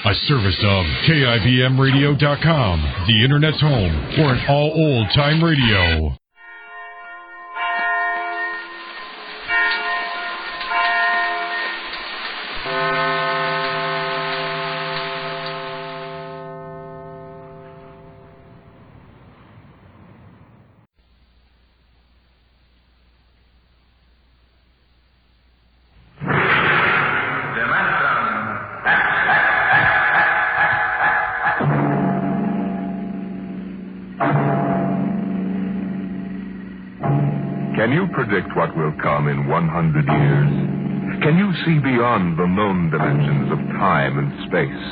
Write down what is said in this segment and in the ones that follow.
A service of KIBMradio.com, the Internet's home for an all old-time radio. Can you predict what will come in 100 years? Can you see beyond the known dimensions of time and space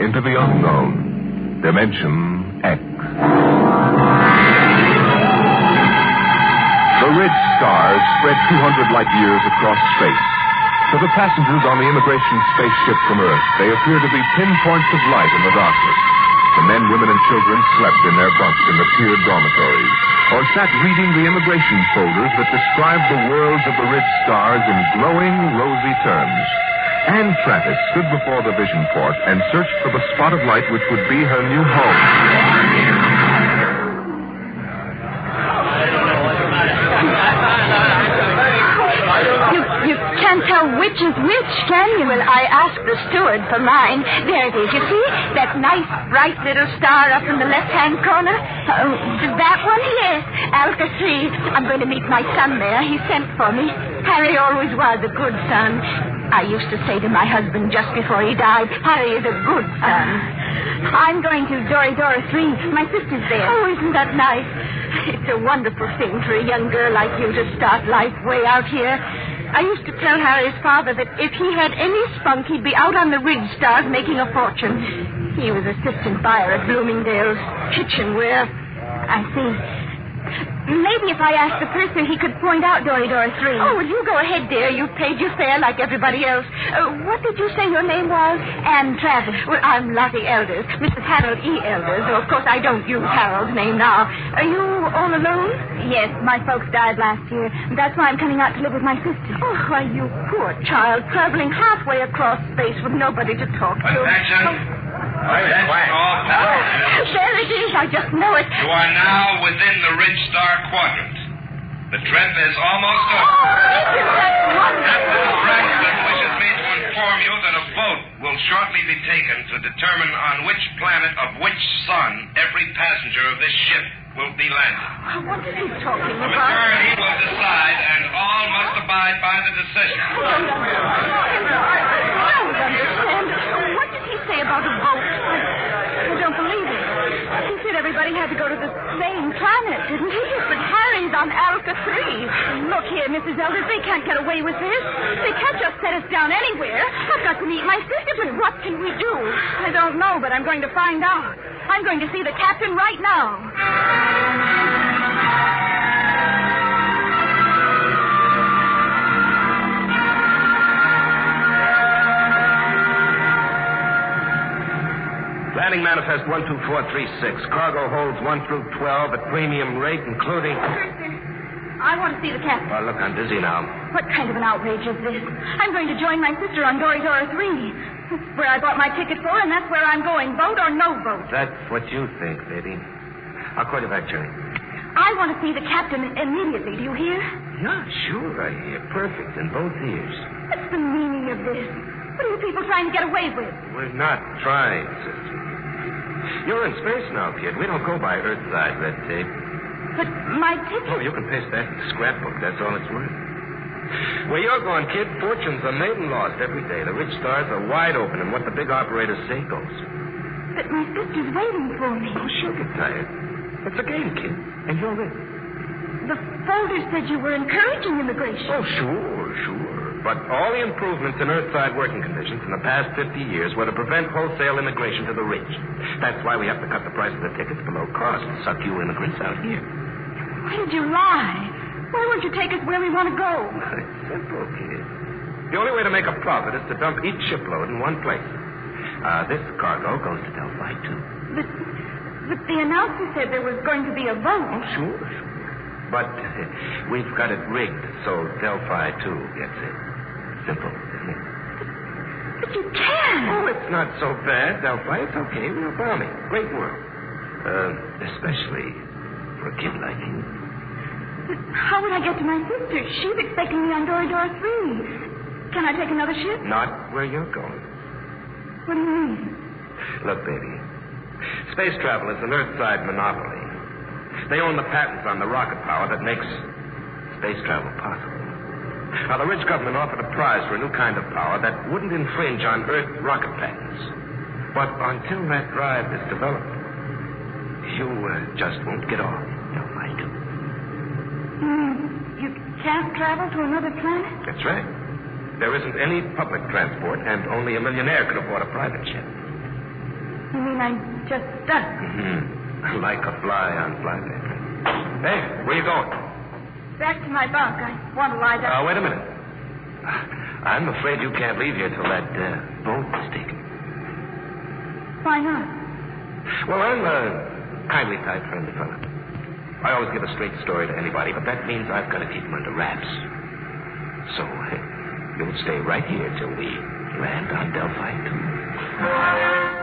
into the unknown, Dimension X? The ridge stars spread 200 light years across space. To the passengers on the immigration spaceship from Earth, they appear to be pinpoints of light in the darkness. The men, women, and children slept in their bunks in the tiered dormitories, or sat reading the immigration folders that describe the worlds of the ridge stars in glowing, rosy terms. Anne Travis stood before the vision port and searched for the spot of light which would be her new home. You can't tell which is which, can you? Well, I asked the steward for mine. There it is, you see? That nice, bright little star up in the left-hand corner. That one? Yes. Alpha 3. I'm going to meet my son there. He sent for me. Harry always was a good son. I used to say to my husband just before he died, Harry is a good son. I'm going to Dora 3. My sister's there. Oh, isn't that nice? It's a wonderful thing for a young girl like you to start life way out here. I used to tell Harry's father that if he had any spunk, he'd be out on the ridge stars making a fortune. He was assistant buyer at Bloomingdale's kitchenware. I see. Maybe if I asked the purser, he could point out Dora 3. Oh, well, you go ahead, dear. You've paid your fare like everybody else. What did you say your name was? Anne Travis. Well, I'm Lottie Elders, Mrs. Harold E. Elders. Of course, I don't use Harold's name now. Are you all alone? Yes, my folks died last year. That's why I'm coming out to live with my sister. Oh, why, you poor child, traveling halfway across space with nobody to talk to. Attention. Attention, all passengers. There it is. I just know it. You are now within the Ridge Star Quadrant. The trip is almost over. Isn't that wonderful? Captain Franklin wishes me to inform you that a vote will shortly be taken to determine on which planet of which sun every passenger of this ship will be landing. What is he talking The about? majority will decide, and all must abide by the decision. I don't understand. What did he say about a vote? I don't believe it. He said everybody had to go to the same planet, didn't he? But Harry's on Alpha 3. Look here, Mrs. Elders, they can't get away with this. They can't just set us down anywhere. I've got to meet my sister, but what can we do? I don't know, but I'm going to find out. I'm going to see the captain right now. Landing manifest 12436. Cargo holds 1 through 12 at premium rate, including... I want to see the captain. Oh, look, I'm busy now. What kind of an outrage is this? I'm going to join my sister on Dora 3. That's where I bought my ticket for, and that's where I'm going. Vote or no vote. That's what you think, baby. I'll call you back, Jerry. I want to see the captain immediately. Do you hear? Yeah, sure, I hear. Perfect in both ears. What's the meaning of this? What are you people trying to get away with? We're not trying, sister. You're in space now, kid. We don't go by Earthside red tape. But my ticket... Oh, you can paste that in the scrapbook. That's all it's worth. Where you're going, kid, fortunes are made and lost every day. The rich stars are wide open, and what the big operators say goes. But my sister's waiting for me. Oh, she'll get tired. It's a game, kid, and you're in. The folder said you were encouraging immigration. Oh, sure. But all the improvements in Earthside working conditions in the past 50 years were to prevent wholesale immigration to the rich. That's why we have to cut the price of the tickets below cost to suck you immigrants out here. Why did you lie? Why won't you take us where we want to go? It's simple, kid. The only way to make a profit is to dump each shipload in one place. This cargo goes to Delphi, too. But the announcer said there was going to be a vote. Oh, sure. But we've got it rigged so Delphi, too, gets it. Simple, isn't it? But you can't. Oh, it's not so bad, Delphi. It's okay. We're bombing. Great world. Especially for a kid like you. But how would I get to my sister? She's expecting me on Door 3. Can I take another ship? Not where you're going. What do you mean? Look, baby. Space travel is an Earthside monopoly. They own the patents on the rocket power that makes space travel possible. Now, the rich government offered a prize for a new kind of power that wouldn't infringe on Earth rocket patents. But until that drive is developed, you just won't get off. You'll find it. You can't travel to another planet? That's right. There isn't any public transport, and only a millionaire could afford a private jet. You mean I'm just stuck? Like a fly on flypaper. Hey, where you going? Back to my bunk. I want to lie down. Wait a minute. I'm afraid you can't leave here till that boat is taken. Why not? Well, I'm a kindly type friendly fellow. I always give a straight story to anybody, but that means I've got to keep them under wraps. So, you'll stay right here till we land on Delphi 2.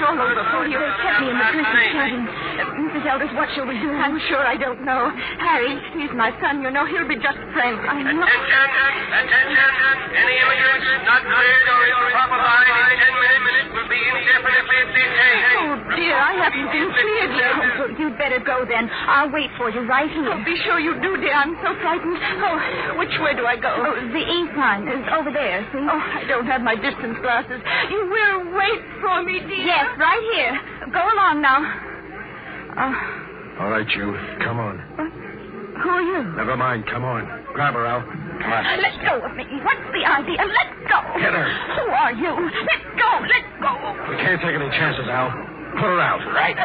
All over for you. They kept me in the Christmas cabin. Mrs. Elders, what shall we do? I'm sure I don't know. Harry, he's my son. You know, he'll be just friends. I know. Attention. Any immigrants not cleared or in proper line in 10 minutes will be indefinitely detained. Oh, dear, I haven't been cleared yet. Oh, you'd better go then. I'll wait for you right here. Oh, be sure you do, dear. I'm so frightened. Oh, which way do I go? Oh, the east line is over there, see? Oh, I don't have my distance glasses. You will wait for me, dear. Yes, right here. Go along now. All right, you. Come on. Who are you? Never mind. Come on. Grab her, Al. Come on. Let go of me. What's the idea? Let go. Get her. Who are you? Let go. Let go. We can't take any chances, Al. Put her out. Right.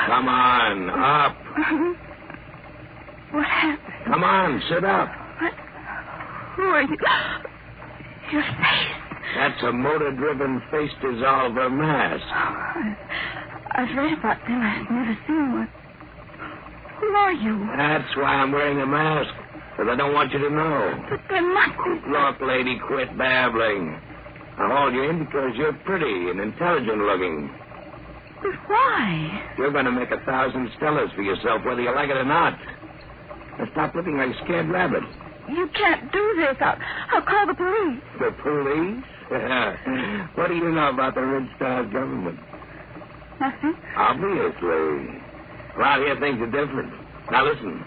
Come on, up. What happened? Come on, sit up. What? Who are you? Your face. That's a motor-driven face dissolver mask. I've read about them. I've never seen one. Who are you? That's why I'm wearing a mask, because I don't want you to know. But there must be... Look, lady, quit babbling. I hauled you in because you're pretty and intelligent-looking. But why? You're going to make 1,000 stellars for yourself, whether you like it or not. Now stop looking like a scared rabbit. You can't do this. I'll call the police. The police? What do you know about the Red Star government? Nothing. Obviously. Well, out here things are different. Now listen.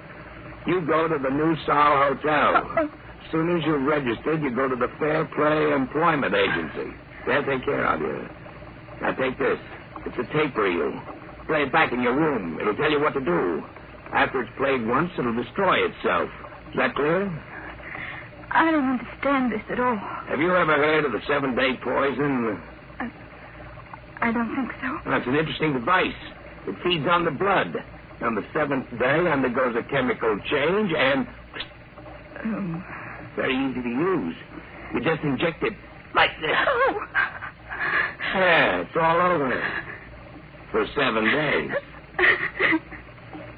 You go to the New Sol Hotel. As soon as you're registered, you go to the Fair Play Employment Agency. They'll take care of you. Now take this. It's a tape reel. Play it back in your room. It'll tell you what to do. After it's played once, it'll destroy itself. Is that clear? I don't understand this at all. Have you ever heard of the 7-day poison? I don't think so. That's an interesting device. It feeds on the blood. On the 7th day, undergoes a chemical change and... Very easy to use. You just inject it like this. Oh. Yeah, it's all over. For 7 days.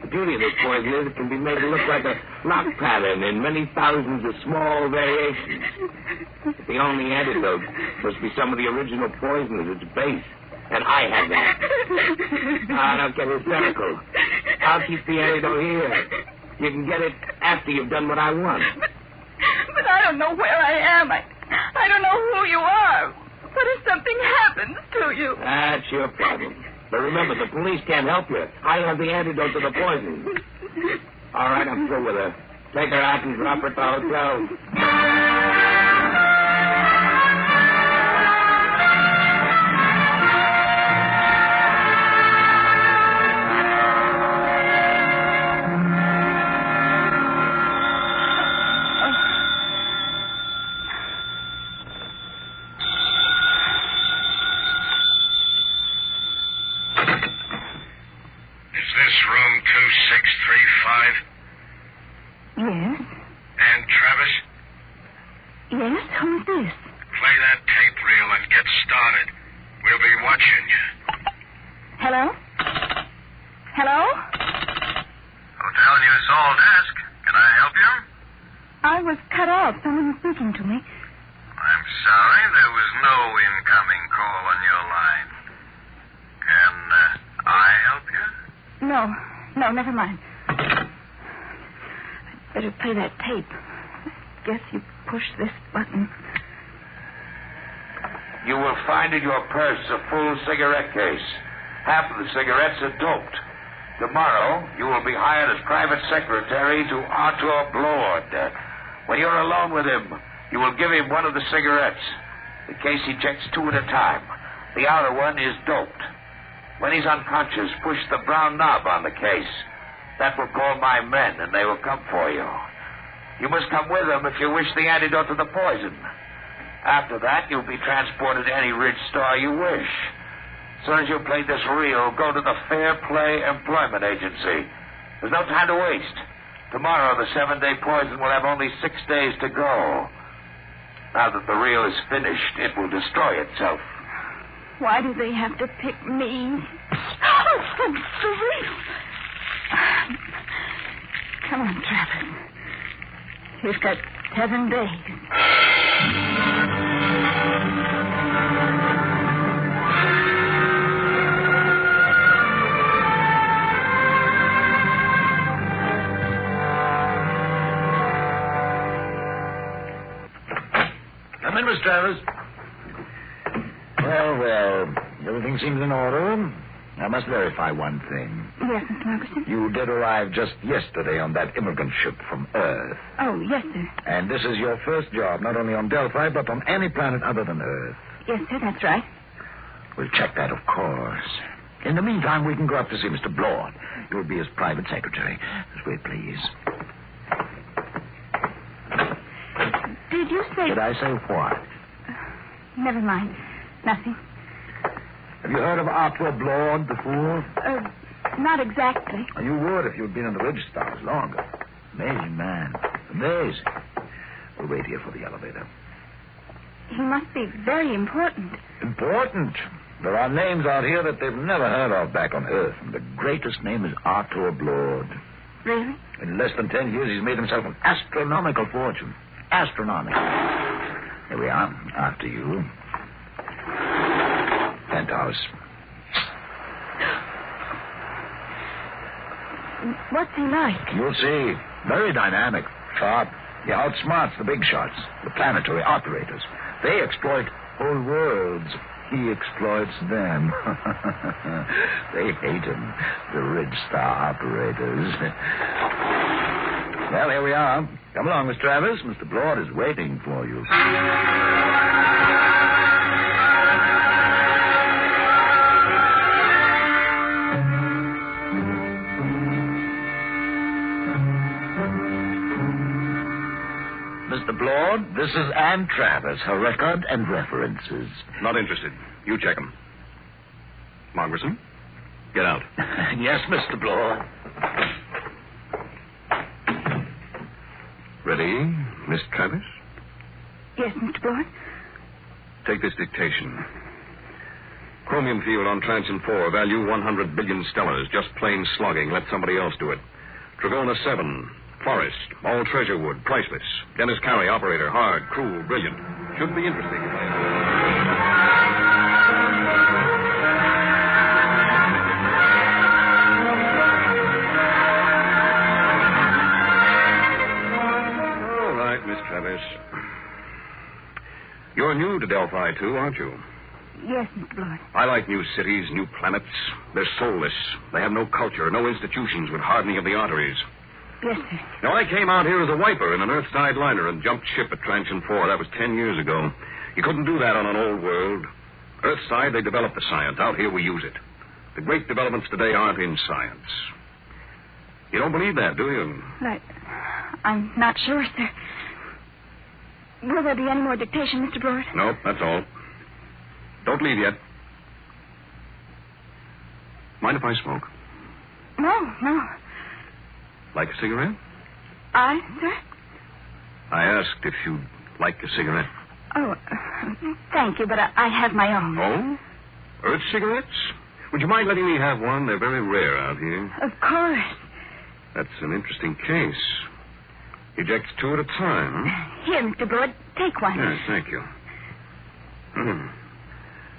The beauty of this poison is it can be made to look like a lock pattern in many thousands of small variations. But the only antidote must be some of the original poison at its base. And I have that. Don't get hysterical. I'll keep the antidote here. You can get it after you've done what I want. But I don't know where I am. I don't know who you are. What if something happens to you? That's your problem. But remember, the police can't help you. I have the antidote to the poison. All right, I'm through with her. Take her out and drop her at the hotel. Yes? Who's this? Play that tape reel and get started. We'll be watching you. Hello? Hello? Hotel New Seoul desk. Can I help you? I was cut off. Someone was speaking to me. I'm sorry, there was no incoming call on your line. Can I help you? No, never mind. I'd better play that tape. Guess you push this button. You will find in your purse a full cigarette case. Half of the cigarettes are doped. Tomorrow, you will be hired as private secretary to Arthur Blord. When you're alone with him, you will give him one of the cigarettes. The case ejects 2 at a time. The outer one is doped. When he's unconscious, push the brown knob on the case. That will call my men, and they will come for you. You must come with them if you wish the antidote to the poison. After that, you'll be transported to any Ridge Star you wish. As soon as you play this reel, go to the Fair Play Employment Agency. There's no time to waste. Tomorrow, the 7-day poison will have only 6 days to go. Now that the reel is finished, it will destroy itself. Why do they have to pick me? Oh, I'm sorry. Come on, Travis. You've got 7 days. Come in, Miss Travis. Well, everything seems in order. I must verify one thing. Yes, Mr. Ferguson? You did arrive just yesterday on that immigrant ship from Earth. Oh, yes, sir. And this is your first job, not only on Delphi, but on any planet other than Earth. Yes, sir, that's right. We'll check that, of course. In the meantime, we can go up to see Mr. Blord. You'll be his private secretary. Just wait, please. Did you say... Did I say what? Never mind. Nothing. Have you heard of Arthur Blord before? Not exactly. You would if you'd been in the Ridge Stars longer. Amazing man. Amazing. We'll wait here for the elevator. He must be very important. Important? There are names out here that they've never heard of back on Earth, and the greatest name is Arthur Blord. Really? In less than 10 years, he's made himself an astronomical fortune. Astronomical. Here we are. After you. Penthouse. What's he like? You'll see. Very dynamic. Sharp. He outsmarts the big shots, the planetary operators. They exploit whole worlds. He exploits them. They hate him, the Ridge Star operators. Well, here we are. Come along, Miss Travis. Mr. Blord is waiting for you. Mr. Blord, this is Ann Travis, her record and references. Not interested. You check them. Margerson, get out. Yes, Mr. Blord. Ready, Miss Travis? Yes, Mr. Blord. Take this dictation. Chromium field on Transom 4, value 100 billion stellars. Just plain slogging. Let somebody else do it. Trigona 7, Forest, all treasure wood, priceless. Dennis Carey, operator, hard, cruel, brilliant. Should be interesting. All right, Miss Travis. You're new to Delphi, too, aren't you? Yes, Mr. Blord. I like new cities, new planets. They're soulless. They have no culture, no institutions with hardening of the arteries. Yes, sir. Now, I came out here as a wiper in an Earthside liner and jumped ship at Transom 4. That was 10 years ago. You couldn't do that on an old world. Earthside, they developed the science. Out here, we use it. The great developments today aren't in science. You don't believe that, do you? I'm not sure, sir. Will there be any more dictation, Mr. Blord? No, that's all. Don't leave yet. Mind if I smoke? No. Like a cigarette? I, sir? I asked if you'd Like a cigarette? Oh, thank you, but I have my own. Oh? Earth cigarettes? Would you mind letting me have one? They're very rare out here. Of course. That's an interesting case. Ejects 2 at a time, huh? Here, Mr. Blood, take one. Yes, thank you.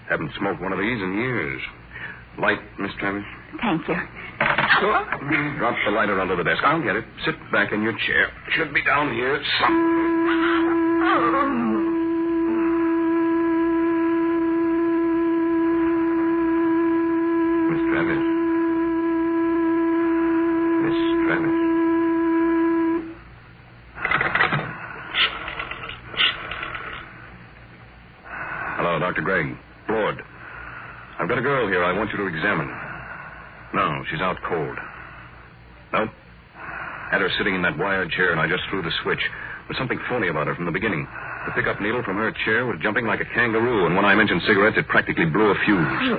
Haven't smoked one of these in years. Light, Miss Travis? Thank you. Drop the lighter under the desk. I'll get it. Sit back in your chair. Should be down here. Miss Travis. Miss Travis. Hello, Dr. Gregg. Lord. I've got a girl here I want you to examine. No, she's out cold. Nope. Had her sitting in that wired chair, and I just threw the switch. There's something phony about her from the beginning. The pickup needle from her chair was jumping like a kangaroo, and when I mentioned cigarettes, it practically blew a fuse.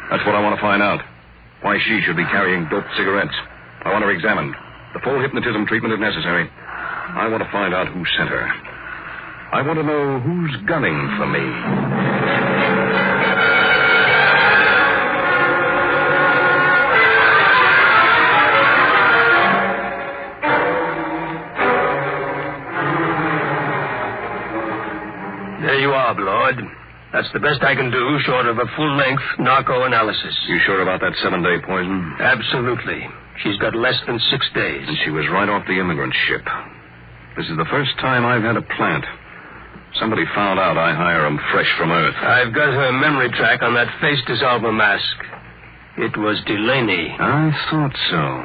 That's what I want to find out. Why she should be carrying doped cigarettes. I want her examined. The full hypnotism treatment if necessary. I want to find out who sent her. I want to know who's gunning for me. There you are, Blood. That's the best I can do, short of a full-length narco analysis. You sure about that 7-day poison? Absolutely. She's got less than 6 days. And she was right off the immigrant ship. This is the first time I've had a plant. Somebody found out I hire 'em fresh from Earth. I've got her memory track on that face dissolver mask. It was Delaney. I thought so.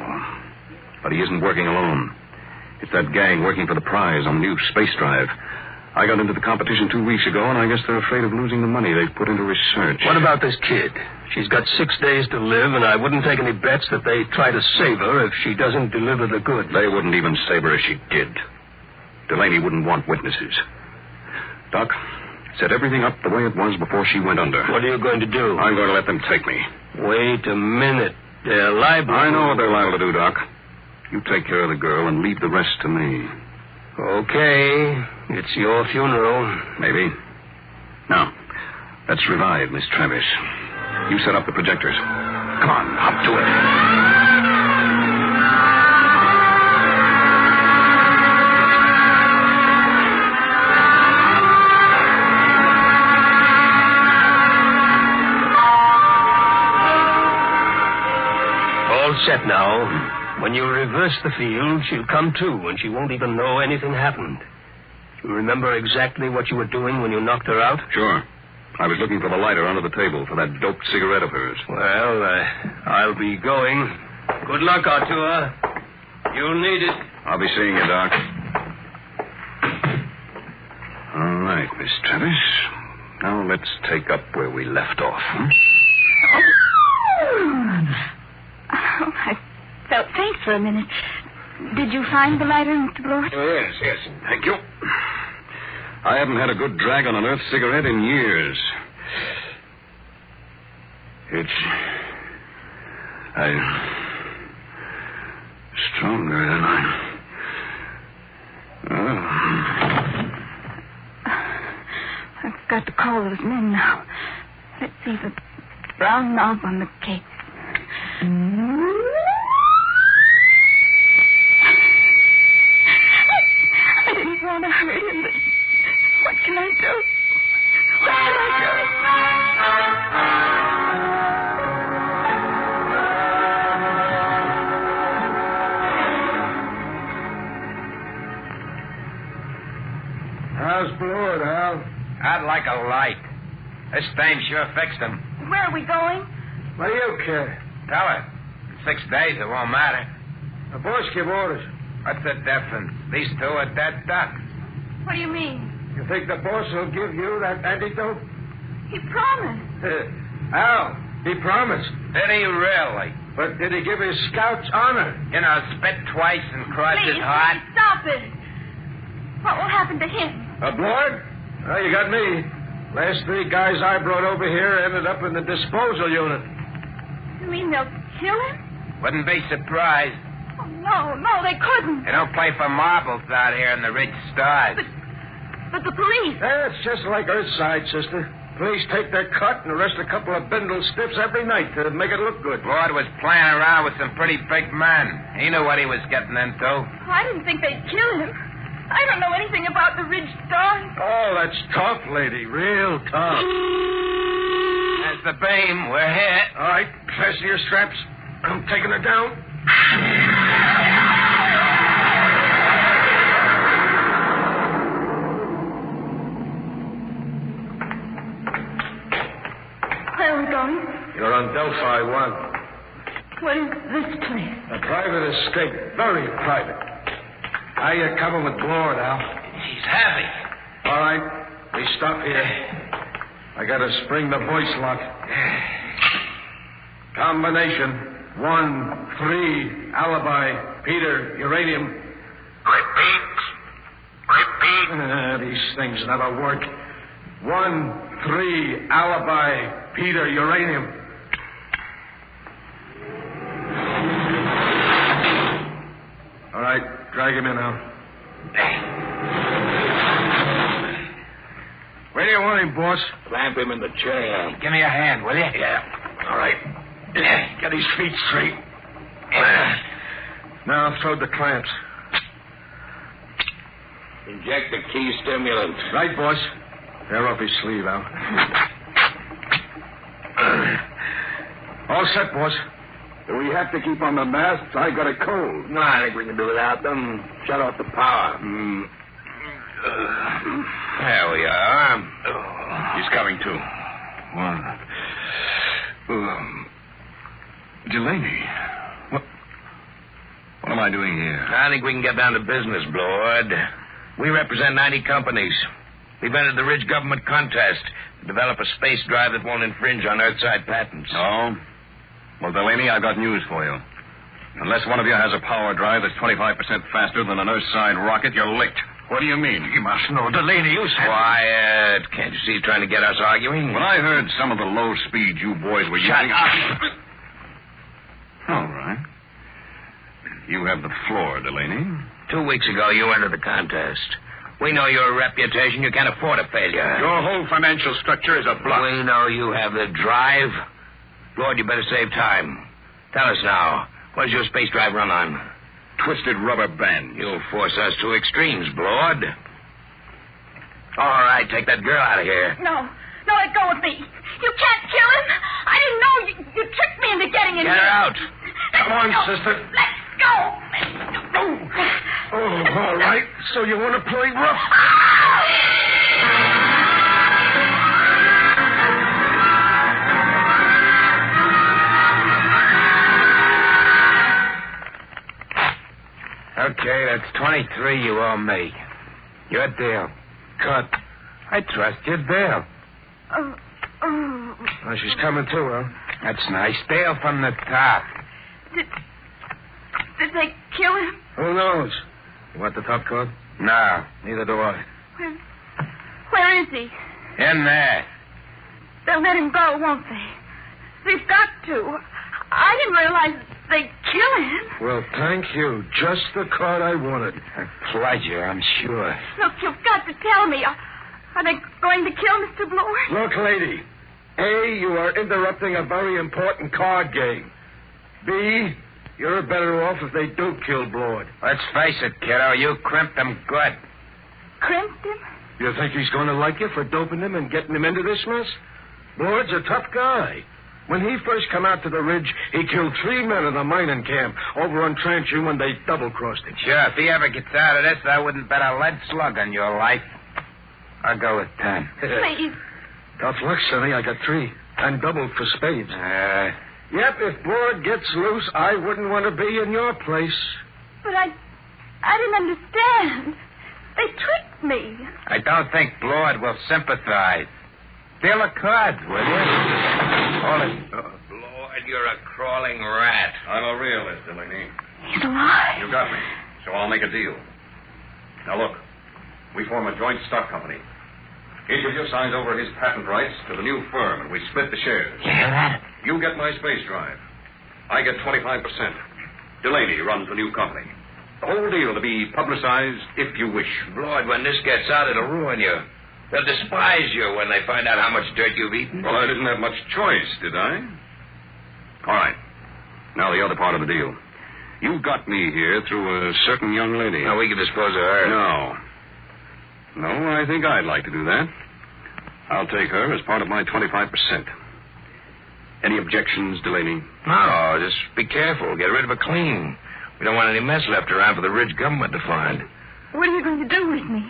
But he isn't working alone. It's that gang working for the prize on the new space drive. I got into the competition 2 weeks ago, and I guess they're afraid of losing the money they've put into research. What about this kid? She's got 6 days to live, and I wouldn't take any bets that they try to save her if she doesn't deliver the goods. They wouldn't even save her if she did. Delaney wouldn't want witnesses. Doc, set everything up the way it was before she went under. What are you going to do? I'm going to let them take me. Wait a minute. They're liable. I know what they're liable to do, Doc. You take care of the girl and leave the rest to me. Okay. It's your funeral. Maybe. Now, let's revive Miss Travis. You set up the projectors. Come on, hop to it. All set now. When you reverse the field, she'll come to, and she won't even know anything happened. You remember exactly what you were doing when you knocked her out? Sure. I was looking for the lighter under the table for that doped cigarette of hers. Well, I'll be going. Good luck, Artur. You'll need it. I'll be seeing you, Doc. All right, Miss Travis. Now let's take up where we left off. I felt faint for a minute. Did you find the lighter, Mr. Blood? Oh, yes. Thank you. I haven't had a good drag on an Earth cigarette in years. Stronger than I've got to call those men now. Let's see the brown knob on the cake. I didn't want to hurt him, but what can I do? What can I do? How's Blood, Al? I'd like a light. This dame sure fixed him. Where are we going? What do you care? Tell her. In 6 days, it won't matter. The boss give orders. What's the difference? These two are dead ducks. What do you mean? You think the boss will give you that antidote? He promised. Al, he promised. Did he really? But did he give his scouts honor? You know, spit twice and cross his heart. Please, stop it. What will happen to him? Blood? Well, you got me. Last 3 guys I brought over here ended up in the disposal unit. You mean they'll kill him? Wouldn't be surprised. Oh, no, they couldn't. They don't play for marbles out here in the rich stars. But the police. That's just like Earthside, sister. Police take their cut and arrest a couple of bindle stiffs every night to make it look good. Lord was playing around with some pretty big men. He knew what he was getting into. I didn't think they'd kill him. I don't know anything about the Ridge Stars. Oh, that's tough, lady. Real tough. There's the beam. We're hit. All right, fasten your straps. I'm taking her down. Where are we going? You're on Delphi 1. What is this place? A private estate. Very private. How you coming with Blore now? He's heavy. All right. We stop here. I got to spring the voice lock. Combination. 1, 3, alibi, Peter, uranium. Repeat. These things never work. 1, 3, alibi, Peter, uranium. All right, drag him in now. Where do you want him, boss? Clamp him in the chair. Give me a hand, will you? Yeah. All right. Get his feet straight. Now throw the clamps. Inject the key stimulant. Right, boss. Tear off his sleeve, Al. All set, boss. Do we have to keep on the masks? I got a cold. No, I think we can do without them. Shut off the power. There we are. He's coming to. Delaney. What am I doing here? I think we can get down to business, Lord. We represent 90 companies. We've entered the Ridge government contest to develop a space drive that won't infringe on Earthside patents. Oh? Well, Delaney, I've got news for you. Unless one of you has a power drive that's 25% faster than an Earthside rocket, you're licked. What do you mean? You must know. Delaney, you said... Quiet. Can't you see he's trying to get us arguing? When I heard some of the low speed you boys were Shut using... up. All right. You have the floor, Delaney. 2 weeks ago, you entered the contest. We know your reputation. You can't afford a failure. Your whole financial structure is a bluff. We know you have the drive. Lord, you better save time. Tell us now. What does your space drive run on? Twisted rubber band. You'll force us to extremes, Lord. All right, take that girl out of here. No, let go of me. You can't kill him. I didn't know you tricked me into getting in Get her here. out. Come on, sister. Let's go. Oh, all right. So you want to play rough? Okay, that's 23 you owe me. Your deal. Cut. I trust your deal. Oh, she's coming too, huh? That's nice. Deal from the top. Did they kill him? Who knows? You want the top card? No. Neither do I. Where is he? In there. They'll let him go, won't they? They've got to. I didn't realize they'd kill him. Well, thank you. Just the card I wanted. A pleasure, I'm sure. Look, you've got to tell me. Are they going to kill Mr. Bloor? Look, lady. A, you are interrupting a very important card game. B, you're better off if they do kill Bloor. Let's face it, kiddo. You crimped him good. Crimped him? You think he's going to like you for doping him and getting him into this mess? Bloor's a tough guy. When he first come out to the ridge, he killed 3 men in a mining camp over on Tranchu when they double-crossed him. Sure, if he ever gets out of this, I wouldn't bet a lead slug on your life. I'll go with 10. Please. Tough luck, Sonny. I got 3. And doubled for spades. Yep, if Bloor gets loose, I wouldn't want to be in your place. But I didn't understand. They tricked me. I don't think Bloor will sympathize. Deal a card, will you? Hold it. Bloor, you're a crawling rat. I'm a realist, Delaney. He's alive. You got me. So I'll make a deal. Now, look. We form a joint stock company. Each of you signs over his patent rights to the new firm, and we split the shares. You hear that? You get my space drive. I get 25%. Delaney runs the new company. The whole deal to be publicized if you wish. Lord, when this gets out, it'll ruin you. They'll despise you when they find out how much dirt you've eaten. Well, I didn't have much choice, did I? All right. Now the other part of the deal. You got me here through a certain young lady. Now, we can dispose of her. No, I think I'd like to do that. I'll take her as part of my 25%. Any objections, Delaney? No, just be careful. Get rid of her clean. We don't want any mess left around for the Ridge government to find. What are you going to do with me?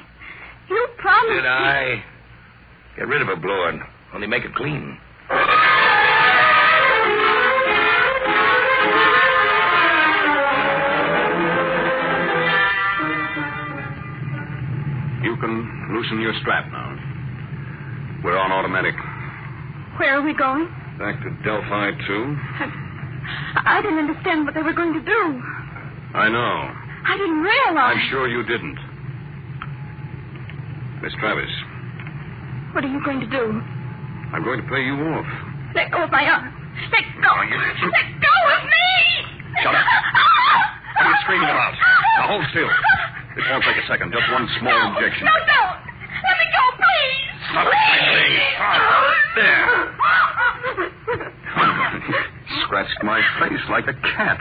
You promised Did I? Get rid of her, Lord. Only make her clean. You can loosen your strap now. We're on automatic. Where are we going? Back to Delphi 2. I didn't understand what they were going to do. I know. I didn't realize. I'm sure you didn't. Miss Travis. What are you going to do? I'm going to pay you off. Let go of my arm. Let go. Oh, you... Let go of me! Shut up. What are you screaming about? Now hold still. It won't take a second. Just one small injection. No, don't. Let me go, please. Stop it, there. Scratched my face like a cat.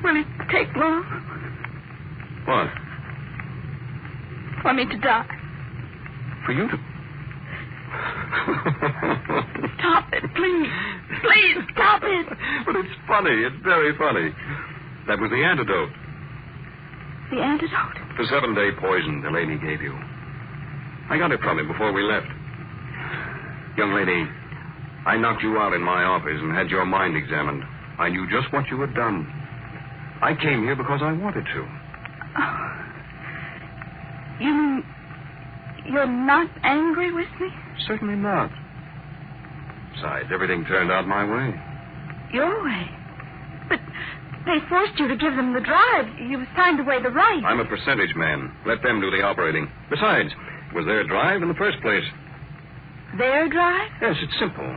Will it take long? What? For me to die. For you to... Stop it, please. Please, stop it. But it's funny. It's very funny. That was the antidote. The antidote? The 7-day poison Delaney gave you. I got it from him before we left. Young lady, I knocked you out in my office and had your mind examined. I knew just what you had done. I came here because I wanted to. Oh. You're not angry with me? Certainly not. Besides, everything turned out my way. Your way? But they forced you to give them the drive. You signed away the right. I'm a percentage man. Let them do the operating. Besides, it was their drive in the first place. Their drive? Yes, it's simple.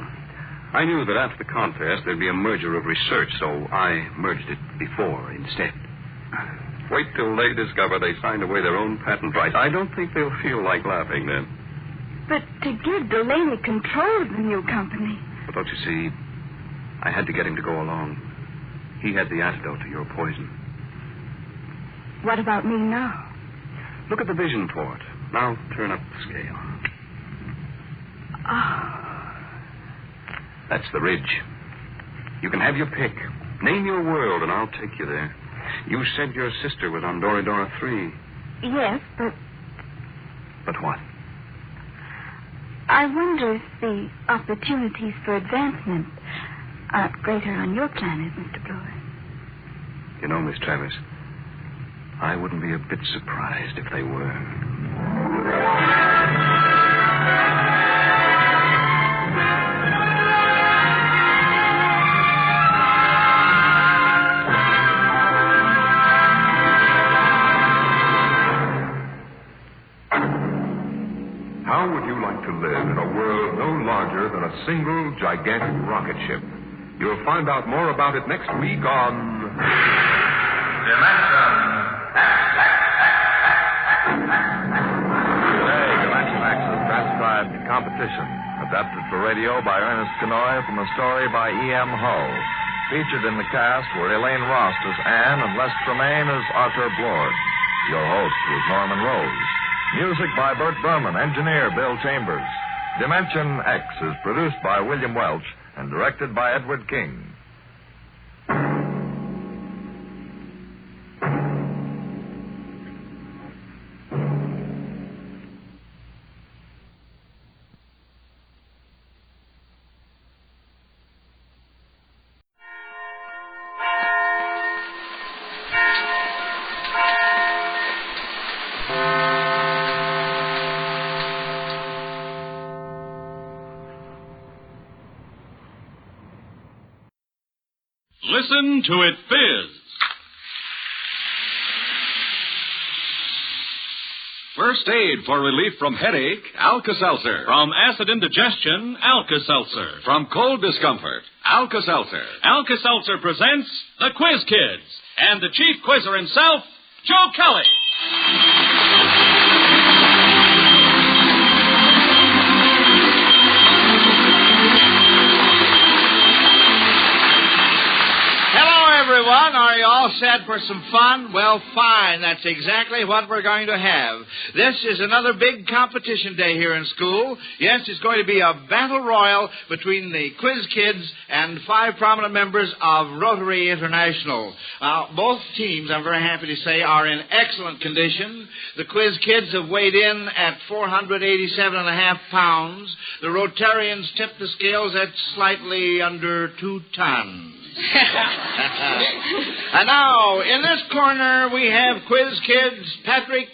I knew that after the contest there'd be a merger of research, so I merged it before instead. Wait till they discover they signed away their own patent rights. I don't think they'll feel like laughing then. But to give Delaney control of the new company... But don't you see, I had to get him to go along. He had the antidote to your poison. What about me now? Look at the vision port. Now turn up the scale. Oh. That's the ridge. You can have your pick. Name your world, and I'll take you there. You said your sister was on Doridora 3. Yes, but... But what? I wonder if the opportunities for advancement are greater on your planet, Mr. Bloor. You know, Miss Travis, I wouldn't be a bit surprised if they were. How would you like to live in a world no larger than a single gigantic rocket ship? You'll find out more about it next week on... Dimension Today, Dimension X is transcribed competition. Adapted for radio by Ernest Canoy from a story by E.M. Hull. Featured in the cast were Elaine Rost as Anne and Les Tremaine as Arthur Blord. Your host was Norman Rose. Music by Burt Berman, engineer Bill Chambers. Dimension X is produced by William Welch and directed by Edward King. Listen to it fizz. First aid for relief from headache, Alka-Seltzer. From acid indigestion, Alka-Seltzer. From cold discomfort, Alka-Seltzer. Alka-Seltzer presents The Quiz Kids and the chief quizzer himself, Joe Kelly. Everyone, are you all set for some fun? Well, fine. That's exactly what we're going to have. This is another big competition day here in school. Yes, it's going to be a battle royal between the quiz kids and 5 prominent members of Rotary International. Both teams, I'm very happy to say, are in excellent condition. The quiz kids have weighed in at 487.5 pounds. The Rotarians tipped the scales at slightly under 2 tons. And now, in this corner, we have quiz kids. Patrick.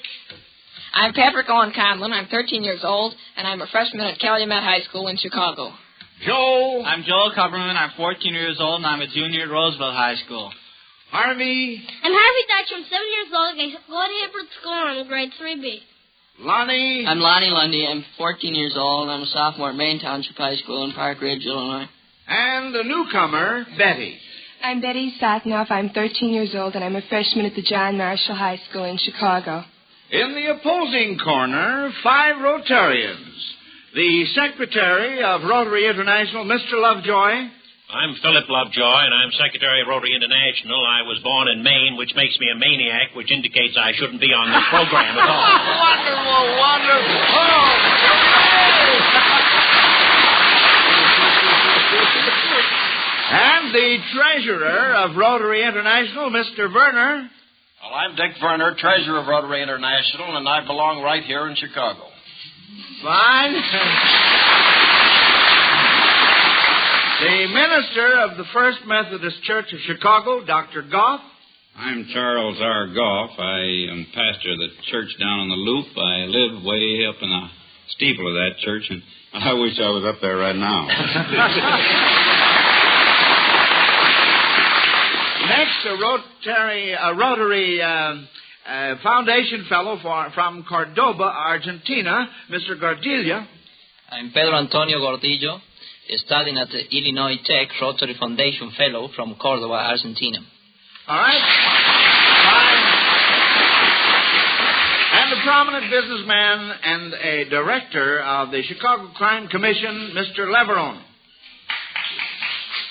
I'm Patrick Owen Conlon. I'm 13 years old, and I'm a freshman at Calumet High School in Chicago. Joe. I'm Joel Coverman. I'm 14 years old, and I'm a junior at Roosevelt High School. Harvey. I'm Harvey Dutch. I'm 7 years old. I go to Hibbert School. I'm in grade 3B. Lonnie. I'm Lonnie Lundy. I'm 14 years old, and I'm a sophomore at Maine Township High School in Park Ridge, Illinois. And a newcomer, Betty. I'm Betty Sotnoff. I'm 13 years old, and I'm a freshman at the John Marshall High School in Chicago. In the opposing corner, 5 Rotarians. The secretary of Rotary International, Mr. Lovejoy. I'm Philip Lovejoy, and I'm secretary of Rotary International. I was born in Maine, which makes me a maniac, which indicates I shouldn't be on this program at all. Wonderful, wonderful. And the treasurer of Rotary International, Mr. Werner. Well, I'm Dick Werner, treasurer of Rotary International, and I belong right here in Chicago. Fine. The minister of the First Methodist Church of Chicago, Dr. Goff. I'm Charles R. Goff. I am pastor of the church down on the Loop. I live way up in the steeple of that church, and I wish I was up there right now. Next, a Rotary Foundation fellow from Cordoba, Argentina, Mr. Gordillo. I'm Pedro Antonio Gordillo, studying at the Illinois Tech Rotary Foundation fellow from Cordoba, Argentina. All right. Fine. And a prominent businessman and a director of the Chicago Crime Commission, Mr. Leveron.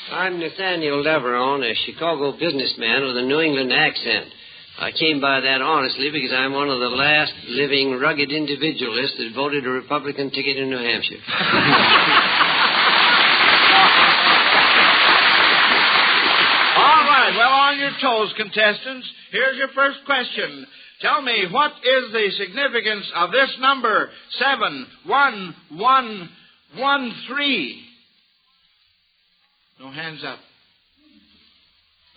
I'm Nathaniel Leveron, a Chicago businessman with a New England accent. I came by that honestly because I'm one of the last living rugged individualists that voted a Republican ticket in New Hampshire. All right, well, on your toes, contestants. Here's your first question. Tell me, what is the significance of this number, 71113? No hands up.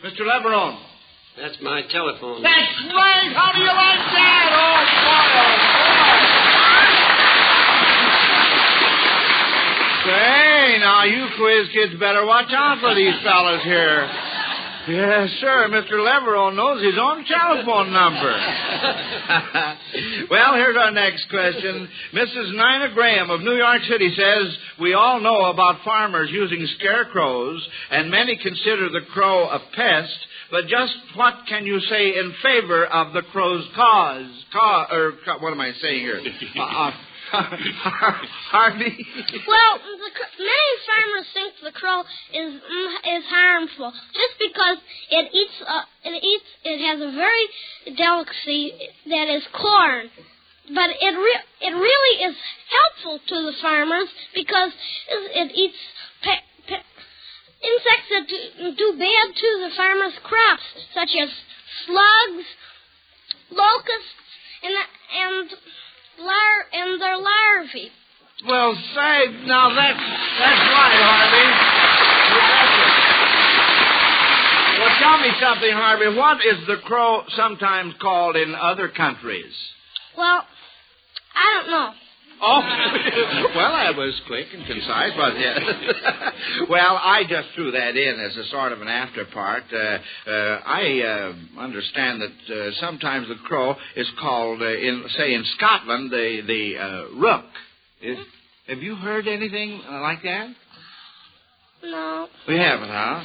Mr. Leveron. That's my telephone. That's right! How do you like that? Oh, boy. Say, now you quiz kids better watch out for these fellas here. Yes, sir. Mr. Leveron knows his own telephone number. Well, here's our next question. Mrs. Nina Graham of New York City says, we all know about farmers using scarecrows, and many consider the crow a pest, but just what can you say in favor of the crow's cause? What am I saying here? Harvey? Well, many farmers think the crow is harmful just because it has a very delicacy that is corn. But it really is helpful to the farmers because it eats insects that do bad to the farmers' crops, such as slugs, locusts, and their larvae. Well, say, now that's right, Harvey. Well, tell me something, Harvey. What is the crow sometimes called in other countries? Well, I don't know. Oh, well, that was quick and concise, wasn't it? Well, I just threw that in as a sort of an after part. I understand that sometimes the crow is called, in Scotland, the rook. Have you heard anything like that? No. We haven't, huh?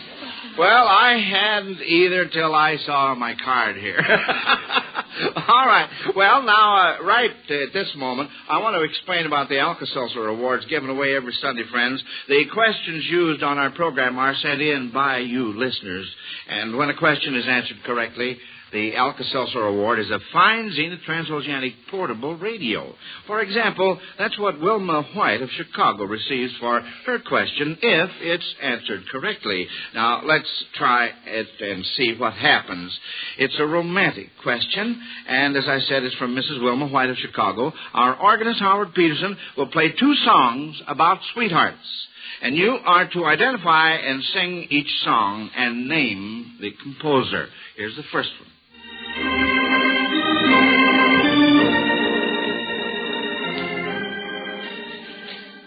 Well, I hadn't either till I saw my card here. All right. Well, now, right at this moment, I want to explain about the Alka-Seltzer Awards given away every Sunday, friends. The questions used on our program are sent in by you listeners. And when a question is answered correctly, the Alka-Seltzer Award is a fine Zenith transoceanic portable radio. For example, that's what Wilma White of Chicago receives for her question if it's answered correctly. Now, let's try it and see what happens. It's a romantic question, and as I said, it's from Mrs. Wilma White of Chicago. Our organist, Howard Peterson, will play 2 songs about sweethearts. And you are to identify and sing each song and name the composer. Here's the first one.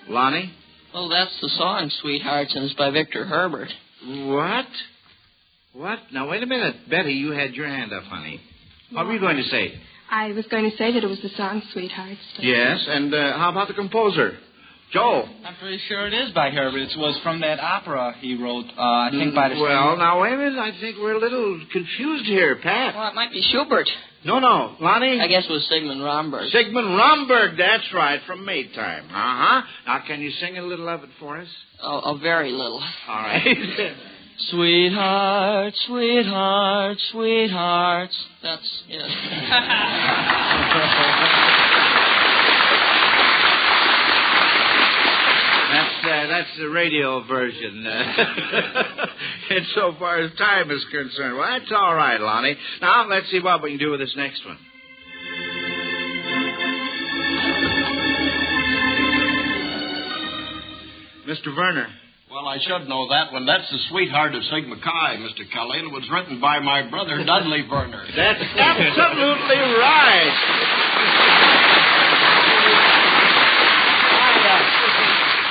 Lonnie? Well, that's the song, Sweethearts, and it's by Victor Herbert. What? Now, wait a minute. Betty, you had your hand up, honey. What were you going to say? I was going to say that it was the song Sweethearts. Yes, and how about the composer? Joel? I'm pretty sure it is by Herbert. It was from that opera he wrote, I think, by the... Well, now, wait a minute. I think we're a little confused here, Pat. Well, it might be Schubert. No. Lonnie? I guess it was Sigmund Romberg. Sigmund Romberg, that's right, from Maytime. Uh-huh. Now, can you sing a little of it for us? Oh, a very little. All right. Sweethearts, sweethearts, sweethearts. That's it. That's the radio version. Insofar as time is concerned. Well, that's all right, Lonnie. Now, let's see what we can do with this next one. Mr. Werner. Well, I should know that one. That's the Sweetheart of Sigma Chi, Mr. Kelly, and it was written by my brother, Dudley Werner. That's absolutely right.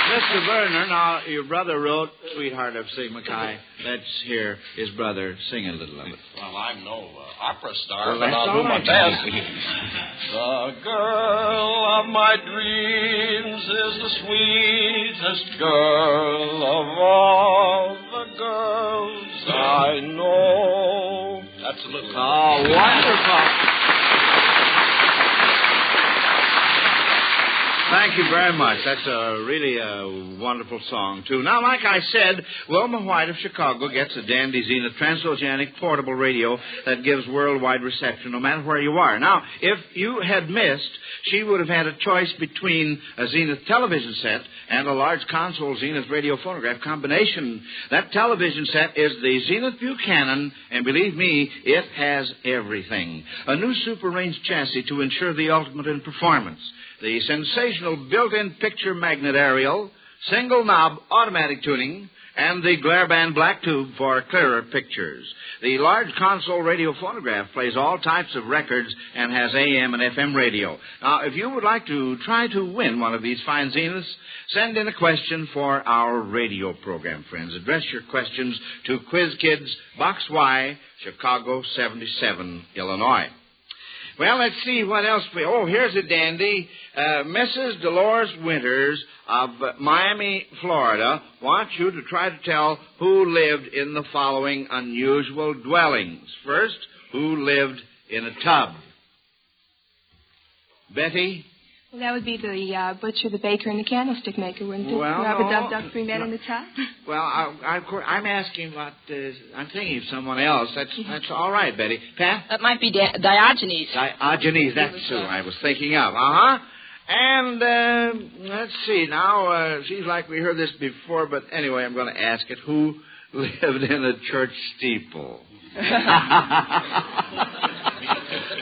Mr. Werner, now, your brother wrote Sweetheart of Sigma Chi. Let's hear his brother sing a little of it. Well, I'm no opera star, Well, but that's I'll all do my right. best. The girl of my dreams is the sweetest girl of all the girls I know. That's a little... Oh, wonderful. Thank you very much. That's really a wonderful song, too. Now, like I said, Wilma White of Chicago gets a dandy Zenith transoceanic portable radio that gives worldwide reception no matter where you are. Now, if you had missed, she would have had a choice between a Zenith television set and a large console Zenith radio phonograph combination. That television set is the Zenith Buchanan, and believe me, it has everything. A new super range chassis to ensure the ultimate in performance. The sensational built-in picture magnet aerial, single knob automatic tuning, and the glare band black tube for clearer pictures. The large console radio phonograph plays all types of records and has AM and FM radio. Now, if you would like to try to win one of these fine Zeniths, send in a question for our radio program, friends. Address your questions to Quiz Kids, Box Y, Chicago 77, Illinois. Well, let's see what else here's a dandy. Mrs. Dolores Winters of Miami, Florida, wants you to try to tell who lived in the following unusual dwellings. First, who lived in a tub? Betty? Well, that would be the butcher, the baker, and the candlestick maker, wouldn't it? Well, Robert no. Duck, three men in the tub? Well, I'm asking what... I'm thinking of someone else. That's all right, Betty. Pat? That might be Diogenes. Diogenes, that's who I was thinking of. Uh-huh. And, let's see. Now, seems like we heard this before, but anyway, I'm going to ask it. Who lived in a church steeple?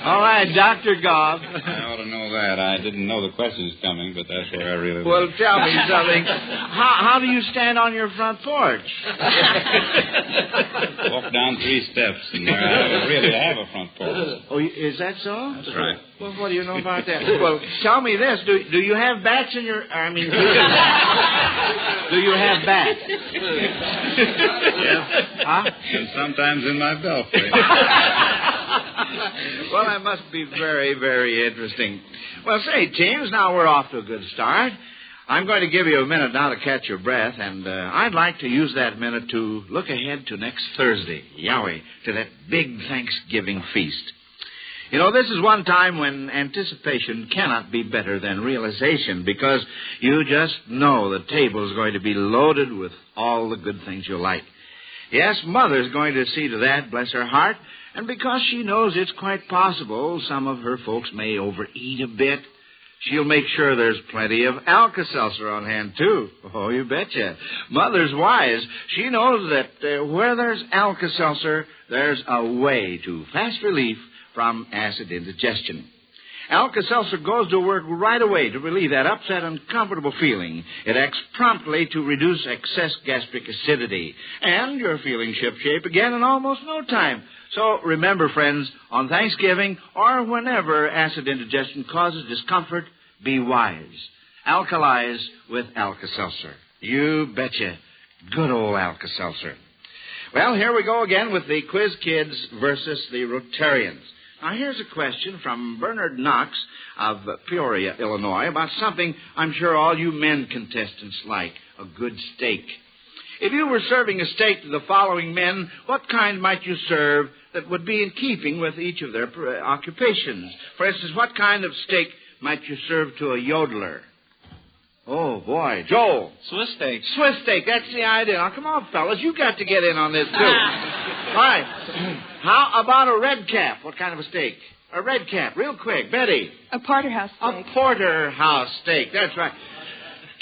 All right, Dr. Gobb. I ought to know that. I didn't know the questions coming, but that's where I really... Well, tell me something. How do you stand on your front porch? Walk down 3 steps, and I really have a front porch. Oh, is that so? That's right. Well, what do you know about that? Well, tell me this. Do you have bats in your... do you have bats? Yes. Huh? And sometimes in my belfry. Well, that must be very, very interesting. Well, say, teams, now we're off to a good start. I'm going to give you a minute now to catch your breath, and I'd like to use that minute to look ahead to next Thursday, Yowie, to that big Thanksgiving feast. You know, this is one time when anticipation cannot be better than realization, because you just know the table is going to be loaded with all the good things you like. Yes, Mother's going to see to that, bless her heart, and because she knows it's quite possible some of her folks may overeat a bit, she'll make sure there's plenty of Alka-Seltzer on hand, too. Oh, you betcha. Mother's wise. She knows that where there's Alka-Seltzer, there's a way to fast relief from acid indigestion. Alka-Seltzer goes to work right away to relieve that upset, uncomfortable feeling. It acts promptly to reduce excess gastric acidity. And you're feeling shipshape again in almost no time. So remember, friends, on Thanksgiving or whenever acid indigestion causes discomfort, be wise. Alkalize with Alka-Seltzer. You betcha. Good old Alka-Seltzer. Well, here we go again with the Quiz Kids versus the Rotarians. Now, here's a question from Bernard Knox of Peoria, Illinois, about something I'm sure all you men contestants like, a good steak. If you were serving a steak to the following men, what kind might you serve that would be in keeping with each of their occupations? For instance, what kind of steak might you serve to a yodeler? Oh, boy. Joel. Swiss steak. Swiss steak. That's the idea. Now, come on, fellas. You got to get in on this, too. All right. How about a red cap? What kind of a steak? A red cap. Real quick. Betty. A porterhouse steak. A porterhouse steak. That's right.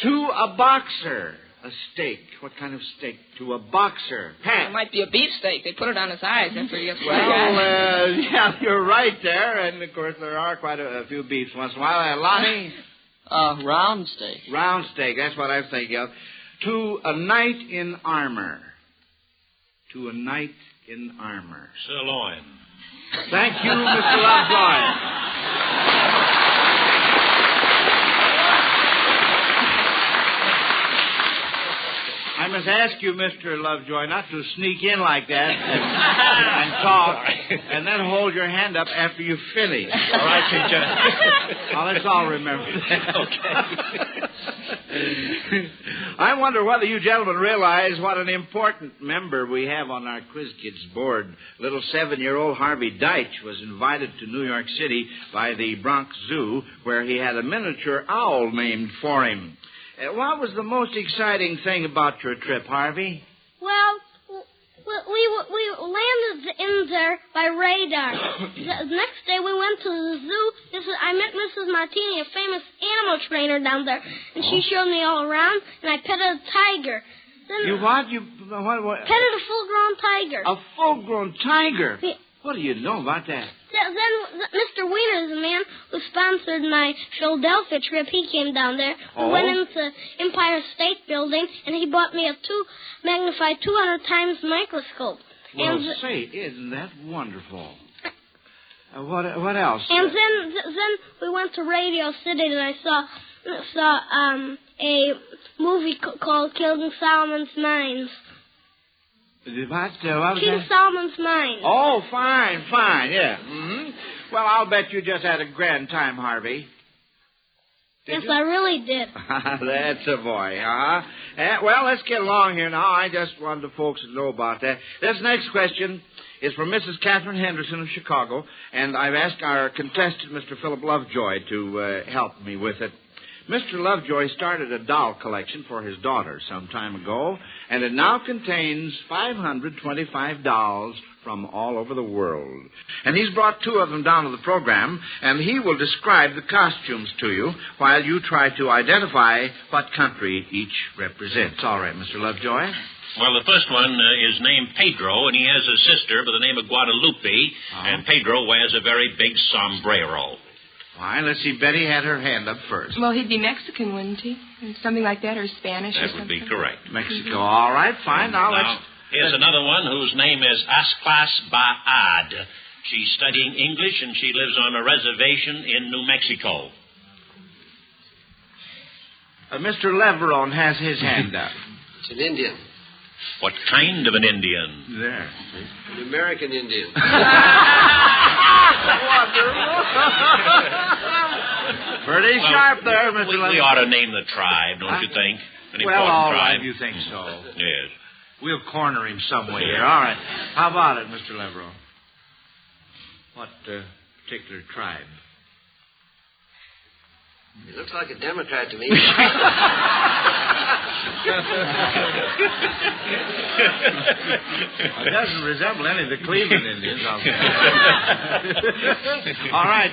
To a boxer. A steak. What kind of steak? To a boxer. Pat. It might be a beef steak. They put it on his eyes after he gets yeah, you're right there. And, of course, there are quite a few beefs once in a while. Lonnie? Round steak. Round steak, that's what I was thinking of. To a knight in armor. To a knight in armor. Sirloin. Thank you, Mr. Lovejoy. I must ask you, Mr. Lovejoy, not to sneak in like that and talk and then hold your hand up after you finish. All right, Teacher. Oh, let's all remember that. Okay. I wonder whether you gentlemen realize what an important member we have on our Quiz Kids board. Little 7-year-old Harvey Deitch was invited to New York City by the Bronx Zoo, where he had a miniature owl named for him. What was the most exciting thing about your trip, Harvey? Well, we landed in there by radar. The next day we went to the zoo. I met Mrs. Martini, a famous animal trainer down there, and she showed me all around, and I petted a tiger. Then you what? What? Petted a full-grown tiger. A full-grown tiger? Yeah. What do you know about that? Then Mr. Wiener, the man who sponsored my Philadelphia trip, he came down there. We went into Empire State Building, and he bought me a magnified 200 times microscope. Well, say, isn't that wonderful? What else? And then we went to Radio City, and I saw a movie called King Solomon's Mines. What King Solomon's Mines. Oh, fine, yeah. Mm-hmm. Well, I'll bet you just had a grand time, Harvey. Yes, I really did. That's a boy, huh? Well, let's get along here now. I just wanted the folks to know about that. This next question is from Mrs. Catherine Henderson of Chicago, and I've asked our contestant, Mr. Philip Lovejoy, to help me with it. Mr. Lovejoy started a doll collection for his daughter some time ago, and it now contains 525 dolls from all over the world. And he's brought 2 of them down to the program, and he will describe the costumes to you while you try to identify what country each represents. All right, Mr. Lovejoy. Well, the first one is named Pedro, and he has a sister by the name of Guadalupe, and Pedro wears a very big sombrero. Fine. Let's see. Betty had her hand up first. Well, he'd be Mexican, wouldn't he? Something like that, or Spanish or something. That would be correct. Mexico. All right, fine. Now here's another one whose name is Asclas Baad. She's studying English, and she lives on a reservation in New Mexico. Mr. Leveron has his hand up. It's an Indian. What kind of an Indian? There. An American Indian. Pretty sharp there, Mr. We ought to name the tribe, don't you think? An Well, important all tribe. right, you think so. Yes. We'll corner him some way here. All right. How about it, Mr. Leverell? What particular tribe? He looks like a Democrat to me. It doesn't resemble any of the Cleveland Indians, I'll say. All right.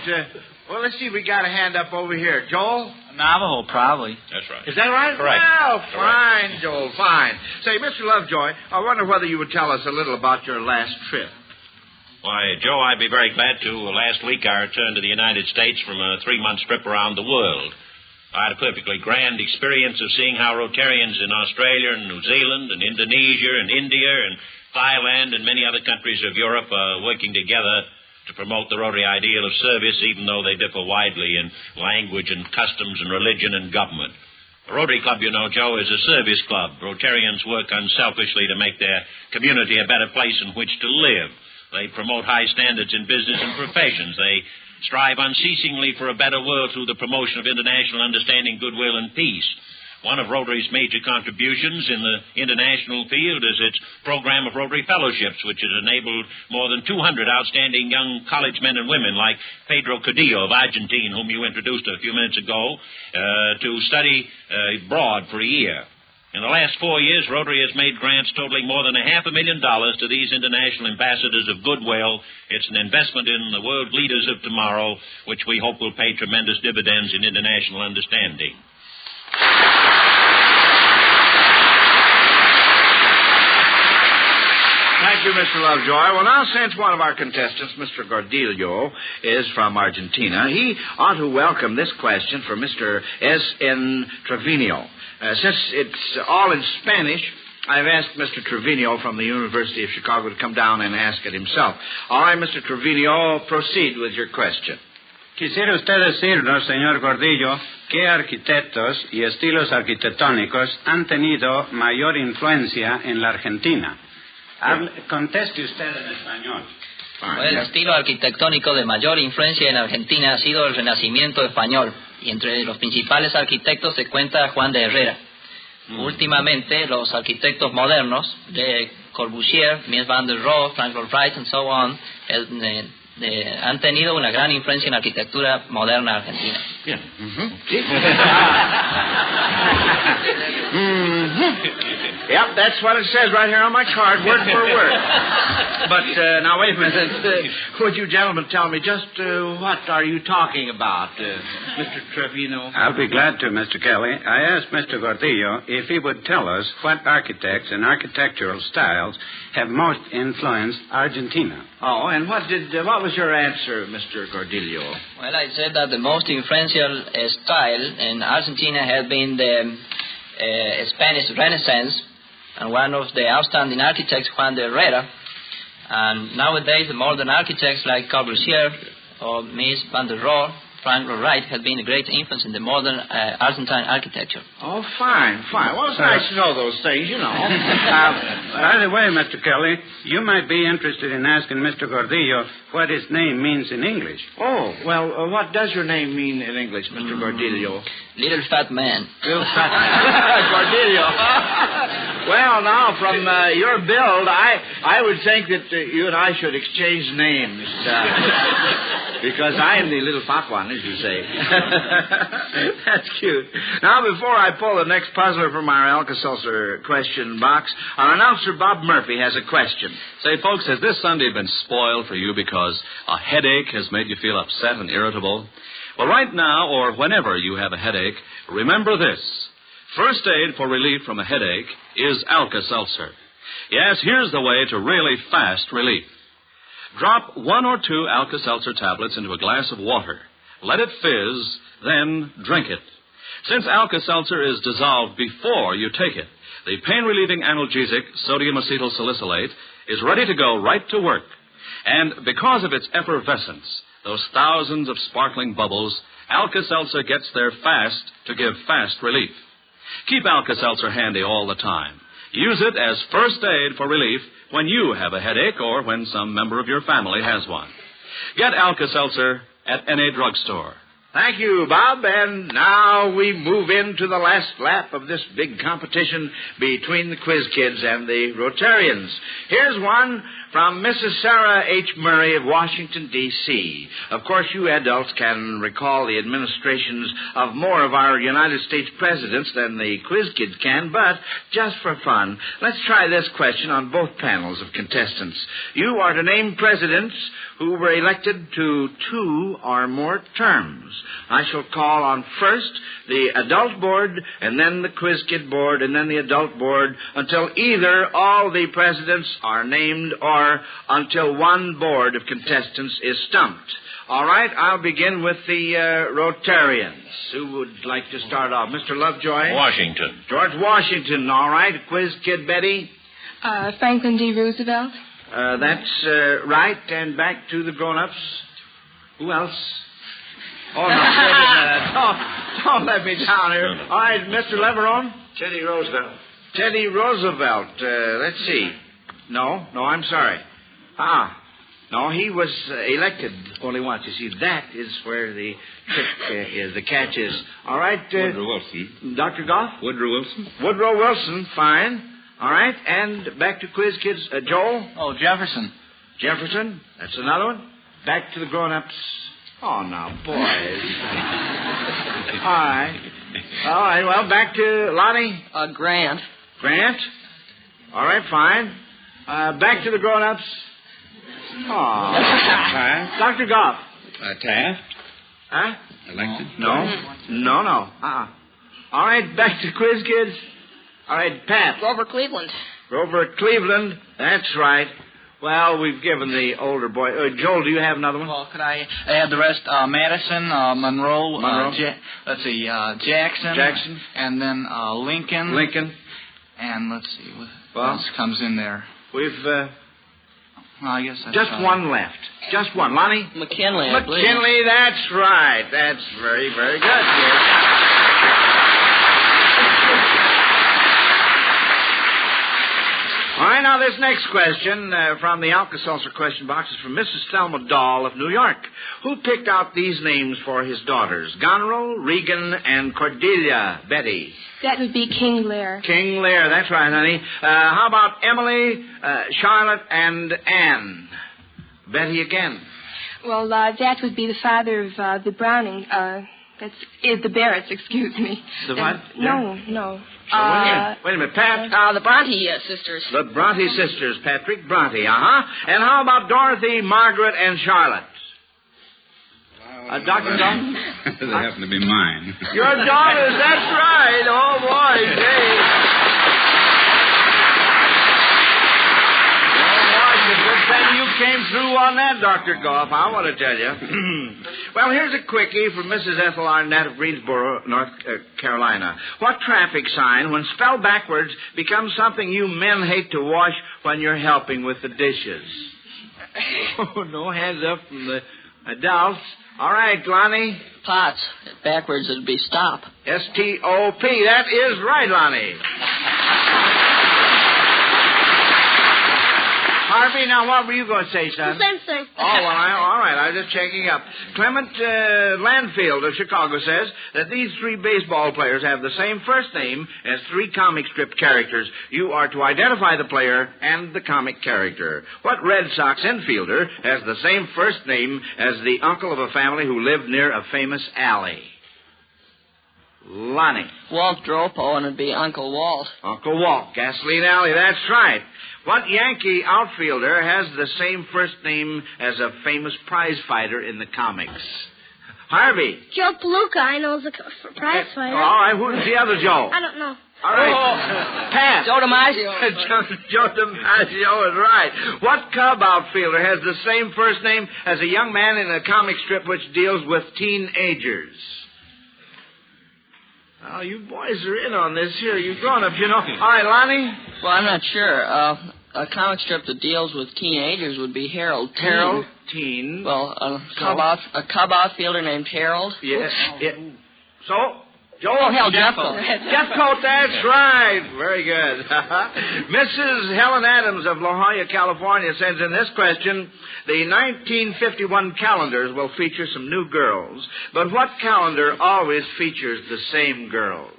Well, let's see. We got a hand up over here. Joel? Navajo, probably. That's right. Is that right? Correct. Well, fine, Correct. Joel, fine. Say, Mr. Lovejoy, I wonder whether you would tell us a little about your last trip. Why, Joe, I'd be very glad to. Last week I returned to the United States from a 3-month trip around the world. I had a perfectly grand experience of seeing how Rotarians in Australia and New Zealand and Indonesia and India and Thailand and many other countries of Europe are working together to promote the Rotary ideal of service, even though they differ widely in language and customs and religion and government. The Rotary Club, you know, Joe, is a service club. Rotarians work unselfishly to make their community a better place in which to live. They promote high standards in business and professions. They strive unceasingly for a better world through the promotion of international understanding, goodwill, and peace. One of Rotary's major contributions in the international field is its program of Rotary Fellowships, which has enabled more than 200 outstanding young college men and women like Pedro Codillo of Argentina, whom you introduced a few minutes ago, to study abroad for a year. In the last 4 years, Rotary has made grants totaling more than $500,000 to these international ambassadors of goodwill. It's an investment in the world leaders of tomorrow, which we hope will pay tremendous dividends in international understanding. Thank you, Mr. Lovejoy. Well, now, since one of our contestants, Mr. Gordillo, is from Argentina, he ought to welcome this question for Mr. S.N. Trevino. Since it's all in Spanish, I've asked Mr. Trevino from the University of Chicago to come down and ask it himself. All right, Mr. Trevino, proceed with your question. Quisiera usted decirnos, señor Gordillo, qué arquitectos y estilos arquitectónicos han tenido mayor influencia en la Argentina. Conteste usted en español. Bueno, el estilo arquitectónico de mayor influencia en Argentina ha sido el Renacimiento español, y entre los principales arquitectos se cuenta Juan de Herrera. Últimamente, los arquitectos modernos, de Corbusier, Mies van der Rohe, Frank Lloyd Wright, and so on, han tenido una gran influencia en la arquitectura moderna argentina. Bien. Yep, that's what it says right here on my card, word for word. But, now, wait a minute. Would you gentlemen tell me just what are you talking about, Mr. Trevino? I'll be glad to, Mr. Kelly. I asked Mr. Gordillo if he would tell us what architects and architectural styles have most influenced Argentina. Oh, and what was your answer, Mr. Gordillo? Well, I said that the most influential style in Argentina has been the Spanish Renaissance, and one of the outstanding architects, Juan de Herrera. And nowadays, the modern architects like Corbusier or Mies van der Rohe, Frank Lloyd Wright, have been a great influence in the modern Argentine architecture. Oh, fine. Well, it's nice to know those things, you know. By the way, Mr. Kelly, you might be interested in asking Mr. Gordillo what his name means in English. Oh, well, what does your name mean in English, Mr. Gordillo? Little fat man. Little fat Gordillo. Well, now, from your build, I would think that you and I should exchange names. Because I am the little fat one, as you say. That's cute. Now, before I pull the next puzzler from our Alka-Seltzer question box, our announcer, Bob Murphy, has a question. Say, folks, has this Sunday been spoiled for you because a headache has made you feel upset and irritable? Well, right now, or whenever you have a headache, remember this. First aid for relief from a headache is Alka-Seltzer. Yes, here's the way to really fast relief. Drop 1 or 2 Alka-Seltzer tablets into a glass of water. Let it fizz, then drink it. Since Alka-Seltzer is dissolved before you take it, the pain-relieving analgesic, sodium acetyl salicylate, is ready to go right to work. And because of its effervescence, those thousands of sparkling bubbles, Alka-Seltzer gets there fast to give fast relief. Keep Alka-Seltzer handy all the time. Use it as first aid for relief when you have a headache or when some member of your family has one. Get Alka-Seltzer at any drugstore. Thank you, Bob. And now we move into the last lap of this big competition between the quiz kids and the Rotarians. Here's one from Mrs. Sarah H. Murray of Washington, D.C. Of course, you adults can recall the administrations of more of our United States presidents than the quiz kids can, but just for fun, let's try this question on both panels of contestants. You are to name presidents who were elected to 2 or more terms. I shall call on first the adult board, and then the quiz kid board, and then the adult board, until either all the presidents are named or until one board of contestants is stumped. All right, I'll begin with the Rotarians. Who would like to start off? Mr. Lovejoy? Washington. George Washington, all right. Quiz kid Betty? Franklin D. Roosevelt. That's right. And back to the grown-ups. Who else? Oh, no, wait a minute. Don't let me down here. All right, Mr. Leveron? Teddy Roosevelt. Teddy Roosevelt. Let's see. No, I'm sorry. No, he was elected only once. You see, that is where the trick is, the catch is. All right. Woodrow Wilson. Dr. Goff? Woodrow Wilson. Woodrow Wilson, fine. All right, and back to quiz kids. Joel? Oh, Jefferson. Jefferson, that's another one. Back to the grown-ups. Oh, now, boys. All right, well, back to Lonnie. Grant. Grant? All right, fine. Back to the grown-ups. Oh, fine. Dr. Goff. Taft. Huh? Elected. No. All right, back to quiz kids. All right, Pat. Grover Cleveland. Grover Cleveland, that's right. Well, we've given the older boy. Joel, do you have another one? Well, could I add the rest? Madison, Monroe. Jackson. Jackson. And then Lincoln. Lincoln. And let's see what else comes in there. We've I guess that's just one left. Just one. Lonnie? McKinley, I believe. McKinley, that's right. That's very, very good, dear. All right, now this next question from the Alka-Seltzer question box is from Mrs. Thelma Dahl of New York. Who picked out these names for his daughters? Goneril, Regan, and Cordelia. Betty. That would be King Lear. King Lear, that's right, honey. How about Emily, Charlotte, and Anne? Betty again. Well, that would be the father of the Browning. That's the Barretts, excuse me. The what? No. Wait a minute, Pat. The Bronte sisters. The Bronte sisters, Patrick Bronte, And how about Dorothy, Margaret, and Charlotte? Dr. Dahl? They happen to be mine. Your daughters, that's right. Oh, boy, Dave. Good thing you came through on that, Dr. Goff, I want to tell you. Well, here's a quickie from Mrs. Ethel Arnett of Greensboro, North Carolina. What traffic sign, when spelled backwards, becomes something you men hate to wash when you're helping with the dishes? Oh, no hands up from the adults. All right, Lonnie. Pots. Backwards, it'd be stop. S-T-O-P. That is right, Lonnie. Harvey, now what were you going to say, son? The same thing. Oh, well, all right. I was just checking up. Clement Landfield of Chicago says that these 3 baseball players have the same first name as 3 comic strip characters. You are to identify the player and the comic character. What Red Sox infielder has the same first name as the uncle of a family who lived near a famous alley? Lonnie. Walt Dropo, and it'd be Uncle Walt. Uncle Walt. Gasoline Alley, that's right. What Yankee outfielder has the same first name as a famous prize fighter in the comics? Harvey. Joe Palooka, I know, is a prize fighter. All right, who's the other Joe? I don't know. All right. Pat. Joe DiMaggio. Joe DiMaggio is right. What Cub outfielder has the same first name as a young man in a comic strip which deals with teenagers? Oh, you boys are in on this here. You grown-ups, you know. All right, Lonnie? Well, I'm not sure. A comic strip that deals with teenagers would be Harold Teen. Harold Teen. Well, a Cub outfielder named Harold. Yes. Yeah. So? Joel. hell, Jekyll. Jekyl, that's right. Very good. Mrs. Helen Adams of La Jolla, California, sends in this question. The 1951 calendars will feature some new girls, but what calendar always features the same girls?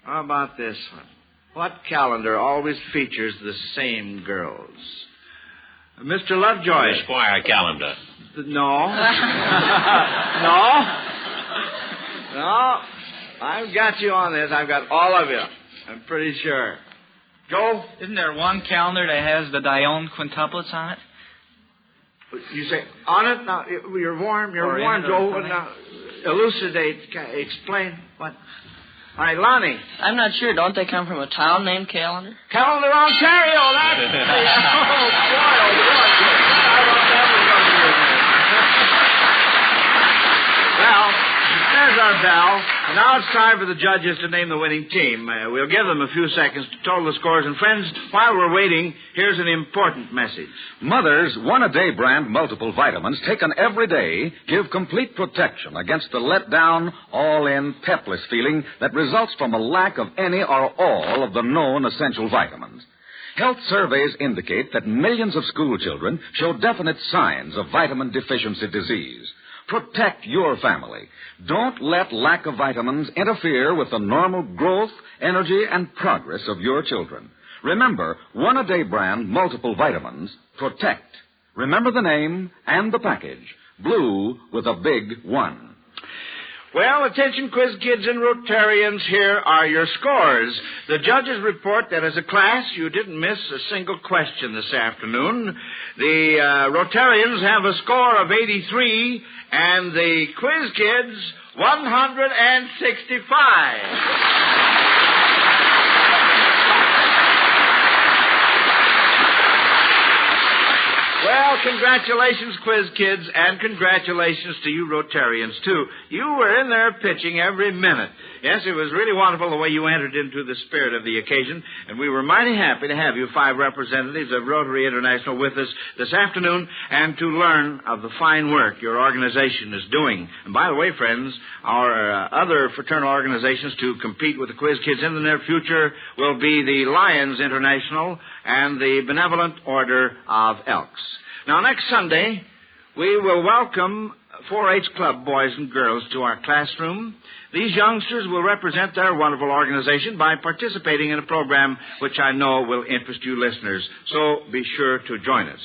How about this one? What calendar always features the same girls? Mr. Lovejoy. The Esquire calendar. No. No. I've got you on this. I've got all of you. I'm pretty sure. Joel? Isn't there one calendar that has the Dione quintuplets on it? You say, on it? Now, you're warm, Joel. Now, elucidate, explain. What? All right, Lonnie. I'm not sure. Don't they come from a town named Calendar? Calendar, Ontario. That's... oh, boy. Well, there's our bell. And now it's time for the judges to name the winning team. We'll give them a few seconds to total the scores. And, friends, while we're waiting, here's an important message. Mother's one-a-day brand multiple vitamins taken every day give complete protection against the let-down, all-in, pepless feeling that results from a lack of any or all of the known essential vitamins. Health surveys indicate that millions of school children show definite signs of vitamin deficiency disease. Protect your family. Don't let lack of vitamins interfere with the normal growth, energy, and progress of your children. Remember, one-a-day brand multiple vitamins protect. Remember the name and the package. Blue with a big 1. Well, attention, quiz kids and Rotarians, here are your scores. The judges report that as a class, you didn't miss a single question this afternoon. The Rotarians have a score of 83, and the quiz kids, 165. Well, congratulations, quiz kids, and congratulations to you Rotarians, too. You were in there pitching every minute. Yes, it was really wonderful the way you entered into the spirit of the occasion, and we were mighty happy to have you 5 representatives of Rotary International with us this afternoon and to learn of the fine work your organization is doing. And by the way, friends, our other fraternal organizations to compete with the quiz kids in the near future will be the Lions International and the Benevolent Order of Elks. Now, next Sunday, we will welcome 4-H Club boys and girls to our classroom. These youngsters will represent their wonderful organization by participating in a program which I know will interest you listeners. So be sure to join us.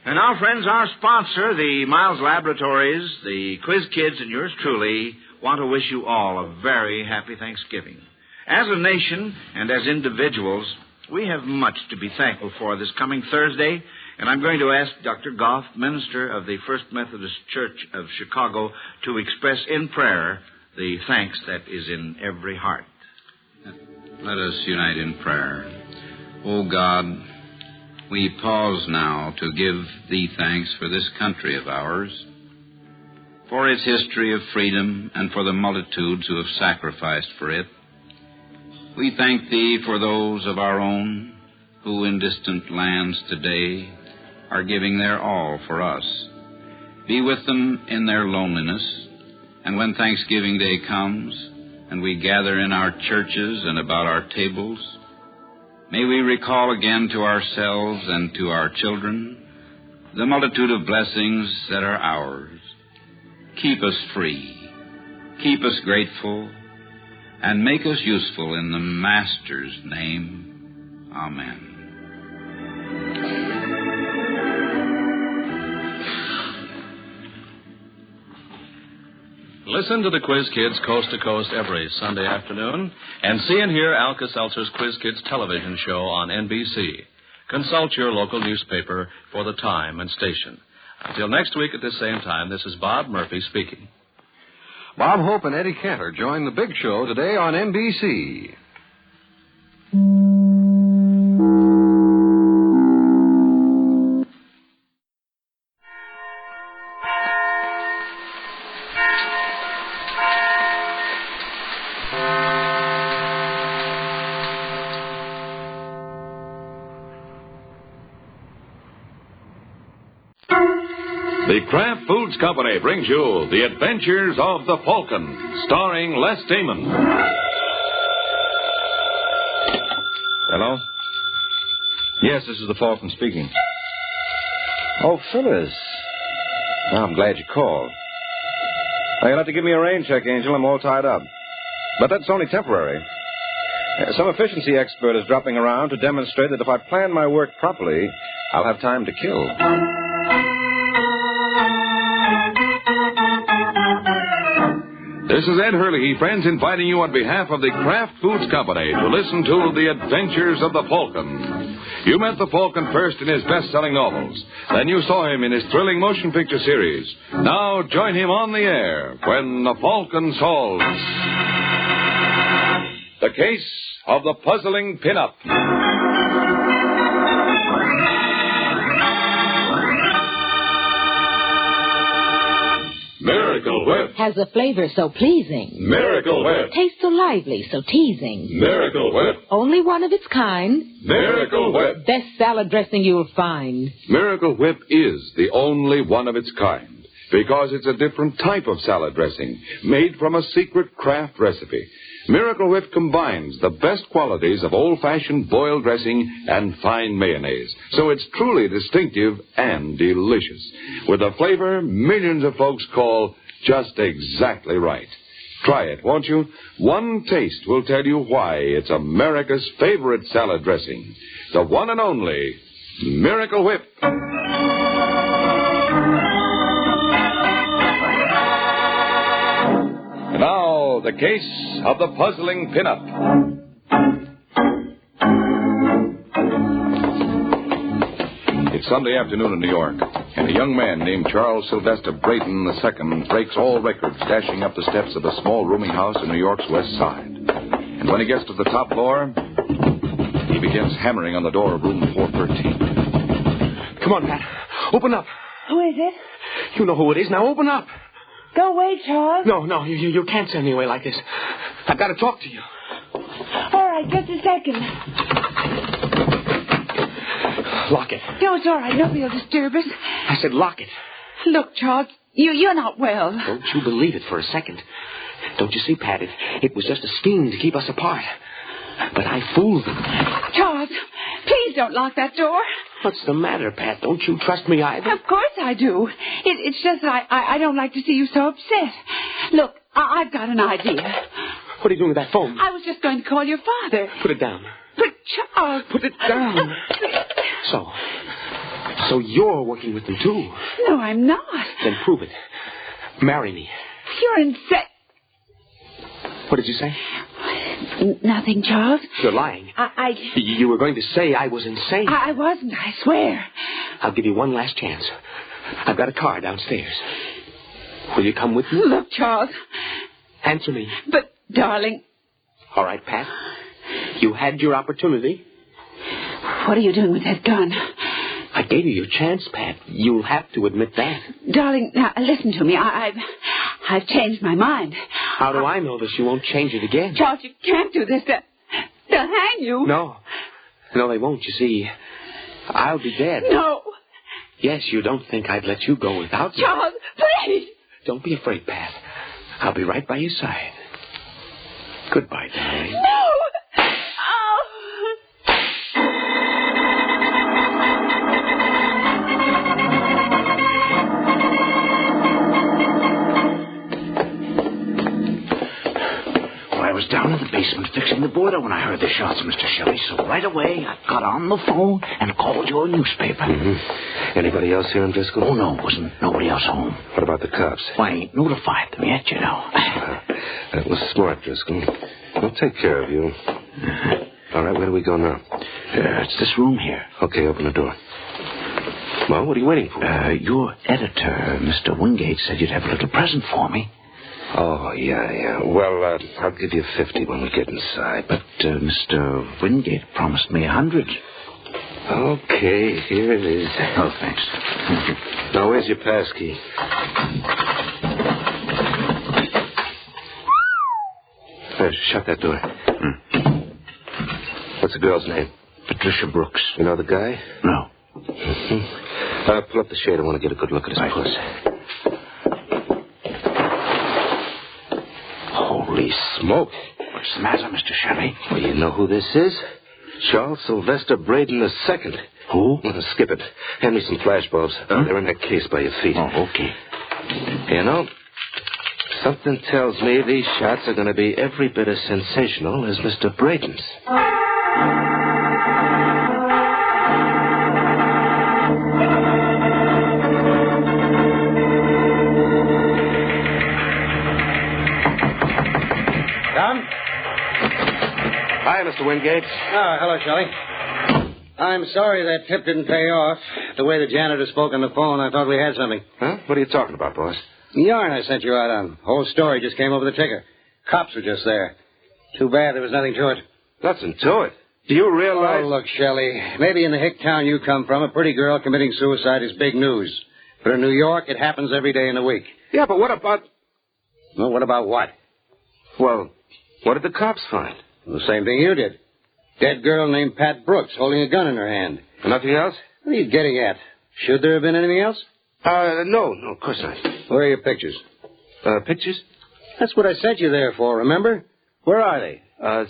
And now, friends, our sponsor, the Miles Laboratories, the Quiz Kids, and yours truly, want to wish you all a very happy Thanksgiving. As a nation and as individuals, we have much to be thankful for this coming Thursday, and I'm going to ask Dr. Goff, minister of the First Methodist Church of Chicago, to express in prayer the thanks that is in every heart. Let us unite in prayer. O God, we pause now to give Thee thanks for this country of ours, for its history of freedom, and for the multitudes who have sacrificed for it. We thank Thee for those of our own who in distant lands today are giving their all for us. Be with them in their loneliness, and when Thanksgiving Day comes and we gather in our churches and about our tables, may we recall again to ourselves and to our children the multitude of blessings that are ours. Keep us free, keep us grateful, and make us useful in the Master's name. Amen. Listen to the Quiz Kids coast to coast every Sunday afternoon and see and hear Alka-Seltzer's Quiz Kids television show on NBC. Consult your local newspaper for the time and station. Until next week at the same time, this is Bob Murphy speaking. Bob Hope and Eddie Cantor join the big show today on NBC. The Kraft Foods Company brings you The Adventures of the Falcon, starring Les Damon. Hello? Yes, this is the Falcon speaking. Oh, Phyllis. Well, I'm glad you called. Now, you'll have to give me a rain check, Angel. I'm all tied up. But that's only temporary. Some efficiency expert is dropping around to demonstrate that if I plan my work properly, I'll have time to kill. This is Ed Hurley, friends, inviting you on behalf of the Kraft Foods Company to listen to The Adventures of the Falcon. You met the Falcon first in his best-selling novels. Then you saw him in his thrilling motion picture series. Now join him on the air when the Falcon solves the case of the puzzling Pinup. Miracle Whip. Has a flavor so pleasing. Miracle Whip. Tastes so lively, so teasing. Miracle Whip. Only one of its kind. Miracle Whip. Best salad dressing you'll find. Miracle Whip is the only one of its kind because it's a different type of salad dressing made from a secret Kraft recipe. Miracle Whip combines the best qualities of old-fashioned boiled dressing and fine mayonnaise, so it's truly distinctive and delicious, with a flavor millions of folks call just exactly right. Try it, won't you? One taste will tell you why it's America's favorite salad dressing, the one and only Miracle Whip. Now, the case of the puzzling Pinup. It's Sunday afternoon in New York, and a young man named Charles Sylvester Brayton II breaks all records dashing up the steps of a small rooming house in New York's West Side. And when he gets to the top floor, he begins hammering on the door of room 413. Come on, Pat. Open up. Who is it? You know who it is. Now open up. Go away, Charles. No, you can't send me away like this. I've got to talk to you. All right, just a second. Lock it. No, it's all right. Nobody will disturb us. I said lock it. Look, Charles, you're not well. Don't you believe it for a second. Don't you see, Pat, it was just a scheme to keep us apart. But I fooled them. Charles, please don't lock that door. What's the matter, Pat? Don't you trust me either? Of course I do. It's just that I don't like to see you so upset. Look, I've got an idea. What are you doing with that phone? I was just going to call your father. Put it down. But, Charles... Put it down. So you're working with them, too? No, I'm not. Then prove it. Marry me. You're insane. What did you say? Nothing, Charles. You're lying. You were going to say I was insane. I wasn't, I swear. I'll give you one last chance. I've got a car downstairs. Will you come with me? Look, Charles. Answer me. But, darling... All right, Pat. You had your opportunity. What are you doing with that gun? I gave you your chance, Pat. You'll have to admit that. Darling, now, listen to me. I've changed my mind. How do I know that you won't change it again? Charles, you can't do this. They'll hang you. No, they won't. You see, I'll be dead. No. Yes, you don't think I'd let you go without me. Charles, please. Don't be afraid, Pat. I'll be right by your side. Goodbye, darling. No. I was down in the basement fixing the boiler when I heard the shots, Mr. Shelley. So right away, I got on the phone and called your newspaper. Mm-hmm. Anybody else here in Driscoll? Oh, no, wasn't nobody else home. What about the cops? Well, I ain't notified them yet, you know. That was smart, Driscoll. They'll take care of you. Uh-huh. All right, where do we go now? It's this room here. Okay, open the door. Well, what are you waiting for? Your editor, Mr. Wingate, said you'd have a little present for me. Oh, yeah. Well, I'll give you 50 when we get inside. But Mr. Wingate promised me 100. Okay, here it is. Oh, thanks. Now, where's your pass key? There, shut that door. What's the girl's name? Patricia Brooks. You know the guy? No. Mm-hmm. Pull up the shade. I want to get a good look at his puss. Holy smoke. What's the matter, Mr. Shelley? Well, you know who this is? Charles Sylvester Braden II. Who? Skip it. Hand me some flash bulbs. They're in that case by your feet. Oh, okay. You know, something tells me these shots are going to be every bit as sensational as Mr. Braden's. Come. Hi, Mr. Wingate. Oh, hello, Shelley. I'm sorry that tip didn't pay off. The way the janitor spoke on the phone, I thought we had something. Huh? What are you talking about, boss? The yarn I sent you out on. Whole story just came over the ticker. Cops were just there. Too bad there was nothing to it. Nothing to it. Do you realize... Oh, look, Shelley, maybe in the hick town you come from, a pretty girl committing suicide is big news. But in New York, it happens every day in the week. Yeah, but what about... Well, what about what? Well, what did the cops find? The same thing you did. Dead girl named Pat Brooks holding a gun in her hand. Nothing else? What are you getting at? Should there have been anything else? No, of course not. Where are your pictures? Pictures? That's what I sent you there for, remember? Where are they?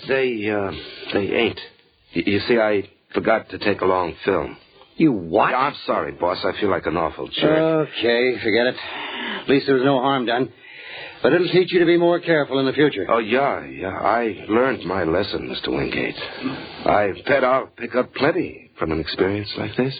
They ain't. You see, I forgot to take along film. You what? Yeah, I'm sorry, boss. I feel like an awful jerk. Okay, forget it. At least there was no harm done. But it'll teach you to be more careful in the future. Oh, yeah. I learned my lesson, Mr. Wingate. I bet I'll pick up plenty from an experience like this.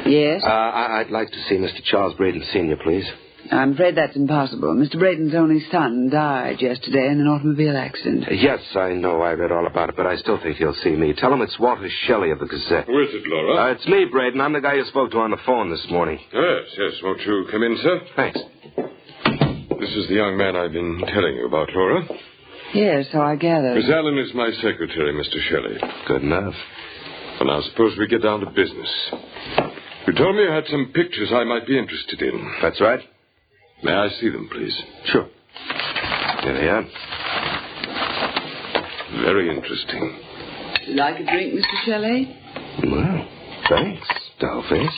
Yes? I'd like to see Mr. Charles Braden Sr., please. I'm afraid that's impossible. Mr. Braden's only son died yesterday in an automobile accident. Yes, I know. I read all about it, but I still think he'll see me. Tell him it's Walter Shelley of the Gazette. Who is it, Laura? It's me, Braden. I'm the guy you spoke to on the phone this morning. Yes. Won't you come in, sir? Thanks. This is the young man I've been telling you about, Laura. Yes, so I gather. Miss Allen is my secretary, Mr. Shelley. Good enough. Well, now, suppose we get down to business. You told me you had some pictures I might be interested in. That's right. May I see them, please? Sure. Here they are. Very interesting. Would you like a drink, Mr. Shelley? Well, thanks, dollface.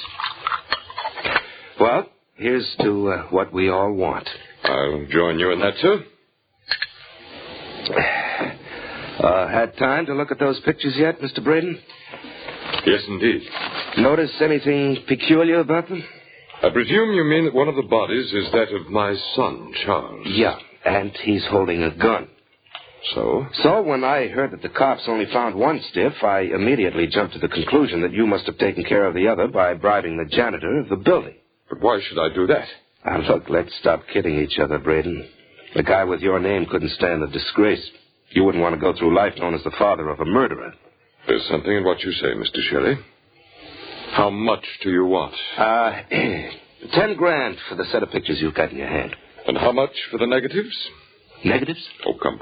Well, here's to what we all want. I'll join you in that, sir. Had time to look at those pictures yet, Mr. Braden? Yes, indeed. Notice anything peculiar about them? I presume you mean that one of the bodies is that of my son, Charles. Yeah, and he's holding a gun. So? So when I heard that the cops only found one stiff, I immediately jumped to the conclusion that you must have taken care of the other by bribing the janitor of the building. But why should I do that? Look, let's stop kidding each other, Braden. The guy with your name couldn't stand the disgrace. You wouldn't want to go through life known as the father of a murderer. There's something in what you say, Mr. Shelley. How much do you want? $10,000 for the set of pictures you've got in your hand. And how much for the negatives? Negatives? Oh, come.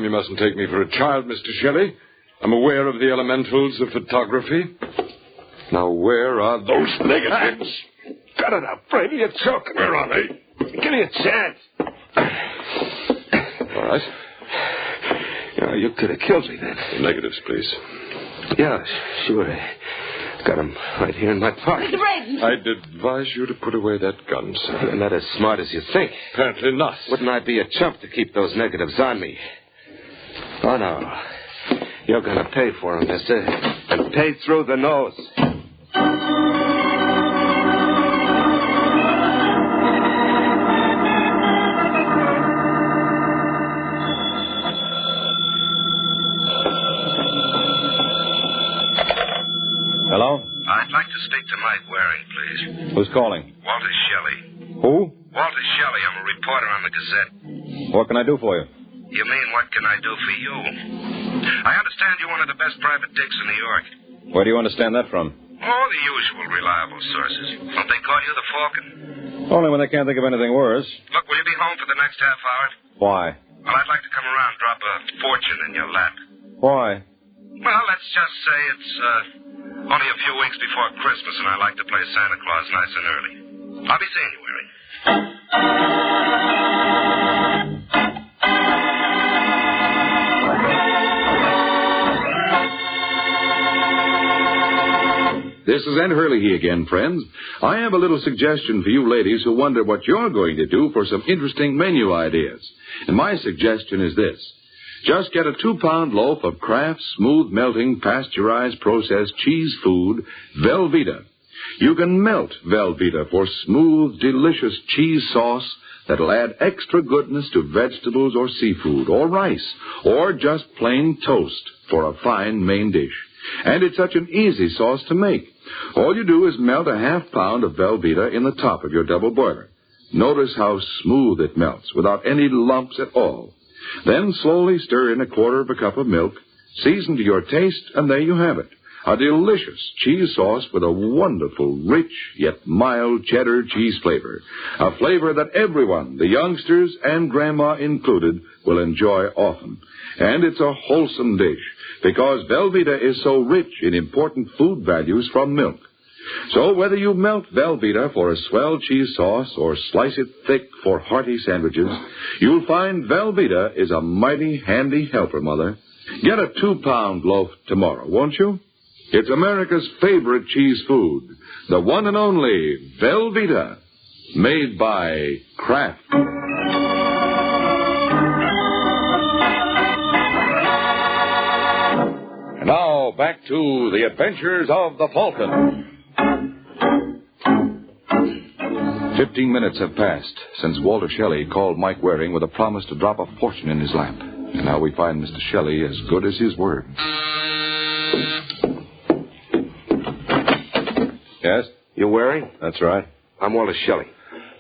You mustn't take me for a child, Mr. Shelley. I'm aware of the elementals of photography. Now, where are those negatives? Cut it out, Brady. You're choking. Where are they? Give me a chance. All right. You could have killed me then. The negatives, please. Yeah, sure. Got them right here in my pocket. Mr. Braden! I'd advise you to put away that gun, sir. You're not as smart as you think. Apparently not. Wouldn't I be a chump to keep those negatives on me? Oh, no. You're going to pay for them, mister. And pay through the nose. Hello? I'd like to speak to Mike Waring, please. Who's calling? Walter Shelley. Who? Walter Shelley. I'm a reporter on the Gazette. What can I do for you? You mean, what can I do for you? I understand you're one of the best private dicks in New York. Where do you understand that from? All the usual reliable sources. Don't they call you the Falcon? Only when they can't think of anything worse. Look, will you be home for the next half hour? Why? Well, I'd like to come around, drop a fortune in your lap. Why? Well, let's just say it's only a few weeks before Christmas, and I like to play Santa Claus nice and early. I'll be seeing you, Waring. This is Ed Hurley again, friends. I have a little suggestion for you ladies who wonder what you're going to do for some interesting menu ideas. And my suggestion is this. Just get a 2-pound loaf of Kraft smooth melting pasteurized processed cheese food, Velveeta. You can melt Velveeta for smooth, delicious cheese sauce that'll add extra goodness to vegetables or seafood or rice or just plain toast for a fine main dish. And it's such an easy sauce to make. All you do is melt a 1/2 pound of Velveeta in the top of your double boiler. Notice how smooth it melts without any lumps at all. Then slowly stir in 1/4 cup of milk, season to your taste, and there you have it. A delicious cheese sauce with a wonderful, rich, yet mild cheddar cheese flavor. A flavor that everyone, the youngsters and Grandma included, will enjoy often. And it's a wholesome dish, because Velveeta is so rich in important food values from milk. So whether you melt Velveeta for a swell cheese sauce or slice it thick for hearty sandwiches, you'll find Velveeta is a mighty handy helper, Mother. Get a 2-pound loaf tomorrow, won't you? It's America's favorite cheese food, the one and only Velveeta, made by Kraft. And now, back to the adventures of the Falcon. 15 minutes have passed since Walter Shelley called Mike Waring with a promise to drop a fortune in his lap. And now we find Mr. Shelley as good as his word. Yes? You Waring? That's right. I'm Walter Shelley.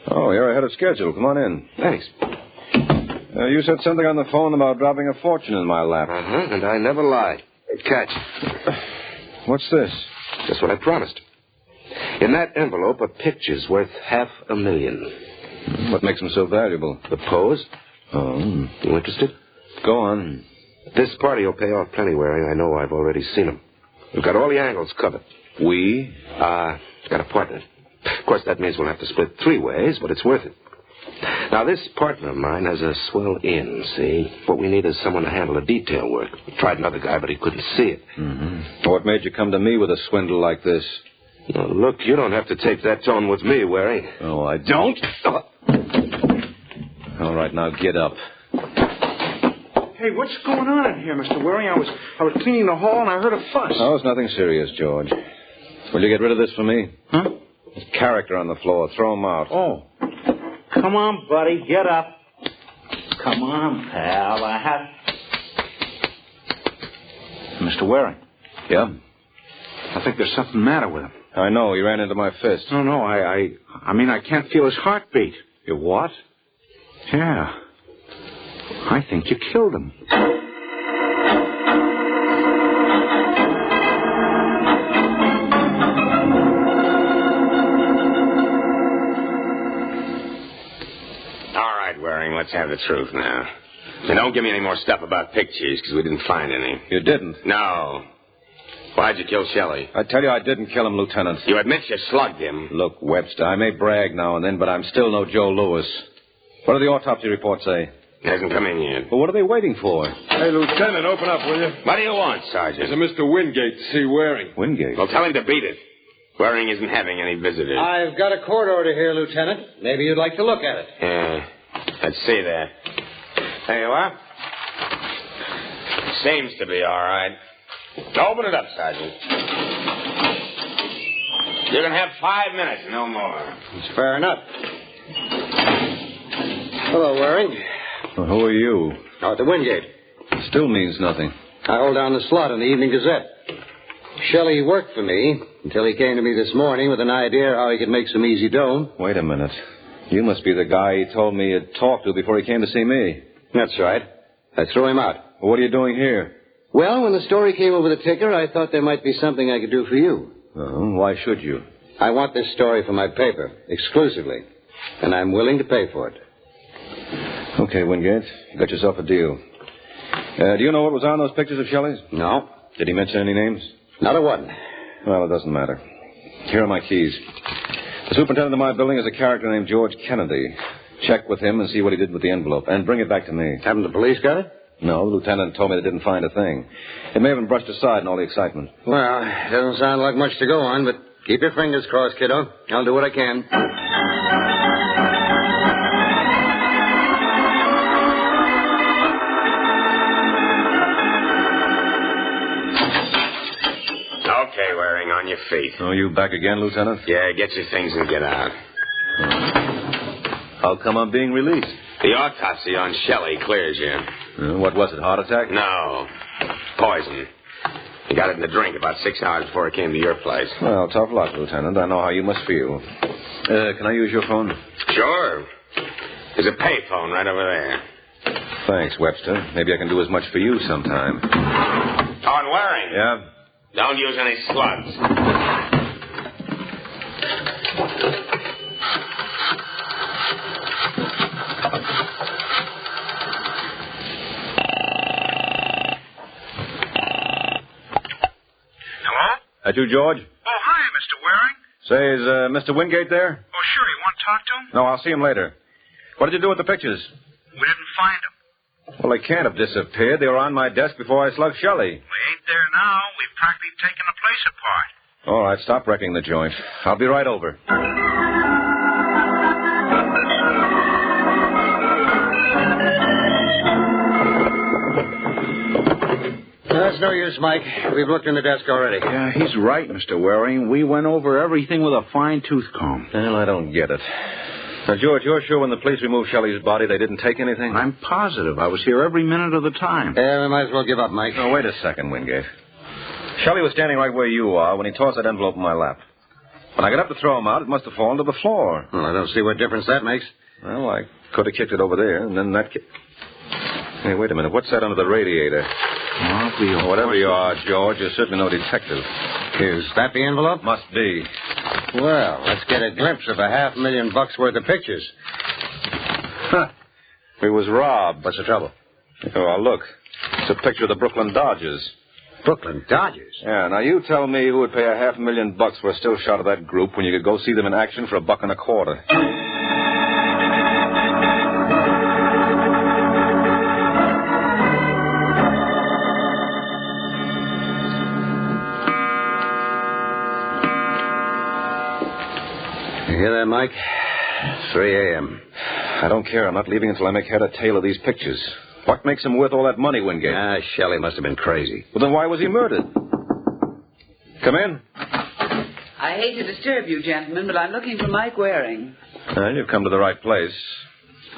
Oh, you're ahead of schedule. Come on in. Thanks. You said something on the phone about dropping a fortune in my lap. Uh-huh, and I never lied. Catch. What's this? Just what I promised. In that envelope are pictures worth $500,000. What makes them so valuable? The pose. Oh. You interested? Go on. This party will pay off plenty, Waring. I know. I've already seen them. We've got all the angles covered. We? Got a partner. Of course, that means we'll have to split 3 ways, but it's worth it. Now, this partner of mine has a swell in, see? What we need is someone to handle the detail work. We tried another guy, but he couldn't see it. Mm-hmm. What made you come to me with a swindle like this? Now, look, you don't have to take that tone with me, Waring. Oh, I don't? All right, now get up. Hey, what's going on in here, Mr. Waring? I was cleaning the hall and I heard a fuss. Oh, it's nothing serious, George. Will you get rid of this for me? Huh? There's character on the floor. Throw him out. Oh. Come on, buddy. Get up. Come on, pal. I have... Mr. Waring. Yeah? I think there's something the matter with him. I know. He ran into my fist. No. I mean, I can't feel his heartbeat. You what? Yeah. I think you killed him. All right, Waring, let's have the truth now. And don't give me any more stuff about pictures, because we didn't find any. You didn't? No. Why'd you kill Shelley? I tell you, I didn't kill him, Lieutenant. You admit you slugged him. Look, Webster, I may brag now and then, but I'm still no Joe Louis. What do the autopsy reports say? He hasn't come in yet. Well, what are they waiting for? Hey, Lieutenant, open up, will you? What do you want, Sergeant? There's a Mr. Wingate to see Waring. Wingate? Well, tell him to beat it. Waring isn't having any visitors. I've got a court order here, Lieutenant. Maybe you'd like to look at it. Yeah, let's see that. There you are. Seems to be all right. Open it up, Sergeant. You can have 5 minutes, no more. It's fair enough. Hello, Waring. Well, who are you? Arthur Wingate. Still means nothing. I hold down the slot in the Evening Gazette. Shelley worked for me until he came to me this morning with an idea how he could make some easy dough. Wait a minute. You must be the guy he told me he'd talked to before he came to see me. That's right. I threw him out. Well, what are you doing here? Well, when the story came over the ticker, I thought there might be something I could do for you. Why should you? I want this story for my paper, exclusively. And I'm willing to pay for it. Okay, Wingate. You got yourself a deal. Do you know what was on those pictures of Shelley's? No. Did he mention any names? Not a one. Well, it doesn't matter. Here are my keys. The superintendent of my building is a character named George Kennedy. Check with him and see what he did with the envelope. And bring it back to me. Haven't the police got it? No, the lieutenant told me they didn't find a thing. It may have been brushed aside in all the excitement. Well, it doesn't sound like much to go on, but keep your fingers crossed, kiddo. I'll do what I can. Okay, Waring, on your feet. Oh, you back again, Lieutenant? Yeah, get your things and get out. How come I'm being released? The autopsy on Shelley clears you. What was it, heart attack? No. Poison. You got it in the drink about 6 hours before it came to your place. Well, tough luck, Lieutenant. I know how you must feel. Can I use your phone? Sure. There's a payphone right over there. Thanks, Webster. Maybe I can do as much for you sometime. On Waring. Yeah? Don't use any slugs. That you, George? Oh, hi, Mr. Waring. Say, is Mr. Wingate there? Oh, sure. You want to talk to him? No, I'll see him later. What did you do with the pictures? We didn't find him. Well, they can't have disappeared. They were on my desk before I slugged Shelley. We ain't there now. We've practically taken the place apart. All right, stop wrecking the joint. I'll be right over. That's no use, Mike. We've looked in the desk already. Yeah, he's right, Mr. Waring. We went over everything with a fine-tooth comb. Well, I don't get it. Now, George, you're sure when the police removed Shelley's body they didn't take anything? I'm positive. I was here every minute of the time. Yeah, we might as well give up, Mike. Oh, wait a second, Wingate. Shelley was standing right where you are when he tossed that envelope in my lap. When I got up to throw him out, it must have fallen to the floor. Well, I don't see what difference that makes. Well, I could have kicked it over there, and then that... Hey, wait a minute. What's that under the radiator? Well, whatever you are, George, you're certainly no detective. Is that the envelope? Must be. Well, let's get a glimpse of $500,000 worth of pictures. Huh. He was robbed. What's the trouble? Oh, look. It's a picture of the Brooklyn Dodgers. Brooklyn Dodgers? Yeah, now you tell me who would pay $500,000 for a still shot of that group when you could go see them in action for $1.25. You hear that, Mike? 3 a.m. I don't care. I'm not leaving until I make head or tail of these pictures. What makes him worth all that money, Wingate? Shelley must have been crazy. Well, then why was he murdered? Come in. I hate to disturb you, gentlemen, but I'm looking for Mike Waring. Well, you've come to the right place.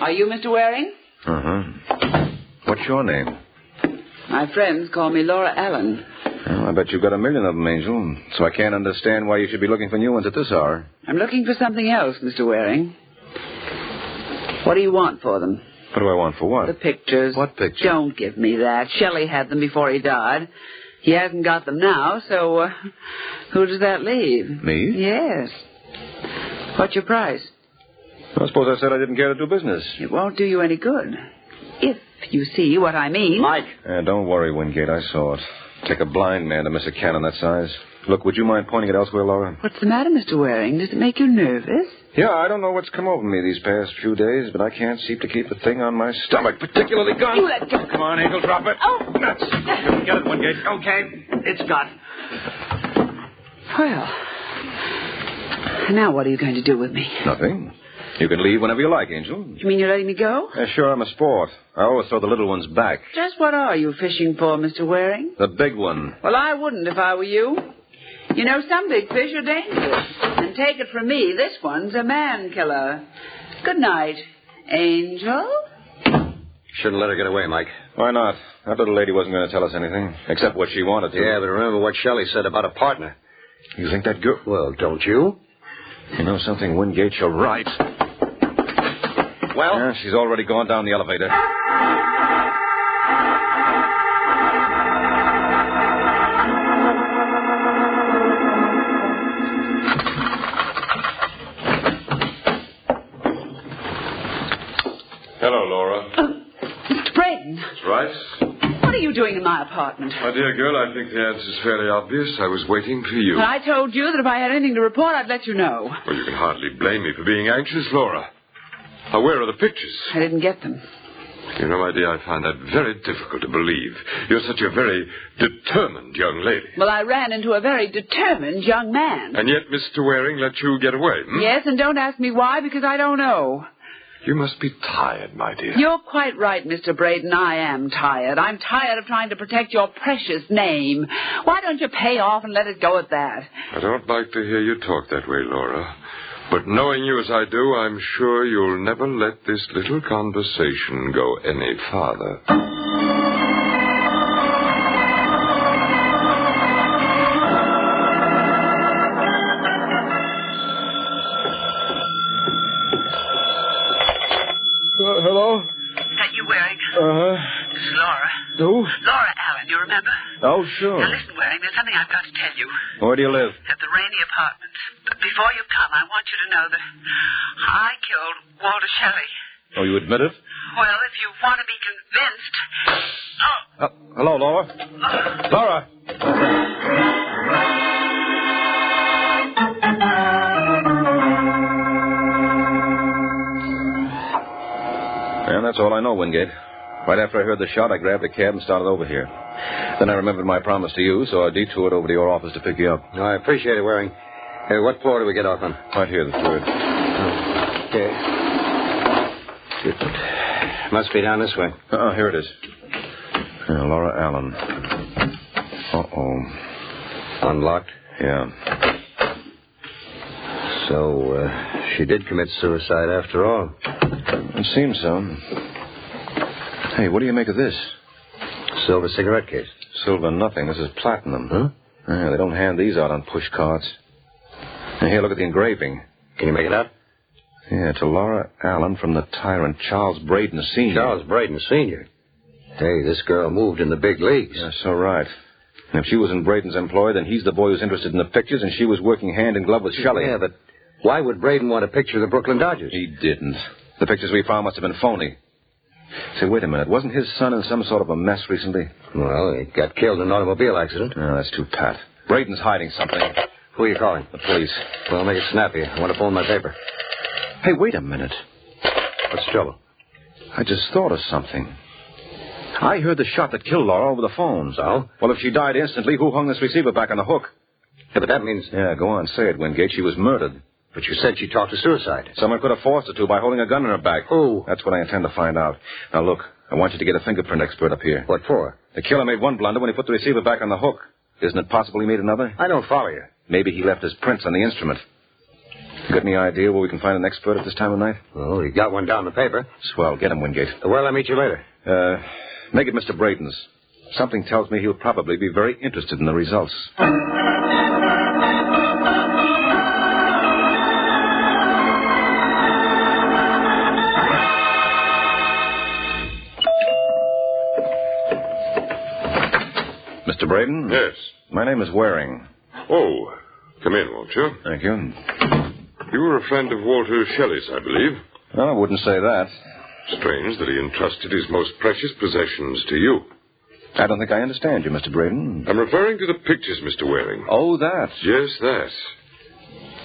Are you Mr. Waring? Uh-huh. What's your name? My friends call me Laura Allen. Well, I bet you've got 1 million of them, Angel. So I can't understand why you should be looking for new ones at this hour. I'm looking for something else, Mr. Waring. What do you want for them? What do I want for what? The pictures. What pictures? Don't give me that. Shelley had them before he died. He hasn't got them now, so who does that leave? Me? Yes. What's your price? I suppose I said I didn't care to do business. It won't do you any good. If you see what I mean. Mike. Don't worry, Wingate. I saw it. Take a blind man to miss a cannon that size. Look, would you mind pointing it elsewhere, Laura? What's the matter, Mr. Waring? Does it make you nervous? Yeah, I don't know what's come over me these past few days, but I can't seem to keep the thing on my stomach, particularly guns. You let go. Come on, Angel, drop it. Oh. Nuts. Get it, Wingate. Okay, it's got. Well, now what are you going to do with me? Nothing. You can leave whenever you like, Angel. You mean you're letting me go? Sure, I'm a sport. I always throw the little ones back. Just what are you fishing for, Mr. Waring? The big one. Well, I wouldn't if I were you. You know, some big fish are dangerous. And take it from me, this one's a man killer. Good night, Angel. Shouldn't let her get away, Mike. Why not? That little lady wasn't going to tell us anything, except what she wanted to. Yeah, but remember what Shelley said about a partner. You think that girl... Well, don't you? You know something, Wingate, you're right. Well? Yeah, she's already gone down the elevator. Hello, Laura. Mr. Braden. That's right. What are you doing in my apartment? My dear girl, I think the answer's fairly obvious. I was waiting for you. Well, I told you that if I had anything to report, I'd let you know. Well, you can hardly blame me for being anxious, Laura. Now, where are the pictures? I didn't get them. You know, my dear, I find that very difficult to believe. You're such a very determined young lady. Well, I ran into a very determined young man. And yet Mr. Waring let you get away, Yes, and don't ask me why, because I don't know. You must be tired, my dear. You're quite right, Mr. Braden. I am tired. I'm tired of trying to protect your precious name. Why don't you pay off and let it go at that? I don't like to hear you talk that way, Laura. But knowing you as I do, I'm sure you'll never let this little conversation go any farther. Hello? Is that you, Waring? Uh-huh. This is Laura. Who? Laura Allen, you remember? Oh, sure. Now listen, Waring, there's something I've got to tell you. Where do you live? At the Rainey Apartments. But before you come, I want you to know that I killed Walter Shelley. Oh, you admit it? Well, if you want to be convinced... Oh! Hello, Laura. Laura! And that's all I know, Wingate. Right after I heard the shot, I grabbed a cab and started over here. Then I remembered my promise to you, so I detoured over to your office to pick you up. Oh, I appreciate it, Waring. Hey, what floor do we get off on? Right here, the third. Okay. Must be down this way. Here it is. Laura Allen. Uh-oh. Unlocked? Yeah. So, she did commit suicide after all. It seems so. Hey, what do you make of this? Silver cigarette case. Silver nothing. This is platinum. Huh? Yeah, they don't hand these out on push carts. And here, look at the engraving. Can you make it out? Yeah, to Laura Allen from the tyrant Charles Braden Sr. Charles Braden Sr.? Hey, this girl moved in the big leagues. Yeah, so right. And if she was in Braden's employ, then he's the boy who's interested in the pictures, and she was working hand in glove with Shelley. Yeah, but why would Braden want a picture of the Brooklyn Dodgers? He didn't. The pictures we found must have been phony. Say, wait a minute. Wasn't his son in some sort of a mess recently? Well, he got killed in an automobile accident. No, that's too pat. Braden's hiding something. Who are you calling? The police. Well, make it snappy. I want to phone my paper. Hey, wait a minute. What's the trouble? I just thought of something. I heard the shot that killed Laura over the phone. So? Well, if she died instantly, who hung this receiver back on the hook? Yeah, but that means... Yeah, go on. Say it, Wingate. She was murdered. But you said she talked to suicide. Someone could have forced her to by holding a gun in her back. Who? That's what I intend to find out. Now, look. I want you to get a fingerprint expert up here. What for? The killer made one blunder when he put the receiver back on the hook. Isn't it possible he made another? I don't follow you. Maybe he left his prints on the instrument. You got any idea where we can find an expert at this time of night? Well, you got one down the paper. Swell. Get him, Wingate. Where'll I meet you later? Make it Mr. Braden's. Something tells me he'll probably be very interested in the results. Mr. Braden? Yes. My name is Waring. Oh, come in, won't you? Thank you. You were a friend of Walter Shelley's, I believe. Well, I wouldn't say that. Strange that he entrusted his most precious possessions to you. I don't think I understand you, Mr. Braden. I'm referring to the pictures, Mr. Waring. Oh, that? Yes, that.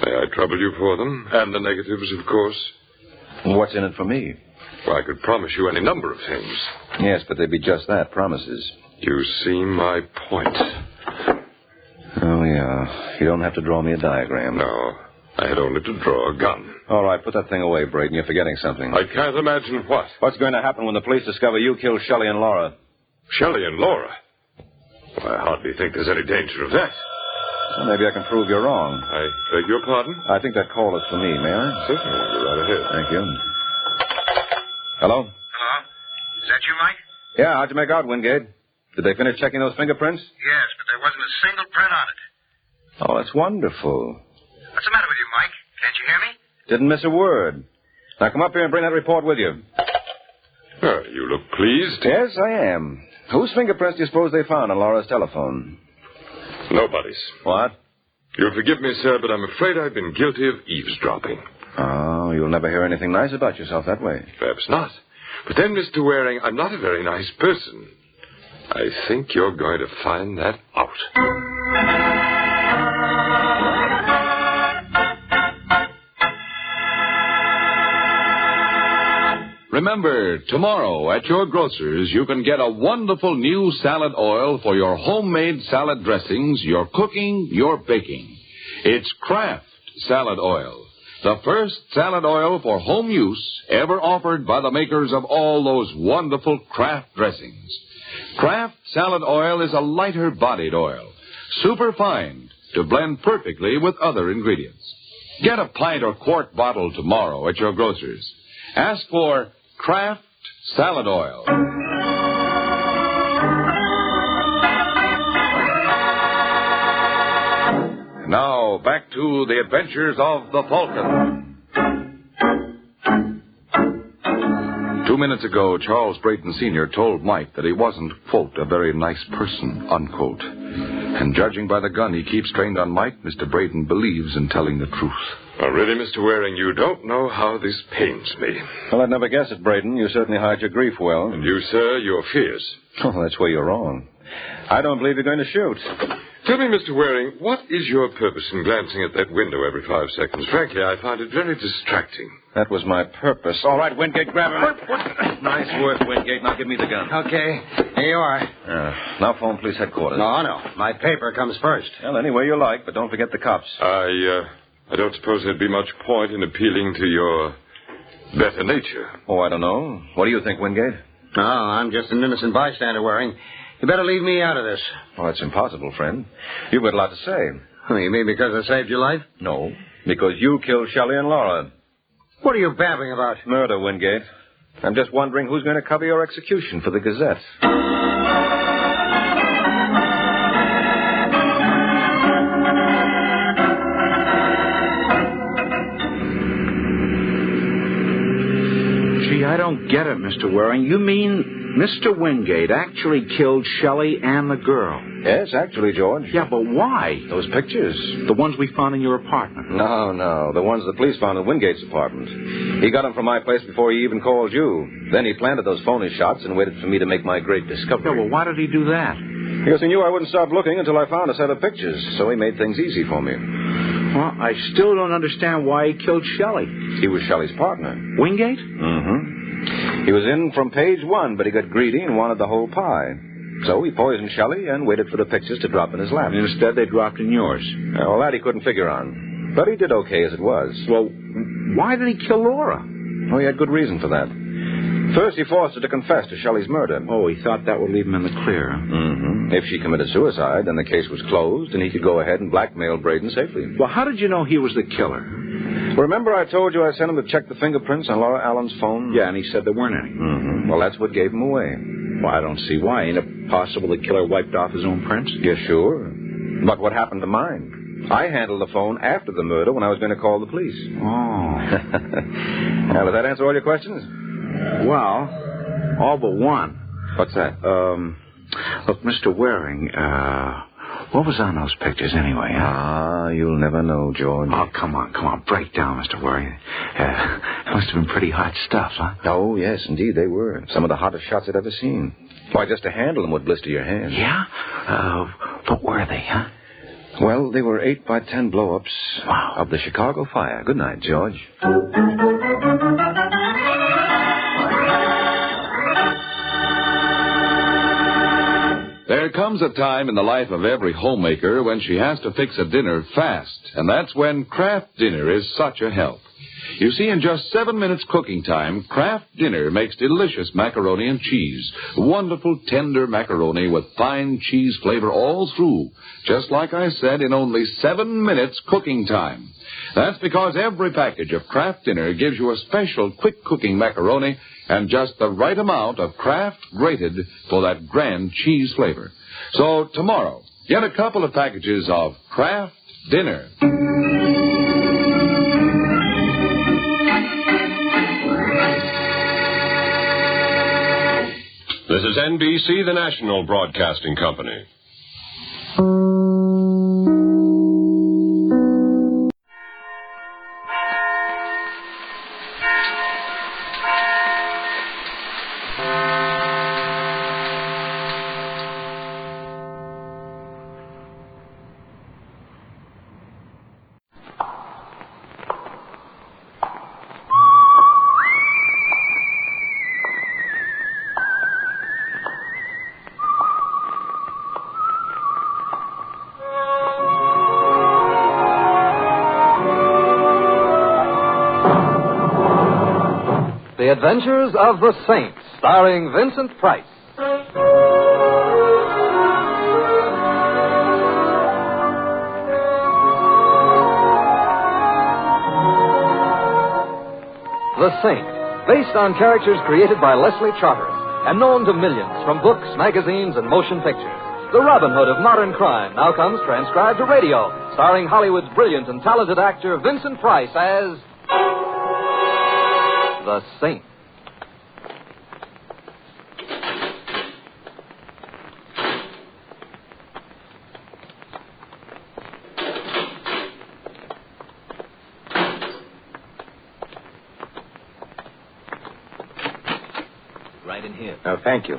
May I trouble you for them? And the negatives, of course. What's in it for me? Well, I could promise you any number of things. Yes, but they'd be just that, promises. You see my point. Oh, yeah. You don't have to draw me a diagram. No. I had only to draw a gun. All right, put that thing away, Braden. You're forgetting something. I can't imagine what. What's going to happen when the police discover you killed Shelley and Laura? Shelley and Laura? Well, I hardly think there's any danger of that. Well, maybe I can prove you're wrong. I beg your pardon? I think that call is for me, may I? Certainly. Go right ahead. Thank you. Hello? Hello? Is that you, Mike? Yeah, how'd you make out, Wingate? Did they finish checking those fingerprints? Yes, but there wasn't a single print on it. Oh, that's wonderful. What's the matter with you, Mike? Can't you hear me? Didn't miss a word. Now come up here and bring that report with you. You look pleased. Yes, I am. Whose fingerprints do you suppose they found on Laura's telephone? Nobody's. What? You'll forgive me, sir, but I'm afraid I've been guilty of eavesdropping. Oh, you'll never hear anything nice about yourself that way. Perhaps not. But then, Mr. Waring, I'm not a very nice person. I think you're going to find that out. Remember, tomorrow at your grocer's, you can get a wonderful new salad oil for your homemade salad dressings, your cooking, your baking. It's Kraft Salad Oil, the first salad oil for home use ever offered by the makers of all those wonderful Kraft dressings. Kraft Salad Oil is a lighter-bodied oil, superfine, to blend perfectly with other ingredients. Get a pint or quart bottle tomorrow at your grocer's. Ask for Kraft Salad Oil. Now, back to the adventures of the Falcon. 2 minutes ago, Charles Brayton Sr. told Mike that he wasn't, quote, a very nice person, unquote. And judging by the gun he keeps trained on Mike, Mr. Brayton believes in telling the truth. Oh, really, Mr. Waring, you don't know how this pains me. Well, I'd never guess it, Brayton. You certainly hide your grief well. And you, sir, your fears. Oh, that's where you're wrong. I don't believe you're going to shoot. Tell me, Mr. Waring, what is your purpose in glancing at that window every 5 seconds? Frankly, I find it very distracting. That was my purpose. All right, Wingate, grab him. Nice work, Wingate. Now give me the gun. Okay, here you are. Now phone police headquarters. No. My paper comes first. Well, any way you like, but don't forget the cops. I don't suppose there'd be much point in appealing to your better nature. Oh, I don't know. What do you think, Wingate? No, I'm just an innocent bystander, Waring. You better leave me out of this. Oh, that's impossible, friend. You've got a lot to say. Oh, you mean because I saved your life? No, because you killed Shelley and Laura. What are you babbling about? Murder, Wingate. I'm just wondering who's going to cover your execution for the Gazette. Gee, I don't get it, Mr. Waring. You mean Mr. Wingate actually killed Shelley and the girl? Yes, actually, George. Yeah, but why? Those pictures. The ones we found in your apartment. No. The ones the police found in Wingate's apartment. He got them from my place before he even called you. Then he planted those phony shots and waited for me to make my great discovery. Yeah, well, why did he do that? Because he knew I wouldn't stop looking until I found a set of pictures, so he made things easy for me. Well, I still don't understand why he killed Shelley. He was Shelley's partner. Wingate? Mm-hmm. He was in from page 1, but he got greedy and wanted the whole pie. So he poisoned Shelley and waited for the pictures to drop in his lap. And instead they dropped in yours. Well, that he couldn't figure on. But he did okay as it was. Well, why did he kill Laura? Oh, he had good reason for that. First, he forced her to confess to Shelley's murder. Oh, he thought that would leave him in the clear. Mm-hmm. If she committed suicide, then the case was closed, and he could go ahead and blackmail Brayden safely. Well, how did you know he was the killer? Remember I told you I sent him to check the fingerprints on Laura Allen's phone? Yeah, and he said there weren't any. Mm-hmm. Well, that's what gave him away. Well, I don't see why. Ain't it possible the killer wiped off his own prints? Yeah, sure. But what happened to mine? I handled the phone after the murder when I was going to call the police. Oh. Now, does that answer all your questions? Well, all but one. What's that? Look, Mr. Waring, what was on those pictures anyway, huh? You'll never know, George. Oh, come on. Break down, Mr. Waring. It must have been pretty hot stuff, huh? Oh, yes, indeed, they were. Some of the hottest shots I'd ever seen. Why, just to handle them would blister your hand. Yeah? What were they, huh? Well, they were 8x10 blow-ups of the Chicago fire. Good night, George. There comes a time in the life of every homemaker when she has to fix a dinner fast, and that's when Kraft Dinner is such a help. You see, in just 7 minutes cooking time, Kraft Dinner makes delicious macaroni and cheese. Wonderful, tender macaroni with fine cheese flavor all through. Just like I said, in only 7 minutes cooking time. That's because every package of Kraft Dinner gives you a special quick cooking macaroni and just the right amount of Kraft grated for that grand cheese flavor. So tomorrow, get a couple of packages of Kraft Dinner. This is NBC, the national broadcasting company. The Adventures of the Saint, starring Vincent Price. The Saint, based on characters created by Leslie Charteris and known to millions from books, magazines, and motion pictures. The Robin Hood of modern crime now comes transcribed to radio, starring Hollywood's brilliant and talented actor Vincent Price as the Saint. Right in here. Oh, thank you.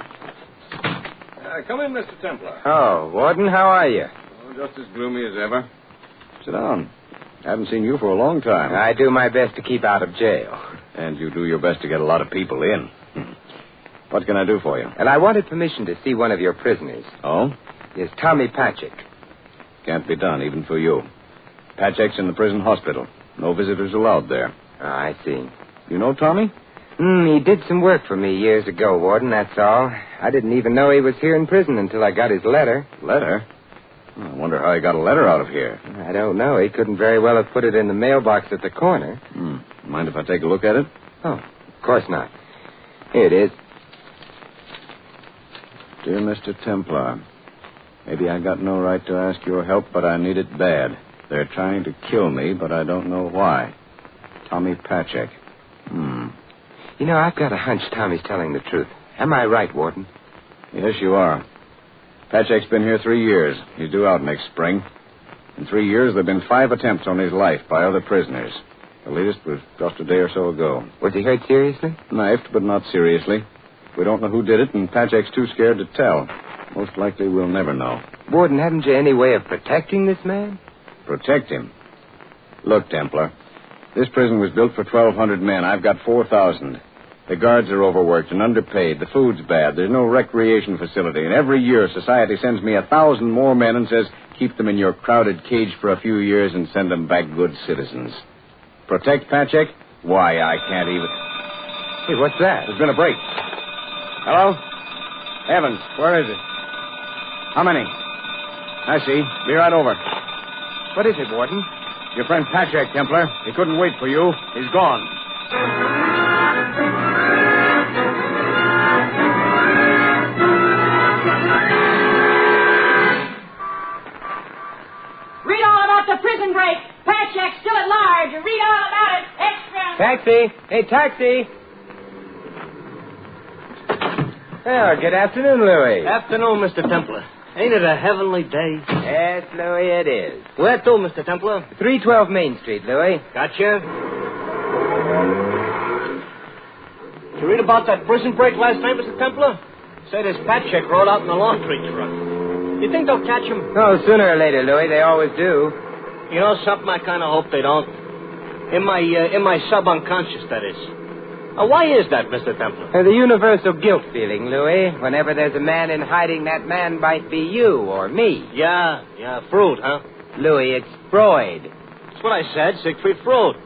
Come in, Mr. Templar. Oh, Warden, how are you? Oh, just as gloomy as ever. Sit down. Haven't seen you for a long time. I do my best to keep out of jail. And you do your best to get a lot of people in. What can I do for you? And I wanted permission to see one of your prisoners. Oh? Yes, Tommy Patchik. Can't be done, even for you. Patchek's in the prison hospital. No visitors allowed there. Oh, I see. You know Tommy? He did some work for me years ago, Warden, that's all. I didn't even know he was here in prison until I got his letter. Letter? Oh, I wonder how he got a letter out of here. I don't know. He couldn't very well have put it in the mailbox at the corner. Mind if I take a look at it? Oh, of course not. Here it is. Dear Mr. Templar, maybe I got no right to ask your help, but I need it bad. They're trying to kill me, but I don't know why. Tommy Patchik. You know, I've got a hunch Tommy's telling the truth. Am I right, Warden? Yes, you are. Patchek's been here 3 years. He's due out next spring. In 3 years, there have been 5 attempts on his life by other prisoners. The latest was just a day or so ago. Was he hurt seriously? Knifed, but not seriously. We don't know who did it, and Patchek's too scared to tell. Most likely we'll never know. Warden, haven't you any way of protecting this man? Protect him? Look, Templar, this prison was built for 1,200 men. I've got 4,000. The guards are overworked and underpaid. The food's bad. There's no recreation facility. And every year, society sends me 1,000 more men and says, keep them in your crowded cage for a few years and send them back good citizens. Protect Patchik? Why, I can't even... Hey, what's that? There's been a break. Hello? Evans, where is it? How many? I see. Be right over. What is it, Warden? Your friend Patchik, Templar. He couldn't wait for you. He's gone. Read all about the prison break. Patchak still at large. Read all about it. Extra. Taxi! Hey, taxi! Oh, good afternoon, Louis. Afternoon, Mr. Templar. Ain't it a heavenly day? Yes, Louis, it is. Where to, Mr. Templar? 312 Main Street, Louis. Gotcha. Did you read about that prison break last night, Mr. Templar? Say this Patchik rode out in a laundry truck. You think they'll catch him? Oh, sooner or later, Louis. They always do. You know something? I kind of hope they don't. In my subconscious, that is. Why is that, Mr. Templar? The universal guilt feeling, Louis. Whenever there's a man in hiding, that man might be you or me. Yeah, Freud, huh? Louis, it's Freud. That's what I said, Siegfried Freud.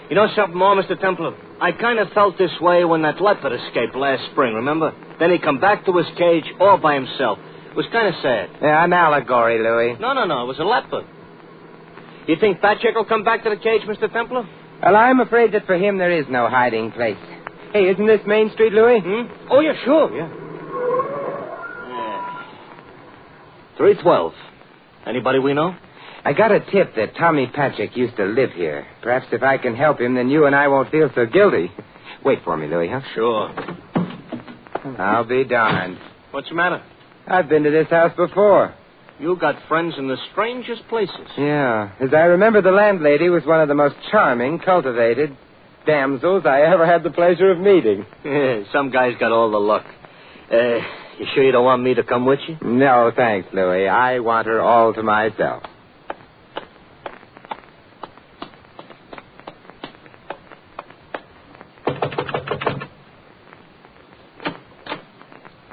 You know something more, Mr. Templar? I kind of felt this way when that leopard escaped last spring, remember? Then he come back to his cage all by himself. It was kind of sad. Yeah, an allegory, Louis. No, it was a leopard. You think Patchik will come back to the cage, Mr. Templar? Well, I'm afraid that for him there is no hiding place. Hey, isn't this Main Street, Louis? Oh, yeah, sure, yeah. 312. Anybody we know? I got a tip that Tommy Patchik used to live here. Perhaps if I can help him, then you and I won't feel so guilty. Wait for me, Louis, huh? Sure. I'll be darned. What's the matter? I've been to this house before. You got friends in the strangest places. Yeah. As I remember, the landlady was one of the most charming, cultivated damsels I ever had the pleasure of meeting. Some guy's got all the luck. You sure you don't want me to come with you? No, thanks, Louis. I want her all to myself.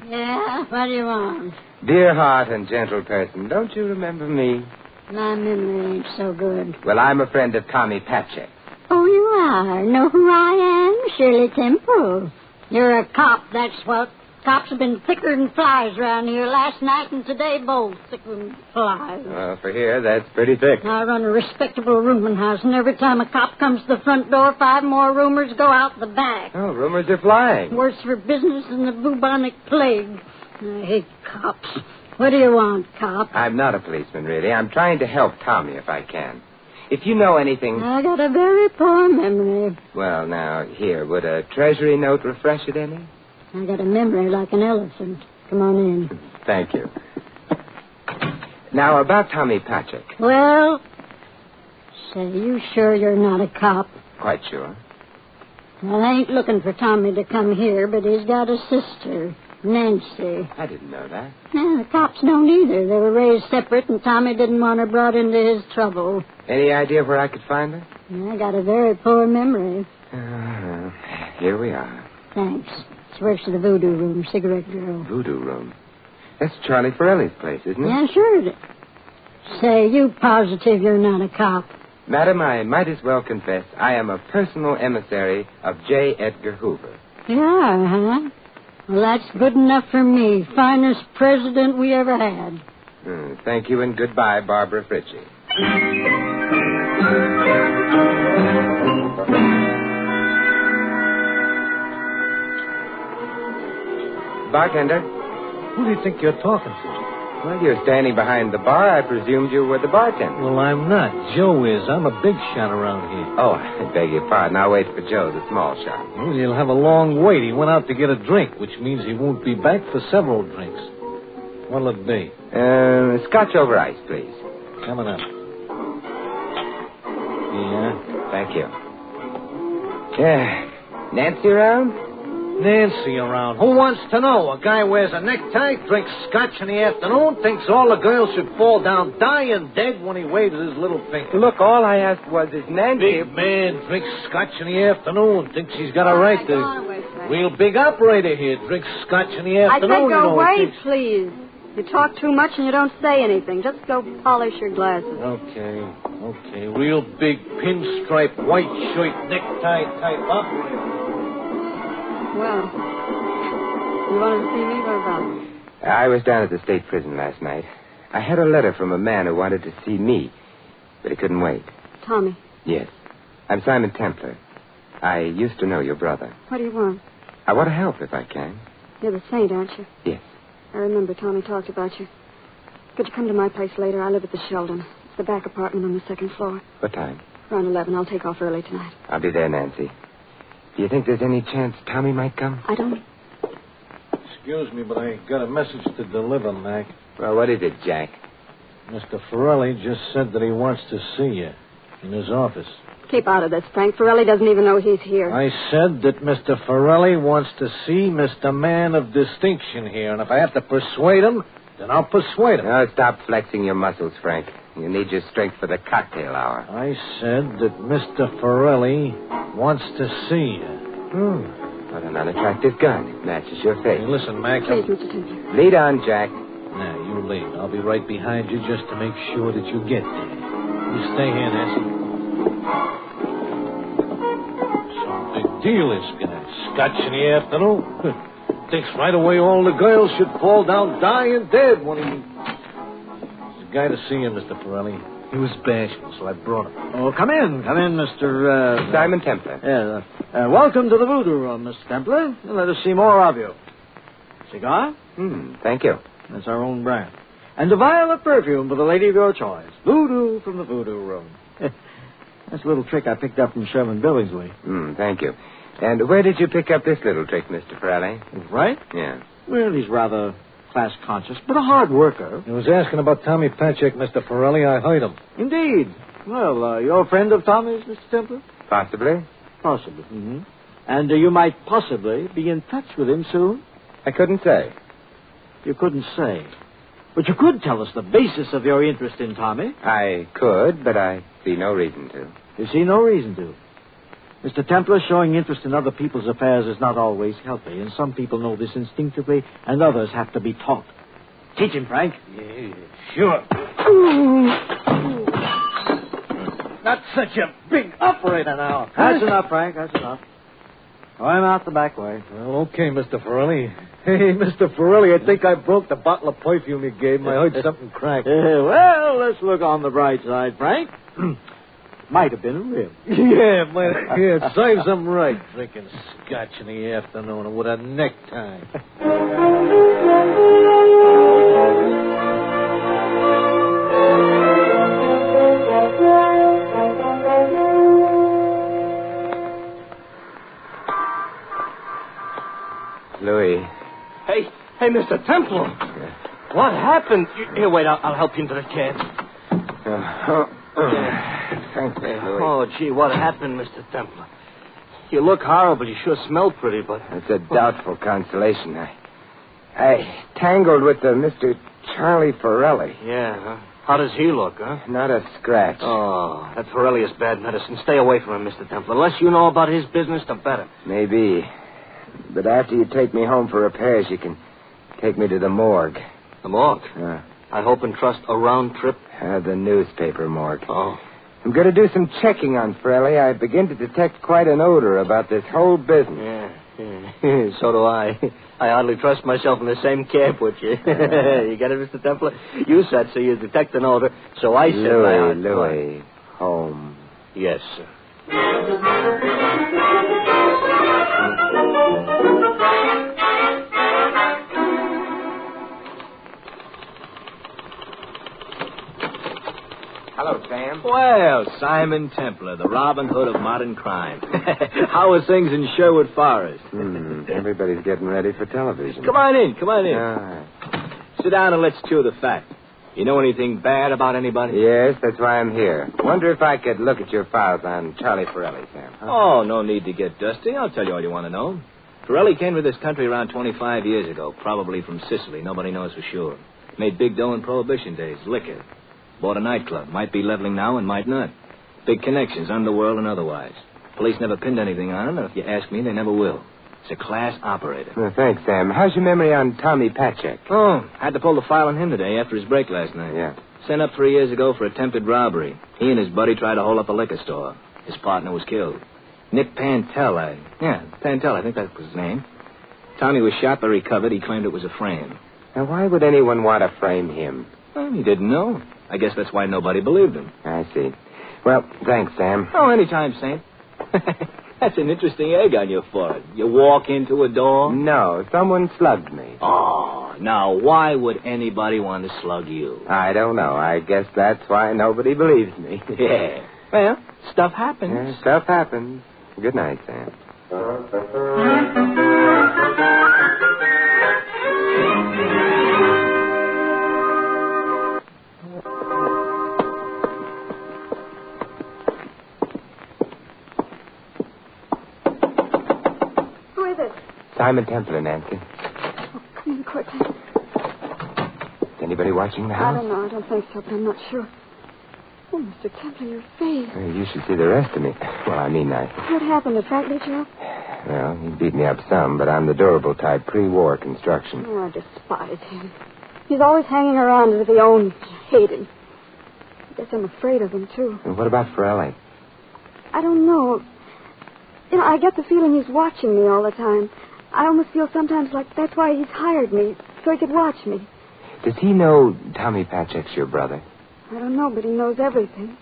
Yeah, what do you want? Dear heart and gentle person, don't you remember me? My memory ain't so good. Well, I'm a friend of Tommy Patchik. Oh, you I know who I am, Shirley Temple. You're a cop, that's what. Cops have been thicker than flies around here last night and today both thicker than flies. Well, for here, that's pretty thick. I run a respectable rooming house, and every time a cop comes to the front door, 5 more rumors go out the back. Oh, rumors are flying. Worse for business than the bubonic plague. I hate cops. What do you want, cop? I'm not a policeman, really. I'm trying to help Tommy if I can. If you know anything... I got a very poor memory. Well, now, here, would a treasury note refresh it any? I got a memory like an elephant. Come on in. Thank you. Now, about Tommy Patrick. Well, say, you sure you're not a cop? Quite sure. Well, I ain't looking for Tommy to come here, but he's got a sister, Nancy. I didn't know that. Yeah, the cops don't either. They were raised separate, and Tommy didn't want her brought into his trouble. Any idea where I could find her? I got a very poor memory. Here we are. Thanks. She works at the Voodoo Room, cigarette girl. Voodoo Room? That's Charlie Forelli's place, isn't it? Yeah, sure it is. Say, you positive you're not a cop? Madam, I might as well confess I am a personal emissary of J. Edgar Hoover. You are, huh? Well, that's good enough for me. Finest president we ever had. Thank you and goodbye, Barbara Fritchie. Bartender? Who do you think you're talking to? Well, you're standing behind the bar. I presumed you were the bartender. Well, I'm not. Joe is. I'm a big shot around here. Oh, I beg your pardon. I'll wait for Joe, the small shot. Well, you'll have a long wait. He went out to get a drink, which means he won't be back for several drinks. What'll it be? Scotch over ice, please. Coming up. Yeah? Thank you. Yeah. Nancy around? Nancy around. Who wants to know? A guy wears a necktie, drinks scotch in the afternoon, thinks all the girls should fall down dying dead when he waves his little finger. Look, all I asked was, is Nancy... Big man drinks scotch in the afternoon, thinks he's got a right to... Real big operator here drinks scotch in the afternoon. I said go away, please. You talk too much and you don't say anything. Just go polish your glasses. Okay. Real big pinstripe white shirt necktie type operator. Well, you wanted to see me? What about? I was down at the state prison last night. I had a letter from a man who wanted to see me, but he couldn't wait. Tommy. Yes. I'm Simon Templar. I used to know your brother. What do you want? I want to help if I can. You're the saint, aren't you? Yes. I remember Tommy talked about you. Could you come to my place later? I live at the Sheldon. It's the back apartment on the second floor. What time? Around 11. I'll take off early tonight. I'll be there, Nancy. Do you think there's any chance Tommy might come? I don't. Excuse me, but I got a message to deliver, Mac. Well, what is it, Jack? Mr. Forelli just said that he wants to see you in his office. Keep out of this, Frank. Forelli doesn't even know he's here. I said that Mr. Forelli wants to see Mr. Man of Distinction here, and if I have to persuade him, then I'll persuade him. Oh, stop flexing your muscles, Frank. You need your strength for the cocktail hour. I said that Mr. Forelli wants to see you. What an unattractive gun. It matches your face. Hey, listen, Mac. Please, Mr. Templar. Lead on, Jack. Now, you lead. I'll be right behind you just to make sure that you get there. You stay here, Nancy. Some big deal, this guy. Scotch in the afternoon. Thinks right away all the girls should fall down dying dead when he... Guy to see him, Mr. Forelli. He was bashful, so I brought him. Oh, come in, Mr. Simon Templar. Yeah, welcome to the Voodoo Room, Mr. Templar. Let us see more of you. Cigar? Thank you. That's our own brand. And a vial of perfume for the lady of your choice. Voodoo from the Voodoo Room. That's a little trick I picked up from Sherman Billingsley. Thank you. And where did you pick up this little trick, Mr. Forelli? Right? Yeah. Well, he's rather class-conscious, but a hard worker. He was asking about Tommy Patrick, Mr. Forelli. I heard him. Indeed. Well, you're a friend of Tommy's, Mr. Templar? Possibly. Possibly. Mm-hmm. And you might possibly be in touch with him soon? I couldn't say. You couldn't say. But you could tell us the basis of your interest in Tommy. I could, but I see no reason to. You see no reason to. Mr. Templar, showing interest in other people's affairs is not always healthy, and some people know this instinctively, and others have to be taught. Teach him, Frank. Yeah, sure. not such a big operator now. That's enough, Frank. That's enough. Oh, I'm out the back way. Well, okay, Mr. Forelli. Hey, Mr. Forelli, I think I broke the bottle of perfume you gave me. I heard something crack. Well, let's look on the bright side, Frank. Might have been a rib. Yeah, serves them right. Drinking scotch in the afternoon with a necktie. Louis. Hey, Mr. Temple. What happened? Here, wait, I'll help you into the cab. Thanks, Louis. Oh, gee, what happened, Mr. Temple? You look horrible. You sure smell pretty, but... It's a doubtful consolation. I tangled with the Mr. Charlie Forelli. Yeah, huh? How does he look, huh? Not a scratch. Oh, that Forelli is bad medicine. Stay away from him, Mr. Temple. The less you know about his business, the better. Maybe. But after you take me home for repairs, you can take me to the morgue. The morgue? I hope and trust a round trip. The newspaper morgue. Oh. I'm going to do some checking on Forelli. I begin to detect quite an odor about this whole business. Yeah. So do I. I hardly trust myself in the same cab with you. You get it, Mr. Templar? You said so you detect an odor, so I said... Louis, home. Yes, sir. Hello, Sam. Well, Simon Templar, the Robin Hood of modern crime. How are things in Sherwood Forest? Everybody's getting ready for television. Come on in. All right. Sit down and let's chew the fat. You know anything bad about anybody? Yes, that's why I'm here. Wonder if I could look at your files on Charlie Forelli, Sam. Huh? Oh, no need to get dusty. I'll tell you all you want to know. Forelli came to this country around 25 years ago, probably from Sicily. Nobody knows for sure. Made big dough in Prohibition days, liquor. Bought a nightclub. Might be leveling now and might not. Big connections, underworld and otherwise. Police never pinned anything on him, and if you ask me, they never will. It's a class operator. Well, thanks, Sam. How's your memory on Tommy Patchak? Oh, had to pull the file on him today after his break last night. Yeah. Sent up 3 years ago for attempted robbery. He and his buddy tried to hold up a liquor store. His partner was killed. Nick Pantel, Pantel, I think that was his name. Tommy was shot but recovered. He claimed it was a frame. Now, why would anyone want to frame him? Well, he didn't know. I guess that's why nobody believed him. I see. Well, thanks, Sam. Oh, anytime, Saint. That's an interesting egg on your forehead. You walk into a door? No, someone slugged me. Oh, now, why would anybody want to slug you? I don't know. I guess that's why nobody believes me. Yeah. Well, stuff happens. Yeah, stuff happens. Good night, Sam. Simon Templar, Nancy. Oh, come in quickly. Is anybody watching the house? I don't know. I don't think so, but I'm not sure. Oh, Mr. Templar, your face. You should see the rest of me. Well, I mean, What happened? Did Frank beat you up? Well, he beat me up some, but I'm the durable type, pre-war construction. Oh, I despise him. He's always hanging around as if he owned, hate him. I guess I'm afraid of him, too. And what about Forelli? I don't know. You know, I get the feeling he's watching me all the time. I almost feel sometimes like that's why he's hired me, so he could watch me. Does he know Tommy Patchak's your brother? I don't know, but he knows everything.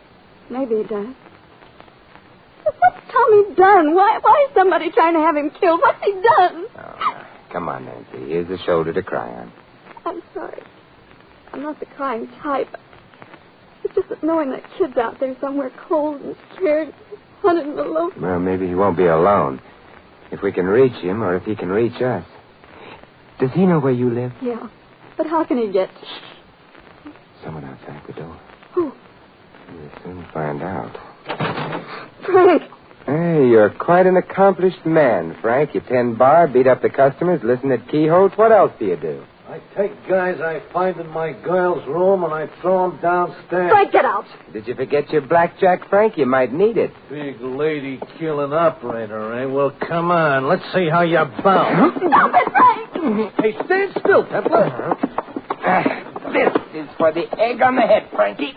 Maybe he does. What's Tommy done? Why is somebody trying to have him killed? What's he done? Oh, come on, Nancy. Here's a shoulder to cry on. I'm sorry. I'm not the crying type. It's just that knowing that kid's out there somewhere cold and scared, hunted and alone. Well, maybe he won't be alone. If we can reach him, or if he can reach us. Does he know where you live? Yeah. But how can he get... Someone outside the door. Who? We'll soon find out. Frank! Hey, you're quite an accomplished man, Frank. You pen bar, beat up the customers, listen at keyholes. What else do you do? I take guys I find in my girl's room and I throw them downstairs. Frank, get out! Did you forget your blackjack, Frank? You might need it. Big lady killing operator, eh? Well, come on. Let's see how you bounce. Stop it, Frank! Hey, stand still, Templar. This is for the egg on the head, Frankie.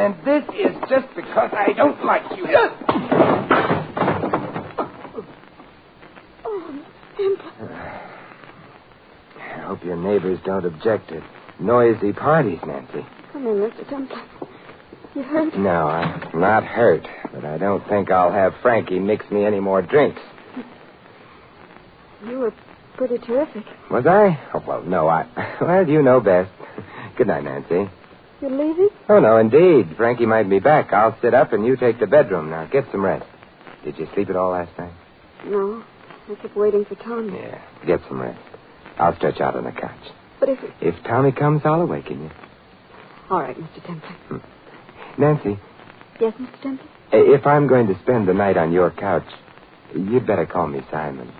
And this is just because I don't like you. I hope your neighbors don't object to noisy parties, Nancy. Come in, Mr. Templar. You hurt? No, I'm not hurt, but I don't think I'll have Frankie mix me any more drinks. You were pretty terrific. Was I? Oh, well, no, Well, you know best. Good night, Nancy. You're leaving? Oh, no, indeed. Frankie might be back. I'll sit up and you take the bedroom. Now, get some rest. Did you sleep at all last night? No. I kept waiting for Tommy. Yeah, get some rest. I'll stretch out on the couch. But If Tommy comes, I'll awaken you. All right, Mr. Templar. Nancy. Yes, Mr. Templar? If I'm going to spend the night on your couch, you'd better call me Simon.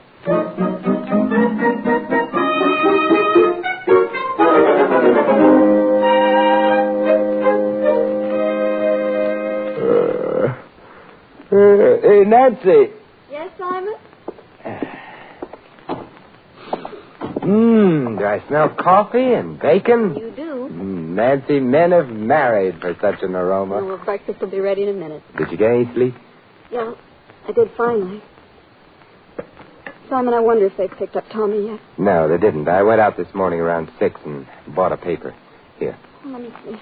Hey, Nancy. Yes, Simon? Do I smell coffee and bacon? You do. Nancy, men have married for such an aroma. Well, breakfast will be ready in a minute. Did you get any sleep? Yeah, I did finally. Simon, I wonder if they've picked up Tommy yet. No, they didn't. I went out this morning around 6 and bought a paper. Here. Let me see.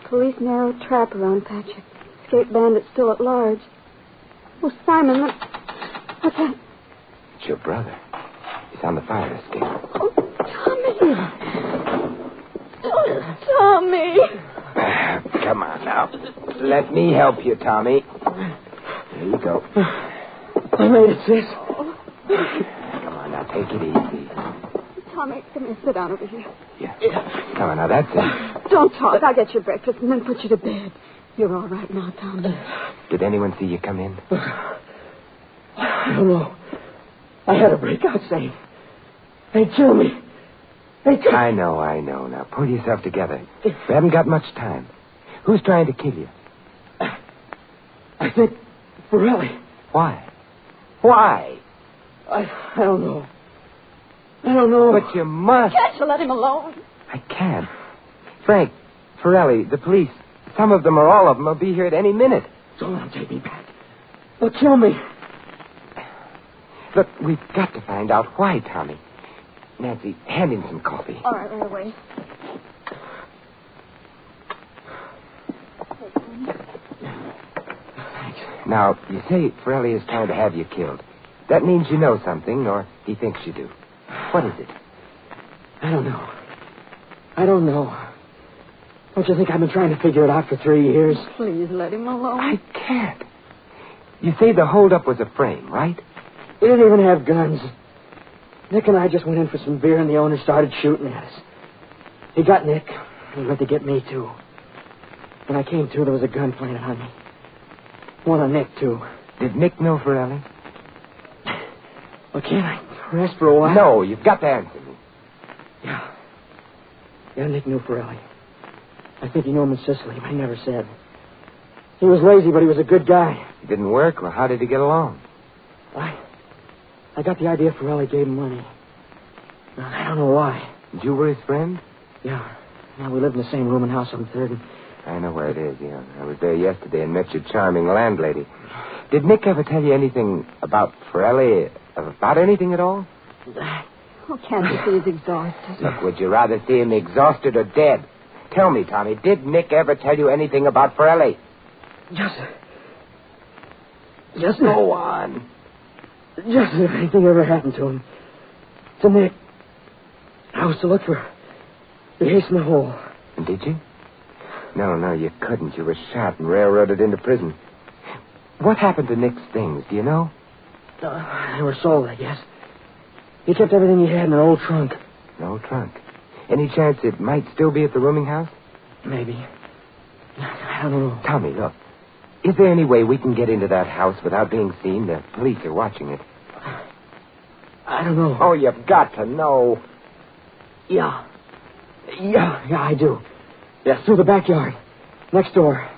Police narrow trap around Patrick. Escape bandit still at large. Oh, Simon, what's that? It's your brother. He's on the fire escape. Oh, Tommy. Oh, Tommy. Come on now. Let me help you, Tommy. There you go. I made it, sis. Come on now, take it easy. Tommy, come here, sit down over here. Yeah. Come on now, that's it. Don't talk. I'll get your breakfast and then put you to bed. You're all right now, Tommy. Did anyone see you come in? I don't know. I had a breakout saying, "Hey, kill me. Hey, kill me." I know. Now, pull yourself together. We haven't got much time. Who's trying to kill you? I think Borelli. Why? Why? I don't know. I don't know. But you must. Can't you let him alone? I can't. Frank, Borelli, the police, some of them or all of them will be here at any minute. Don't let them take me back. They'll kill me. Look, we've got to find out why, Tommy. Nancy, hand him some coffee. All right, right away. Now, you say Borelli is trying to have you killed. That means you know something, or he thinks you do. What is it? I don't know. Don't you think I've been trying to figure it out for 3 years? Please let him alone. I can't. You say the holdup was a frame, right? They didn't even have guns. Nick and I just went in for some beer, and the owner started shooting at us. He got Nick. He went to get me, too. When I came to, there was a gun pointed on me. One on Nick, too. Did Nick know Borelli? Well, can't I rest for a while? No, you've got to answer me. Yeah, Nick knew Borelli. I think he knew him in Sicily, but he never said. He was lazy, but he was a good guy. It didn't work? Well, how did he get along? I got the idea Borelli gave him money. I don't know why. And you were his friend? Yeah. Now, we live in the same room and house on 3rd. I know where it is, yeah. I was there yesterday and met your charming landlady. Did Nick ever tell you anything about Borelli? About anything at all? Oh, can't you see he's exhausted? Look, would you rather see him exhausted or dead? Tell me, Tommy, did Nick ever tell you anything about Borelli? Just go on. Just if anything ever happened to him. To Nick. I was to look for the ace in the hole. And did you? No, you couldn't. You were shot and railroaded into prison. What happened to Nick's things, do you know? They were sold, I guess. He kept everything he had in an old trunk. An old trunk? Any chance it might still be at the rooming house? Maybe. I don't know. Tommy, look. Is there any way we can get into that house without being seen? The police are watching it. I don't know. Oh, you've got to know. Yeah, I do. Yeah, through the backyard. Next door.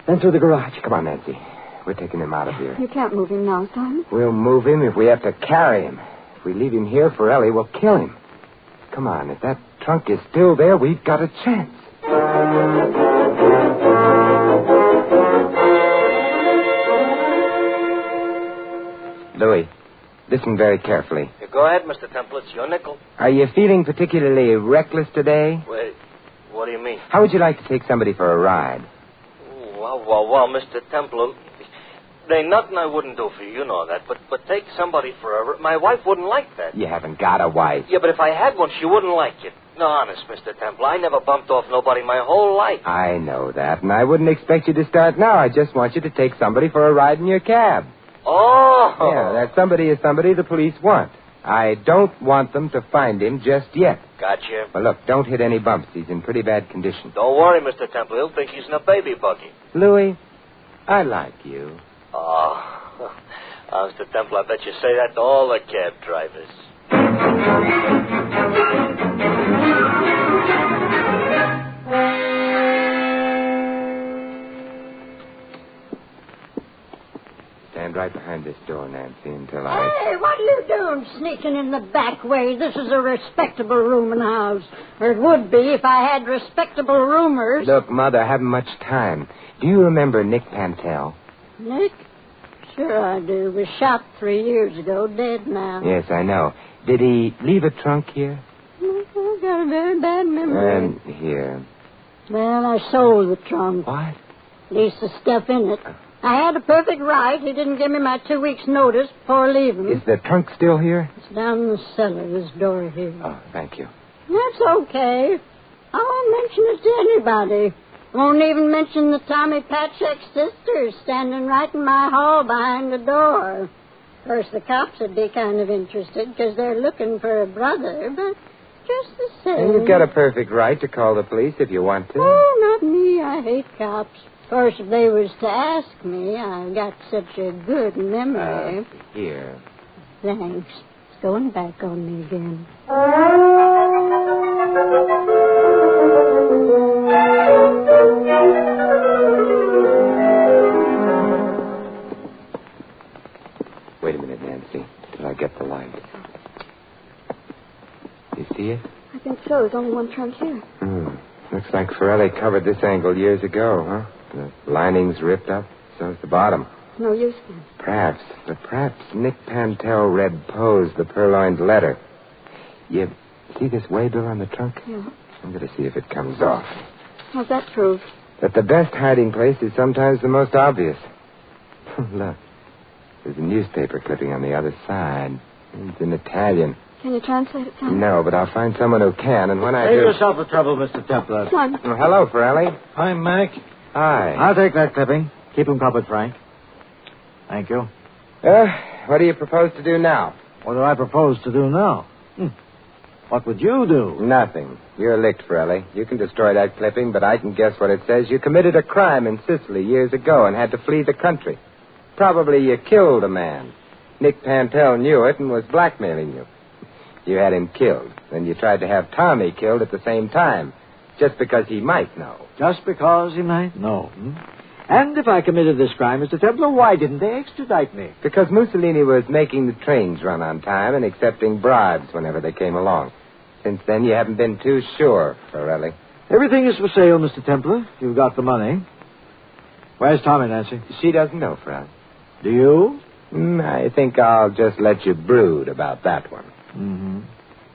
Then through the garage. Come on, Nancy. We're taking him out of here. You can't move him now, Simon. We'll move him if we have to carry him. If we leave him here, Borelli will kill him. Come on, if that trunk is still there, we've got a chance. Louis, listen very carefully. Yeah, go ahead, Mr. Temple. It's your nickel. Are you feeling particularly reckless today? Wait, what do you mean? How would you like to take somebody for a ride? Well, Mr. Temple, there ain't nothing I wouldn't do for you. You know that. But take somebody for a... My wife wouldn't like that. You haven't got a wife. Yeah, but if I had one, she wouldn't like it. No, honest, Mr. Temple, I never bumped off nobody my whole life. I know that, and I wouldn't expect you to start now. I just want you to take somebody for a ride in your cab. Oh! Yeah, that somebody is somebody the police want. I don't want them to find him just yet. Gotcha. Well, look, don't hit any bumps. He's in pretty bad condition. Don't worry, Mr. Temple. He'll think he's in a baby buggy. Louis, I like you. Oh, Mr. Temple, I bet you say that to all the cab drivers. Stand right behind this door, Nancy, until I... Hey, what are you doing sneaking in the back way? This is a respectable rooming house. Or it would be if I had respectable roomers. Look, Mother, I haven't much time. Do you remember Nick Pantel? Nick? Sure I do. Was shot 3 years ago, dead now. Yes, I know. Did he leave a trunk here? I've got a very bad memory. Here. Well, I sold the trunk. What? At least the stuff in it. I had a perfect right. He didn't give me my 2 weeks' notice before leaving. Is the trunk still here? It's down in the cellar, this door here. Oh, thank you. That's okay. I won't mention it to anybody. Won't even mention the Tommy Patchak's sister standing right in my hall behind the door. Of course, the cops would be kind of interested because they're looking for a brother, but just the same. And you've got a perfect right to call the police if you want to. Oh, not me. I hate cops. Of course, if they was to ask me, I've got such a good memory. Here. Thanks. It's going back on me again. Wait a minute, Nancy, till I get the light. You see it? I think so. There's only one trunk here. Looks like Forelli covered this angle years ago, huh? The lining's ripped up, so's the bottom. No use then. Perhaps Nick Pantel read Poe's The Purloined Letter. You see this waybill on the trunk? Yeah. I'm going to see if it comes off. What's that prove? That the best hiding place is sometimes the most obvious. Look, there's a newspaper clipping on the other side. It's in Italian. Can you translate it, Tom? No, but I'll find someone who can, and when I Save do... yourself the trouble, Mr. Templar. Son. Oh, hello, Forelli. Hi, Mac. Hi. I'll take that clipping. Keep him covered, Frank. Thank you. What do you propose to do now? What do I propose to do now? What would you do? Nothing. You're licked, Forelli. You can destroy that clipping, but I can guess what it says. You committed a crime in Sicily years ago and had to flee the country. Probably you killed a man. Nick Pantel knew it and was blackmailing you. You had him killed. Then you tried to have Tommy killed at the same time, just because he might know. Just because he might know. And if I committed this crime, Mr. Templar, why didn't they extradite me? Because Mussolini was making the trains run on time and accepting bribes whenever they came along. Since then, you haven't been too sure, Forelli. Everything is for sale, Mr. Templar. You've got the money. Where's Tommy, Nancy? She doesn't know, Forelli. Do you? I think I'll just let you brood about that one.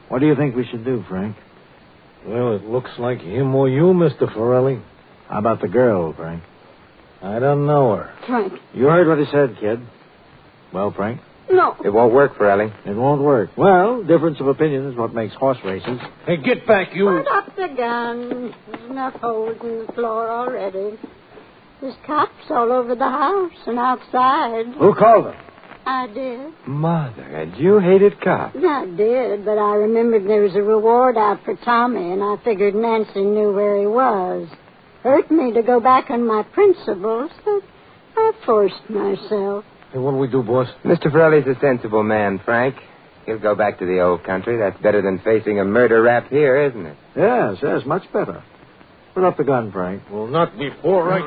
What do you think we should do, Frank? Well, it looks like him or you, Mr. Forelli. How about the girl, Frank? I don't know her. Frank. You heard what he said, kid. Well, Frank? No. It won't work, Forelli. It won't work. Well, difference of opinion is what makes horse races. Hey, get back, you. Put up the gun. There's enough holes in the floor already. There's cops all over the house and outside. Who called them? I did. Mother, and you hated cops. I did, but I remembered there was a reward out for Tommy, and I figured Nancy knew where he was. Hurt me to go back on my principles, but I forced myself. Hey, what'll we do, boss? Mr. Forelli's a sensible man, Frank. He'll go back to the old country. That's better than facing a murder rap here, isn't it? Yes, much better. Put up the gun, Frank. Well, not before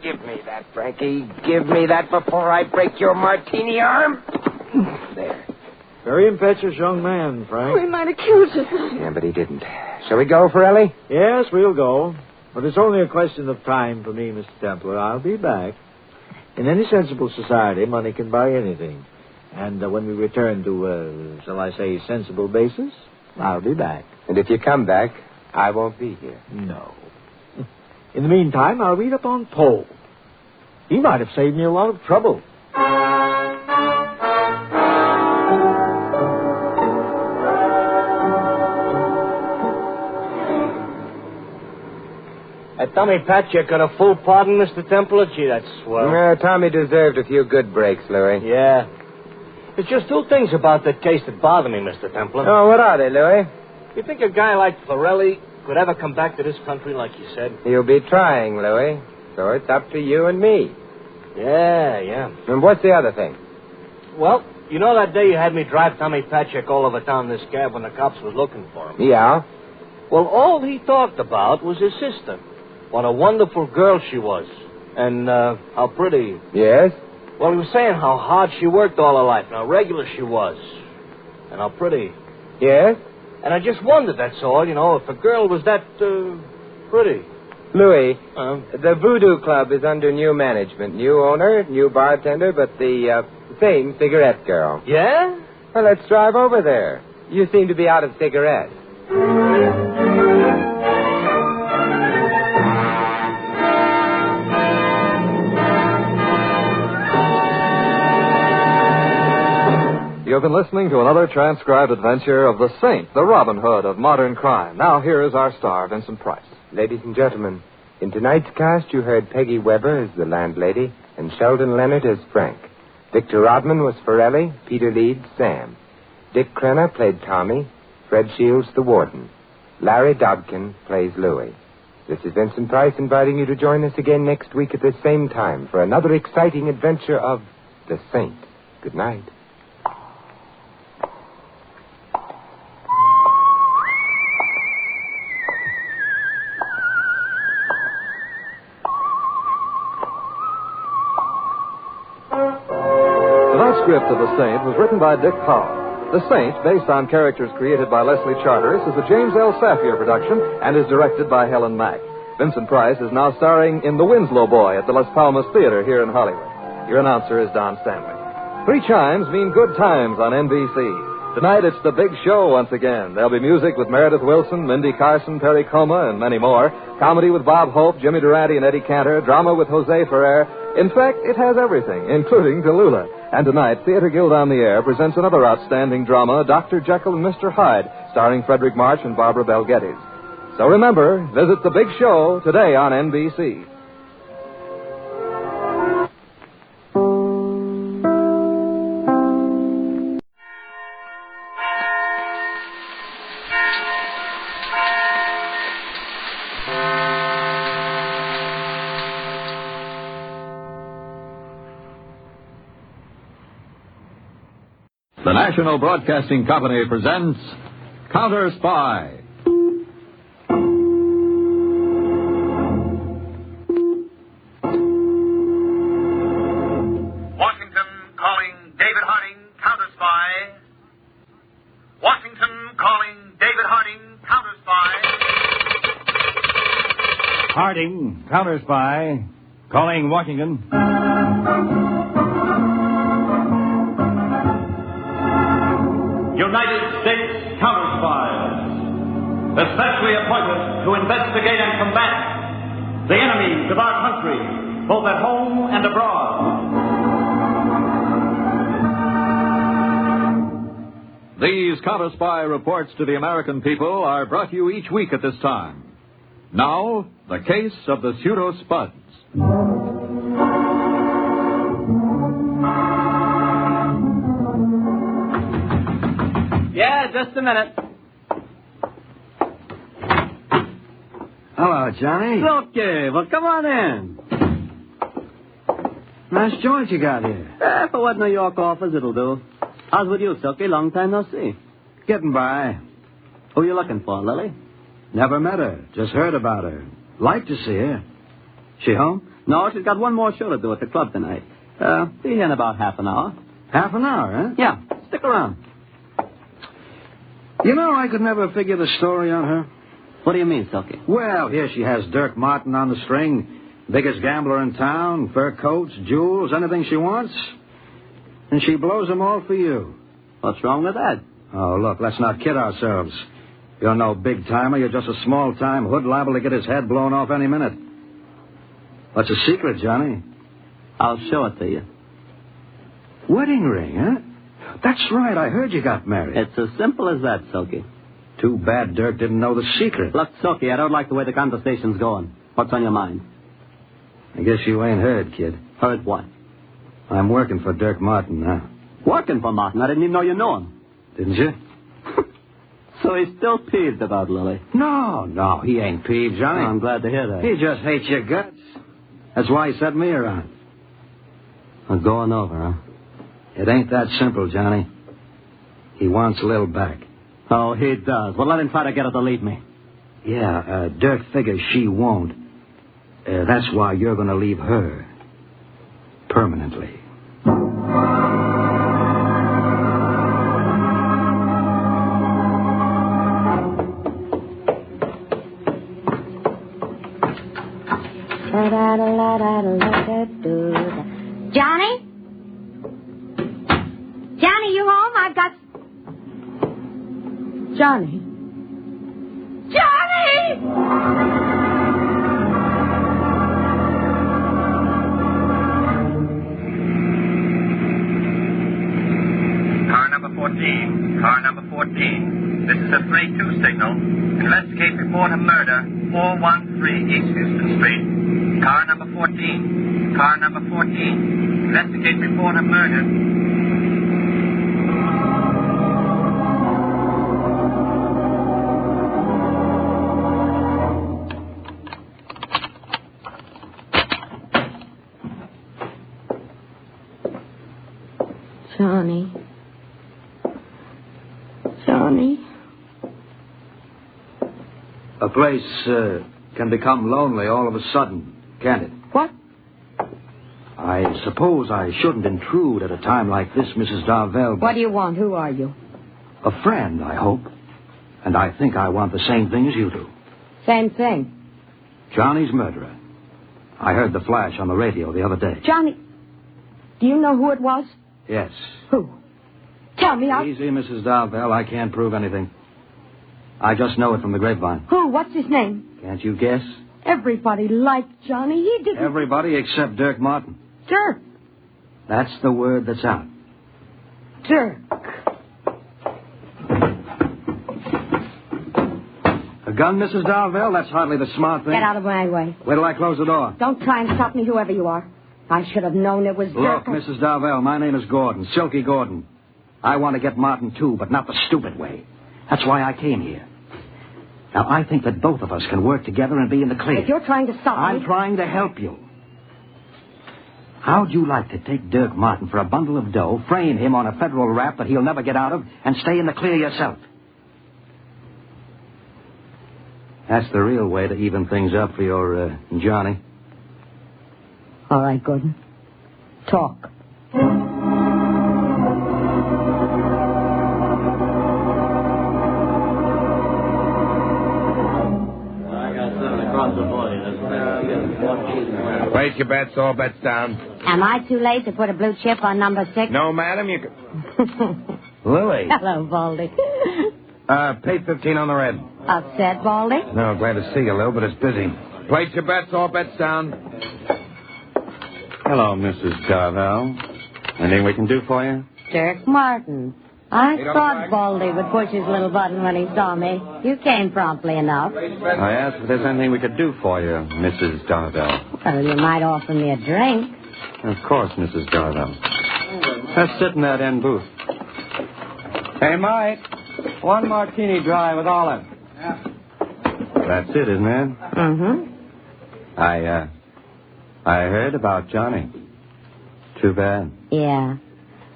Give me that, Frankie. Give me that before I break your martini arm. There. Very impetuous young man, Frank. We might have killed you. Yeah, but he didn't. Shall we go, Forelli? Yes, we'll go. But it's only a question of time for me, Mr. Templar. I'll be back. In any sensible society, money can buy anything. And when we return to, shall I say, sensible basis, I'll be back. And if you come back, I won't be here. No. In the meantime, I'll read up on Poe. He might have saved me a lot of trouble. Tommy Patchett got a full pardon, Mr. Templar? Gee, that's swell. Tommy deserved a few good breaks, Louis. Yeah. There's just two things about that case that bother me, Mr. Templar. Oh, what are they, Louis? You think a guy like Florelli could ever come back to this country like you said? He'll be trying, Louis. So it's up to you and me. Yeah. And what's the other thing? Well, you know that day you had me drive Tommy Patchett all over town in this cab when the cops were looking for him? Yeah. Well, all he talked about was his sister. What a wonderful girl she was. And how pretty. Yes? Well, he was saying how hard she worked all her life and how regular she was. And how pretty. Yes? And I just wondered, that's all, if a girl was that pretty. Louis, the Voodoo Club is under new management. New owner, new bartender, but the same cigarette girl. Yeah? Well, let's drive over there. You seem to be out of cigarettes. You've been listening to another transcribed adventure of the Saint, the Robin Hood of modern crime. Now here is our star, Vincent Price. Ladies and gentlemen, in tonight's cast you heard Peggy Weber as the landlady and Sheldon Leonard as Frank. Victor Rodman was Forelli, Peter Leeds, Sam. Dick Crenna played Tommy, Fred Shields the warden. Larry Dobkin plays Louis. This is Vincent Price inviting you to join us again next week at this same time for another exciting adventure of the Saint. Good night. Script of The Saint was written by Dick Powell. The Saint, based on characters created by Leslie Charteris, is a James L. Safier production and is directed by Helen Mack. Vincent Price is now starring in The Winslow Boy at the Las Palmas Theater here in Hollywood. Your announcer is Don Stanley. 3 chimes mean good times on NBC. Tonight it's the big show once again. There'll be music with Meredith Wilson, Mindy Carson, Perry Como, and many more. Comedy with Bob Hope, Jimmy Durante, and Eddie Cantor. Drama with Jose Ferrer. In fact, it has everything, including Tallulah. And tonight, Theater Guild on the Air presents another outstanding drama, Dr. Jekyl and Mr. Hyde, starring Frederick March and Barbara Bel Geddes. So remember, visit the big show today on NBC. The National Broadcasting Company presents Counter Spy. Washington calling David Harding, Counter Spy. Washington calling David Harding, Counter Spy. Harding, Counter Spy, calling Washington. United States Counter Spies, especially appointed to investigate and combat the enemies of our country, both at home and abroad. These Counter Spy reports to the American people are brought to you each week at this time. Now, the case of the Pseudo Spuds. Yeah, just a minute. Hello, Johnny. Okay, well, come on in. Nice joint you got here. For what New York offers, it'll do. How's with you, Silky? Long time no see. Getting by. Who you looking for, Lily? Never met her. Just heard about her. Like to see her. She home? No, she's got one more show to do at the club tonight. Be here in about half an hour. Half an hour, huh? Yeah, stick around. You know, I could never figure the story on her. What do you mean, Silky? Well, here she has Dirk Martin on the string. Biggest gambler in town, fur coats, jewels, anything she wants. And she blows them all for you. What's wrong with that? Oh, look, let's not kid ourselves. You're no big-timer. You're just a small-time hood liable to get his head blown off any minute. What's the secret, Johnny? I'll show it to you. Wedding ring, huh? That's right. I heard you got married. It's as simple as that, Silky. Too bad Dirk didn't know the secret. Look, Silky, I don't like the way the conversation's going. What's on your mind? I guess you ain't heard, kid. Heard what? I'm working for Dirk Martin now. Working for Martin? I didn't even know you knew him. Didn't you? So he's still peeved about Lily? No, he ain't peeved, Johnny. Oh, I'm glad to hear that. He just hates your guts. That's why he sent me around. I'm going over, huh? It ain't that simple, Johnny. He wants Lil back. Oh, he does. Well, let him try to get her to leave me. Yeah, Dirk figures she won't. That's why you're going to leave her. Permanently. Johnny? Johnny, you home? I've got... Johnny? Johnny! Car number 14. Car number 14. This is a 3-2 signal. Investigate report of murder, 413 East Houston Street. Car number 14. Car number 14. Investigate report of murder. Johnny. Johnny. A place can become lonely all of a sudden, can't it? What? I suppose I shouldn't intrude at a time like this, Mrs. Darvell. What do you want? Who are you? A friend, I hope. And I think I want the same thing as you do. Same thing. Johnny's murderer. I heard the flash on the radio the other day. Johnny, do you know who it was? Yes. Who? Tell me. Easy, Mrs. Darvell. I can't prove anything. I just know it from the grapevine. Who? What's his name? Can't you guess? Everybody liked Johnny. He didn't... Everybody except Dirk Martin. Dirk. That's the word that's out. Dirk. A gun, Mrs. Darvell? That's hardly the smart thing. Get out of my way. Wait till I close the door. Don't try and stop me, whoever you are. I should have known it was Dirk. Look, Mrs. Darvell, my name is Gordon, Silky Gordon. I want to get Martin, too, but not the stupid way. That's why I came here. Now, I think that both of us can work together and be in the clear. If you're trying to stop me... I'm trying to help you. How'd you like to take Dirk Martin for a bundle of dough, frame him on a federal rap that he'll never get out of, and stay in the clear yourself? That's the real way to even things up for your, Johnny. All right, Gordon. Talk. Place your bets, all bets down. Am I too late to put a blue chip on number 6? No, madam, you can... Lily. Hello, Baldy. Pay 15 on the red. Upset, Baldy? No, glad to see you, Lil, but it's busy. Place your bets, all bets down. Hello, Mrs. Darvell. Anything we can do for you? Dirk Martin. I thought Baldy would push his little button when he saw me. You came promptly enough. I asked if there's anything we could do for you, Mrs. Darvell. Well, you might offer me a drink. Of course, Mrs. Darvell. Let's sit in that end booth. Hey, Mike. 1 martini dry with olive. Yeah. That's it, isn't it? Mm-hmm. I heard about Johnny. Too bad. Yeah.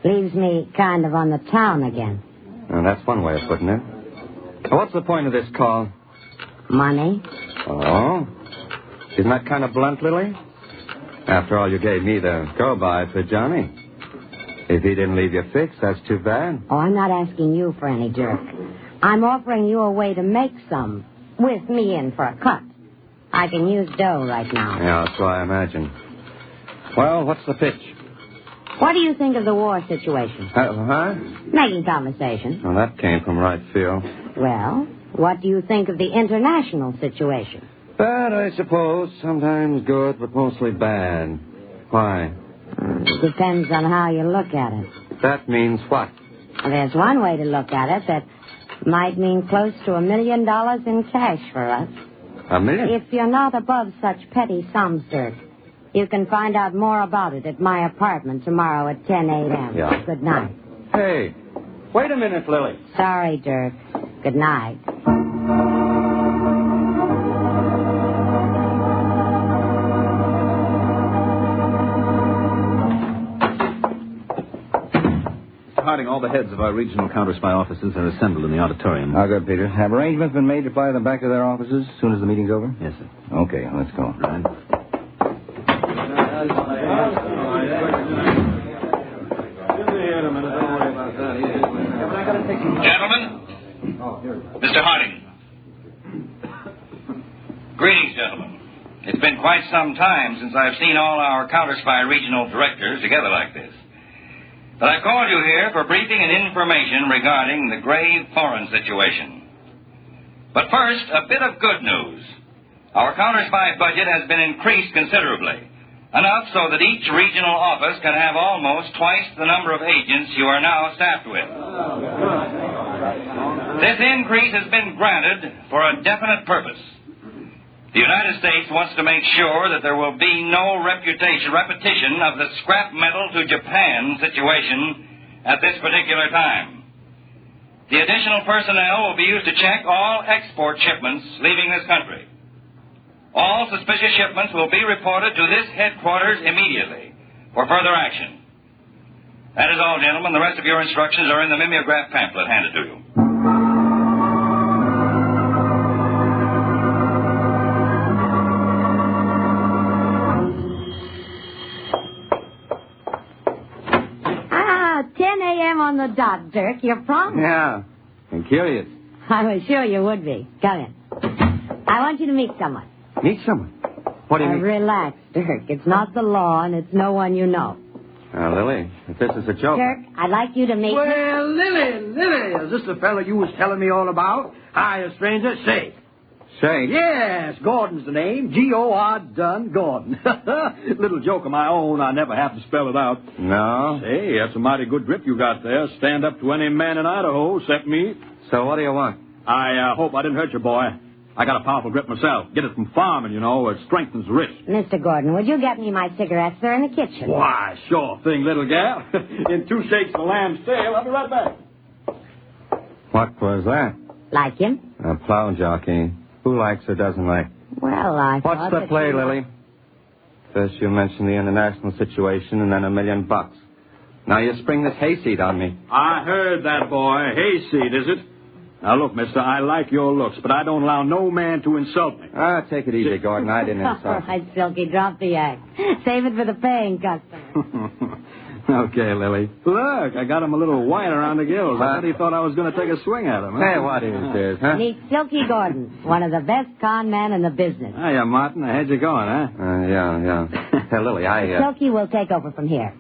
Leaves me kind of on the town again. Well, that's one way of putting it. What's the point of this call? Money. Oh? Isn't that kind of blunt, Lily? After all, you gave me the go-by for Johnny. If he didn't leave you fixed, that's too bad. Oh, I'm not asking you for any jerk. I'm offering you a way to make some, with me in for a cut. I can use dough right now. Yeah, that's what I imagine. Well, what's the pitch? What do you think of the war situation? Huh? Making conversation. Well, that came from right field. Well, what do you think of the international situation? Bad, I suppose. Sometimes good, but mostly bad. Why? Depends on how you look at it. That means what? There's one way to look at it that might mean close to $1 million in cash for us. $1 million? If you're not above such petty sums, Dirk, you can find out more about it at my apartment tomorrow at 10 a.m. Yeah. Good night. Hey, wait a minute, Lily. Sorry, Dirk. Good night. Harding, all the heads of our regional counter-spy offices are assembled in the auditorium. Oh, good, Peter. Have arrangements been made to fly them back to their offices as soon as the meeting's over? Yes, sir. Okay, let's go. Right. Gentlemen, Mr. Harding. Greetings, gentlemen. It's been quite some time since I've seen all our counter-spy regional directors together like this. But I've called you here for briefing and information regarding the grave foreign situation. But first, a bit of good news. Our counter-spy budget has been increased considerably, enough so that each regional office can have almost twice the number of agents you are now staffed with. This increase has been granted for a definite purpose. The United States wants to make sure that there will be no repetition of the scrap metal to Japan situation at this particular time. The additional personnel will be used to check all export shipments leaving this country. All suspicious shipments will be reported to this headquarters immediately for further action. That is all, gentlemen. The rest of your instructions are in the mimeograph pamphlet handed to you. On the dot, Dirk. You're prompt. Yeah. I'm curious. I was sure you would be. Come in. I want you to meet someone. Meet someone? What do you mean? Relax, Dirk. It's not the law, and it's no one you know. Lily, if this is a joke... Dirk, I'd like you to meet... Well, Lily, is this the fellow you was telling me all about? Hi, a stranger. Say. Shane? Yes, Gordon's the name. G-O-R done Gordon. Little joke of my own. I never have to spell it out. No? Hey, that's a mighty good grip you got there. Stand up to any man in Idaho, except me. So what do you want? I hope I didn't hurt you, boy. I got a powerful grip myself. Get it from farming, you know. It strengthens the wrist. Mr. Gordon, would you get me my cigarettes? They're in the kitchen. Why, sure thing, little gal. In 2 shakes of lamb's tail. I'll be right back. What was that? Like him? A plow jockey. Who likes or doesn't like? Well, I What's thought the that play, you... Lily? First you mention the international situation and then $1 million. Now you spring this hayseed on me. I heard that, boy. Hayseed, is it? Now, look, mister, I like your looks, but I don't allow no man to insult me. Take it easy, Gordon. I didn't insult you. All right, Silky, drop the act. Save it for the paying customer. Okay, Lily. Look, I got him a little white around the gills. I thought he thought I was going to take a swing at him. Huh? Hey, what is this, huh? Meet Silky Gordon, one of the best con men in the business. Hiya, Martin. How'd you going, huh? Yeah. Hey, Lily, Silky will take over from here.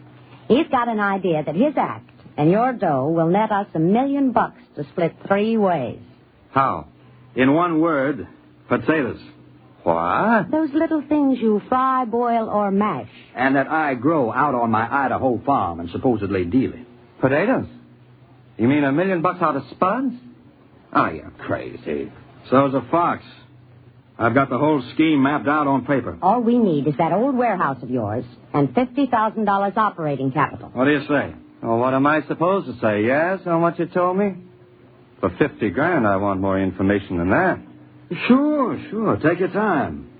He's got an idea that his act and your dough will net us $1 million to split 3 ways. How? In one word, potatoes. What? Those little things you fry, boil, or mash. And that I grow out on my Idaho farm and supposedly deal in. Potatoes? You mean $1 million out of Spuds? Oh, you're crazy. So's a fox. I've got the whole scheme mapped out on paper. All we need is that old warehouse of yours and $50,000 operating capital. What do you say? Well, what am I supposed to say? Yes, on what you told me? For $50,000, I want more information than that. Sure. Take your time.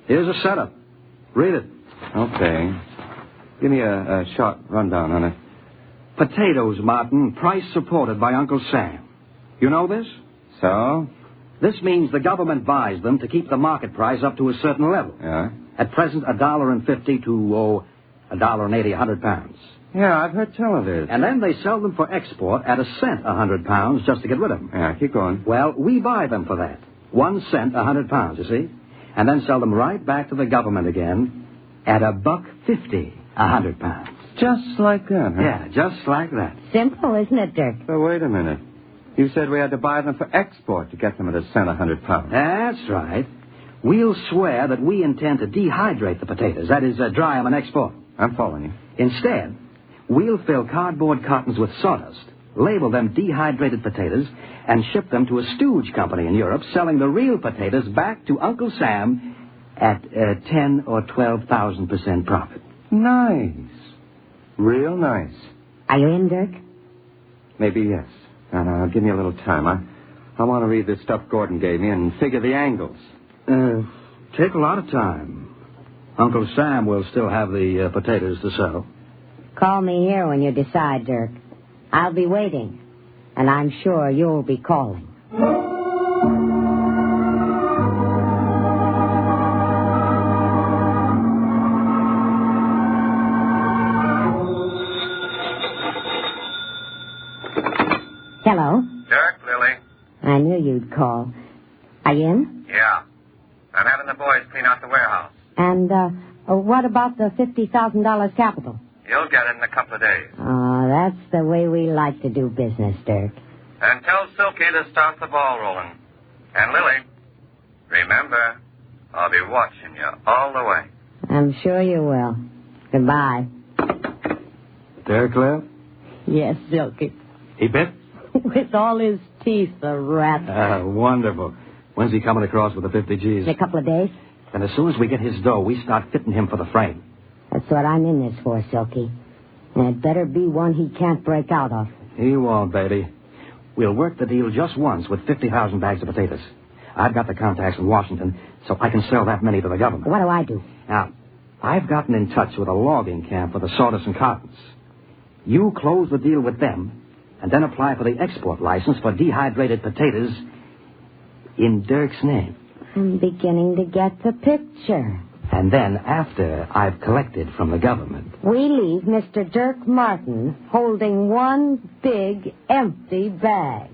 Here's a setup. Read it. Okay. Give me a short rundown on it. Potatoes, Martin, price supported by Uncle Sam. You know this? So? This means the government buys them to keep the market price up to a certain level. Yeah? At present, $1.50 to, $1.80 a 100 pounds. Yeah, I've heard tell of this. And then they sell them for export at $0.01 a 100 pounds just to get rid of them. Yeah, keep going. Well, we buy them for that. 1 cent a 100 pounds, you see? and then sell them right back to the government again at $1.50 a 100 pounds. Just like that, huh? Yeah, just like that. Simple, isn't it, Dirk? So wait a minute. You said we had to buy them for export to get them at a cent a 100 pounds. That's right. We'll swear that we intend to dehydrate the potatoes. That is, dry them and export. I'm following you. Instead, we'll fill cardboard cartons with sawdust, label them dehydrated potatoes, and ship them to a stooge company in Europe, selling the real potatoes back to Uncle Sam at 10 or 12,000% profit. Nice. Real nice. Are you in, Dirk? Maybe yes. Now, give me a little time. I want to read this stuff Gordon gave me and figure the angles. Take a lot of time. Uncle Sam will still have the potatoes to sell. Call me here when you decide, Dirk. I'll be waiting, and I'm sure you'll be calling. Hello? Dirk, Lily. I knew you'd call. Are you in? Yeah. I'm having the boys clean out the warehouse. And, what about the $50,000 capital? You'll get it in a couple of days. Oh, that's the way we like to do business, Dirk. And tell Silky to start the ball rolling. And Lily, remember, I'll be watching you all the way. I'm sure you will. Goodbye. Dirk left? Yes, Silky. He bit? With all his teeth, the rat. Wonderful. When's he coming across with the 50 G's? In a couple of days. And as soon as we get his dough, we start fitting him for the frame. That's what I'm in this for, Silky. And it better be one he can't break out of. He won't, baby. We'll work the deal just once with 50,000 bags of potatoes. I've got the contacts in Washington, so I can sell that many to the government. What do I do? Now, I've gotten in touch with a logging camp for the sawdust and cartons. You close the deal with them, and then apply for the export license for dehydrated potatoes in Dirk's name. I'm beginning to get the picture. And then, after I've collected from the government, we leave Mr. Dirk Martin holding one big empty bag.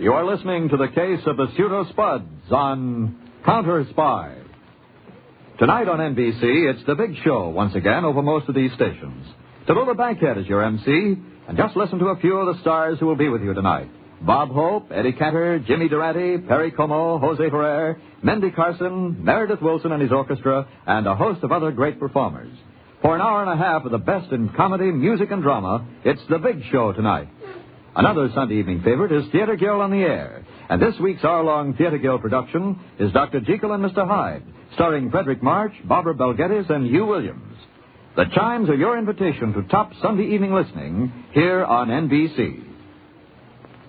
You are listening to the case of the Pseudo Spuds on Counter Spy. Tonight on NBC, it's the big show once again over most of these stations. Tallulah Bankhead is your MC, and just listen to a few of the stars who will be with you tonight. Bob Hope, Eddie Cantor, Jimmy Durante, Perry Como, Jose Ferrer, Mindie Carson, Meredith Wilson and his orchestra, and a host of other great performers. For an hour and a half of the best in comedy, music, and drama, it's the big show tonight. Another Sunday evening favorite is Theater Guild on the Air. And this week's hour-long Theater Guild production is Dr. Jekyl and Mr. Hyde, starring Frederick March, Barbara Belgettis, and Hugh Williams. The chimes are your invitation to top Sunday evening listening here on NBC.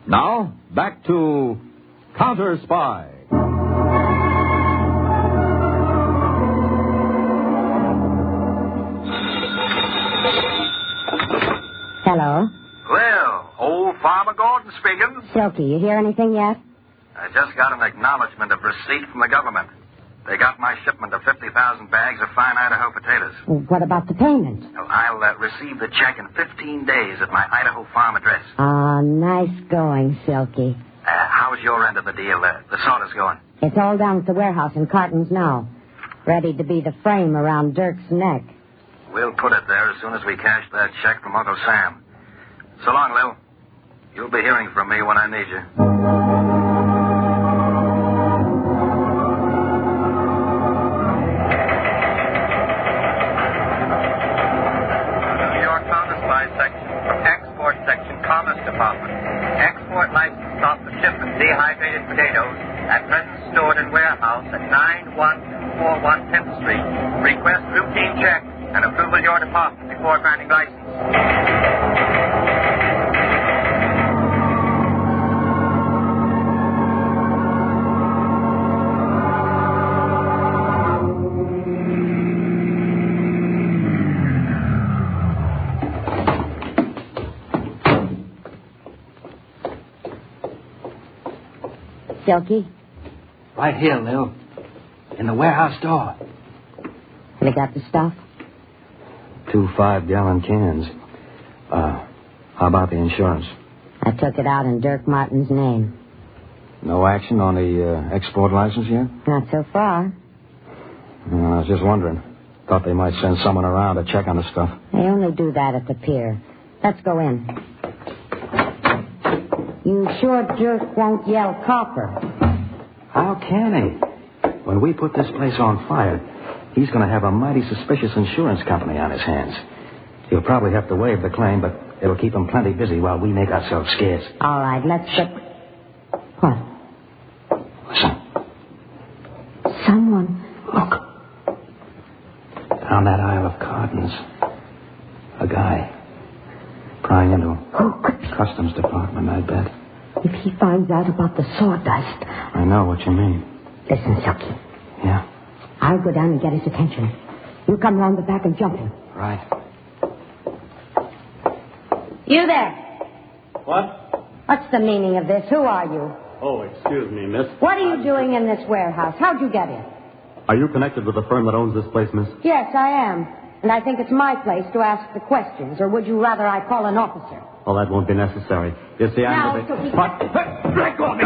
Now, back to Counter Spy. Hello? Well, old Farmer Gordon speaking. Silky, you hear anything yet? I just got an acknowledgement of receipt from the government. They got my shipment of 50,000 bags of fine Idaho potatoes. What about the payment? Well, I'll receive the check in 15 days at my Idaho farm address. Ah, nice going, Silky. How's your end of the deal? The sawdust going? It's all down at the warehouse in cartons now. Ready to be the frame around Dirk's neck. We'll put it there as soon as we cash that check from Uncle Sam. So long, Lil. You'll be hearing from me when I need you. New York Counter Spy Section, Export Section, Commerce Department. Export license off the shipment dehydrated potatoes at present stored in warehouse at 9141 10th Street. Request routine check and approval of your department before granting license. Silky? Right here, Lil. In the warehouse door. They got the stuff? 2 5-gallon cans. How about the insurance? I took it out in Dirk Martin's name. No action on the export license yet? Not so far. I was just wondering. Thought they might send someone around to check on the stuff. They only do that at the pier. Let's go in. You sure Dirk won't yell copper? How can he? When we put this place on fire, he's going to have a mighty suspicious insurance company on his hands. He'll probably have to waive the claim, but it'll keep him plenty busy while we make ourselves scarce. All right, let's get... What? Listen. Someone... Look. Down that aisle of cartons. A guy. Prying into Customs Department, I bet. If he finds out about the sawdust... I know what you mean. Listen, Silky. Yeah? I'll go down and get his attention. You come around the back and jump him. Right. You there. What? What's the meaning of this? Who are you? Oh, excuse me, miss. What are you doing in this warehouse? How'd you get in? Are you connected with the firm that owns this place, miss? Yes, I am. And I think it's my place to ask the questions, or would you rather I call an officer? Oh, that won't be necessary. You see, I'm... Now, Silky... What? Let go of me!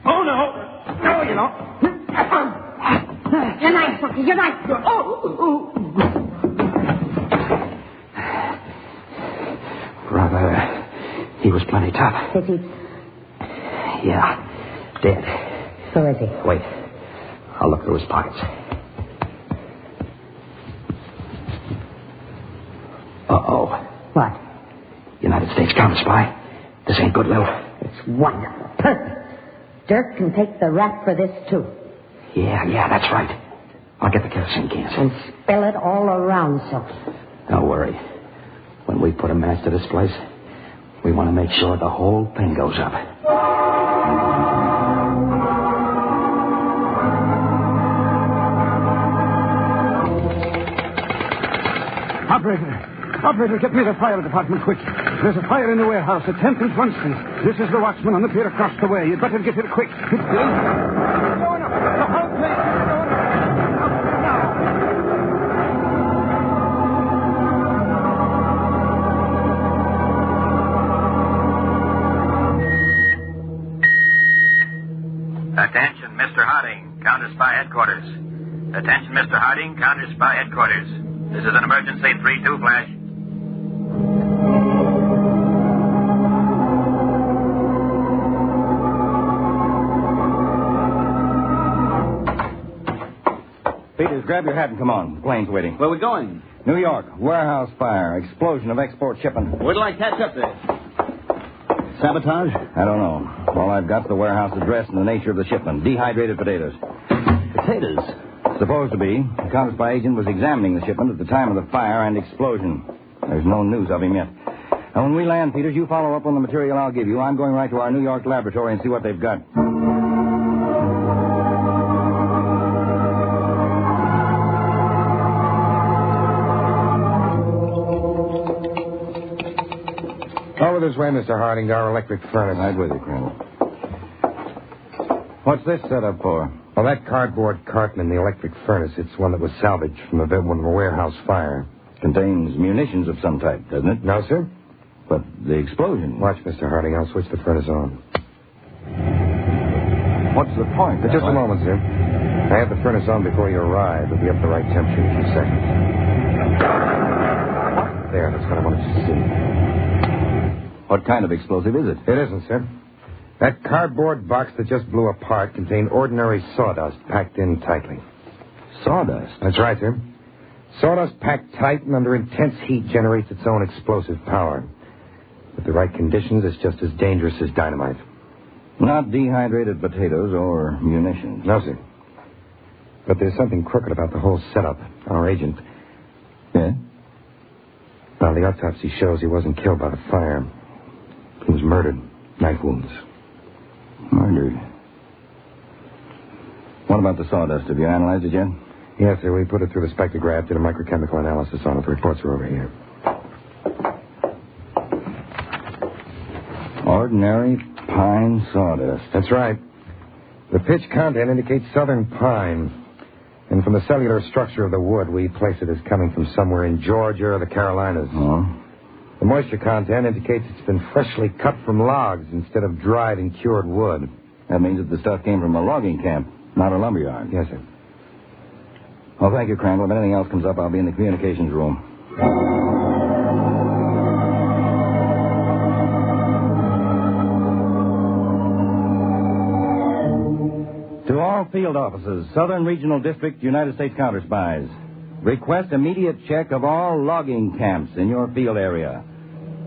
Oh, no. No, you don't. Your knife, Silky, your knife. Oh! Brother, he was plenty tough. Is he? Yeah, dead. So is he? Wait. I'll look through his pockets. Uh-oh. What? United States counter spy. This ain't good, Lil. It's wonderful. Perfect. Dirk can take the rap for this, too. Yeah, that's right. I'll get the kerosene cans. And spill it all around, Silky. Don't worry. When we put a match to this place, we want to make sure the whole thing goes up. Operator, get me the fire department quick. There's a fire in the warehouse at 10th and Front Street. This is the watchman on the pier across the way. You'd better get here quick. It's going up. The whole place is going up. Attention, Mr. Harding, Counter Spy Headquarters. Attention, Mr. Harding, Counter Spy Headquarters. This is an emergency 3-2 flash. Peters, grab your hat and come on. The plane's waiting. Where are we going? New York. Warehouse fire. Explosion of export shipment. Where do I catch up there? Sabotage? I don't know. All I've got's the warehouse address and the nature of the shipment. Dehydrated potatoes. Potatoes? Supposed to be. The counter spy agent was examining the shipment at the time of the fire and explosion. There's no news of him yet. Now, when we land, Peters, you follow up on the material I'll give you. I'm going right to our New York laboratory and see what they've got. Over this way, Mr. Harding, to our electric furnace. Right with you, Colonel. What's this set up for? Well, that cardboard carton in the electric furnace, it's one that was salvaged from a warehouse fire. Contains munitions of some type, doesn't it? No, sir. But the explosion... Watch, Mr. Harding. I'll switch the furnace on. What's the point? Just a moment, sir. I had the furnace on before you arrived. It'll be up to the right temperature in a few seconds. There, that's what I wanted you to see. What kind of explosive is it? It isn't, sir. That cardboard box that just blew apart contained ordinary sawdust packed in tightly. Sawdust? That's right, sir. Sawdust packed tight and under intense heat generates its own explosive power. With the right conditions, it's just as dangerous as dynamite. Not dehydrated potatoes or munitions. No, sir. But there's something crooked about the whole setup. Our agent... Yeah? Well, the autopsy shows he wasn't killed by the fire. He was murdered. Knife wounds. Murdered. What about the sawdust? Have you analyzed it yet? Yes, sir. We put it through the spectrograph, did a microchemical analysis on it. The reports are over here. Ordinary pine sawdust. That's right. The pitch content indicates southern pine. And from the cellular structure of the wood, we place it as coming from somewhere in Georgia or the Carolinas. Oh? The moisture content indicates it's been freshly cut from logs instead of dried and cured wood. That means that the stuff came from a logging camp, not a lumberyard. Yes, sir. Well, thank you, Crandall. If anything else comes up, I'll be in the communications room. To all field offices, Southern Regional District, United States Counter Spies. Request immediate check of all logging camps in your field area.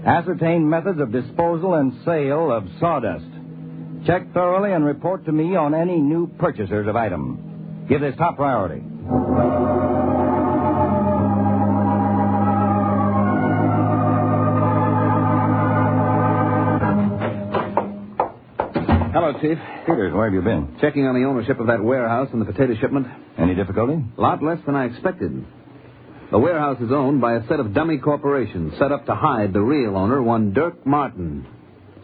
Ascertain methods of disposal and sale of sawdust. Check thoroughly and report to me on any new purchasers of item. Give this top priority. Hello, Chief. Peters, where have you been? Checking on the ownership of that warehouse and the potato shipment. Any difficulty? A lot less than I expected. The warehouse is owned by a set of dummy corporations set up to hide the real owner, one Dirk Martin.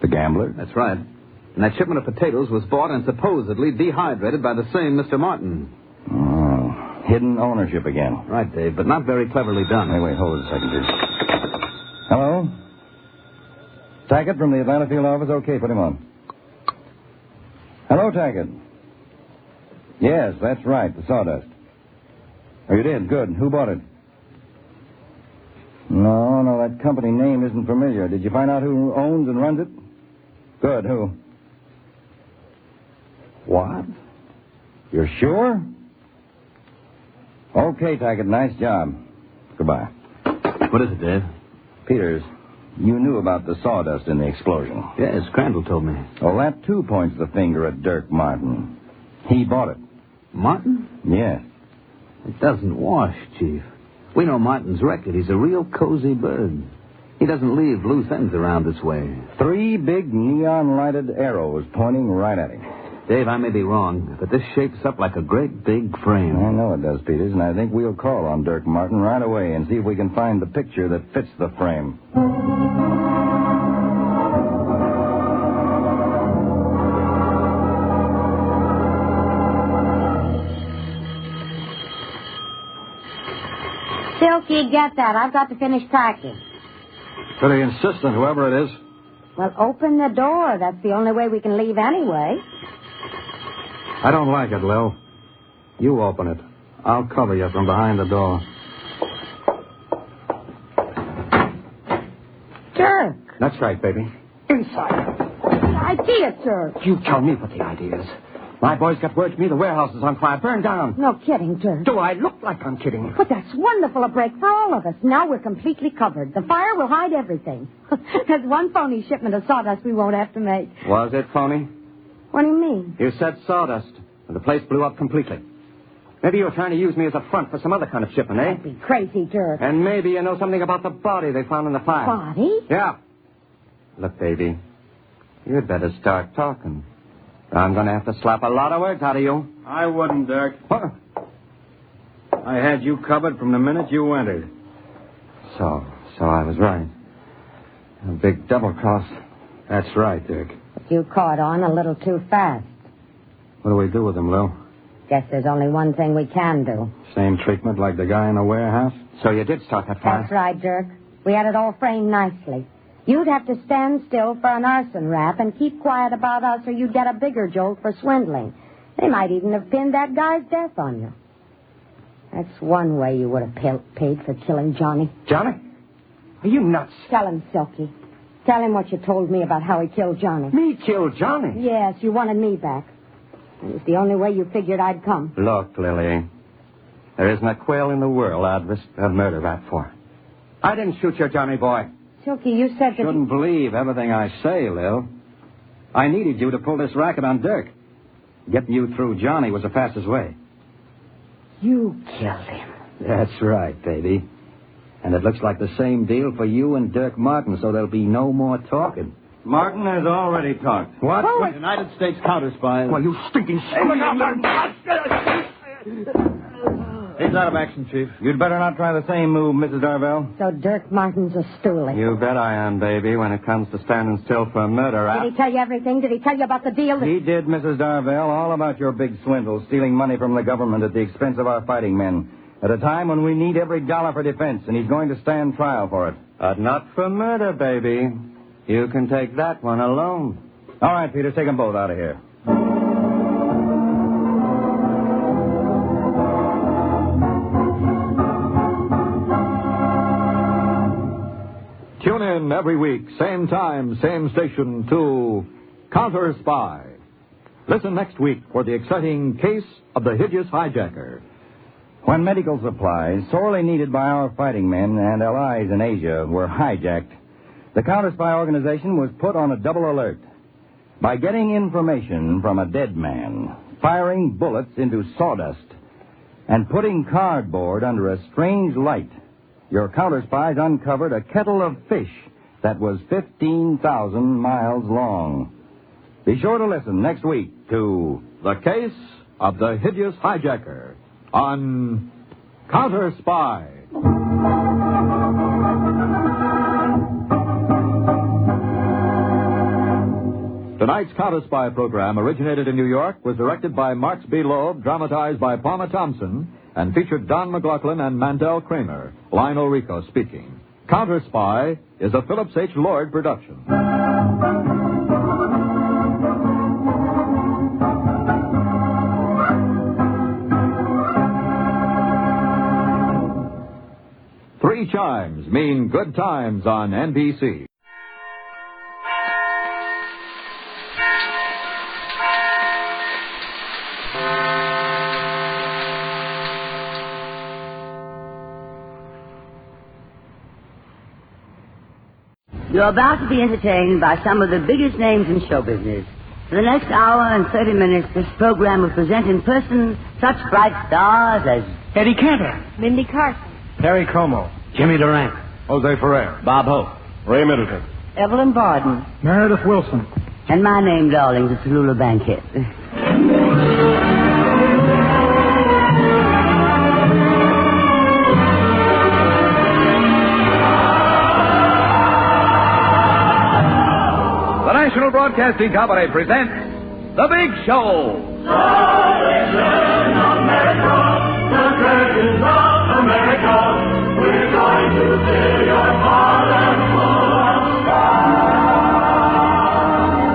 The gambler? That's right. And that shipment of potatoes was bought and supposedly dehydrated by the same Mr. Martin. Oh, hidden ownership again. Right, Dave, but not very cleverly done. Wait, hold it a second, please. Hello? Tackett from the Atlanta field office? Okay, put him on. Hello, Tackett. Yes, that's right, the sawdust. Oh, you did? Good. Who bought it? No, that company name isn't familiar. Did you find out who owns and runs it? Good, who? What? You're sure? Okay, Tackett, nice job. Goodbye. What is it, Dave? Peters, you knew about the sawdust in the explosion. Yes, Crandall told me. Well, that, too, points the finger at Dirk Martin. He bought it. Martin? Yes. It doesn't wash, Chief. We know Martin's record. He's a real cozy bird. He doesn't leave loose ends around this way. 3 big neon-lighted arrows pointing right at him. Dave, I may be wrong, but this shapes up like a great big frame. I know it does, Peters, and I think we'll call on Dirk Martin right away and see if we can find the picture that fits the frame. Silky, get that. I've got to finish packing. Pretty insistent, whoever it is. Well, open the door. That's the only way we can leave anyway. I don't like it, Lil. You open it. I'll cover you from behind the door. Dirk. That's right, baby. Inside. Idea, Dirk. You tell me what the idea is. My boys got word to me the warehouse is on fire. Burned down. No kidding, Dirk. Do I look like I'm kidding? But that's wonderful, a break for all of us. Now we're completely covered. The fire will hide everything. There's one phony shipment of sawdust we won't have to make. Was it phony? What do you mean? You said sawdust, and the place blew up completely. Maybe you were trying to use me as a front for some other kind of shipment, eh? Don't be crazy, Dirk. And maybe you know something about the body they found in the fire. Body? Yeah. Look, baby, you'd better start talking. I'm going to have to slap a lot of words out of you. I wouldn't, Dirk. What? I had you covered from the minute you entered. So I was right. A big double cross. That's right, Dirk. But you caught on a little too fast. What do we do with him, Lou? Guess there's only one thing we can do. Same treatment like the guy in the warehouse? So you did start that fire? That's right, Dirk. We had it all framed nicely. You'd have to stand still for an arson rap and keep quiet about us, or you'd get a bigger jolt for swindling. They might even have pinned that guy's death on you. That's one way you would have paid for killing Johnny. Johnny? Are you nuts? Tell him, Silky. Tell him what you told me about how he killed Johnny. Me kill Johnny? Yes, you wanted me back. It was the only way you figured I'd come. Look, Lily, there isn't a quail in the world I'd risk a murder rap for. I didn't shoot your Johnny boy. Silky, you said that... Shouldn't believe everything I say, Lil. I needed you to pull this racket on Dirk. Getting you through Johnny was the fastest way. You killed him. That's right, baby. And it looks like the same deal for you and Dirk Martin, so there'll be no more talking. Martin has already talked. What? Oh, United States counter spies. Well, you stinking... He's out of action, Chief. You'd better not try the same move, Mrs. Darvell. So Dirk Martin's a stoolie. You bet I am, baby, when it comes to standing still for a murder rap. Did he tell you everything? Did he tell you about the deal? He did, Mrs. Darvell, all about your big swindle, stealing money from the government at the expense of our fighting men, at a time when we need every dollar for defense, and he's going to stand trial for it. But not for murder, baby. You can take that one alone. All right, Peters, take them both out of here. Tune in every week, same time, same station, to Counter Spy. Listen next week for the exciting case of the hideous hijacker. When medical supplies, sorely needed by our fighting men and allies in Asia, were hijacked, the Counter Spy organization was put on a double alert. By getting information from a dead man, firing bullets into sawdust, and putting cardboard under a strange light, your counter spies uncovered a kettle of fish that was 15,000 miles long. Be sure to listen next week to The Case of the Hideous Hijacker on Counter Spy. Tonight's Counter Spy program originated in New York, was directed by Marks B. Loeb, dramatized by Palmer Thompson, and featured Don McLaughlin and Mandel Kramer. Lionel Rico speaking. Counter Spy is a Phillips H. Lord production. Three chimes mean good times on NBC. You're about to be entertained by some of the biggest names in show business. For the next hour and 30 minutes, this program will present in person such bright stars as Eddie Cantor, Mindie Carson, Terry Como, Jimmy Durant, Jose Ferrer, Bob Hope, Ray Middleton, Evelyn Barden, Meredith Wilson, and my name, darling, is Tallulah Bankhead. National Broadcasting Company presents The Big Show. Salvation America, the curtains of America, we're going to fill your heart and full of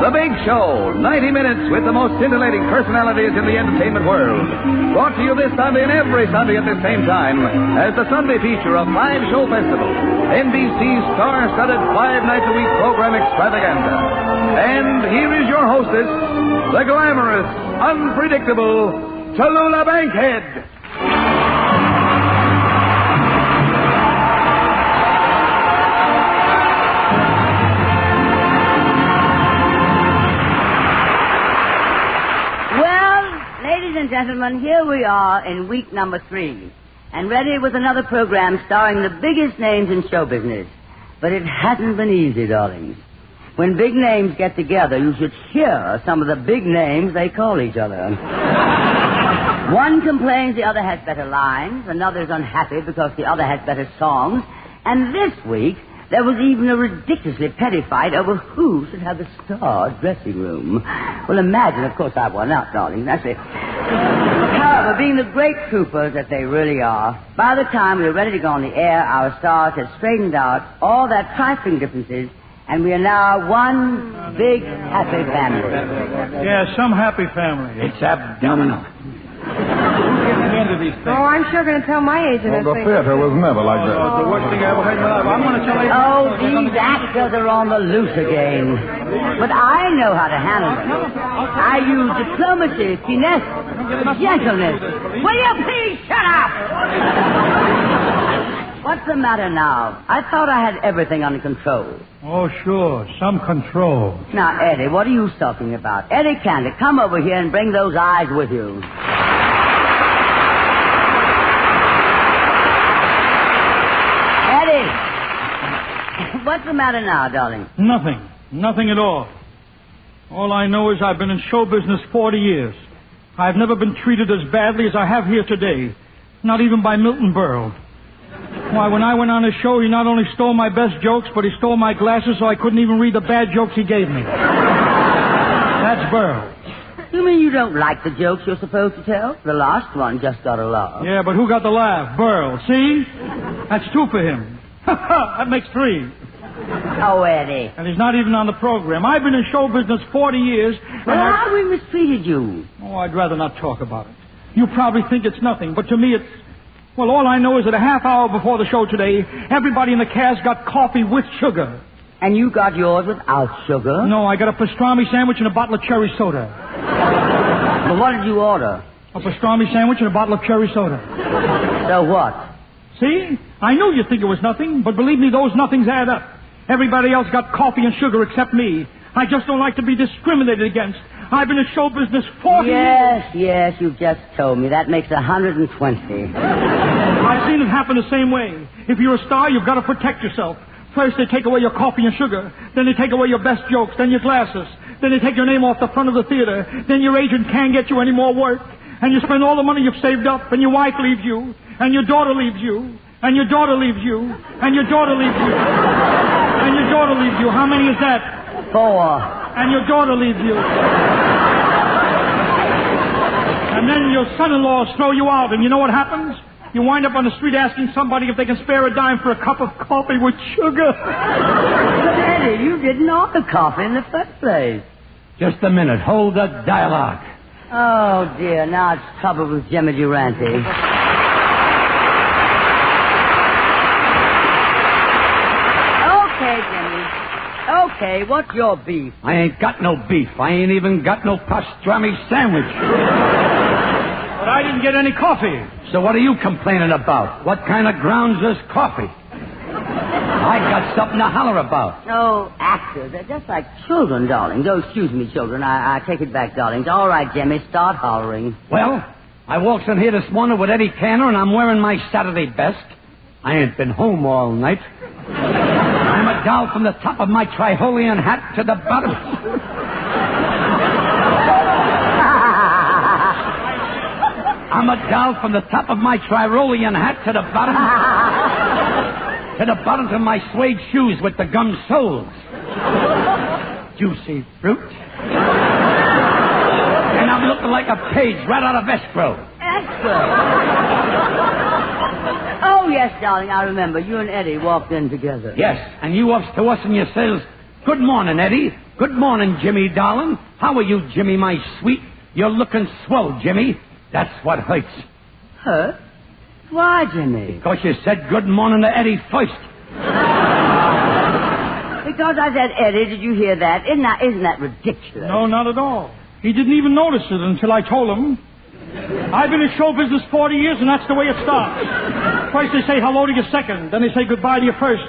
The Big Show, 90 minutes with the most scintillating personalities in the entertainment world. Brought to you this Sunday and every Sunday at the same time as the Sunday feature of 5-Show Festival, NBC's star-studded 5-night-a-week program extravaganza. And here is your hostess, the glamorous, unpredictable Tallulah Bankhead. Well, ladies and gentlemen, here we are in week number 3, and ready with another program starring the biggest names in show business. But it hasn't been easy, darlings. When big names get together, you should hear some of the big names they call each other. One complains the other has better lines, another's unhappy because the other has better songs, and this week there was even a ridiculously petty fight over who should have the star dressing room. Well, imagine, of course, I won out, darling, that's it. However, being the great troopers that they really are, by the time we were ready to go on the air, our stars had straightened out all that trifling differences, and we are now one big happy family. Yeah, some happy family. It's abdominal. Oh, I'm sure going to tell my agent. Well, the theater was never like that. The worst thing I ever heard in my life. I'm going to tell you. Oh, these actors are on the loose again. But I know how to handle them. I use diplomacy, finesse, gentleness. Will you please shut up? What's the matter now? I thought I had everything under control. Oh, sure. Some control. Now, Eddie, what are you talking about? Eddie Cantor, come over here and bring those eyes with you. Eddie! What's the matter now, darling? Nothing. Nothing at all. All I know is I've been in show business 40 years. I've never been treated as badly as I have here today. Not even by Milton Berle. Why, when I went on his show, he not only stole my best jokes, but he stole my glasses so I couldn't even read the bad jokes he gave me. That's Berle. You mean you don't like the jokes you're supposed to tell? The last one just got a laugh. Yeah, but who got the laugh? Berle. See? That's 2 for him. That makes 3. Oh, Eddie. And he's not even on the program. I've been in show business 40 years. Well, how have we mistreated you? Oh, I'd rather not talk about it. You probably think it's nothing, but to me it's... Well, all I know is that a half hour before the show today, everybody in the cast got coffee with sugar. And you got yours without sugar? No, I got a pastrami sandwich and a bottle of cherry soda. Well, what did you order? A pastrami sandwich and a bottle of cherry soda. So what? See? I knew you'd think it was nothing, but believe me, those nothings add up. Everybody else got coffee and sugar except me. I just don't like to be discriminated against. I've been in show business 40 years. Yes, you just told me. That makes 120. I've seen it happen the same way. If you're a star, you've got to protect yourself. First, they take away your coffee and sugar. Then they take away your best jokes. Then your glasses. Then they take your name off the front of the theater. Then your agent can't get you any more work. And you spend all the money you've saved up. And your wife leaves you. And your daughter leaves you. And your daughter leaves you. And your daughter leaves you. And your daughter leaves you. How many is that? 4. And your daughter leaves you. And then your son-in-laws throw you out. And you know what happens? You wind up on the street asking somebody if they can spare a dime for a cup of coffee with sugar. But, Eddie, you didn't order coffee in the first place. Just a minute. Hold the dialogue. Oh, dear. Now it's trouble with Jimmy Durante. Okay, Jimmy. Okay, what's your beef? I ain't got no beef. I ain't even got no pastrami sandwich. But I didn't get any coffee. So what are you complaining about? What kind of grounds is coffee? I got something to holler about. Oh, actors. They're just like children, darlings. Oh, excuse me, children. I take it back, darlings. All right, Jimmy, start hollering. Well, I walked in here this morning with Eddie Cantor, and I'm wearing my Saturday best. I ain't been home all night. I'm a doll from the top of my Triholian hat to the bottom. I'm a doll from the top of my Triholian hat to the bottom. To the bottoms of my suede shoes with the gum soles. Juicy fruit. And I'm looking like a page right out of escrow. Escrow? Oh, yes, darling, I remember. You and Eddie walked in together. Yes, and you ups to us and you says, "Good morning, Eddie. Good morning, Jimmy, darling. How are you, Jimmy, my sweet? You're looking swell, Jimmy. That's what hurts." Hurt? Why, Jimmy? Because you said good morning to Eddie first. Because I said Eddie, did you hear that? Isn't that ridiculous? No, not at all. He didn't even notice it until I told him. I've been in show business 40 years, and that's the way it starts. First they say hello to you second, then they say goodbye to you first.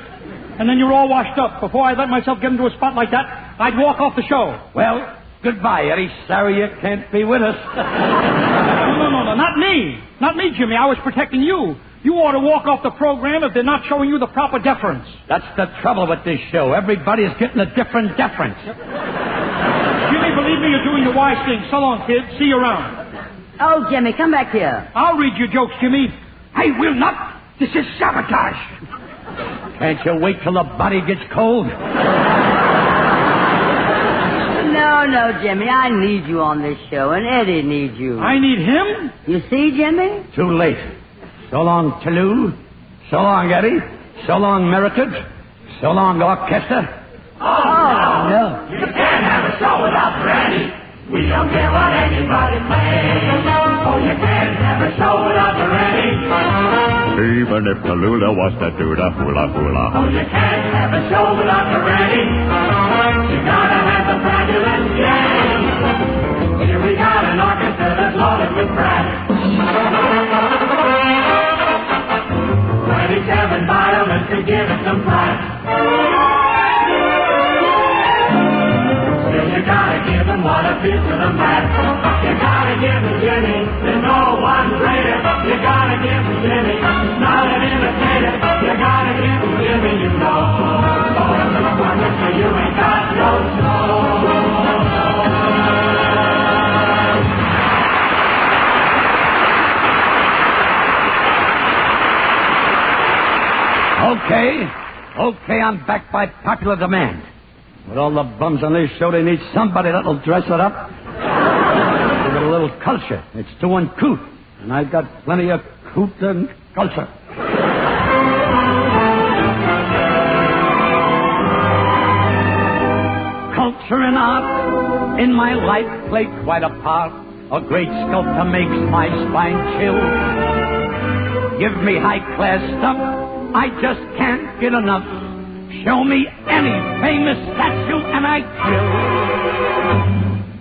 And then you're all washed up. Before I let myself get into a spot like that, I'd walk off the show. Well, goodbye, Eddie. Sorry you can't be with us. No, not me. Not me, Jimmy. I was protecting you. You ought to walk off the program if they're not showing you the proper deference. That's the trouble with this show. Everybody's getting a different deference. Jimmy, believe me, you're doing the wise thing. So long, kid. See you around. Oh, Jimmy, come back here. I'll read your jokes, Jimmy. I will not. This is sabotage. Can't you wait till the body gets cold? No, Jimmy. I need you on this show, and Eddie needs you. I need him? You see, Jimmy? Too late. So long, Toulouse. So long, Eddie. So long, Meritage. So long, orchestra. Oh, no. You can't have a show without Randy. We don't care what anybody plays. Oh, you can't have a show without the Randy. Even if Tallulah was to do the hula hula. Oh, you can't have a show without the Randy. You gotta have the fabulous gang. Here we got an orchestra that's loaded with brass. 27 violins to give it some class. Still, you gotta give them what appeals to the mass. You gotta give them Jimmy, there's no one greater. You gotta give them Jimmy, not an imitator. You gotta give them Jimmy, you know. Oh, if it's wonderful, you ain't got no show. Okay, I'm back by popular demand. With all the bums on this show, they need somebody that'll dress it up. Give it a little culture. It's too uncouth. And I've got plenty of couth and culture. Culture and art in my life play quite a part. A great sculptor makes my spine chill. Give me high-class stuff, I just can't get enough. Show me any famous statue and I thrill.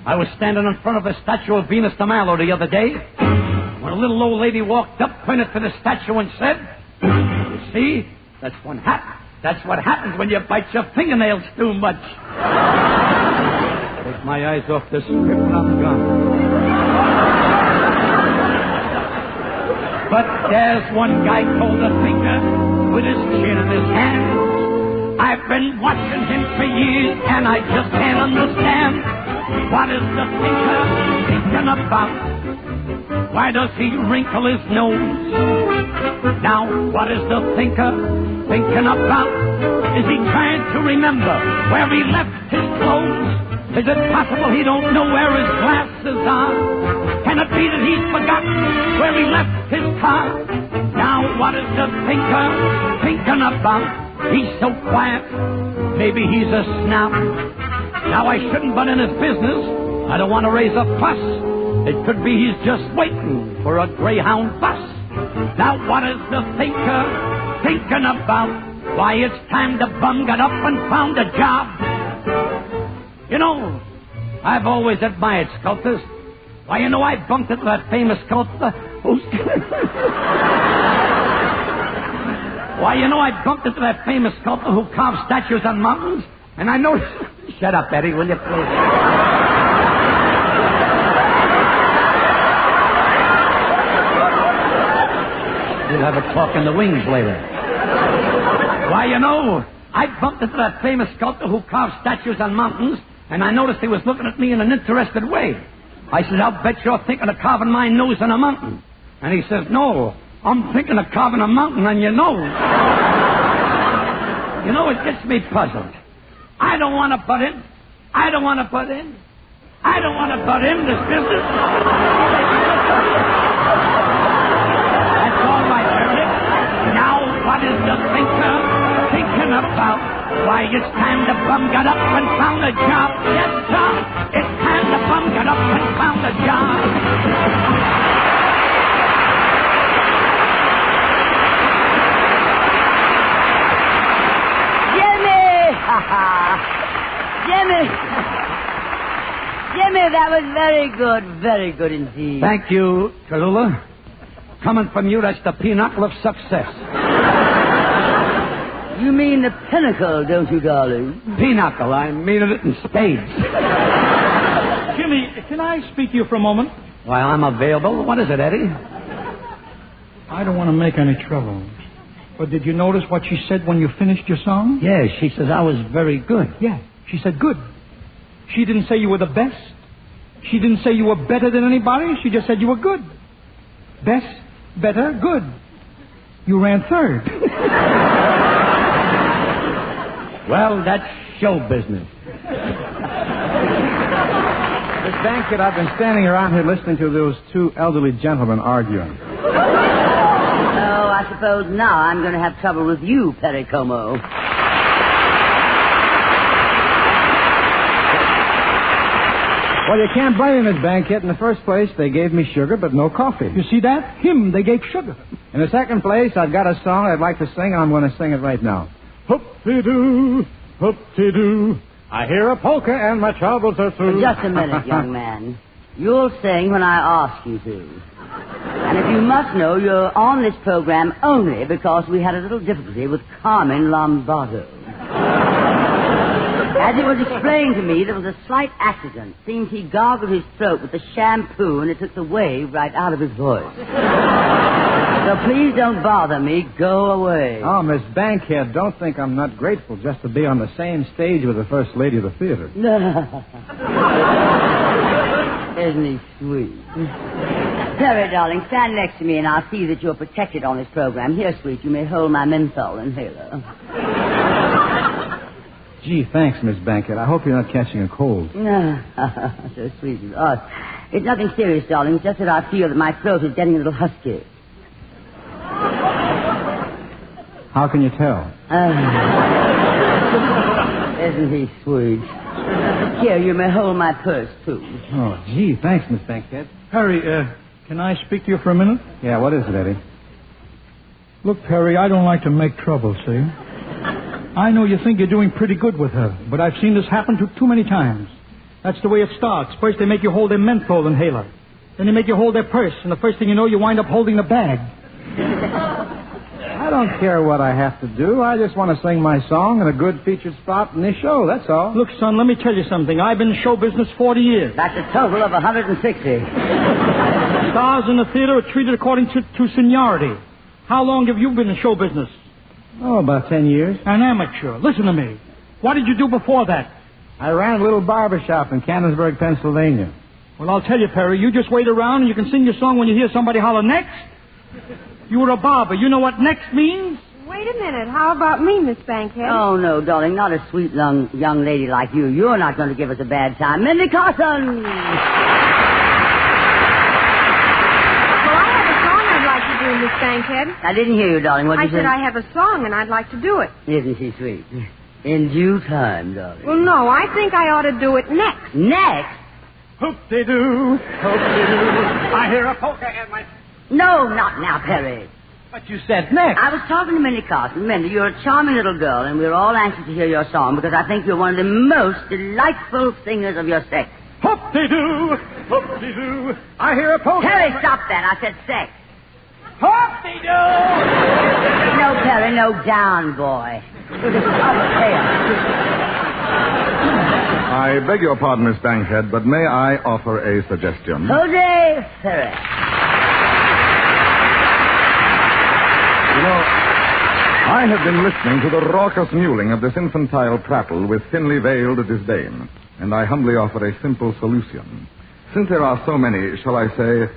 I was standing in front of a statue of Venus de Milo the other day when a little old lady walked up, pointed to the statue and said, "You see, that's what happens when you bite your fingernails too much." Take my eyes off this script and I'm gone. But there's one guy called the thinker with his chin in his hand. I've been watching him for years and I just can't understand. What is the thinker thinking about? Why does he wrinkle his nose? Now, what is the thinker thinking about? Is he trying to remember where he left his clothes? Is it possible he don't know where his glasses are? Can it be that he's forgotten where he left his car? Now, what is the thinker thinking about? He's so quiet. Maybe he's a snob. Now, I shouldn't butt in his business. I don't want to raise a fuss. It could be he's just waiting for a Greyhound bus. Now, what is the thinker thinking about? Why, it's time the bum got up and found a job. You know, I've always admired sculptors. Why, you know, I bumped into that famous sculptor who's... Why, you know, I bumped into that famous sculptor who carves statues on mountains, and I noticed... Shut up, Eddie, will you please? We'll have a talk in the wings later. Why, you know, I bumped into that famous sculptor who carves statues on mountains, and I noticed he was looking at me in an interested way. I said, "I'll bet you're thinking of carving my nose on a mountain." And he says, "No, I'm thinking of carving a mountain on your nose." You know, it gets me puzzled. I don't want to butt in. That's all right, Meredith. Now, what is the thinker thinking about? Why, it's time the bum got up and found a job. Yes, sir. It's time the bum got up and found a job. Jimmy, that was very good indeed. Thank you, Tallulah. Coming from you, that's the pinnacle of success. You mean the pinnacle, don't you, darling? Pinnacle, I mean it in spades. Jimmy, can I speak to you for a moment? Why, I'm available. What is it, Eddie? I don't want to make any trouble. But did you notice what she said when you finished your song? Yes, she says I was very good. Yeah, she said good. She didn't say you were the best. She didn't say you were better than anybody. She just said you were good. Best, better, good. You ran third. Well, that's show business. Miss Bankett, I've been standing around here listening to those two elderly gentlemen arguing. I suppose now I'm going to have trouble with you, Pericomo. Well, you can't blame me, Miss Bankett. In the first place, they gave me sugar, but no coffee. You see that? Him, they gave sugar. In the second place, I've got a song I'd like to sing, and I'm going to sing it right now. Hoop-de-doo, hoop-de-doo. I hear a polka, and my troubles are through. Just a minute, young man. You'll sing when I ask you to. And if you must know, you're on this program only because we had a little difficulty with Carmen Lombardo. As it was explained to me, there was a slight accident. Seems he gargled his throat with the shampoo and it took the wave right out of his voice. So please don't bother me. Go away. Oh, Miss Bankhead, don't think I'm not grateful just to be on the same stage with the First Lady of the theater. Isn't he sweet? Perry, darling, stand next to me and I'll see that you're protected on this program. Here, sweet, you may hold my menthol inhaler. Gee, thanks, Miss Bankhead. I hope you're not catching a cold. No, so sweet of us. It's nothing serious, darling. It's just that I feel that my throat is getting a little husky. How can you tell? Isn't he sweet? Here, you may hold my purse, too. Oh, gee, thanks, Miss Bankhead. Perry, can I speak to you for a minute? Yeah, what is it, Eddie? Look, Perry, I don't like to make trouble, see? I know you think you're doing pretty good with her, but I've seen this happen too many times. That's the way it starts. First, they make you hold their menthol inhaler. Then they make you hold their purse, and the first thing you know, you wind up holding the bag. I don't care what I have to do. I just want to sing my song in a good featured spot in this show, that's all. Look, son, let me tell you something. I've been in show business 40 years. That's a total of 160. Stars in the theater are treated according to seniority. How long have you been in show business? Oh, about 10 years. An amateur. Listen to me. What did you do before that? I ran a little barber shop in Canonsburg, Pennsylvania. Well, I'll tell you, Perry, you just wait around and you can sing your song when you hear somebody holler next. You were a barber. You know what next means? Wait a minute. How about me, Miss Bankhead? Oh, no, darling. Not a sweet young lady like you. You're not going to give us a bad time. Mindie Carson! Miss Bankhead. I didn't hear you, darling. What did you say? I said I have a song and I'd like to do it. Isn't she sweet? In due time, darling. Well, no, I think I ought to do it next. Next? Hoop-de-doo, hoop-de-doo. I hear a polka at my... No, not now, Perry. But you said next. I was talking to Mindie Carson. Mindie, you're a charming little girl, and we're all anxious to hear your song because I think you're one of the most delightful singers of your sex. Hoop-de-doo, hoop-de-doo. I hear a polka... Perry, stop that. I said sex. Hoop-de-doo! No, Perry, no, down, boy. I beg your pardon, Miss Bankhead, but may I offer a suggestion? Jose Perry. You know, I have been listening to the raucous mewling of this infantile prattle with thinly veiled disdain, and I humbly offer a simple solution. Since there are so many, shall I say...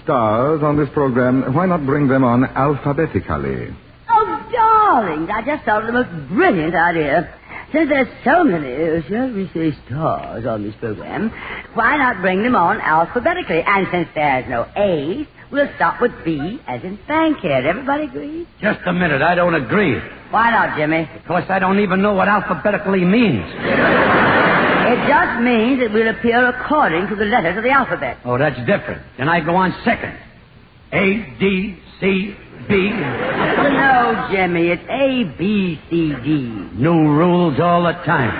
stars on this program, why not bring them on alphabetically? Oh, darling, I just thought of the most brilliant idea. Since there's so many, shall we say, stars on this program, why not bring them on alphabetically? And since there's no A's, we'll start with B as in Bankhead. Everybody agree? Just a minute, I don't agree. Why not, Jimmy? Because I don't even know what alphabetically means. It just means that we'll appear according to the letters of the alphabet. Oh, that's different. Then I go on second. A, D, C, B. No, Jimmy, it's A, B, C, D. New rules all the time.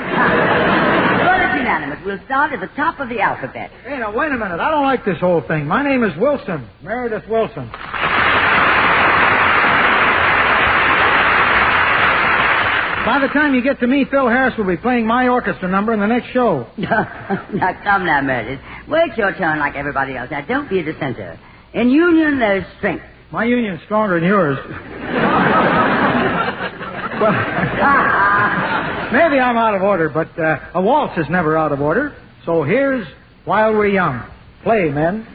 Well, it's unanimous. We'll start at the top of the alphabet. Hey, now, wait a minute. I don't like this whole thing. My name is Wilson. Meredith Wilson. By the time you get to me, Phil Harris will be playing my orchestra number in the next show. Now, come now, Meredith. Wait your turn like everybody else. Now, don't be a dissenter. In union, there's strength. My union's stronger than yours. Well, maybe I'm out of order, but a waltz is never out of order. So here's While We're Young. Play, men.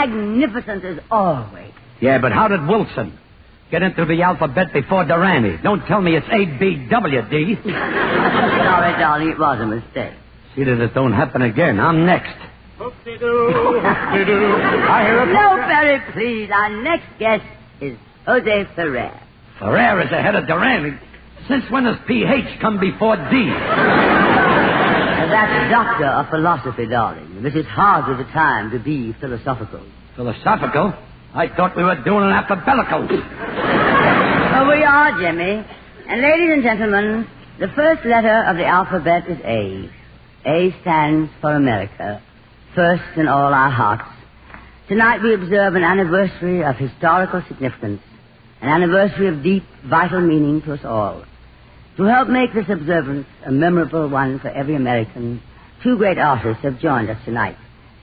magnificent as always. Yeah, but how did Wilson get into the alphabet before Durante? Don't tell me it's A-B-W-D. Sorry, darling, it was a mistake. See that it don't happen again. I'm next. No, very please. Our next guest is Jose Ferrer. Ferrer is ahead of Durante. Since when does P-H come before D? That's Doctor of Philosophy, darling. This is hardly the time to be philosophical. Philosophical? I thought we were doing an alphabetical. Oh, we are, Jimmy. And ladies and gentlemen, the first letter of the alphabet is A. A stands for America, first in all our hearts. Tonight we observe an anniversary of historical significance, an anniversary of deep, vital meaning to us all. To help make this observance a memorable one for every American, two great artists have joined us tonight.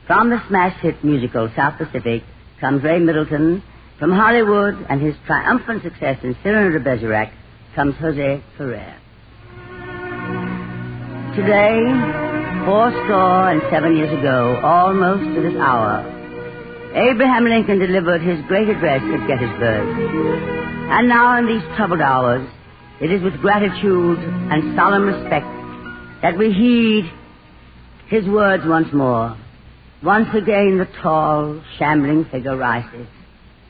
From the smash hit musical South Pacific comes Ray Middleton. From Hollywood and his triumphant success in Cyrano de Bergerac comes Jose Ferrer. Today, 87 years ago, almost to this hour, Abraham Lincoln delivered his great address at Gettysburg. And now in these troubled hours, it is with gratitude and solemn respect that we heed his words once more. Once again the tall, shambling figure rises.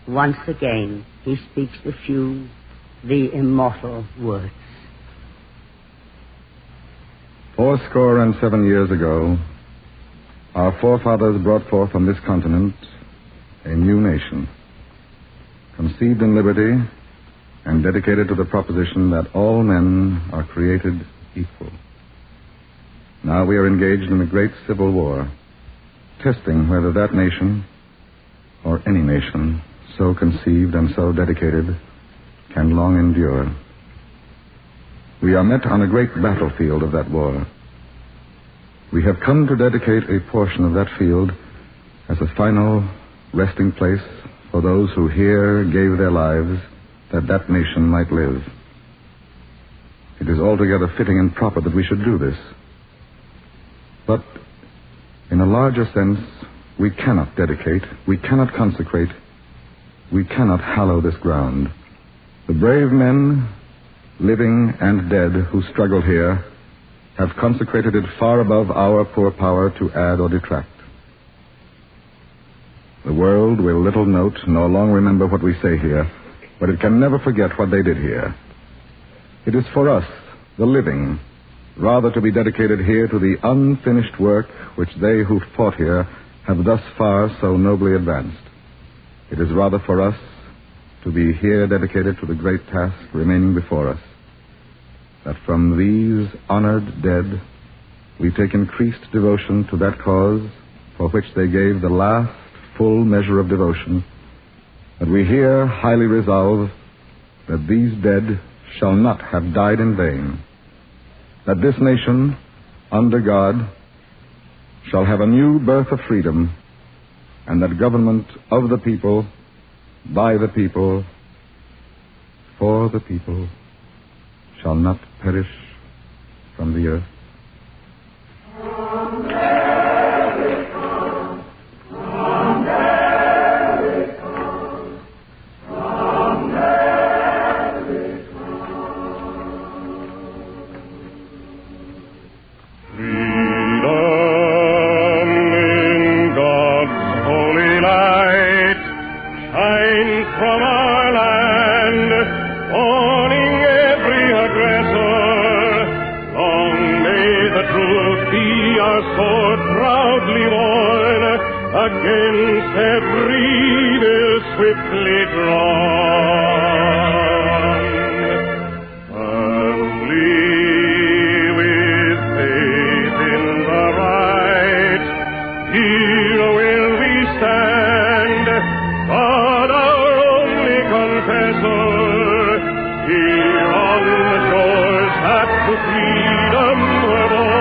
Once again he speaks the few, the immortal words. 87 years ago, our forefathers brought forth on this continent a new nation, conceived in liberty and dedicated to the proposition that all men are created equal. Now we are engaged in a great civil war, testing whether that nation, or any nation, so conceived and so dedicated, can long endure. We are met on a great battlefield of that war. We have come to dedicate a portion of that field as a final resting place for those who here gave their lives that that nation might live. It is altogether fitting and proper that we should do this. But in a larger sense, we cannot dedicate, we cannot consecrate, we cannot hallow this ground. The brave men, living and dead, who struggled here, have consecrated it far above our poor power to add or detract. The world will little note nor long remember what we say here, but it can never forget what they did here. It is for us, the living, rather to be dedicated here to the unfinished work which they who fought here have thus far so nobly advanced. It is rather for us to be here dedicated to the great task remaining before us, that from these honored dead we take increased devotion to that cause for which they gave the last full measure of devotion, that we here highly resolve that these dead shall not have died in vain, that this nation, under God, shall have a new birth of freedom, and that government of the people, by the people, for the people, shall not perish from the earth. Against every evil swiftly drawn, firmly with faith in the right, here will we stand, God our only confessor, here on the shores that to freedom were born.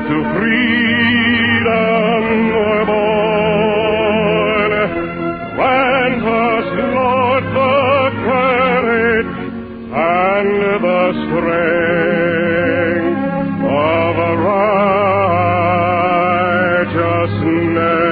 to freedom were born. Grant us, Lord, the courage and the strength of righteousness.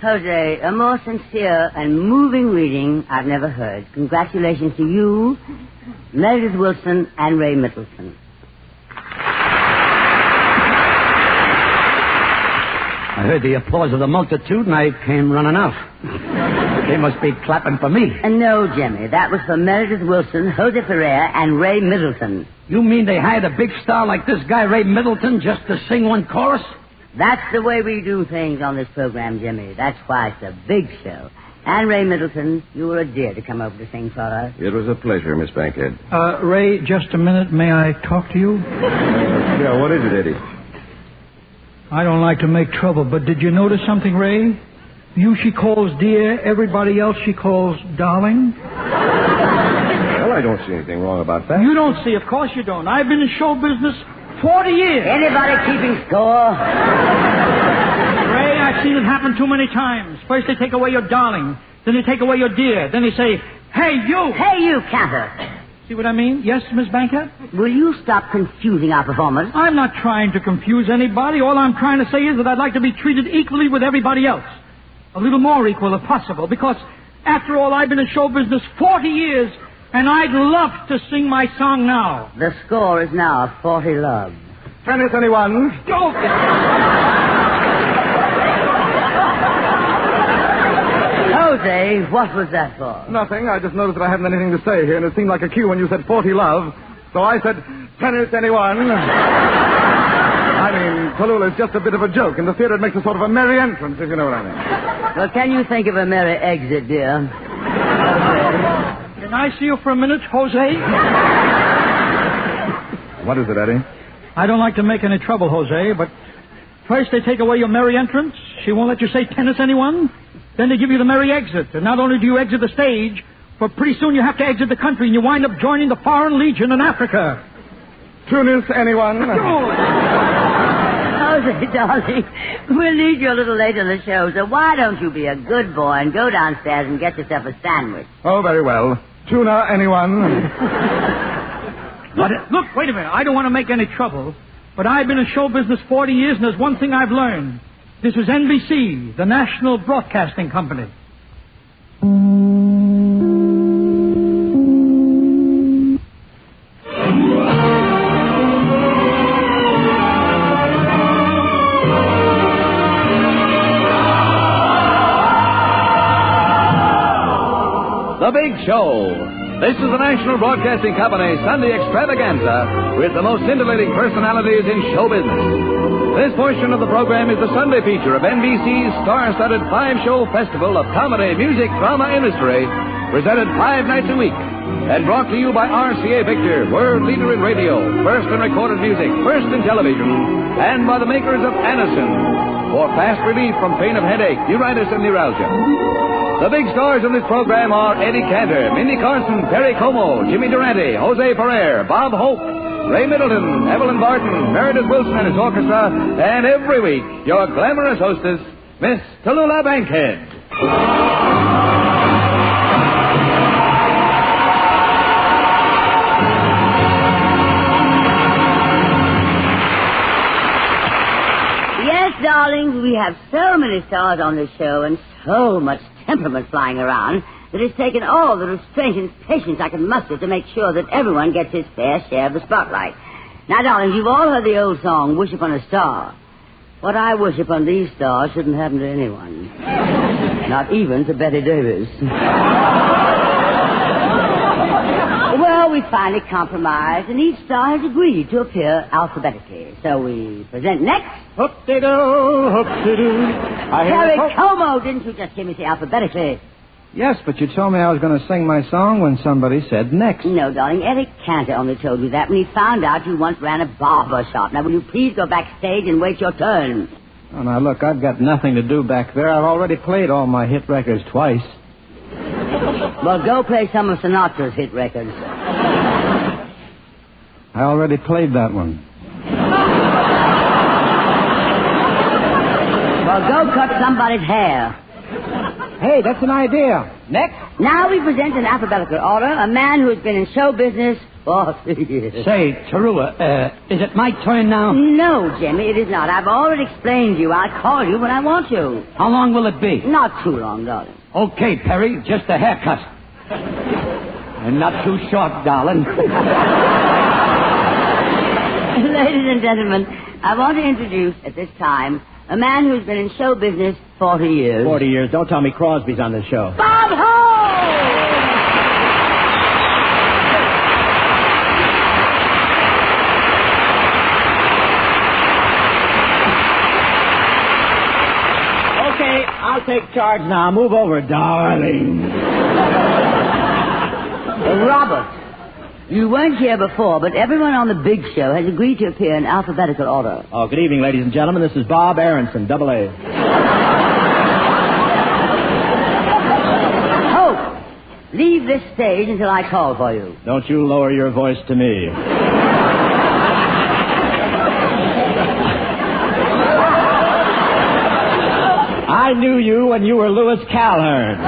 Jose, a more sincere and moving reading I've never heard. Congratulations to you, Meredith Wilson, and Ray Middleton. I heard the applause of the multitude, and I came running out. They must be clapping for me. No, Jimmy, that was for Meredith Wilson, Jose Ferrer, and Ray Middleton. You mean they hired a big star like this guy, Ray Middleton, just to sing one chorus? That's the way we do things on this program, Jimmy. That's why it's a big show. And Ray Middleton, you were a dear to come over to sing for us. It was a pleasure, Miss Bankhead. Ray, just a minute. May I talk to you? Yeah, what is it, Eddie? I don't like to make trouble, but did you notice something, Ray? You she calls dear, everybody else she calls darling. Well, I don't see anything wrong about that. You don't see, of course you don't. I've been in show business 40 years. Anybody keeping score? Ray, I've seen it happen too many times. First they take away your darling, then they take away your dear, then they say, hey, you. Hey, you, Cantor. See what I mean? Yes, Miss Bankhead? Will you stop confusing our performers? I'm not trying to confuse anybody. All I'm trying to say is that I'd like to be treated equally with everybody else. A little more equal if possible, because after all, I've been in show business 40 years, and I'd love to sing my song now. The score is now 40 love. Tennis, anyone? Go! Jose, what was that for? Nothing. I just noticed that I haven't anything to say here, and it seemed like a cue when you said 40 love. So I said, tennis, anyone? I mean, Tallulah, it's just a bit of a joke. In the theater, it makes a sort of a merry entrance, if you know what I mean. Well, can you think of a merry exit, dear? Can I see you for a minute, Jose? What is it, Eddie? I don't like to make any trouble, Jose, but first they take away your merry entrance. She won't let you say tennis, anyone. Then they give you the merry exit. And not only do you exit the stage, but pretty soon you have to exit the country, and you wind up joining the Foreign Legion in Africa. Tunis, anyone? Jose, darling, we'll need you a little later in the show, so why don't you be a good boy and go downstairs and get yourself a sandwich? Oh, very well. Tuna, anyone? Look, wait a minute. I don't want to make any trouble, but I've been in show business 40 years, and there's one thing I've learned. This is NBC, the National Broadcasting Company. The Big Show. This is the National Broadcasting Company Sunday Extravaganza with the most scintillating personalities in show business. This portion of the program is the Sunday feature of NBC's star-studded 5-show festival of comedy, music, drama, industry, presented 5 nights a week, and brought to you by RCA Victor, world leader in radio, first in recorded music, first in television, and by the makers of Anacin. for fast relief from pain of headache, neuritis, and neuralgia. The big stars in this program are Eddie Cantor, Mindy Carson, Perry Como, Jimmy Durante, Jose Ferrer, Bob Hope, Ray Middleton, Evelyn Barton, Meredith Wilson and his orchestra, and every week, your glamorous hostess, Miss Tallulah Bankhead. Yes, darlings, we have so many stars on this show and so much temperament flying around that it's taken all the restraint and patience I can muster to make sure that everyone gets his fair share of the spotlight. Now, darlings, you've all heard the old song, Wish Upon a Star. What I wish upon these stars shouldn't happen to anyone. Not even to Betty Davis. Well, we finally compromised, and each star has agreed to appear alphabetically. So we present next... Hoop-de-doo, hoop-de-doo. Harry Como, didn't you just hear me say alphabetically? Yes, but you told me I was going to sing my song when somebody said next. No, darling, Eric Cantor only told you that when he found out you once ran a barber shop. Now, will you please go backstage and wait your turn? Oh, now, look, I've got nothing to do back there. I've already played all my hit records twice. Well, go play some of Sinatra's hit records. I already played that one. Well, go cut somebody's hair. Hey, that's an idea. Next. Now we present in alphabetical order a man who has been in show business for 3 years. Say, Tallulah, is it my turn now? No, Jimmy, it is not. I've already explained to you. I'll call you when I want you. How long will it be? Not too long, darling. Okay, Perry, just a haircut. And not too short, darling. Ladies and gentlemen, I want to introduce at this time a man who's been in show business 40 years. 40 years. Don't tell me Crosby's on this show. Bob Hope! Okay, I'll take charge now. Move over, darling. Robert, you weren't here before, but everyone on the big show has agreed to appear in alphabetical order. Oh, good evening, ladies and gentlemen. This is Bob Aronson, double A. Hope, leave this stage until I call for you. Don't you lower your voice to me. I knew you when you were Louis Calhern.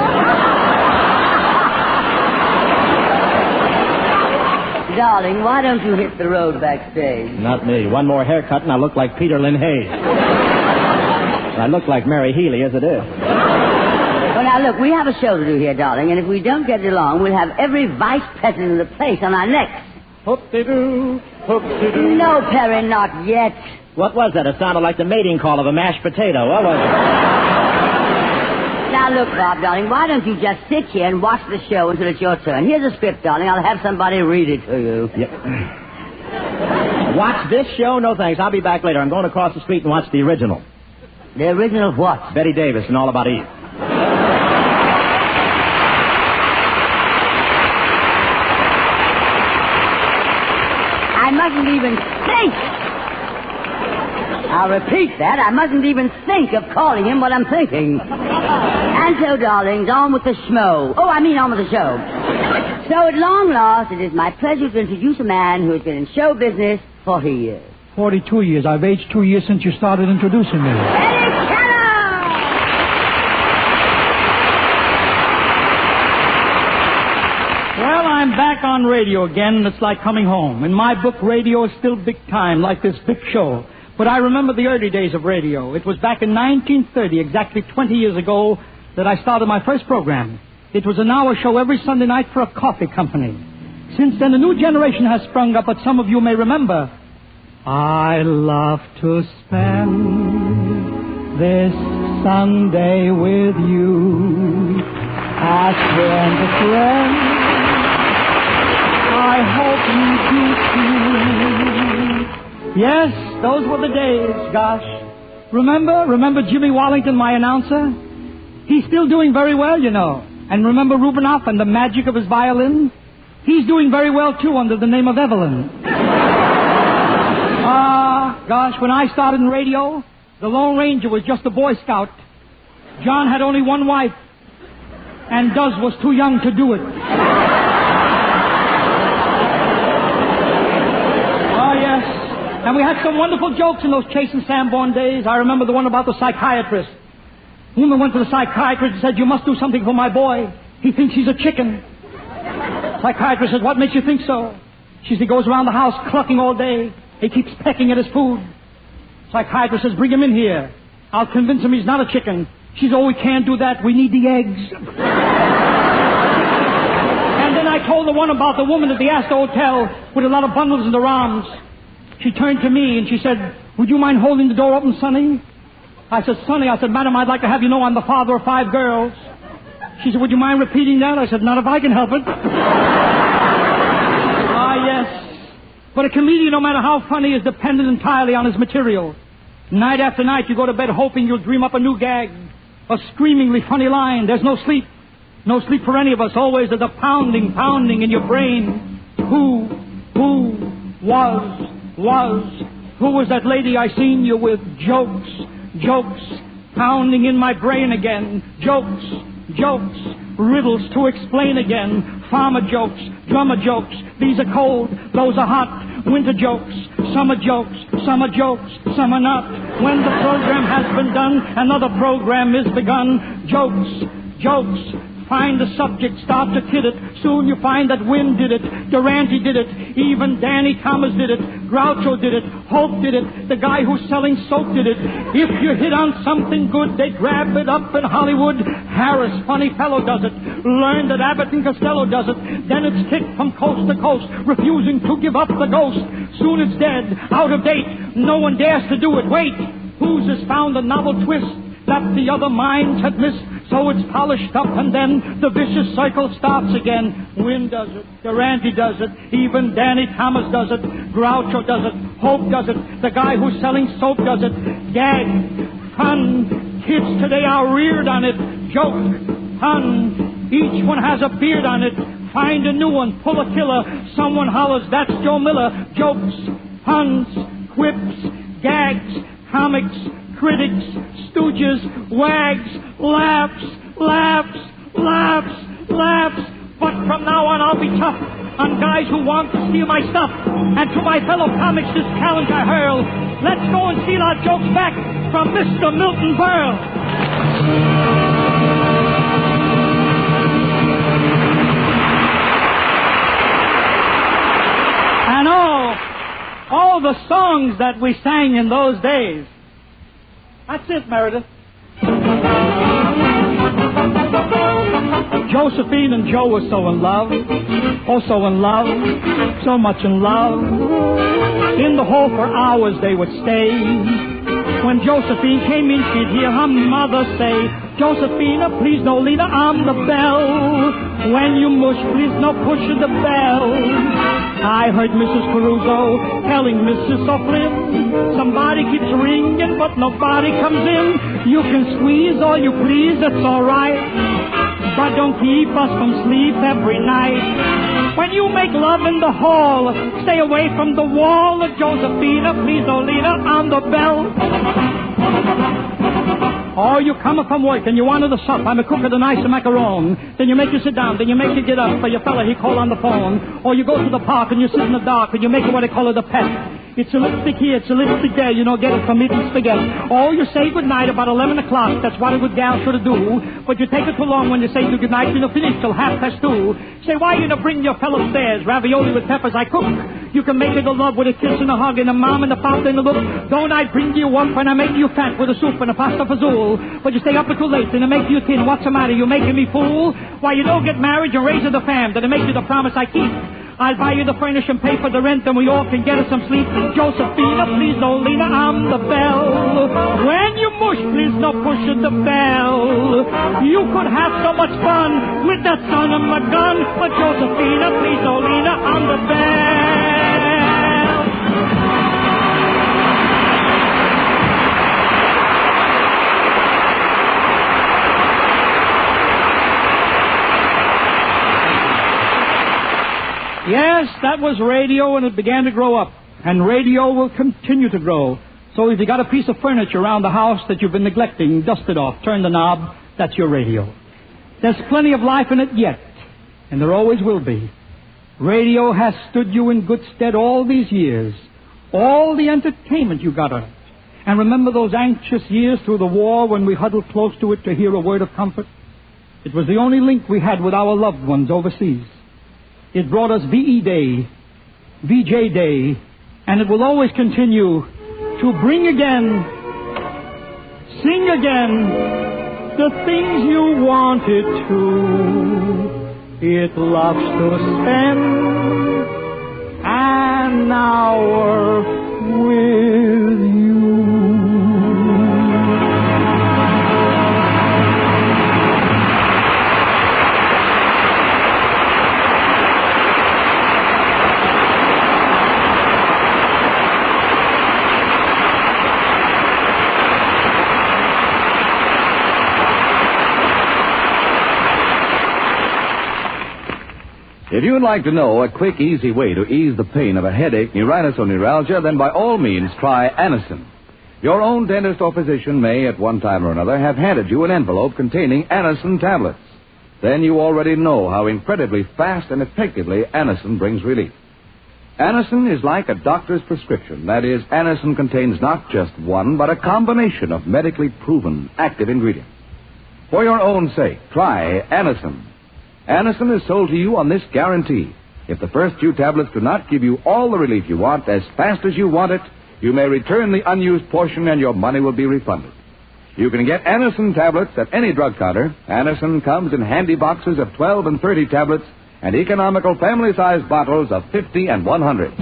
Darling, why don't you hit the road backstage? Not me. One more haircut and I look like Peter Lynn Hayes. I look like Mary Healy as it is. Well, now, look, we have a show to do here, darling, and if we don't get it along, we'll have every vice president of the place on our necks. Hoop-de-doo, hoop-de-doo. No, Perry, not yet. What was that? It sounded like the mating call of a mashed potato. What was it? Now, look, Bob, darling, why don't you just sit here and watch the show until it's your turn? Here's a script, darling. I'll have somebody read it to you. Yep. Watch this show? No, thanks. I'll be back later. I'm going across the street and watch the original. The original of what? Betty Davis and All About Eve. I mustn't even think. I'll repeat that. I mustn't even think of calling him what I'm thinking. And so, darlings, on with the schmo. On with the show. So, at long last, it is my pleasure to introduce a man who has been in show business 40 years. 42 years. I've aged 2 years since you started introducing me. Well, I'm back on radio again, and it's like coming home. In my book, radio is still big time, like this big show. But I remember the early days of radio. It was back in 1930, exactly 20 years ago, that I started my first program. It was an hour show every Sunday night for a coffee company. Since then, a new generation has sprung up, but some of you may remember. I love to spend this Sunday with you as friend to friend. I hope you do too. Yes, those were the days, gosh. Remember Jimmy Wallington, my announcer? He's still doing very well, you know. And remember Rubinoff and the magic of his violin? He's doing very well, too, under the name of Evelyn. Gosh, when I started in radio, The Lone Ranger was just a Boy Scout. John had only one wife, and Duz was too young to do it. Oh, yes. And we had some wonderful jokes in those Chase and Sanborn days. I remember the one about the psychiatrist. The woman went to the psychiatrist and said, "You must do something for my boy. He thinks he's a chicken." Psychiatrist said, "What makes you think so?" She said, "He goes around the house clucking all day. He keeps pecking at his food." Psychiatrist says, "Bring him in here. I'll convince him he's not a chicken." She said, "Oh, we can't do that. We need the eggs." And then I told the one about the woman at the Astor Hotel with a lot of bundles in her arms. She turned to me and she said, "Would you mind holding the door open, Sonny?" I said, "Sonny," I said, "Madam, I'd like to have you know I'm the father of 5 girls." She said, "Would you mind repeating that?" I said, "Not if I can help it." Ah, yes. But a comedian, no matter how funny, is dependent entirely on his material. Night after night, you go to bed hoping you'll dream up a new gag, a screamingly funny line. There's no sleep. No sleep for any of us. Always there's a pounding in your brain. Who was that lady I seen you with? Jokes, pounding in my brain again. Jokes, riddles to explain again. Farmer jokes, drummer jokes. These are cold, those are hot. Winter jokes, summer jokes, some are not. When the program has been done, another program is begun. Jokes. Find the subject, start to kid it. Soon you find that Wynn did it, Durante did it, even Danny Thomas did it, Groucho did it, Hope did it, the guy who's selling soap did it. If you hit on something good, they grab it up in Hollywood. Harris, funny fellow, does it. Learn that Abbott and Costello does it. Then it's kicked from coast to coast, refusing to give up the ghost. Soon it's dead, out of date, no one dares to do it. Wait, whose has found a novel twist that the other minds had missed? So it's polished up and then the vicious cycle starts again. Wynn does it, Durante does it, even Danny Thomas does it, Groucho does it, Hope does it, the guy who's selling soap does it. Gag, fun, kids today are reared on it. Joke, pun, each one has a beard on it. Find a new one, pull a killer, someone hollers, "That's Joe Miller." Jokes, puns, quips, gags, comics, critics, stooges, wags, laughs. But from now on I'll be tough on guys who want to steal my stuff. And to my fellow comics this challenge I hurl. Let's go and steal our jokes back from Mr. Milton Berle. And all the songs that we sang in those days. That's it, Meredith. Josephine and Joe were so in love. Oh, so in love. So much in love. In the hall for hours they would stay. When Josephine came in, she'd hear her mother say, "Josephina, please no leader on the bell. When you mush, please no push the bell." I heard Mrs. Caruso telling Mrs. O'Flynn, "Somebody keeps ringing, but nobody comes in. You can squeeze all you please, that's all right. But don't keep us from sleep every night. When you make love in the hall, stay away from the wall. Josephina, please no leader on the bell." Or you come from work and you wanted to sup. I'm a cook of the nice macaron. Then you make you sit down. Then you make you get up. For your fella, he call on the phone. Or you go to the park and you sit in the dark and you make it what they call it a pet. It's a lipstick here, it's a lipstick there. You know, get it from eating spaghetti. Or you say goodnight about 11 o'clock. That's what a good gal should do. But you take it too long when you say goodnight. You don't finish till 2:30. Say, why you don't bring your fellow upstairs? Ravioli with peppers I cook. You can make it a love with a kiss and a hug and a mom and a pop and a look. Don't I bring you up and I make you fat with a soup and a pasta fazool? But you stay up until late and I make you thin. What's the matter? You making me fool? Why you don't get married? You're raising the fam. Then I make you the promise I keep. I'll buy you the furnish and pay for the rent, and we all can get us some sleep. Josephina, please don't lean on the bell. When you mush, please don't push the bell. You could have so much fun with that son of a gun, but Josephina, please don't lean on the bell. Yes, that was radio, and it began to grow up. And radio will continue to grow. So if you got a piece of furniture around the house that you've been neglecting, dust it off, turn the knob, that's your radio. There's plenty of life in it yet, and there always will be. Radio has stood you in good stead all these years. All the entertainment you got on it. And remember those anxious years through the war when we huddled close to it to hear a word of comfort? It was the only link we had with our loved ones overseas. It brought us VE Day, VJ Day, and it will always continue to bring again, sing again, the things you wanted to. It loves to spend an hour with you. If you'd like to know a quick, easy way to ease the pain of a headache, neuritis, or neuralgia, then by all means try Anacin. Your own dentist or physician may, at one time or another, have handed you an envelope containing Anacin tablets. Then you already know how incredibly fast and effectively Anacin brings relief. Anacin is like a doctor's prescription. That is, Anacin contains not just one, but a combination of medically proven active ingredients. For your own sake, try Anacin. Anacin is sold to you on this guarantee. If the first few tablets do not give you all the relief you want as fast as you want it, you may return the unused portion and your money will be refunded. You can get Anacin tablets at any drug counter. Anacin comes in handy boxes of 12 and 30 tablets and economical family-sized bottles of 50 and 100.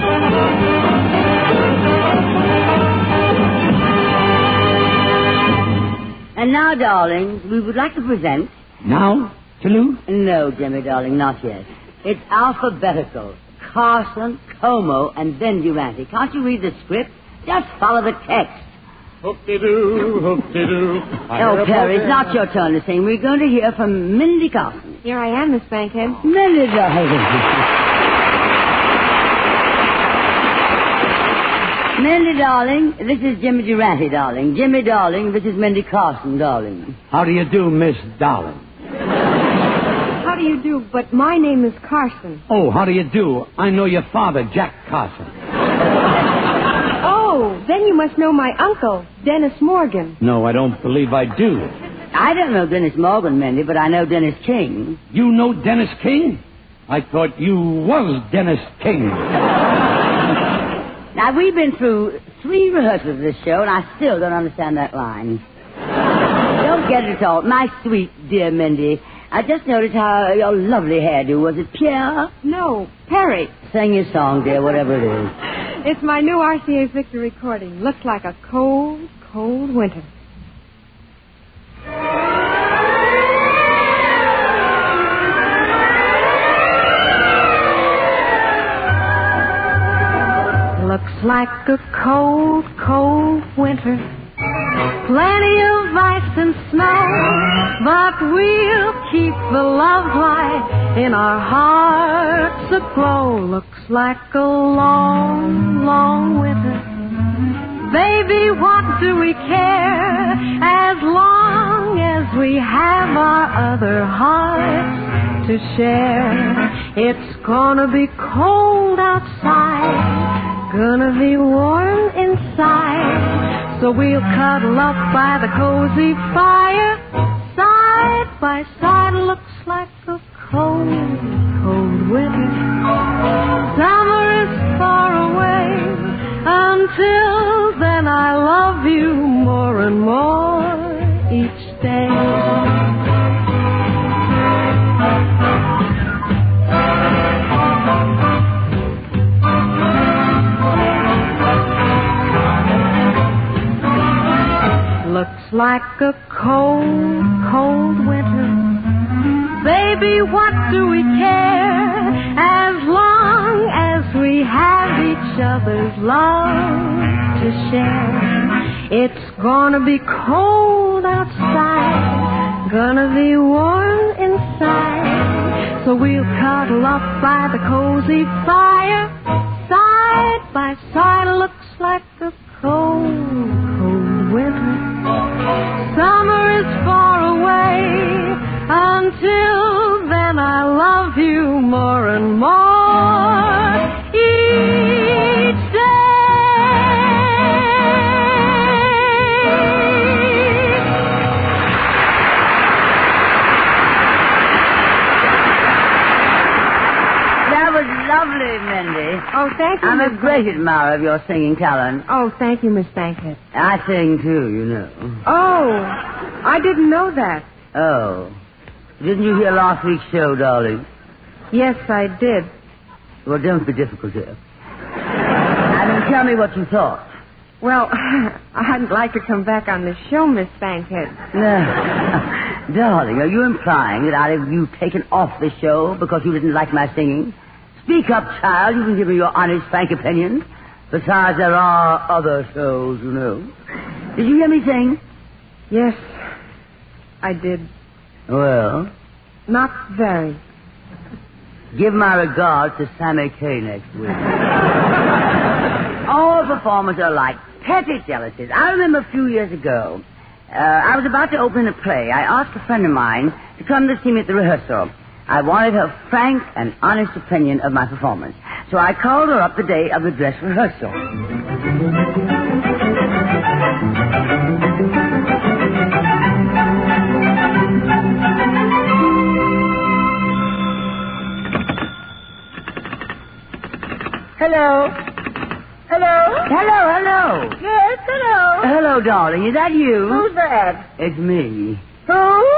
And now, darlings, we would like to present... Now? Toulouse? No, Jimmy, darling, not yet. It's alphabetical. Carson, Como, and then Durante. Can't you read the script? Just follow the text. Hoop-de-doo, hoop-de-doo. Oh, Perry, it's not your turn to sing. We're going to hear from Mindie Carson. Here I am, Miss Bankhead. Mindie, darling. Mindie, darling, this is Jimmy Durante, darling. Jimmy, darling, this is Mindie Carson, darling. How do you do, Miss Darling? How do you do? But my name is Carson. Oh, how do you do? I know your father, Jack Carson. Oh, then you must know my uncle, Dennis Morgan. No, I don't believe I do. I don't know Dennis Morgan, Mindy, but I know Dennis King. You know Dennis King? I thought you was Dennis King. Now, we've been through 3 rehearsals of this show, and I still don't understand that line. Don't get it at all. My sweet, dear Mindy, I just noticed how your lovely hairdo. Was it Pierre? No, Perry. Sing your song, dear, whatever it is. It's my new RCA Victor recording. Looks like a cold, cold winter. Looks like a cold, cold winter. Plenty of ice and snow, but we'll keep the love light in our hearts aglow. Looks like a long, long winter. Baby, what do we care as long as we have our other hearts to share? It's gonna be cold outside, gonna be warm inside. So we'll cuddle up by the cozy fire. Side by side, looks like a cold, cold winter. Summer is far away. Until then, I love you more and more each day. Looks like a cold, cold winter. Baby, what do we care as long as we have each other's love to share? It's gonna be cold outside, gonna be warm inside. So we'll cuddle up by the cozy fire. Side by side, looks like a cold, winter. Summer is far away. Until then, I love you more and more each day. That was lovely, Mindy. Oh, thank you, I'm a Miss great admirer of your singing talent. Oh, thank you, Miss Bankhead. I sing, too, you know. Oh, I didn't know that. Oh. Didn't you hear last week's show, darling? Yes, I did. Well, don't be difficult here. I mean, tell me what you thought. Well, I'd like to come back on the show, Miss Bankhead. No. Darling, are you implying that I'd have you taken off the show because you didn't like my singing? Speak up, child. You can give me your honest, frank opinion. Besides, there are other shows, you know. Did you hear me sing? Yes, I did. Well? Not very. Give my regards to Sammy Kay next week. All performers are like petty jealousies. I remember a few years ago, I was about to open a play. I asked a friend of mine to come to see me at the rehearsal. I wanted her frank and honest opinion of my performance. So I called her up the day of the dress rehearsal. Hello? Hello? Hello. Yes, hello. Hello, darling. Is that you? Who's that? It's me. Who?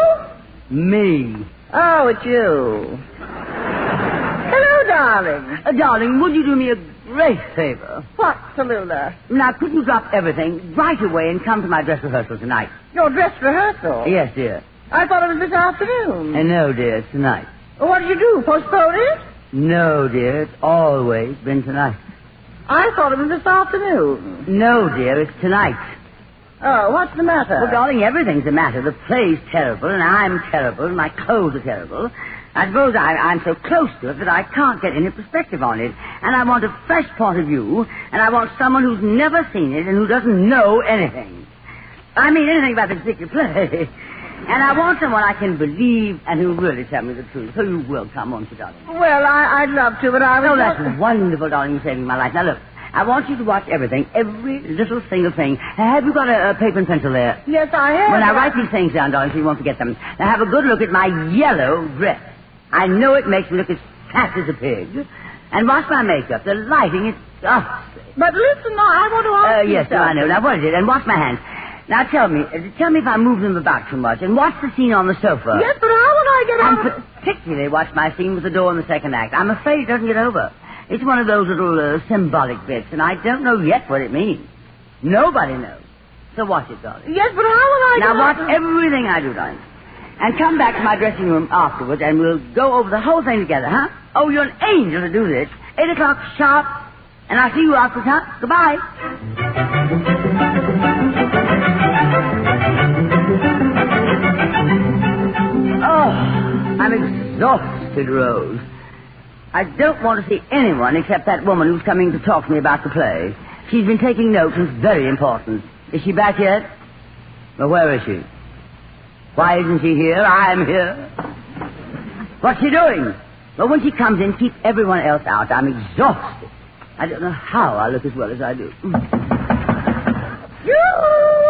Me. Oh, it's you. Hello, darling. Darling, would you do me a great favor? What, Tallulah? Now, could you drop everything right away and come to my dress rehearsal tonight? Your dress rehearsal? Yes, dear. I thought it was this afternoon. No, dear, it's tonight. Well, what did you do, postpone it? No, dear, it's always been tonight. I thought it was this afternoon. No, dear, it's tonight. Oh, what's the matter? Well, darling, everything's the matter. The play's terrible, and I'm terrible, and my clothes are terrible. I suppose I'm so close to it that I can't get any perspective on it. And I want a fresh point of view, and I want someone who's never seen it and who doesn't know anything. I mean, anything about this particular play. And I want someone I can believe and who really tell me the truth. So you will come, won't you, darling? Well, I'd love to, but I was... Oh, that's wonderful, darling. You're saving my life. Now, look, I want you to watch everything, every little single thing. Have you got a paper and pencil there? Yes, I have. Well, now, write these things down, darling, so you won't forget them. Now, have a good look at my yellow dress. I know it makes me look as fat as a pig. And watch my makeup. The lighting is... Oh. But listen, I want to ask you yes, something. I know. Now, what is it? And watch my hands. Now, tell me if I move them about too much. And watch the scene on the sofa. Yes, but how would I get out? And particularly watch my scene with the door in the second act. I'm afraid it doesn't get over. It's one of those little symbolic bits, and I don't know yet what it means. Nobody knows. So watch it, darling. Yes, but how will I Now, watch get out? everything I do, darling. And come back to my dressing room afterwards, and we'll go over the whole thing together, huh? Oh, you're an angel to do this. 8 o'clock sharp, and I'll see you after, huh? Goodbye. Oh, I'm exhausted, Rose. I don't want to see anyone except that woman who's coming to talk to me about the play. She's been taking notes, and it's very important. Is she back yet? Well, where is she? Why isn't she here? I'm here. What's she doing? Well, when she comes in, keep everyone else out. I'm exhausted. I don't know how I look as well as I do.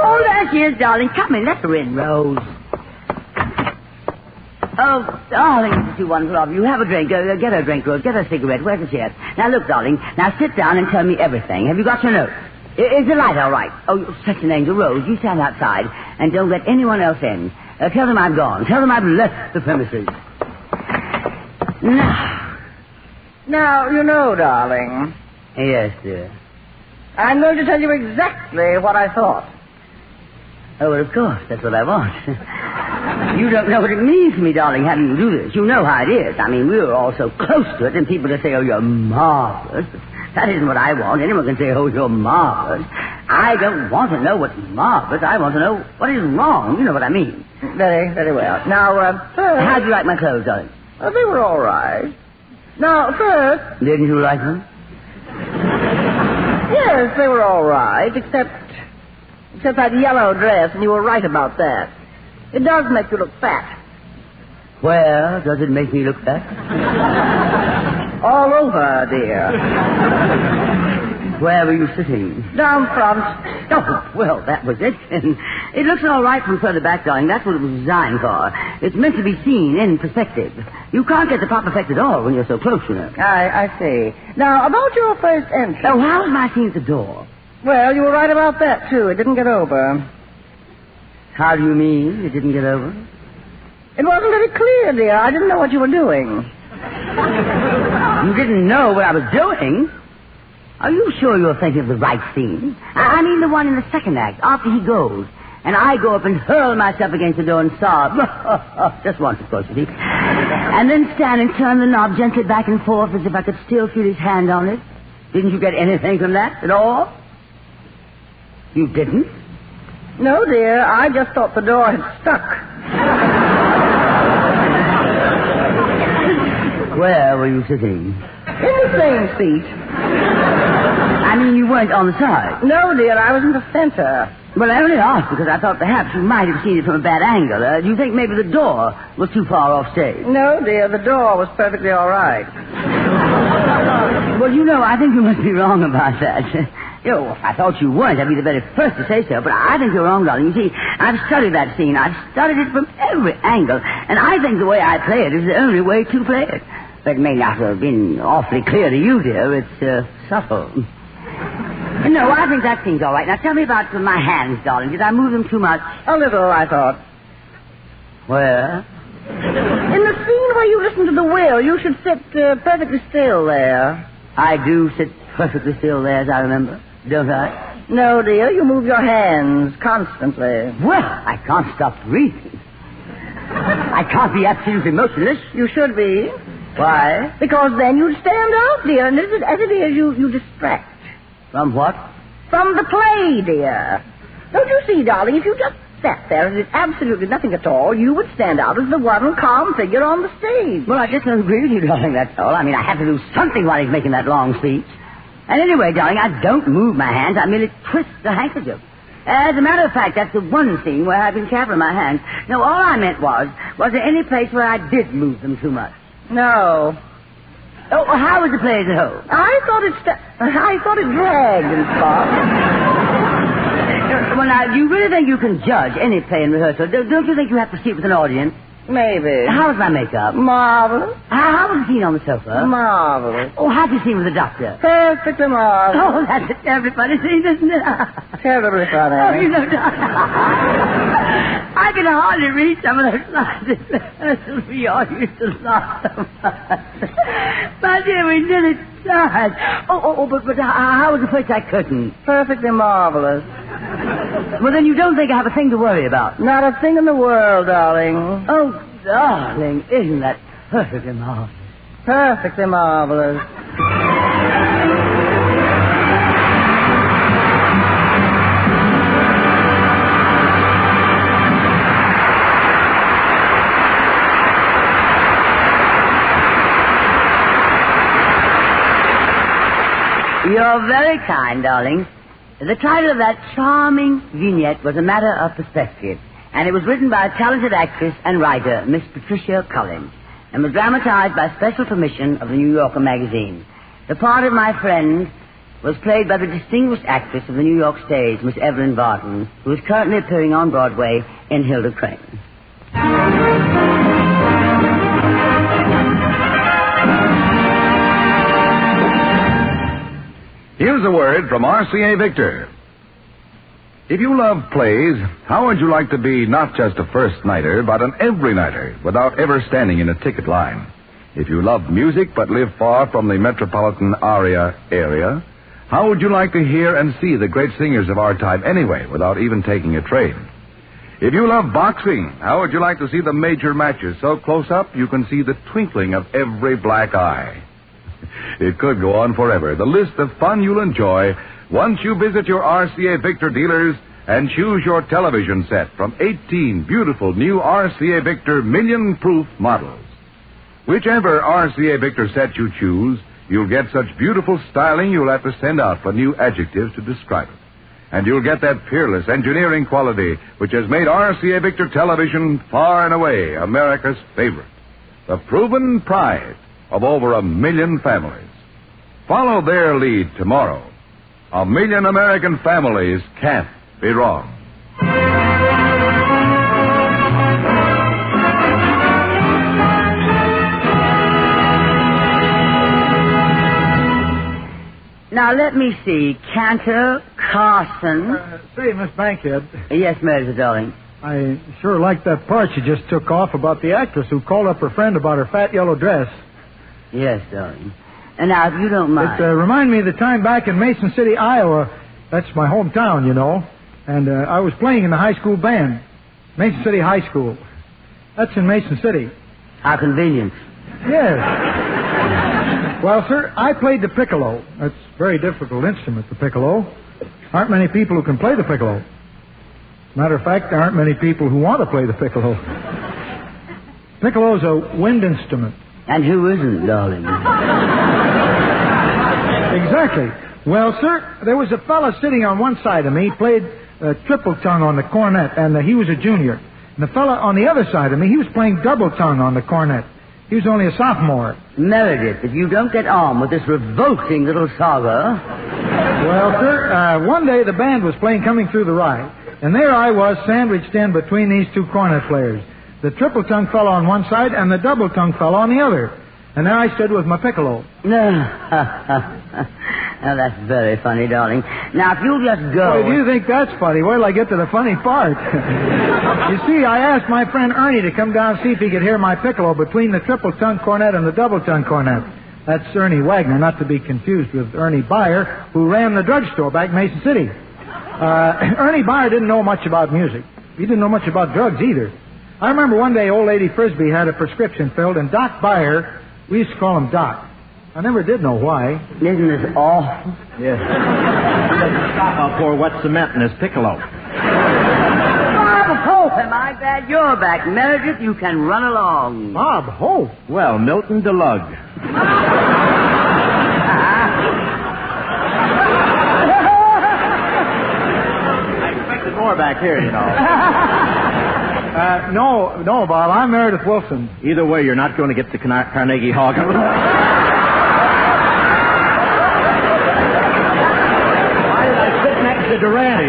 Oh, there she is, darling. Come in. Let her in, Rose. Oh, darling, this is too wonderful of you. Have a drink. Get her a drink, Rose. Get her a cigarette. Where's the chair? Now, look, darling. Now, sit down and tell me everything. Have you got your notes? Is the light all right? Oh, you're such an angel, Rose. You stand outside and don't let anyone else in. Tell them I've gone. Tell them I've left the premises. Now, you know, darling. Yes, dear. I'm going to tell you exactly what I thought. Oh, well, of course. That's what I want. You don't know what it means to me, darling, having you do this. You know how it is. I mean, we were all so close to it, and people just say, oh, you're marvelous. That isn't what I want. Anyone can say, oh, you're marvelous. I don't want to know what's marvelous. I want to know what is wrong. You know what I mean. Very, very well. Now, first... How'd you like my clothes, darling? They were all right. Now, first... Didn't you like them? Yes, they were all right, except Except that yellow dress, and you were right about that. It does make you look fat. Where does it make me look fat? All over, dear. Where were you sitting? Down front. Oh, well, that was it. And it looks all right from further back, darling. That's what it was designed for. It's meant to be seen in perspective. You can't get the proper effect at all when you're so close, you know. I see. Now, about your first entry. Oh, how was my scene at the door? Well, you were right about that, too. It didn't get over. How do you mean it didn't get over? It wasn't very clear, dear. I didn't know what you were doing. You didn't know what I was doing? Are you sure you're thinking of the right scene? I mean the one in the second act, after he goes. And I go up and hurl myself against the door and sob. Just once, of course, you see. And then stand and turn the knob gently back and forth as if I could still feel his hand on it. Didn't you get anything from that at all? You didn't? No, dear. I just thought the door had stuck. Where were you sitting? In the same seat. I mean, you weren't on the side. No, dear, I was in the center. Well, I only asked because I thought perhaps you might have seen it from a bad angle. Do you think maybe the door was too far off stage? No, dear, the door was perfectly all right. Well, you know, I think you must be wrong about that. You know, if I thought you weren't, I'd be the very first to say so, but I think you're wrong, darling. You see, I've studied that scene. I've studied it from every angle, and I think the way I play it is the only way to play it. But it may not have been awfully clear to you, dear. It's subtle. No, I think that scene's all right. Now, tell me about my hands, darling. Did I move them too much? A little, I thought. Where? In the scene where you listen to the will, you should sit perfectly still there. I do sit perfectly still there, as I remember, don't I? No, dear, you move your hands constantly. Well, I can't stop breathing. I can't be absolutely motionless. You should be. Why? Because then you'd stand out, dear, and as it is, you distract. From what? From the play, dear. Don't you see, darling, if you just sat there and did absolutely nothing at all, you would stand out as the one calm figure on the stage. Well, I just don't agree with you, darling, that's all. I mean, I have to do something while he's making that long speech. And anyway, darling, I don't move my hands. I merely twist the handkerchief. As a matter of fact, that's the one scene where I've been careful of my hands. No, all I meant was there any place where I did move them too much? No. Oh, how was the play as a whole? I thought it dragged and stopped. Well, now, do you really think you can judge any play in rehearsal? Don't you think you have to see it with an audience? Maybe. How was my makeup? Marvelous. How was the scene on the sofa? Marvelous. Oh, how'd you scene with the doctor? Perfectly marvelous. Oh, that's a terribly funny scene, isn't it? Terribly funny. Oh, you know, I can hardly read some of those lines. We all used to laugh so much. But dear, we nearly died. But how was the first act curtain? Perfectly marvelous. Well, then you don't think I have a thing to worry about? Not a thing in the world, darling. Oh, darling, isn't that perfectly marvelous? Perfectly marvelous. You're very kind, darling. The title of that charming vignette was A Matter of Perspective, and it was written by a talented actress and writer, Miss Patricia Collins, and was dramatized by special permission of the New Yorker magazine. The part of my friend was played by the distinguished actress of the New York stage, Miss Evelyn Barton, who is currently appearing on Broadway in Hilda Crane. Here's a word from RCA Victor. If you love plays, how would you like to be not just a first-nighter, but an every-nighter without ever standing in a ticket line? If you love music but live far from the metropolitan area, how would you like to hear and see the great singers of our time anyway without even taking a train? If you love boxing, how would you like to see the major matches so close up you can see the twinkling of every black eye? It could go on forever. The list of fun you'll enjoy once you visit your RCA Victor dealers and choose your television set from 18 beautiful new RCA Victor million-proof models. Whichever RCA Victor set you choose, you'll get such beautiful styling you'll have to send out for new adjectives to describe it. And you'll get that fearless engineering quality which has made RCA Victor Television far and away America's favorite. The proven pride of over 1 million families. Follow their lead tomorrow. 1 million American families can't be wrong. Now, let me see. Cantor, Carson. Say, Miss Bankhead. Yes, Meredith, darling. I sure like that part you just took off about the actress who called up her friend about her fat yellow dress. Yes, darling. And now, if you don't mind. It reminded me of the time back in Mason City, Iowa. That's my hometown, you know. And I was playing in the high school band. Mason City High School. That's in Mason City. How convenient. Yes. Well, sir, I played the piccolo. That's a very difficult instrument, the piccolo. Aren't many people who can play the piccolo. Matter of fact, there aren't many people who want to play the piccolo. Piccolo's a wind instrument. And who isn't, darling? Exactly. Well, sir, there was a fella sitting on one side of me. He played triple tongue on the cornet, and he was a junior. And the fella on the other side of me, he was playing double tongue on the cornet. He was only a sophomore. Meredith, if you don't get on with this revolting little saga... Well, sir, one day the band was playing Coming Through the Rye, and there I was sandwiched in between these two cornet players. The triple tongue fellow on one side and the double tongue fellow on the other. And there I stood with my piccolo. Now, that's very funny, darling. Now, if you'll just go... Well, if you think that's funny, wait till I get to the funny part. You see, I asked my friend Ernie to come down and see if he could hear my piccolo between the triple-tongue cornet and the double-tongue cornet. That's Ernie Wagner, not to be confused with Ernie Beyer, who ran the drugstore back in Mason City. Ernie Beyer didn't know much about music. He didn't know much about drugs either. I remember one day old lady Frisbee had a prescription filled, and Doc Beyer, we used to call him Doc. I never did know why. Isn't this awful? Yes. I'll pour wet cement in his piccolo. Bob Hope, am I glad you're back. Meredith, you can run along. Bob Hope? Well, Milton DeLugg. I expected more back here, you know. No, Bob. I'm Meredith Wilson. Either way, you're not going to get to Carnegie Hall. Why did I sit next to Durante?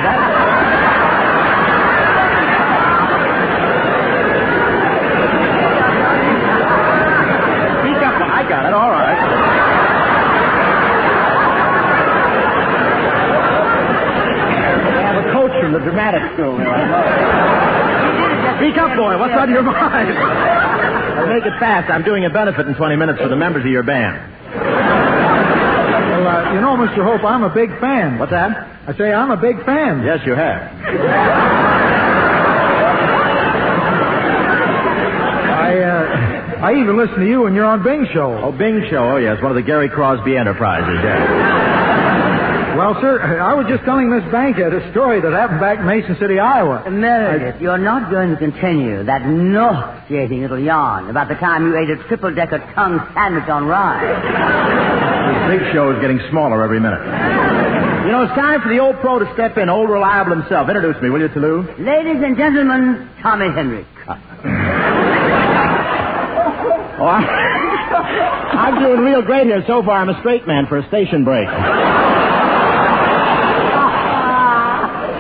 Speak up. I got it. All right. I have a coach from the dramatic school here. I know. Speak up, boy. What's on your mind? I'll make it fast. I'm doing a benefit in 20 minutes for the members of your band. Well, you know, Mr. Hope, I'm a big fan. What's that? I say I'm a big fan. Yes, you have. I even listen to you when you're on Bing Show. Oh, Bing Show. Oh, yes. One of the Gary Crosby enterprises, yes. Well, sir, I was just telling Miss Bankhead a story that happened back in Mason City, Iowa. Meredith, you're not going to continue that nauseating little yarn about the time you ate a triple-decker tongue sandwich on rye. This Big Show is getting smaller every minute. You know, it's time for the old pro to step in, old reliable himself. Introduce me, will you, Toulouse? Ladies and gentlemen, Tommy Henrik. I'm doing real great here so far. I'm a straight man for a station break.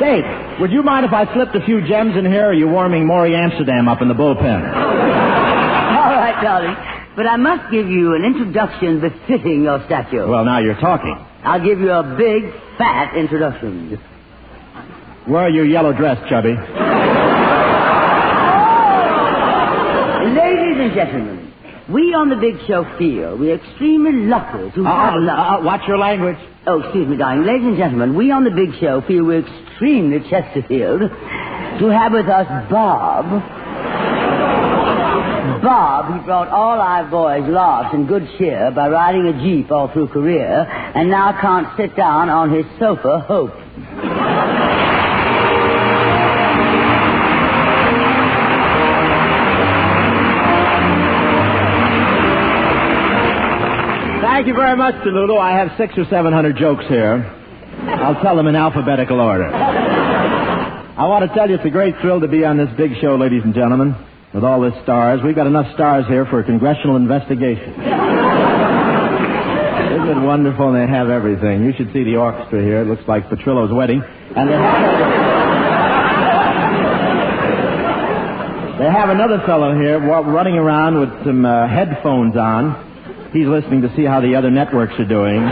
Say, would you mind if I slipped a few gems in here, or are you warming Maury Amsterdam up in the bullpen? All right, darling. But I must give you an introduction befitting your stature. Well, now you're talking. I'll give you a big, fat introduction. Wear your yellow dress, Chubby. Ladies and gentlemen, we on the Big Show feel we're extremely lucky to have watch your language. Oh, excuse me, darling. Ladies and gentlemen, we on the Big Show feel we're extremely Chesterfield to have with us Bob. Bob, he brought all our boys laughs and good cheer by riding a Jeep all through Korea, and now can't sit down on his sofa, Hope. Thank you very much, Lulu. I have 600 or 700 jokes here. I'll tell them in alphabetical order. I want to tell you it's a great thrill to be on this big show, ladies and gentlemen, with all the stars. We've got enough stars here for a congressional investigation. Isn't it wonderful? They have everything. You should see the orchestra here. It looks like Petrillo's wedding. And they have another fellow here running around with some headphones on. He's listening to see how the other networks are doing.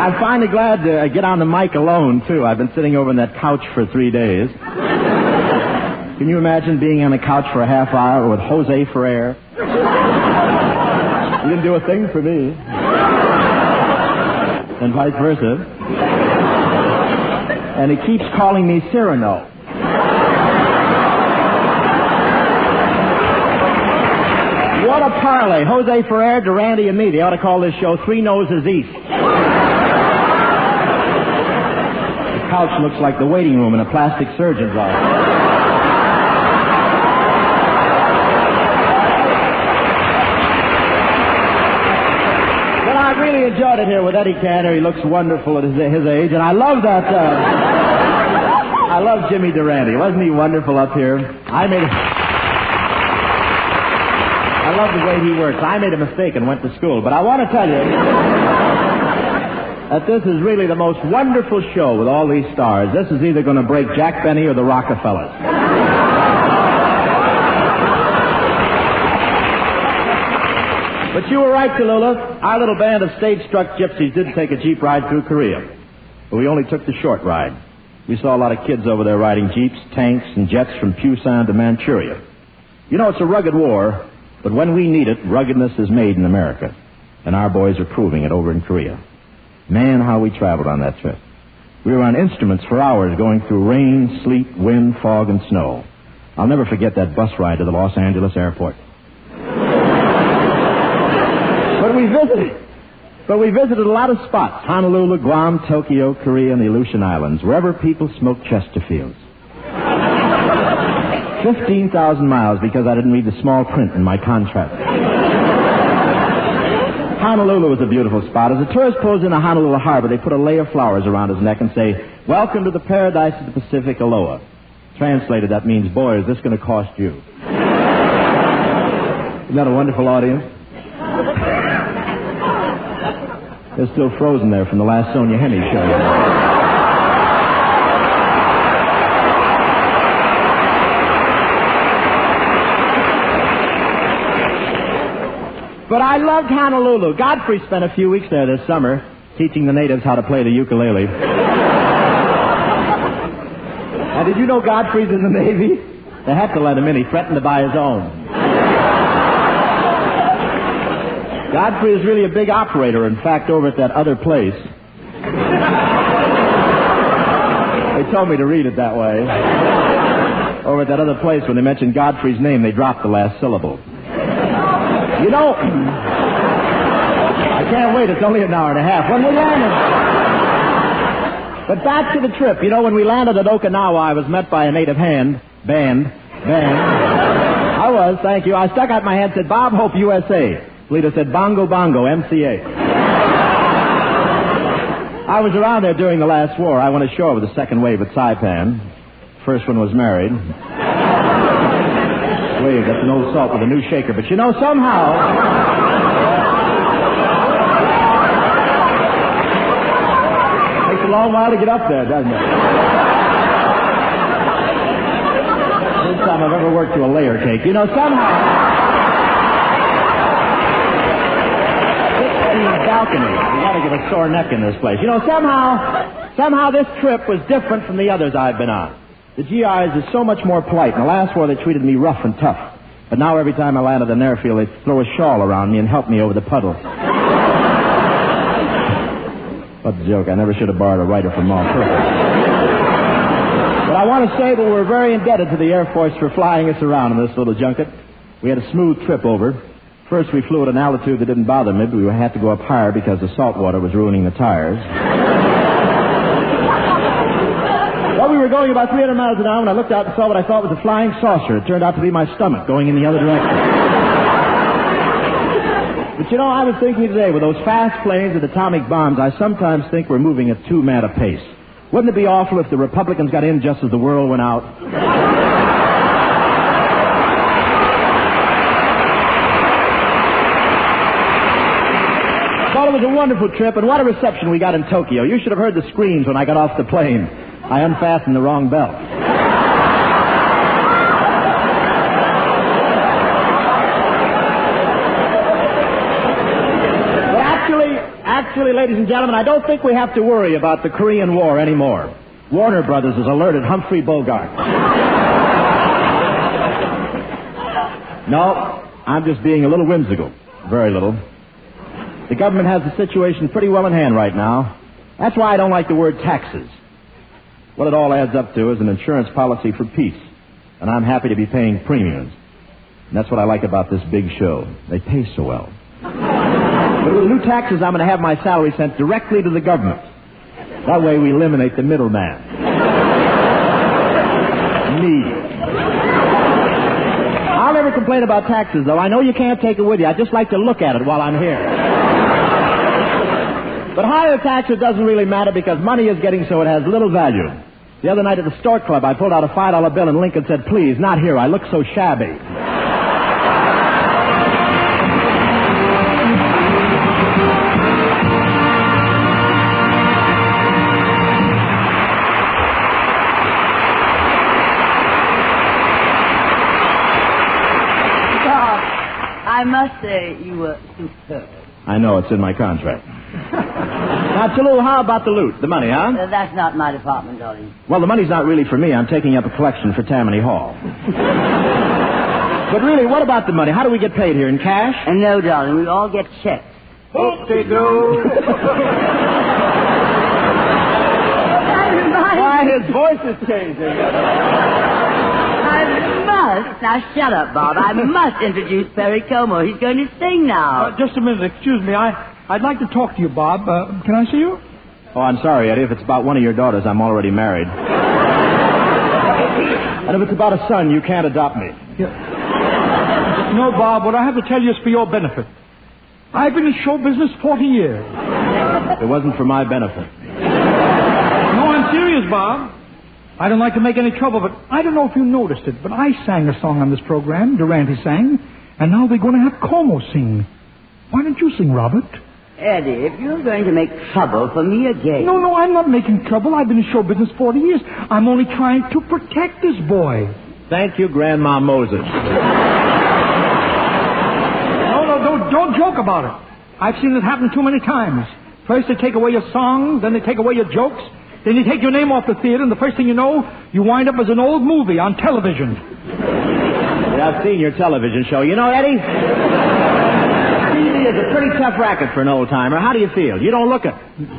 I'm finally glad to get on the mic alone, too. I've been sitting over on that couch for 3 days. Can you imagine being on a couch for a half hour with Jose Ferrer? You didn't do a thing for me. And vice versa. And he keeps calling me Cyrano. What a parlay. Jose Ferrer, Durante, and me. They ought to call this show Three Noses East. The couch looks like the waiting room in a plastic surgeon's office. I really enjoyed it here with Eddie Cantor. He looks wonderful at his age, and I love that. I love Jimmy Durante. Wasn't he wonderful up here? I love the way he works. I made a mistake and went to school, but I want to tell you that this is really the most wonderful show with all these stars. This is either going to break Jack Benny or the Rockefellers. But you were right, Tallulah. Our little band of stage-struck gypsies did take a jeep ride through Korea. But we only took the short ride. We saw a lot of kids over there riding jeeps, tanks, and jets from Pusan to Manchuria. You know, it's a rugged war, but when we need it, ruggedness is made in America. And our boys are proving it over in Korea. Man, how we traveled on that trip. We were on instruments for hours going through rain, sleet, wind, fog, and snow. I'll never forget that bus ride to the Los Angeles airport. But we visited a lot of spots. Honolulu, Guam, Tokyo, Korea, and the Aleutian Islands, wherever people smoke Chesterfields. 15,000 miles because I didn't read the small print in my contract. Honolulu was a beautiful spot. As a tourist pulls into Honolulu Harbor, they put a lei of flowers around his neck and say, "Welcome to the paradise of the Pacific, aloha." Translated, that means, boy, is this going to cost you. Isn't that a wonderful audience? They're still frozen there from the last Sonia Henne show. But I loved Honolulu. Godfrey spent a few weeks there this summer teaching the natives how to play the ukulele. And did you know Godfrey's in the Navy? They had to let him in. He threatened to buy his own. Godfrey is really a big operator. In fact, over at that other place. They told me to read it that way. Over at that other place, when they mentioned Godfrey's name, they dropped the last syllable. You know, I can't wait. It's only an hour and a half. When we landed. But back to the trip. You know, when we landed at Okinawa, I was met by a native band. I was, thank you. I stuck out my hand and said, "Bob Hope, USA." Leader said, "Bongo Bongo, MCA." I was around there during the last war. I went ashore with the second wave at Saipan. First one was married. Wave, that's an old salt with a new shaker. But you know, somehow... Takes a long while to get up there, doesn't it? First time I've ever worked to a layer cake. You know, somehow... balcony. You got to get a sore neck in this place. You know, somehow this trip was different from the others I've been on. The GIs are so much more polite. In the last war, they treated me rough and tough. But now every time I land at an airfield, they throw a shawl around me and help me over the puddle. What a joke. I never should have borrowed a writer from Mall Purpose. But I want to say that we're very indebted to the Air Force for flying us around in this little junket. We had a smooth trip over. First, we flew at an altitude that didn't bother me, but we had to go up higher because the salt water was ruining the tires. Well, we were going about 300 miles an hour when I looked out and saw what I thought was a flying saucer. It turned out to be my stomach going in the other direction. But I was thinking today, with those fast planes and atomic bombs, I sometimes think we're moving at too mad a pace. Wouldn't it be awful if the Republicans got in just as the world went out? Well, it was a wonderful trip, and what a reception we got in Tokyo. You should have heard the screams when I got off the plane. I unfastened the wrong belt. Actually, ladies and gentlemen, I don't think we have to worry about the Korean War anymore. Warner Brothers has alerted Humphrey Bogart. No, I'm just being a little whimsical. Very little. The government has the situation pretty well in hand right now. That's why I don't like the word taxes. What it all adds up to is an insurance policy for peace. And I'm happy to be paying premiums. And that's what I like about this big show. They pay so well. But with the new taxes, I'm going to have my salary sent directly to the government. That way we eliminate the middleman. Me. I'll never complain about taxes, though. I know you can't take it with you. I just like to look at it while I'm here. But higher taxes doesn't really matter because money is getting so it has little value. The other night at the Stork Club, I pulled out a $5 bill and Lincoln said, "Please, not here. I look so shabby." I must say you were superb. I know, it's in my contract. Now, Chalou, how about the loot? The money, huh? That's not my department, darling. Well, the money's not really for me. I'm taking up a collection for Tammany Hall. But really, what about the money? How do we get paid here? In cash? No, darling. We all get checks. Hoop-de-doo. Why, his voice is changing. Now, shut up, Bob. I must introduce Perry Como. He's going to sing now. Just a minute. Excuse me. I'd like to talk to you, Bob. Can I see you? Oh, I'm sorry, Eddie. If it's about one of your daughters, I'm already married. And if it's about a son, you can't adopt me. Yeah. No, Bob. What I have to tell you is for your benefit. I've been in show business 40 years. It wasn't for my benefit. No, I'm serious, Bob. I don't like to make any trouble, but I don't know if you noticed it, but I sang a song on this program. Durante sang, and now they're going to have Como sing. Why don't you sing, Robert? Eddie, if you're going to make trouble for me again... No, I'm not making trouble. I've been in show business 40 years. I'm only trying to protect this boy. Thank you, Grandma Moses. No, don't joke about it. I've seen it happen too many times. First they take away your songs, then they take away your jokes, then you take your name off the theater, and the first thing you know, you wind up as an old movie on television. Yeah, I've seen your television show. You know, Eddie, TV is a pretty tough racket for an old-timer. How do you feel? You don't look it. Give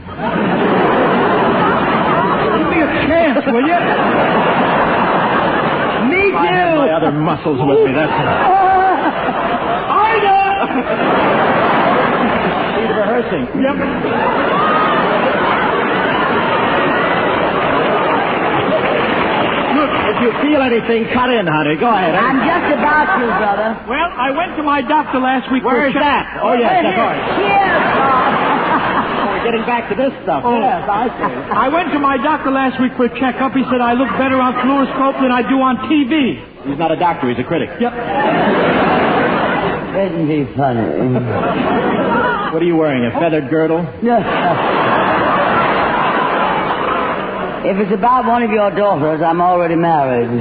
me a chance, will you? Me too. I have my other muscles with me, that's it. Hyde! He's rehearsing. Yep. If you feel anything, cut in, honey. Go ahead. I'm just about to, brother. Well, I went to my doctor last week. Where's that? Oh, yes, of course. Cheers, Bob. We're getting back to this stuff. Oh. Yes, I see. I went to my doctor last week for a checkup. He said I look better on fluoroscope than I do on TV. He's not a doctor. He's a critic. Yep. Isn't he funny? What are you wearing, a feathered girdle? No. If it's about one of your daughters, I'm already married. Come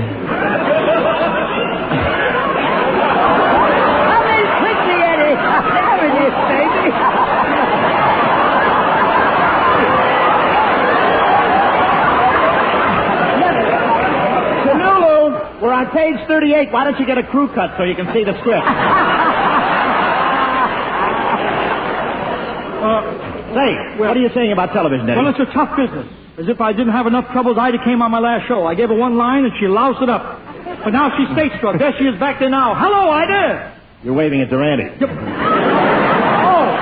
in quickly, Eddie. There it is, baby. Lulu, we're on page 38. Why don't you get a crew cut so you can see the script? Say, what are you saying about television, Eddie? Well, it's a tough business. As if I didn't have enough troubles, Ida came on my last show. I gave her one line, and she loused it up. But now she's stage-struck. There she is back there now. Hello, Ida! You're waving at Durante. Yep.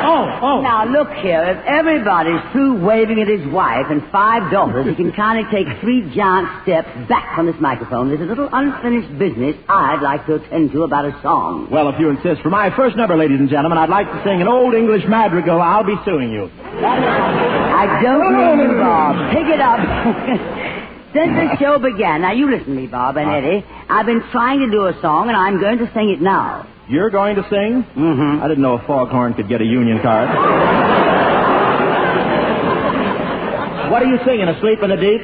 Oh, Now, look here. If everybody's through waving at his wife and 5 daughters, he can kindly take 3 giant steps back from this microphone. There's a little unfinished business I'd like to attend to about a song. Well, if you insist, for my first number, ladies and gentlemen, I'd like to sing an old English madrigal, I'll Be Suing You. I don't need you, Bob. Pick it up. Since the show began, now you listen to me, Bob and Eddie, I've been trying to do a song, and I'm going to sing it now. You're going to sing? Mm-hmm. I didn't know a foghorn could get a union card. What are you singing, Asleep in the Deep?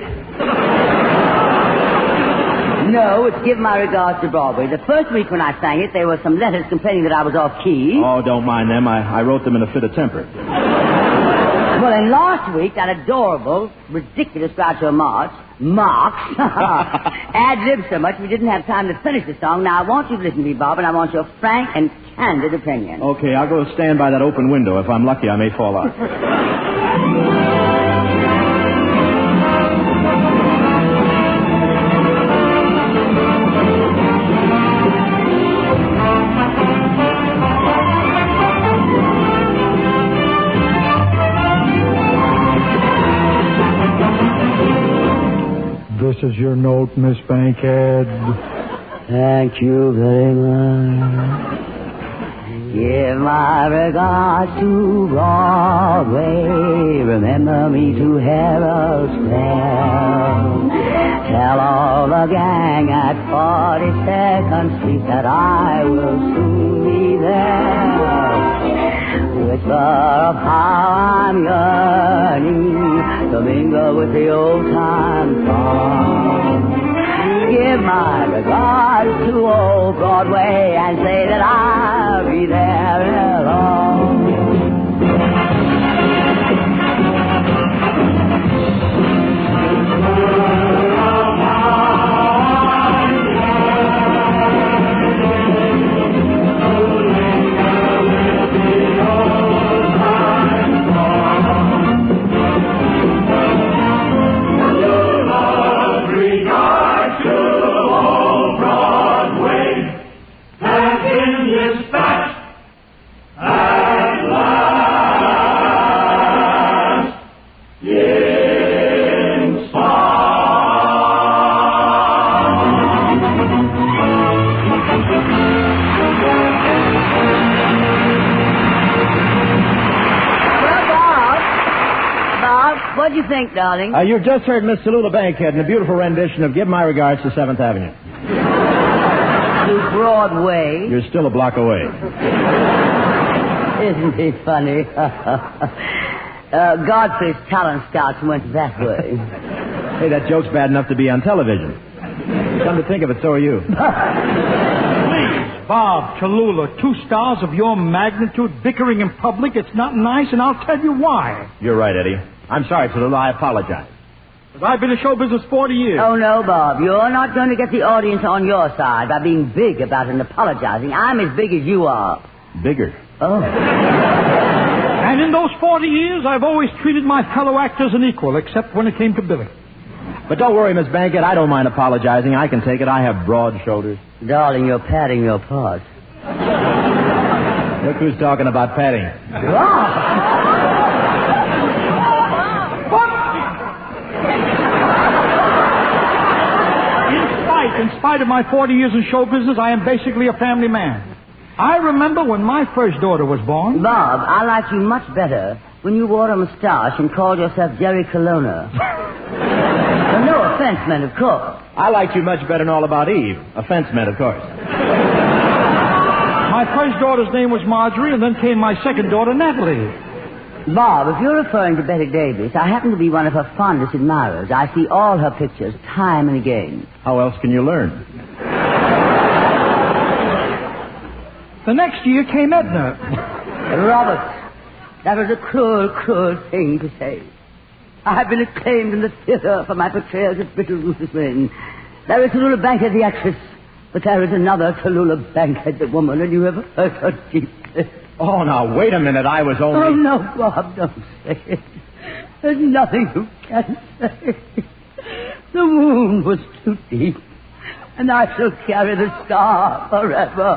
No, it's Give My Regards to Broadway. The first week when I sang it, there were some letters complaining that I was off key. Oh, don't mind them. I wrote them in a fit of temper. Well, and last week, that adorable, ridiculous Groucho Marx, ad-libbed so much we didn't have time to finish the song. Now, I want you to listen to me, Bob, and I want your frank and candid opinion. Okay, I'll go stand by that open window. If I'm lucky, I may fall out. This is your note, Miss Bankhead. Thank you very much. Give my regards to Broadway. Remember me to Herald Square. Tell all the gang at 42nd Street that I will soon be there. Whisper of how I'm yearning to mingle with the old-time song. Give my regards to old Broadway and say that I'll be there ere long. What do you think, darling? You've just heard Miss Tallulah Bankhead in a beautiful rendition of Give My Regards to 7th Avenue. To Broadway. You're still a block away. Isn't he funny? Godfrey's talent scouts went that way. Hey, that joke's bad enough to be on television. Come to think of it, so are you. Please, Bob, Tallulah, 2 stars of your magnitude bickering in public, it's not nice, and I'll tell you why. You're right, Eddie. I'm sorry, Tallulah. I apologize. Because I've been in show business 40 years. Oh, no, Bob. You're not going to get the audience on your side by being big about it and apologizing. I'm as big as you are. Bigger? Oh. And in those 40 years, I've always treated my fellow actors an equal, except when it came to billing. But don't worry, Miss Bankhead. I don't mind apologizing. I can take it. I have broad shoulders. Darling, you're padding your part. Look who's talking about padding. In spite of my 40 years in show business, I am basically a family man. I remember when my first daughter was born. Bob, I liked you much better when you wore a mustache and called yourself Jerry Colonna. Well, no offense meant, of course. I liked you much better than All About Eve. Offense meant, of course. My first daughter's name was Marjorie, and then came my second daughter, Natalie. Bob, if you're referring to Betty Davis, I happen to be one of her fondest admirers. I see all her pictures, time and again. How else can you learn? The next year came Edna. Robert, that was a cruel, cruel thing to say. I've been acclaimed in the theater for my portrayals of bitter Rufus Wayne. There is Tallulah Bankhead, the actress, but there is another Tallulah Bankhead, the woman, and you have hurt her deeply. Oh, now, wait a minute. I was only... Oh, no, Bob, don't say it. There's nothing you can say. The wound was too deep, and I shall carry the scar forever.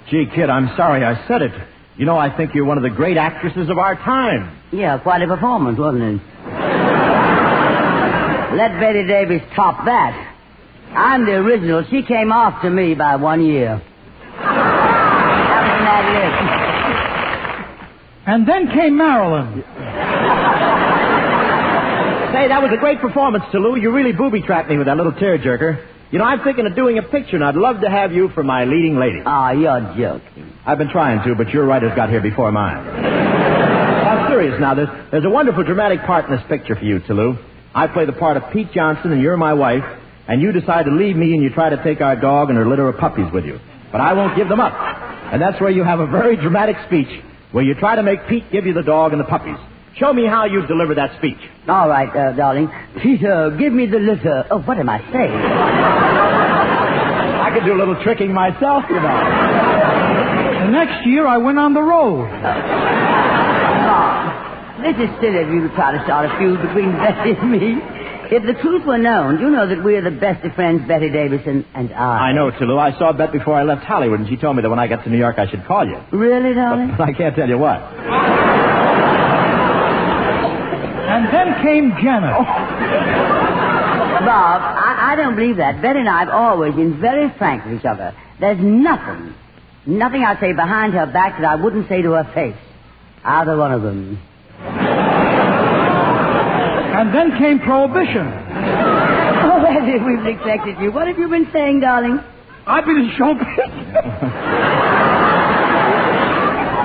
Gee, kid, I'm sorry I said it. You know, I think you're one of the great actresses of our time. Yeah, quite a performance, wasn't it? Let Betty Davis top that. I'm the original. She came after me by 1 year. And then came Marilyn. Say, that was a great performance, Toulouse. You really booby-trapped me with that little tearjerker. You know, I'm thinking of doing a picture, and I'd love to have you for my leading lady. You're joking. I've been trying to, but your writers got here before mine. I'm serious now. There's a wonderful dramatic part in this picture for you, Toulouse. I play the part of Pete Johnson, and you're my wife, and you decide to leave me, and you try to take our dog and her litter of puppies with you. But I won't give them up. And that's where you have a very dramatic speech, where you try to make Pete give you the dog and the puppies. Show me how you deliver that speech. All right, darling. Peter, give me the litter. Oh, what am I saying? I could do a little tricking myself, you know. The next year, I went on the road. This is silly of you to try to start a feud between Betty and me. If the truth were known, you know that we're the best of friends, Betty Davis and I. I know, Toulouse. I saw Bet before I left Hollywood, and she told me that when I got to New York, I should call you. Really, darling? But I can't tell you what. And then came Janet. Bob, I don't believe that. Betty and I have always been very frank with each other. There's nothing I say behind her back that I wouldn't say to her face. Either one of them. And then came Prohibition. Oh, Betty, we've neglected you. What have you been saying, darling? I've been in showbiz.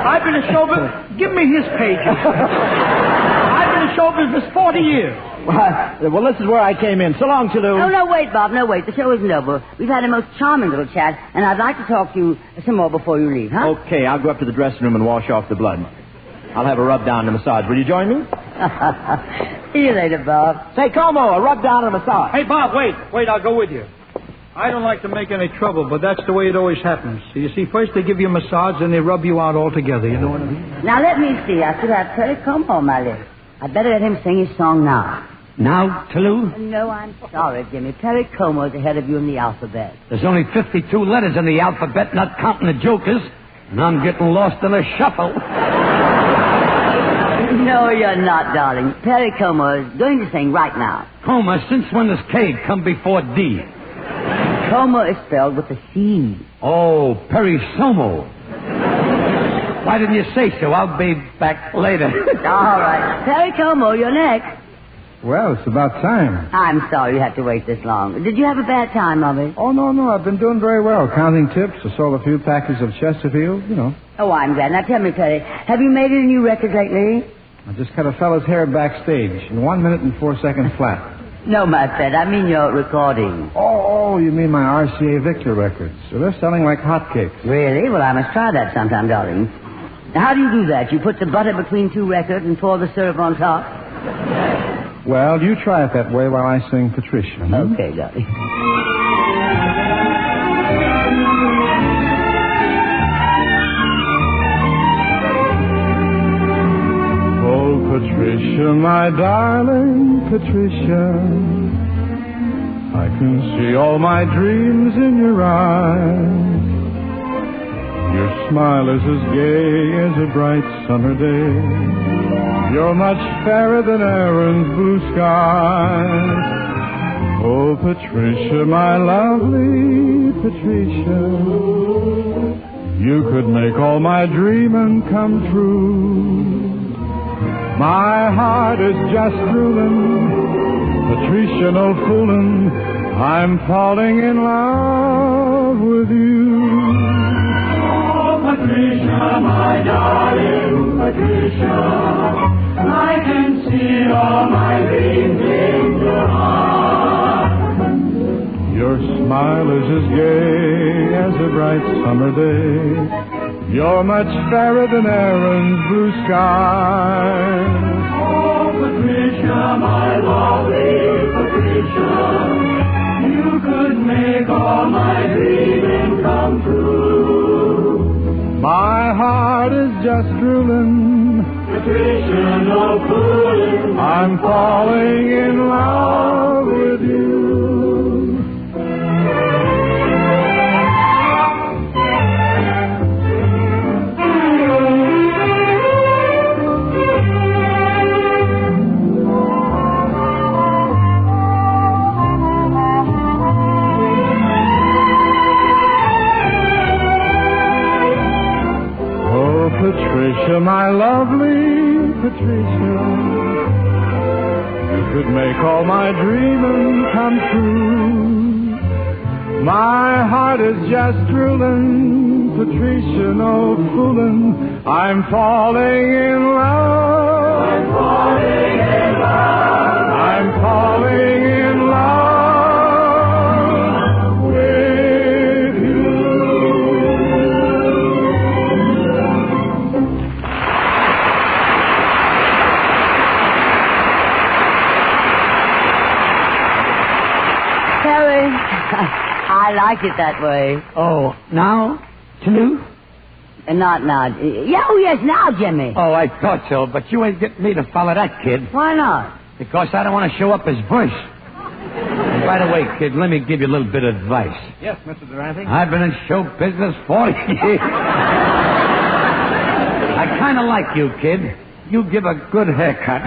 I've been in showbiz. Give me his pages. I've been in show business 40 years. Well, this is where I came in. So long, Toulouse. No, wait, Bob. No, wait. The show isn't over. We've had a most charming little chat, and I'd like to talk to you some more before you leave, huh? Okay, I'll go up to the dressing room and wash off the blood. I'll have a rub down and a massage. Will you join me? See you later, Bob. Say, Como, a rub down and a massage. Hey, Bob, wait, I'll go with you. I don't like to make any trouble, but that's the way it always happens. You see, first they give you a massage, then they rub you out altogether. You know what I mean? Now, let me see. I should have Perry Como on my list. I'd better let him sing his song now. Now, Toulouse? No, I'm sorry, Jimmy. Perry Como's ahead of you in the alphabet. There's only 52 letters in the alphabet, not counting the jokers, and I'm getting lost in a shuffle. No, you're not, darling. Perry Como is going to sing right now. Como, since when does K come before D? Como is spelled with a C. Oh, Perry Somo. Why didn't you say so? I'll be back later. All right. Perry Como, you're next. Well, it's about time. I'm sorry you had to wait this long. Did you have a bad time, Lovey? Oh, no. I've been doing very well. Counting tips. I sold a few packages of Chesterfield, you know. Oh, I'm glad. Now, tell me, Perry, have you made any new records lately? I just cut a fellow's hair backstage in 1 minute and 4 seconds flat. No, my friend. I mean your recording. Oh, you mean my RCA Victor records. So they're selling like hotcakes. Really? Well, I must try that sometime, darling. Now, how do you do that? You put the butter between two records and pour the syrup on top? Well, you try it that way while I sing Patricia. Okay, darling. Oh, Patricia, my darling Patricia, I can see all my dreams in your eyes. Your smile is as gay as a bright summer day. You're much fairer than Aaron's blue skies. Oh, Patricia, my lovely Patricia, you could make all my dreaming come true. My heart is just drooling, Patricia, no fooling, I'm falling in love with you. Patricia, my darling Patricia, I can see all my dreams in your heart. Your smile is as gay as a bright summer day. You're much fairer than Aaron's blue sky. Oh, Patricia, my lovely Patricia, you could make all my dreaming come true. My heart is just drooling, Patricia, no fooling, I'm falling in love with you. Patricia, my lovely Patricia, you could make all my dreaming come true. My heart is just drooling, Patricia, no fooling. I'm falling in love. I'm falling in love. I'm falling in love with you. Terry, I like it that way. Oh, now? Tolu? Not now. Yeah, oh, yes, now, Jimmy. Oh, I thought so, but you ain't getting me to follow that kid. Why not? Because I don't want to show up as Bush. And by the way, kid, let me give you a little bit of advice. Yes, Mr. Durante? I've been in show business 40 years. I kind of like you, kid. You give a good haircut.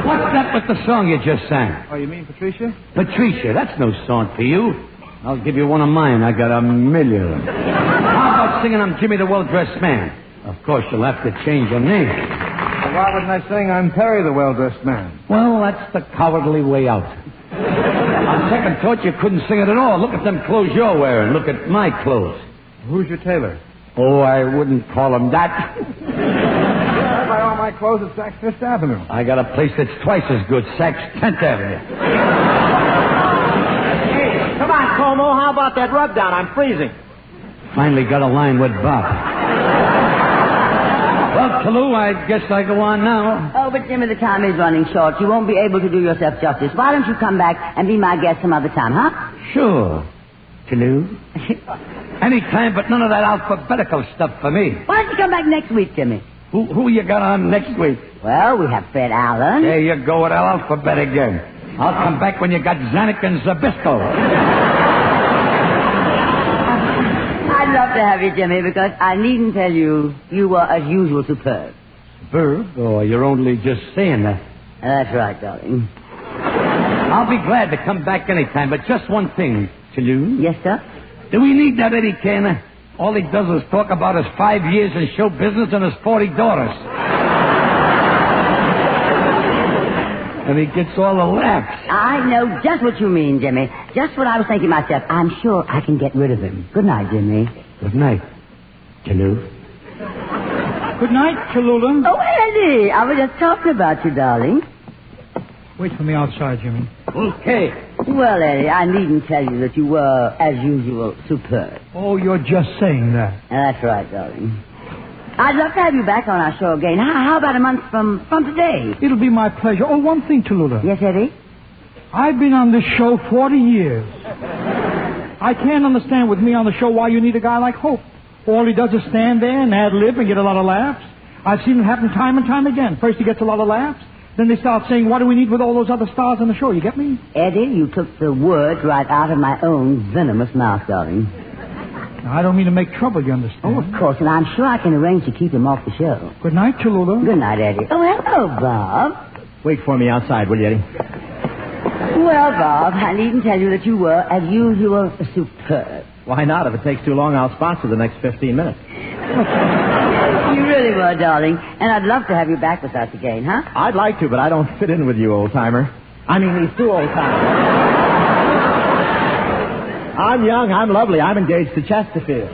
What's that with the song you just sang? Oh, you mean Patricia? Patricia, that's no song for you. I'll give you one of mine. I got a million. How about singing I'm Jimmy the Well-Dressed Man? Of course, you'll have to change your name. Well, why wouldn't I sing I'm Perry the Well-Dressed Man? Well, that's the cowardly way out. On second thought, you couldn't sing it at all. Look at them clothes you're wearing. Look at my clothes. Who's your tailor? Oh, I wouldn't call him that. I buy all my clothes at Saks Fifth Avenue. I got a place that's twice as good, Saks 10th Avenue. Hey, come on, Como. How about that rub down? I'm freezing. Finally got a line with Bob. Well, Tolu, I guess I go on now. Oh, but Jimmy, the time is running short. You won't be able to do yourself justice. Why don't you come back and be my guest some other time, huh? Sure. Tolu. Anytime, but none of that alphabetical stuff for me. Why don't you come back next week, Jimmy? Who you got on next week? Well, we have Fred Allen. There you go with alphabet again. I'll come back when you got Zanuck and Zabisco. I'd love to have you, Jimmy, because I needn't tell you, you were, as usual, superb. Superb? Oh, you're only just saying that. That's right, darling. I'll be glad to come back anytime, but just one thing, Tolu. Yes, sir? Do we need that Eddie Cantor? All he does is talk about his 5 years in show business and his 40 daughters. And he gets all the laughs. I know just what you mean, Jimmy. Just what I was thinking myself. I'm sure I can get rid of him. Good night, Jimmy. Good night, Tolu. Good night, Tallulah. Oh, Eddie, I was just talking about you, darling. Wait for me outside, Jimmy. Okay. Well, Eddie, I needn't tell you that you were, as usual, superb. Oh, you're just saying that. That's right, darling. I'd love to have you back on our show again. How about a month from today? It'll be my pleasure. Oh, one thing, Tallulah. Yes, Eddie? I've been on this show 40 years. I can't understand with me on the show why you need a guy like Hope. All he does is stand there and ad-lib and get a lot of laughs. I've seen it happen time and time again. First he gets a lot of laughs. Then they start saying, what do we need with all those other stars on the show? You get me? Eddie, you took the words right out of my own venomous mouth, darling. Now, I don't mean to make trouble, you understand? Oh, of course, and I'm sure I can arrange to keep him off the show. Good night, Tallulah. Good night, Eddie. Oh, hello, Bob. Wait for me outside, will you, Eddie? Well, Bob, I needn't tell you that you were, as usual, superb. Why not? If it takes too long, I'll sponsor the next 15 minutes. You really were, darling. And I'd love to have you back with us again, huh? I'd like to, but I don't fit in with you, old-timer. I mean, these two old-timers. I'm young, I'm lovely, I'm engaged to Chesterfield.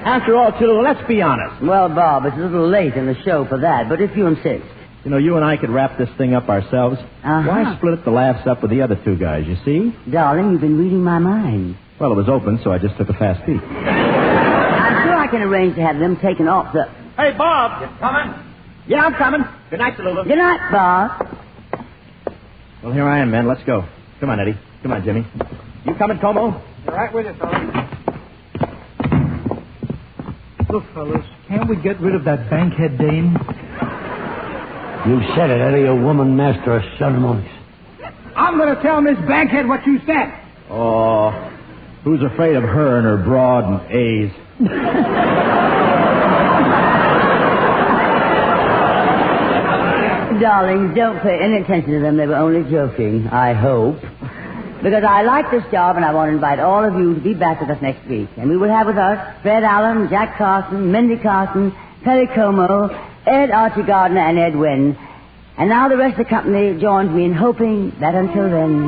After all, Tulu, let's be honest. Well, Bob, it's a little late in the show for that, but if you insist. You know, you and I could wrap this thing up ourselves. Why split the laughs up with the other two guys, you see? Darling, you've been reading my mind. Well, it was open, so I just took a fast peek. I'm sure I can arrange to have them taken off the... Hey, Bob, you coming? Yeah, I'm coming. Good night, Tallulah. Good night, Bob. Well, here I am, man. Let's go. Come on, Eddie. Come on, Jimmy. You coming, Como? Right with you, fella. Look, fellas, can't we get rid of that bankhead dame? You said it, Eddie, a woman master of ceremonies. I'm going to tell Miss Bankhead what you said. Oh, who's afraid of her and her broad and A's? Darling, don't pay any attention to them. They were only joking, I hope. Because I like this job, and I want to invite all of you to be back with us next week. And we will have with us Fred Allen, Jack Carson, Mindie Carson, Perry Como, Ed Archie Gardner, and Ed Wynn. And now the rest of the company joins me in hoping that until then,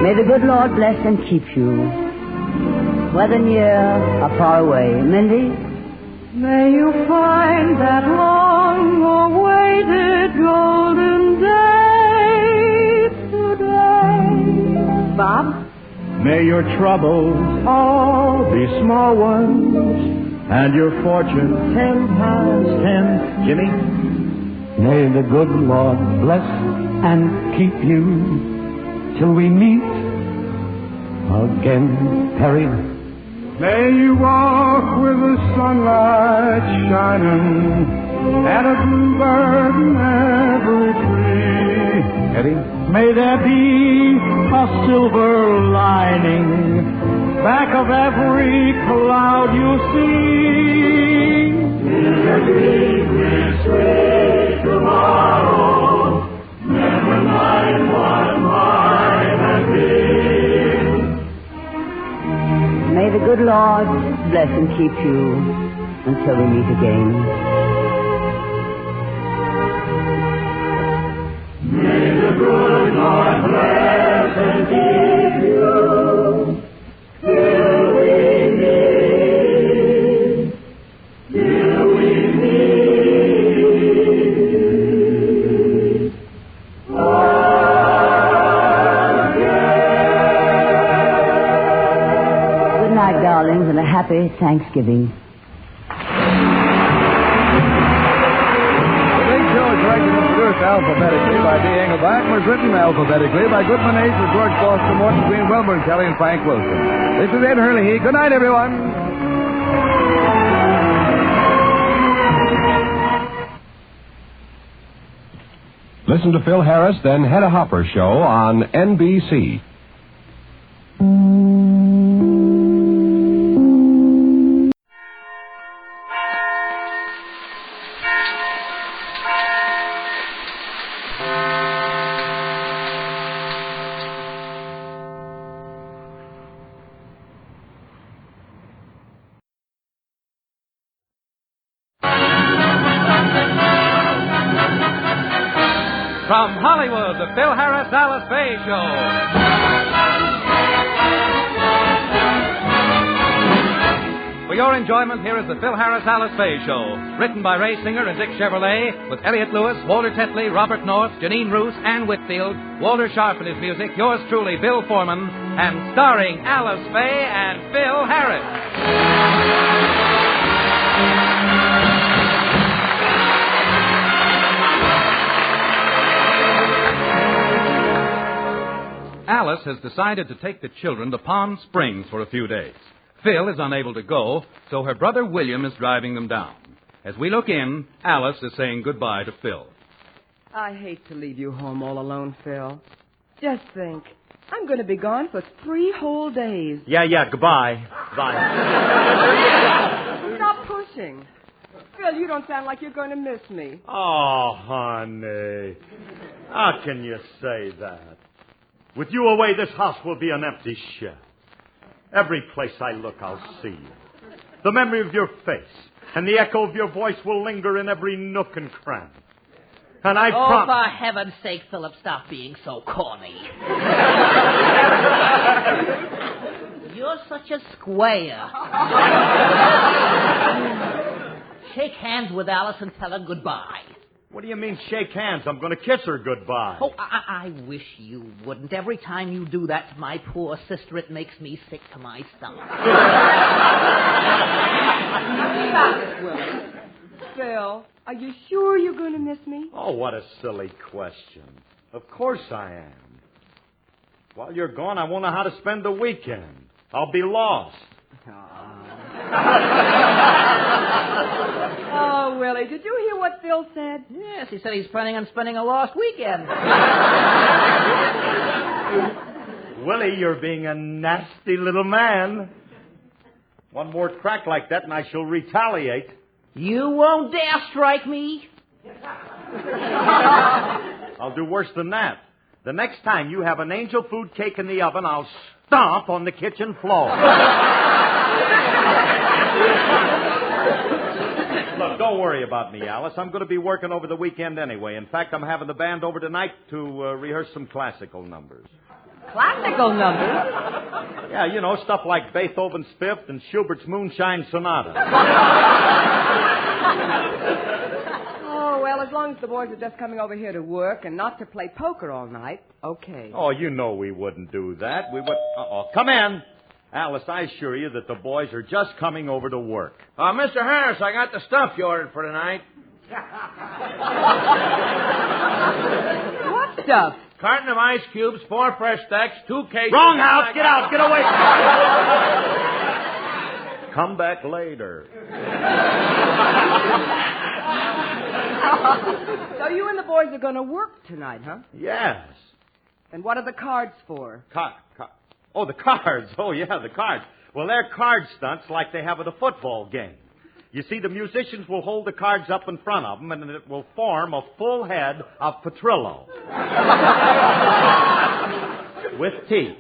may the good Lord bless and keep you, whether near or far away. Mindie? May you find that long-awaited golden day today. Bob? May your troubles all be small ones, and your fortune 10 times 10. Jimmy? May the good Lord bless and keep you till we meet again, Perry. May you walk with the sunlight shining and a bluebird in every tree. Eddie? May there be a silver lining back of every cloud you see. In the deep sweet tomorrow, never mind what might have been. May the good Lord bless and keep you until we meet again. May the good Lord bless and keep you till we meet, till we meet again. Good night, darlings, and a happy Thanksgiving. Alphabetically by D. Engelbach was written alphabetically by Goodman H. with George Foster, Morton Green, Wilbur Kelly, and Frank Wilson. This is Ed Hurley. Good night, everyone. Listen to Phil Harris, then Hedda Hopper Show on NBC. From Hollywood, the Phil Harris Alice Faye Show. For your enjoyment, here is the Phil Harris Alice Faye Show. Written by Ray Singer and Dick Chevrolet, with Elliot Lewis, Walter Tetley, Robert North, Janine Roos, Ann Whitfield, Walter Sharp and his music, yours truly, Bill Foreman, and starring Alice Faye and Phil Harris. Alice has decided to take the children to Palm Springs for a few days. Phil is unable to go, so her brother William is driving them down. As we look in, Alice is saying goodbye to Phil. I hate to leave you home all alone, Phil. Just think, I'm going to be gone for 3 whole days. Yeah, goodbye. Bye. Stop pushing. Phil, you don't sound like you're going to miss me. Oh, honey. How can you say that? With you away, this house will be an empty shell. Every place I look, I'll see you. The memory of your face and the echo of your voice will linger in every nook and cranny. And I promise... for heaven's sake, Philip, stop being so corny. You're such a square. Shake hands with Alice and tell her goodbye. What do you mean, shake hands? I'm going to kiss her goodbye. Oh, I wish you wouldn't. Every time you do that to my poor sister, it makes me sick to my stomach. Stop it, Willie. Phil, are you sure you're going to miss me? Oh, what a silly question. Of course I am. While you're gone, I won't know how to spend the weekend. I'll be lost. Oh, Willie, did you hear what Phil said? Yes, he said he's planning on spending a lost weekend. Willie, you're being a nasty little man. One more crack like that and I shall retaliate. You won't dare strike me. I'll do worse than that. The next time you have an angel food cake in the oven, I'll stomp on the kitchen floor. Look, don't worry about me, Alice. I'm going to be working over the weekend anyway. In fact, I'm having the band over tonight to rehearse some classical numbers. Classical numbers? Yeah, you know, stuff like Beethoven's Fifth and Schubert's Moonshine Sonata. Oh, well, as long as the boys are just coming over here to work and not to play poker all night, okay. Oh, you know we wouldn't do that. We would... Uh-oh. Come in. Alice, I assure you that the boys are just coming over to work. Mr. Harris, I got the stuff you ordered for tonight. What stuff? Carton of ice cubes, 4 fresh stacks, 2 cases... Wrong house! Get out! Get away! Come back later. So you and the boys are going to work tonight, huh? Yes. And what are the cards for? Oh, the cards. Oh, yeah, the cards. Well, they're card stunts like they have at a football game. You see, the musicians will hold the cards up in front of them, and it will form a full head of Petrillo. With teeth.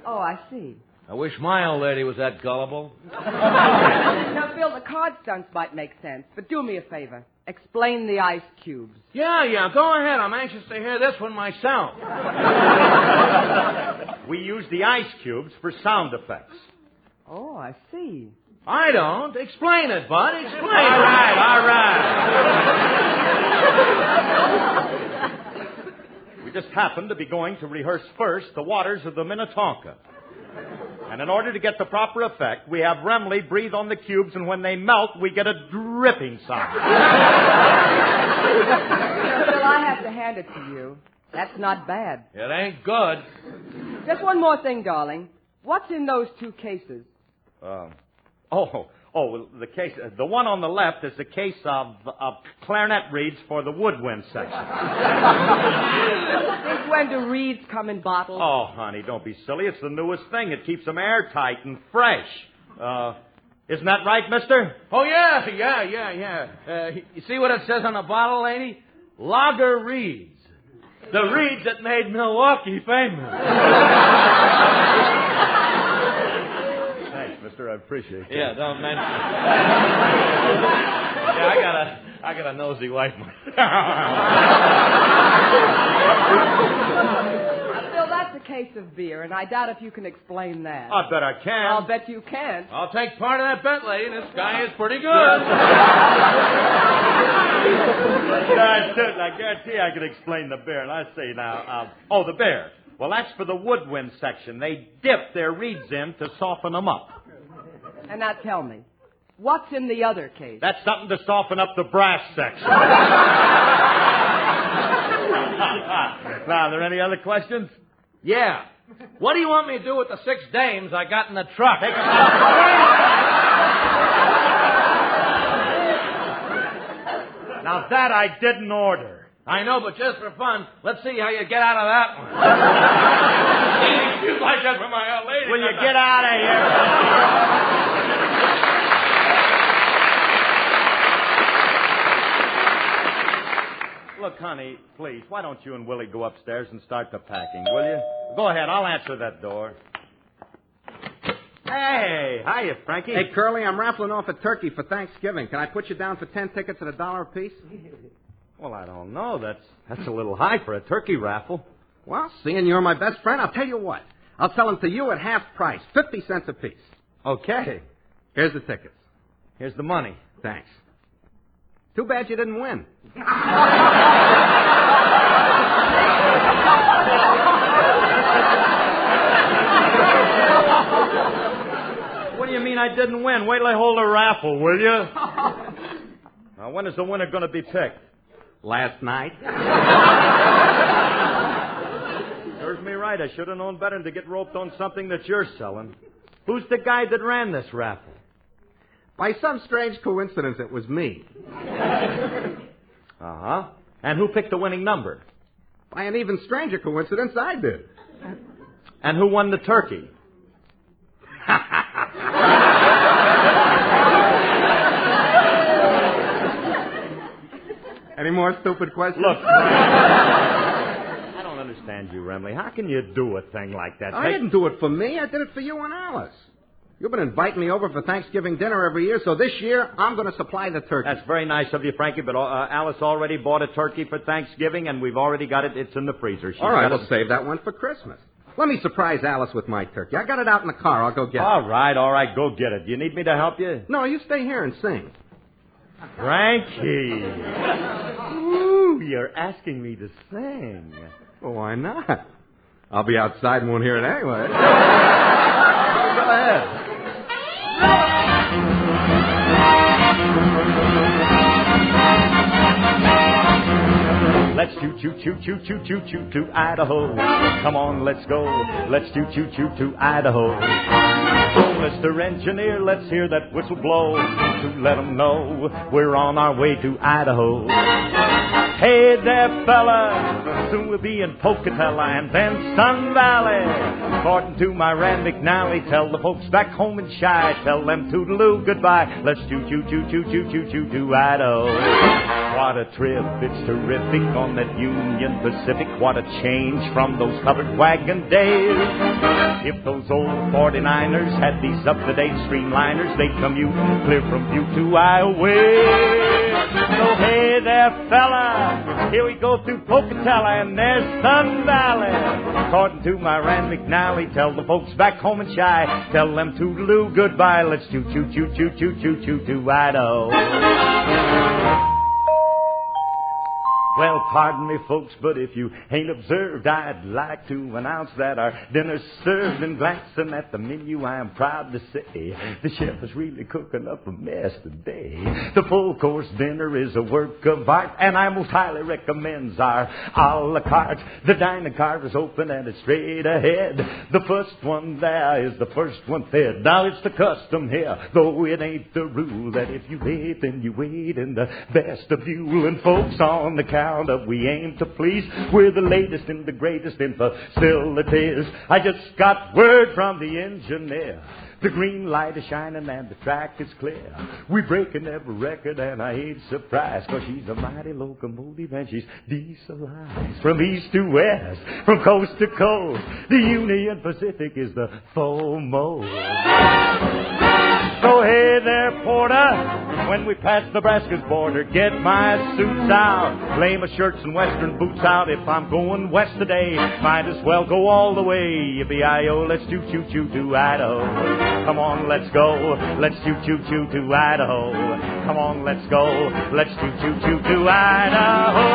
Oh, I see. I wish my old lady was that gullible. Now, Phil, the card stunts might make sense, but do me a favor. Explain the ice cubes. Yeah, go ahead. I'm anxious to hear this one myself. We use the ice cubes for sound effects. Oh, I see. I don't. Explain it, Bud. Explain it. All right. We just happen to be going to rehearse first the waters of the Minnetonka. And in order to get the proper effect, we have Remley breathe on the cubes, and when they melt, we get a dripping sound. Phil, I have to hand it to you. That's not bad. It ain't good. Just one more thing, darling. What's in those 2 cases? The case. The one on the left is a case of clarinet reeds for the woodwind section. Since when do reeds come in bottles? Oh, honey, don't be silly. It's the newest thing. It keeps them airtight and fresh. Isn't that right, mister? Oh, yeah. You see what it says on the bottle, lady? Lager Reeds. The reeds that made Milwaukee famous. Mister, I appreciate it. Yeah, don't mention it. Yeah, I got a nosy wife. Phil, that's a case of beer, and I doubt if you can explain that. I bet I can. I'll bet you can't. I'll take part of that bet, lady. This guy is pretty good. I guarantee I can explain the beer. And I say now, the beer. Well, that's for the woodwind section. They dip their reeds in to soften them up. And now tell me, what's in the other case? That's something to soften up the brass section. Now, are there any other questions? Yeah. What do you want me to do with the 6 dames I got in the truck? Now, that I didn't order. I know, but just for fun, let's see how you get out of that one. You like that for my old lady? Will you get out of here? Look, honey, please, why don't you and Willie go upstairs and start the packing, will you? Go ahead, I'll answer that door. Hey, hiya, Frankie. Hey, Curly, I'm raffling off a turkey for Thanksgiving. Can I put you down for 10 tickets at $1 apiece? Well, I don't know. That's a little high for a turkey raffle. Well, seeing you're my best friend, I'll tell you what. I'll sell them to you at half price, 50 cents apiece. Okay. Here's the tickets. Here's the money. Thanks. Too bad you didn't win. What do you mean I didn't win? Wait till I hold a raffle, will you? Now, when is the winner going to be picked? Last night. Serves me right. I should have known better than to get roped on something that you're selling. Who's the guy that ran this raffle? By some strange coincidence, it was me. Uh-huh. And who picked the winning number? By an even stranger coincidence, I did. And who won the turkey? Any more stupid questions? Look. understand you, Remley. How can you do a thing like that? I didn't do it for me. I did it for you and Alice. You've been inviting me over for Thanksgiving dinner every year, so this year I'm going to supply the turkey. That's very nice of you, Frankie, but Alice already bought a turkey for Thanksgiving, and we've already got it. It's in the freezer. All right, we'll save that one for Christmas. Let me surprise Alice with my turkey. I got it out in the car. I'll go get it. All right, go get it. Do you need me to help you? No, you stay here and sing. Frankie. Ooh, you're asking me to sing. Well, why not? I'll be outside and won't hear it anyway. Go ahead. Let's choo-choo to Idaho. Come on, let's go. Let's choo-choo to Idaho. Oh, Mr. Engineer, let's hear that whistle blow to let 'em know we're on our way to Idaho. Hey there, fella, soon we'll be in Pocatello and then Sun Valley. According to my Rand McNally, tell the folks back home in Shy, tell them toodaloo goodbye. Let's choo-choo to Idaho. What a trip, it's terrific on that Union Pacific. What a change from those covered wagon days. If those old 49ers had these up-to-date streamliners, they'd commute clear from Butte to Iowa. So hey there, fella, here we go through Pocatello and there's Sun Valley. According to my Rand McNally, tell the folks back home in Shy, tell them toodaloo goodbye. Let's choo-choo to Idaho. Well, pardon me, folks, but if you ain't observed, I'd like to announce that our dinner's served, and glancing at the menu, I am proud to say the chef is really cooking up a mess today. The full-course dinner is a work of art, and I most highly recommend our a la carte. The dining car is open and it's straight ahead. The first one there is the first one fed. Now, it's the custom here, though it ain't the rule, that if you wait, then you wait in the vestibule. And folks on the counter, we aim to please. We're the latest and the greatest in facilities. I just got word from the engineer. The green light is shining and the track is clear. We're breaking every record and I ain't surprised, 'cause she's a mighty locomotive and she's dieselized. From east to west, from coast to coast, the Union Pacific is the foremost. So hey there, porter, when we pass Nebraska's border, get my suits out, lay my shirts and western boots out. If I'm going west today, might as well go all the way. Yippee-i-o, let's choo-choo to Idaho. Come on, let's go. Let's choo-choo to Idaho. Come on, let's go. Let's choo-choo to Idaho.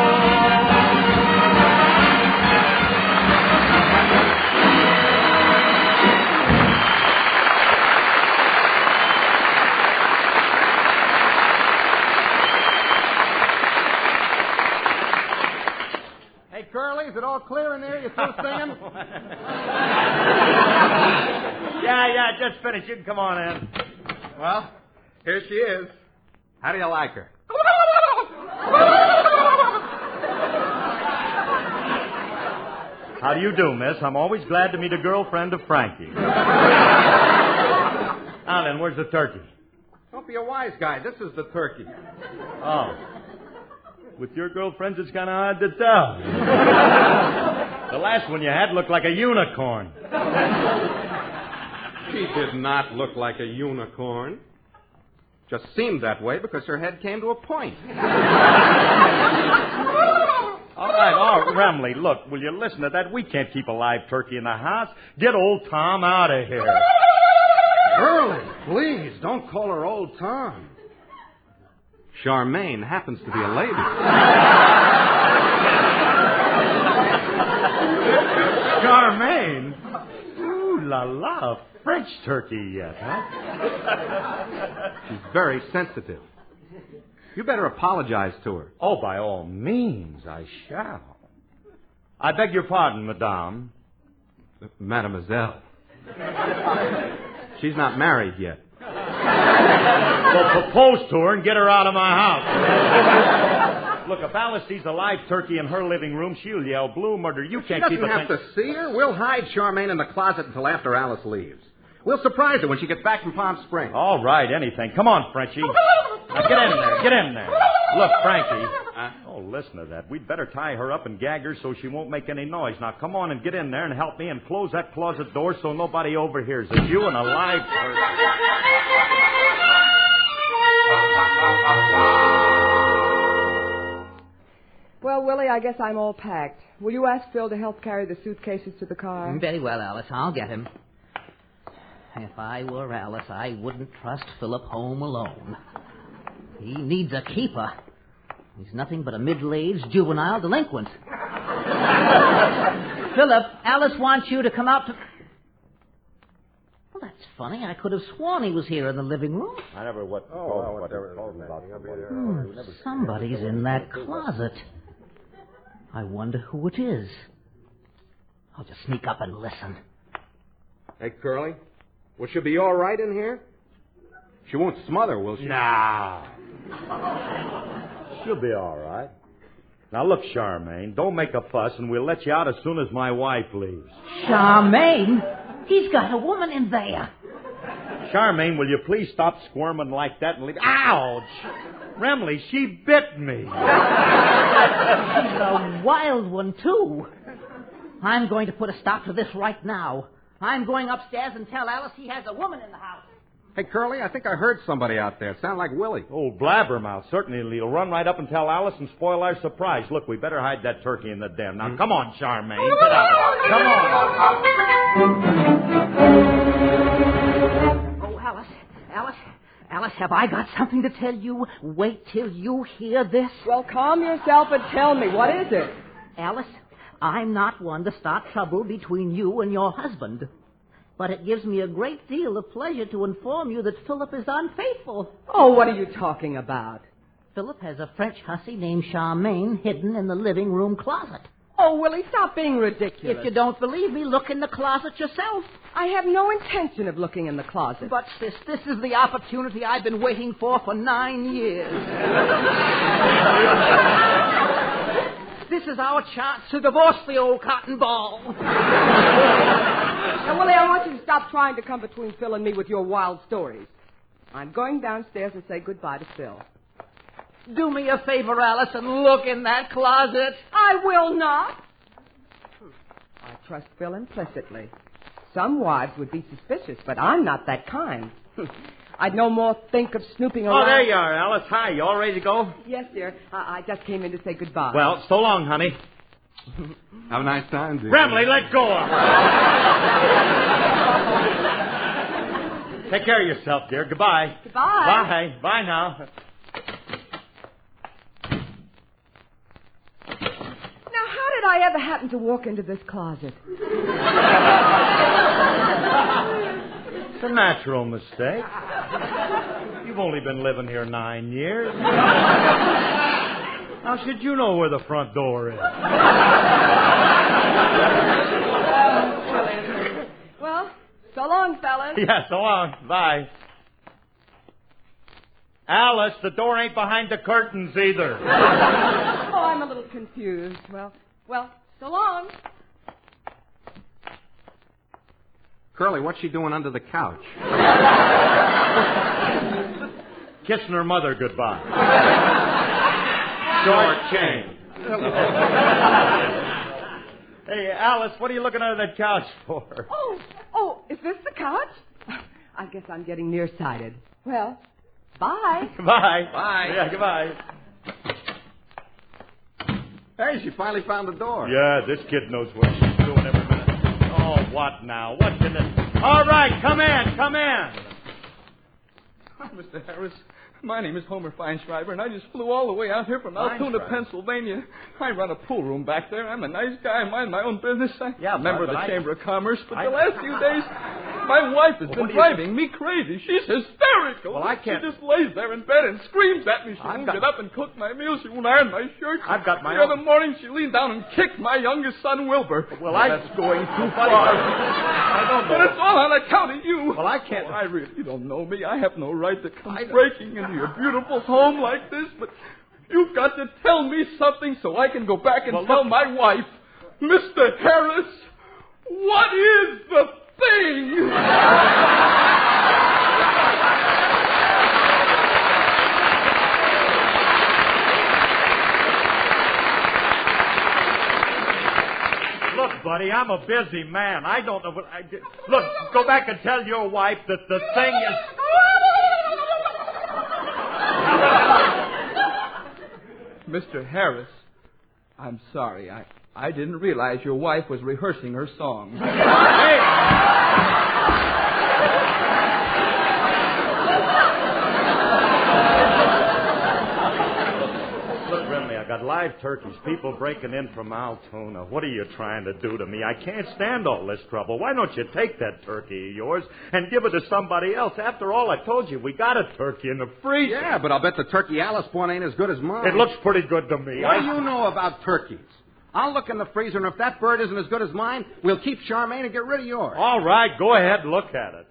Curly, is it all clear in there? You still singing? Yeah, just finished. You can come on in. Well, here she is. How do you like her? How do you do, miss? I'm always glad to meet a girlfriend of Frankie. Now then, where's the turkey? Don't be a wise guy. This is the turkey. Oh. With your girlfriends, it's kind of hard to tell. The last one you had looked like a unicorn. She did not look like a unicorn. Just seemed that way because her head came to a point. All right, Remley, look, will you listen to that? We can't keep a live turkey in the house. Get old Tom out of here. Curly, please, don't call her old Tom. Charmaine happens to be a lady. Charmaine? Ooh la la, French turkey yet, huh? She's very sensitive. You better apologize to her. Oh, by all means, I shall. I beg your pardon, madame. Mademoiselle. She's not married yet. Well, propose to her and get her out of my house. Look, if Alice sees a live turkey in her living room, she'll yell blue murder. You can't keep She doesn't have to see her. We'll hide Charmaine in the closet until after Alice leaves. We'll surprise her when she gets back from Palm Springs. All right, anything. Come on, Frenchie. Now, get in there. Get in there. Look, Frankie. huh? Oh, listen to that. We'd better tie her up and gag her so she won't make any noise. Now, come on and get in there and help me and close that closet door so nobody overhears us. You and a live person. Well, Willie, I guess I'm all packed. Will you ask Phil to help carry the suitcases to the car? Very well, Alice. I'll get him. If I were Alice, I wouldn't trust Philip home alone. He needs a keeper. He's nothing but a middle-aged juvenile delinquent. Philip, Alice wants you to come out to... Well, that's funny. I could have sworn he was here in the living room. I never Somebody's in that closet. I wonder who it is. I'll just sneak up and listen. Hey, Curly, will she be all right in here? She won't smother, will she? Nah. She'll be all right. Now, look, Charmaine, don't make a fuss, and we'll let you out as soon as my wife leaves. Charmaine? He's got a woman in there. Charmaine, will you please stop squirming like that and leave... Ouch! Remley, she bit me. She's a wild one, too. I'm going to put a stop to this right now. I'm going upstairs and tell Alice he has a woman in the house. Hey, Curly, I think I heard somebody out there. It sounded like Willie. Oh, blabbermouth. Certainly, he'll run right up and tell Alice and spoil our surprise. Look, we better hide that turkey in the den. Now, come on, Charmaine. Get out. Come on. Oh, Alice, have I got something to tell you? Wait till you hear this. Well, calm yourself and tell me. What is it? Alice, I'm not one to start trouble between you and your husband. But it gives me a great deal of pleasure to inform you that Philip is unfaithful. Oh, what are you talking about? Philip has a French hussy named Charmaine hidden in the living room closet. Oh, Willie, stop being ridiculous. If you don't believe me, look in the closet yourself. I have no intention of looking in the closet. But, sis, this is the opportunity I've been waiting for 9 years. This is our chance to divorce the old cotton ball. Now, Willie, I want you to stop trying to come between Phil and me with your wild stories. I'm going downstairs and say goodbye to Phil. Do me a favor, Alice, and look in that closet. I will not. I trust Phil implicitly. Some wives would be suspicious, but I'm not that kind. I'd no more think of snooping around. Oh, there you are, Alice. Hi, you all ready to go? Yes, dear. I just came in to say goodbye. Well, so long, honey. Have a nice time, dear. Remley, let go of her. Take care of yourself, dear. Goodbye. Goodbye. Bye. Bye now. Now, how did I ever happen to walk into this closet? It's a natural mistake. You've only been living here 9 years. How should you know where the front door is? Well, so long, fellas. Yeah, so long. Bye. Alice, the door ain't behind the curtains either. Oh, I'm a little confused. Well, so long. Curly, what's she doing under the couch? Kissing her mother goodbye. Short change. Hey, Alice, what are you looking under that couch for? Oh, is this the couch? I guess I'm getting nearsighted. Well, bye. Goodbye. Bye. Yeah, goodbye. Hey, she finally found the door. Yeah, this kid knows what she's doing every minute. Oh, what now? What's in it? All right, come in. Hi, Mr. Harris. My name is Homer Feinschreiber, and I just flew all the way out here from Altoona, Pennsylvania. I run a pool room back there. I'm a nice guy. I mind my own business. I'm a member of the Chamber of Commerce. But the last few days, my wife has been driving me crazy. She's hysterical. Well, I can't. She just lays there in bed and screams at me. She won't get up and cook my meal. She won't iron my shirt. I've got my The own. other morning, she leaned down and kicked my youngest son, Wilbur. Well, that's going too far. I don't know. But it's all on account of you. Well, I can't. Oh, I really don't know me. I have no right to come breaking into your beautiful home like this, but you've got to tell me something so I can go back and tell my wife, Mr. Harris, what is the thing? buddy. I'm a busy man. I don't know what I did. Look, go back and tell your wife that the thing is... Mr. Harris, I'm sorry. I didn't realize your wife was rehearsing her song. I got live turkeys, people breaking in from Altoona. What are you trying to do to me? I can't stand all this trouble. Why don't you take that turkey of yours and give it to somebody else? After all, I told you, we got a turkey in the freezer. Yeah, but I'll bet the turkey Alice bought ain't as good as mine. It looks pretty good to me. What do you know about turkeys? I'll look in the freezer, and if that bird isn't as good as mine, we'll keep Charmaine and get rid of yours. All right, go ahead and look at it.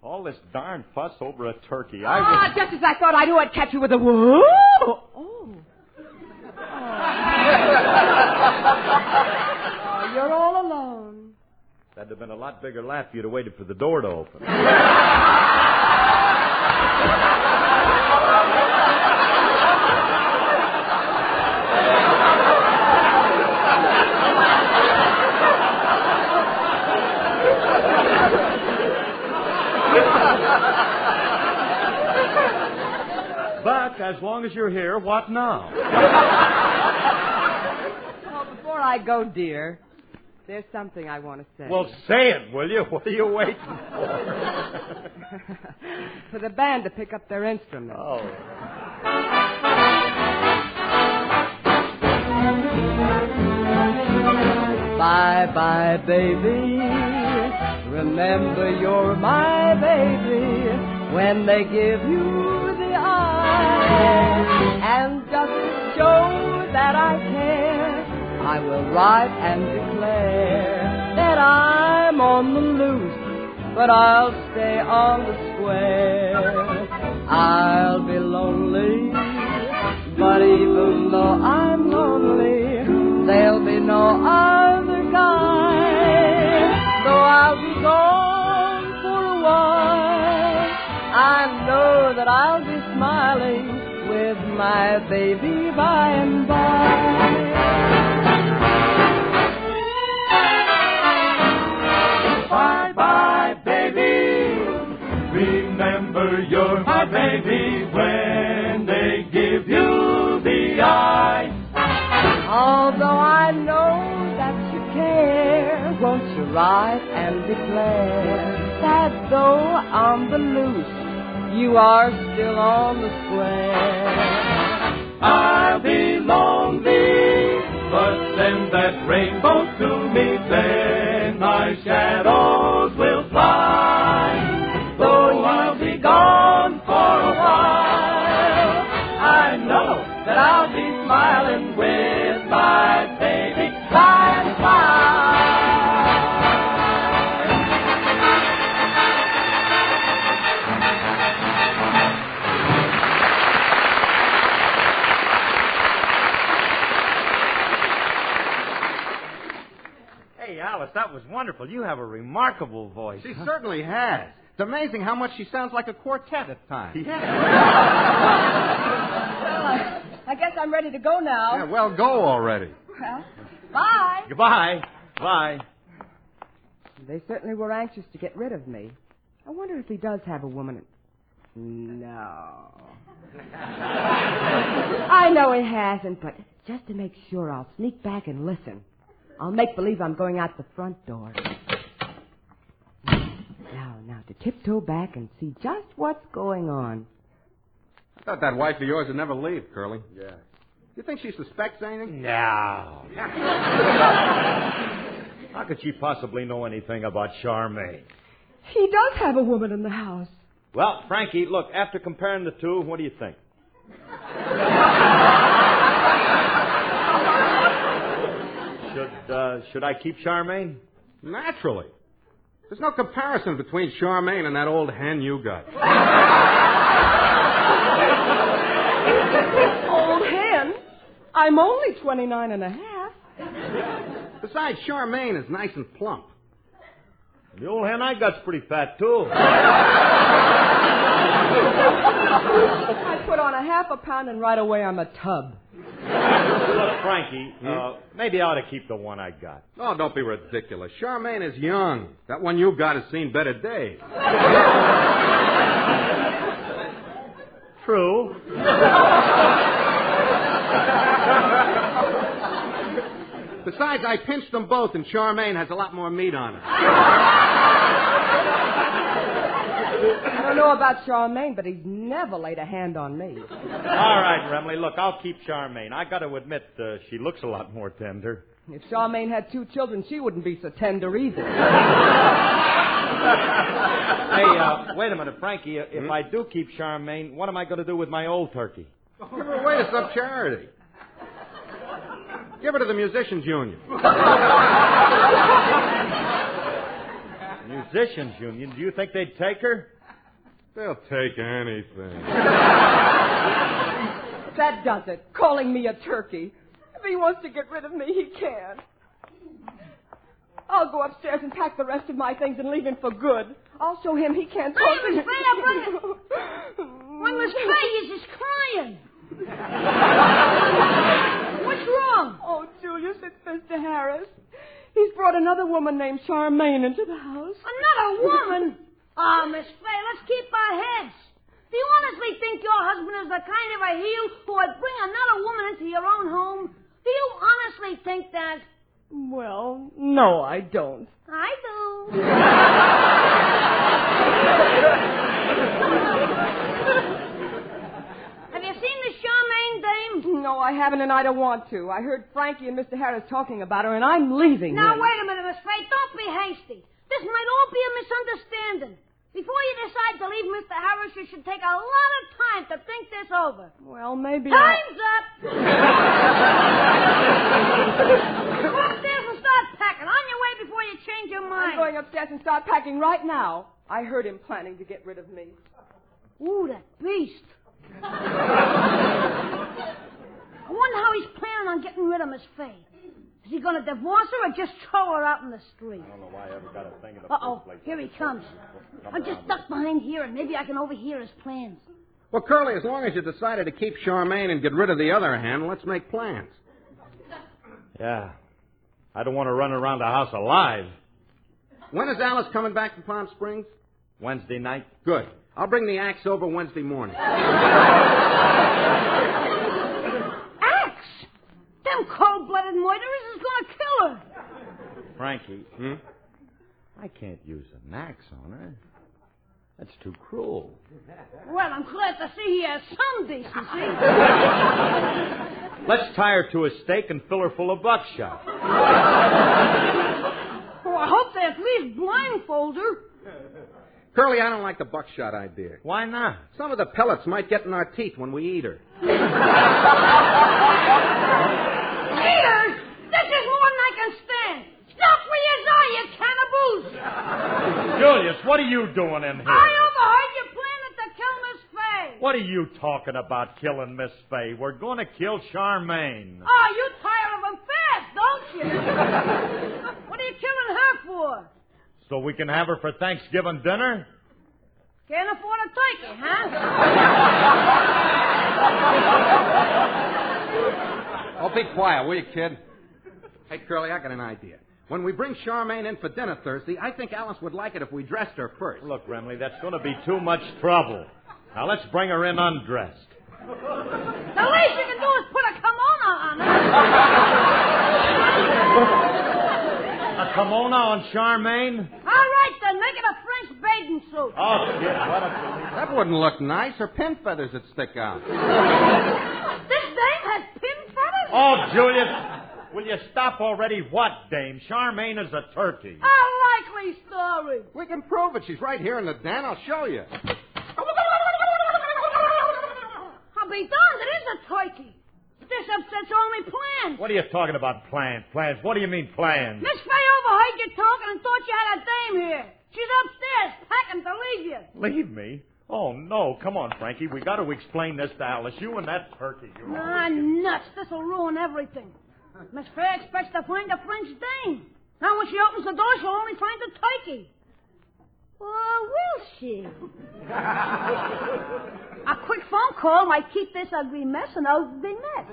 All this darn fuss over a turkey. Just as I thought I knew I'd catch you with a whoa. Oh, you're all alone. That'd have been a lot bigger laugh if you'd have waited for the door to open. But as long as you're here, what now? Well, before I go, dear, there's something I want to say. Well, say it, will you? What are you waiting for? For the band to pick up their instruments. Oh. Bye-bye, baby. Remember you're my baby when they give you the eye. And just to show that I care, I will write and declare that I'm on the loose, but I'll stay on the square. I'll be lonely, but even though I'm lonely, there'll be no other guy. Though I'll be gone for a while, I know that I'll be smiling with my baby by and by. Bye-bye, baby. Remember you're my baby when they give you the eye. Although I know that you care, won't you write and declare that though on the loose, you are still on the square? I'll be lonely, but send that rainbow to me, then my shadows will fly. Though I'll be gone for a while, I know that I'll be smiling with my baby by and by. Hey, Alice, that was wonderful. You have a remarkable voice. She certainly has. It's amazing how much she sounds like a quartet at times. Well, I guess I'm ready to go now. Yeah, well, go already. Well, bye. Goodbye. Bye. They certainly were anxious to get rid of me. I wonder if he does have a woman. No. I know he hasn't, but just to make sure, I'll sneak back and listen. I'll make believe I'm going out the front door. Now, to tiptoe back and see just what's going on. I thought that wife of yours would never leave, Curly. Yeah. You think she suspects anything? No. How could she possibly know anything about Charmaine? He does have a woman in the house. Well, Frankie, look, after comparing the two, what do you think? Should I keep Charmaine? Naturally. There's no comparison between Charmaine and that old hen you got. Old hen? I'm only 29 and a half. Besides, Charmaine is nice and plump. The old hen I got's pretty fat, too. I put on a half a pound and right away I'm a tub. Look, Frankie, maybe I ought to keep the one I got. Oh, don't be ridiculous. Charmaine is young. That one you got has seen better days. True. Besides, I pinched them both, and Charmaine has a lot more meat on her. I don't know about Charmaine, but he's never laid a hand on me. All right, Remley, look, I'll keep Charmaine. I got to admit, she looks a lot more tender. If Charmaine had 2 children, she wouldn't be so tender either. Hey, wait a minute, Frankie. If I do keep Charmaine, what am I going to do with my old turkey? Give her away to some charity. Give her to the Musicians Union. Musicians Union? Do you think they'd take her? They'll take anything. That does it. Calling me a turkey. If he wants to get rid of me, he can. I'll go upstairs and pack the rest of my things and leave him for good. I'll show him he can't talk to me. Miss Faye, Why, Miss Faye is just crying. What's wrong? Oh, Julius, it's Mr. Harris. He's brought another woman named Charmaine into the house. Another woman? Oh, Miss Faye, let's keep our heads. Do you honestly think your husband is the kind of a heel who would bring another woman into your own home? Do you honestly think that? Well, no, I don't. I do. Have you seen the Charmaine dame? No, I haven't, and I don't want to. I heard Frankie and Mr. Harris talking about her, and I'm leaving. Now, wait a minute, Miss Faye. Don't be hasty. This might all be a misunderstanding. Before you decide to leave Mr. Harris, you should take a lot of time to think this over. Well, maybe Time's up! Go upstairs and start packing. On your way before you change your mind. I'm going upstairs and start packing right now. I heard him planning to get rid of me. Ooh, that beast. I wonder how he's planning on getting rid of Miss Faye. Is he going to divorce her or just throw her out in the street? I don't know why I ever got a thing in the Uh-oh, first place. here he comes. I'm just ducked behind here, and maybe I can overhear his plans. Well, Curly, as long as you decided to keep Charmaine and get rid of the other hen, let's make plans. Yeah. I don't want to run around the house alive. When is Alice coming back from Palm Springs? Wednesday night. Good. I'll bring the axe over Wednesday morning. Axe? Them cold-blooded murderers is going to kill her. Frankie, I can't use an axe on her. That's too cruel. Well, I'm glad to see he has some decency. Let's tie her to a stake and fill her full of buckshot. Oh, I hope they at least blindfold her. Curly, I don't like the buckshot idea. Why not? Some of the pellets might get in our teeth when we eat her. Peters, this is more than I can stand. Stop where you are, you cannibals. Julius, what are you doing in here? I overheard you planning to kill Miss Faye. What are you talking about, killing Miss Faye? We're going to kill Charmaine. Oh, you tired of them fast, don't you? What are you killing her for? So we can have her for Thanksgiving dinner? Can't afford a turkey, huh? Oh, be quiet, will you, kid? Hey, Curly, I got an idea. When we bring Charmaine in for dinner Thursday, I think Alice would like it if we dressed her first. Look, Remley, that's going to be too much trouble. Now, let's bring her in undressed. The least you can do is put a kimono on her. A kimono on Charmaine? All right, then, make it a French bathing suit. Oh, shit, what a... That wouldn't look nice. Her pin feathers would stick out. This dame has pin feathers? Oh, Julius, will you stop already? What, dame? Charmaine is a turkey. A likely story. We can prove it. She's right here in the den. I'll show you. I'll be darned, it is a turkey. This upsets all my plans. What are you talking about, plans? Plans? What do you mean, plans? Miss Faye overheard you talking and thought you had a dame here. She's upstairs, packing to leave you. Leave me? Oh, no. Come on, Frankie. We got to explain this to Alice. You and that turkey. Ah, nuts. This'll ruin everything. Miss Faye expects to find a French dame. Now, when she opens the door, she'll only find a turkey. Or will she? A quick phone call might keep this ugly mess an ugly mess.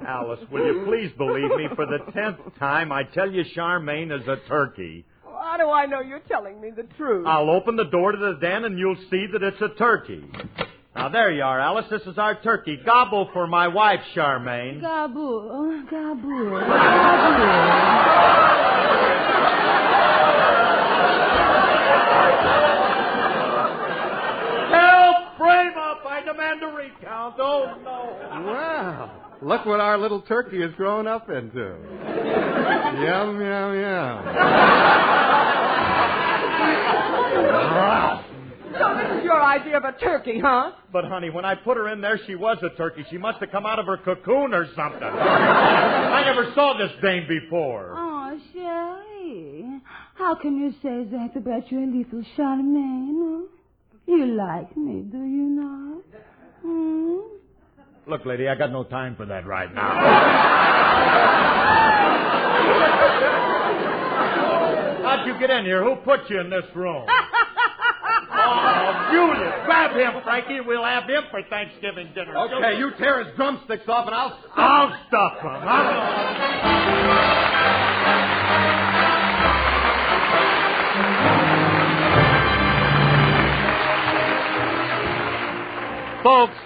Alice, will you please believe me? For the 10th time, I tell you Charmaine is a turkey. How do I know you're telling me the truth? I'll open the door to the den and you'll see that it's a turkey. Now, there you are, Alice. This is our turkey. Gobble for my wife, Charmaine. Gaboo, gaboo, Help! Frame up! I demand a recount. Oh, no. Wow. Look what our little turkey has grown up into. Yum, yum, yum. So this is your idea of a turkey, huh? But, honey, when I put her in there, she was a turkey. She must have come out of her cocoon or something. I never saw this dame before. Oh, Sherry, how can you say that about your little Charmaine? You like me, do you not? Hmm? Look, lady, I got no time for that right now. How'd you get in here? Who put you in this room? Oh, Julius, grab him, Frankie. We'll have him for Thanksgiving dinner. Okay, you tear his drumsticks off and I'll stuff him. Folks,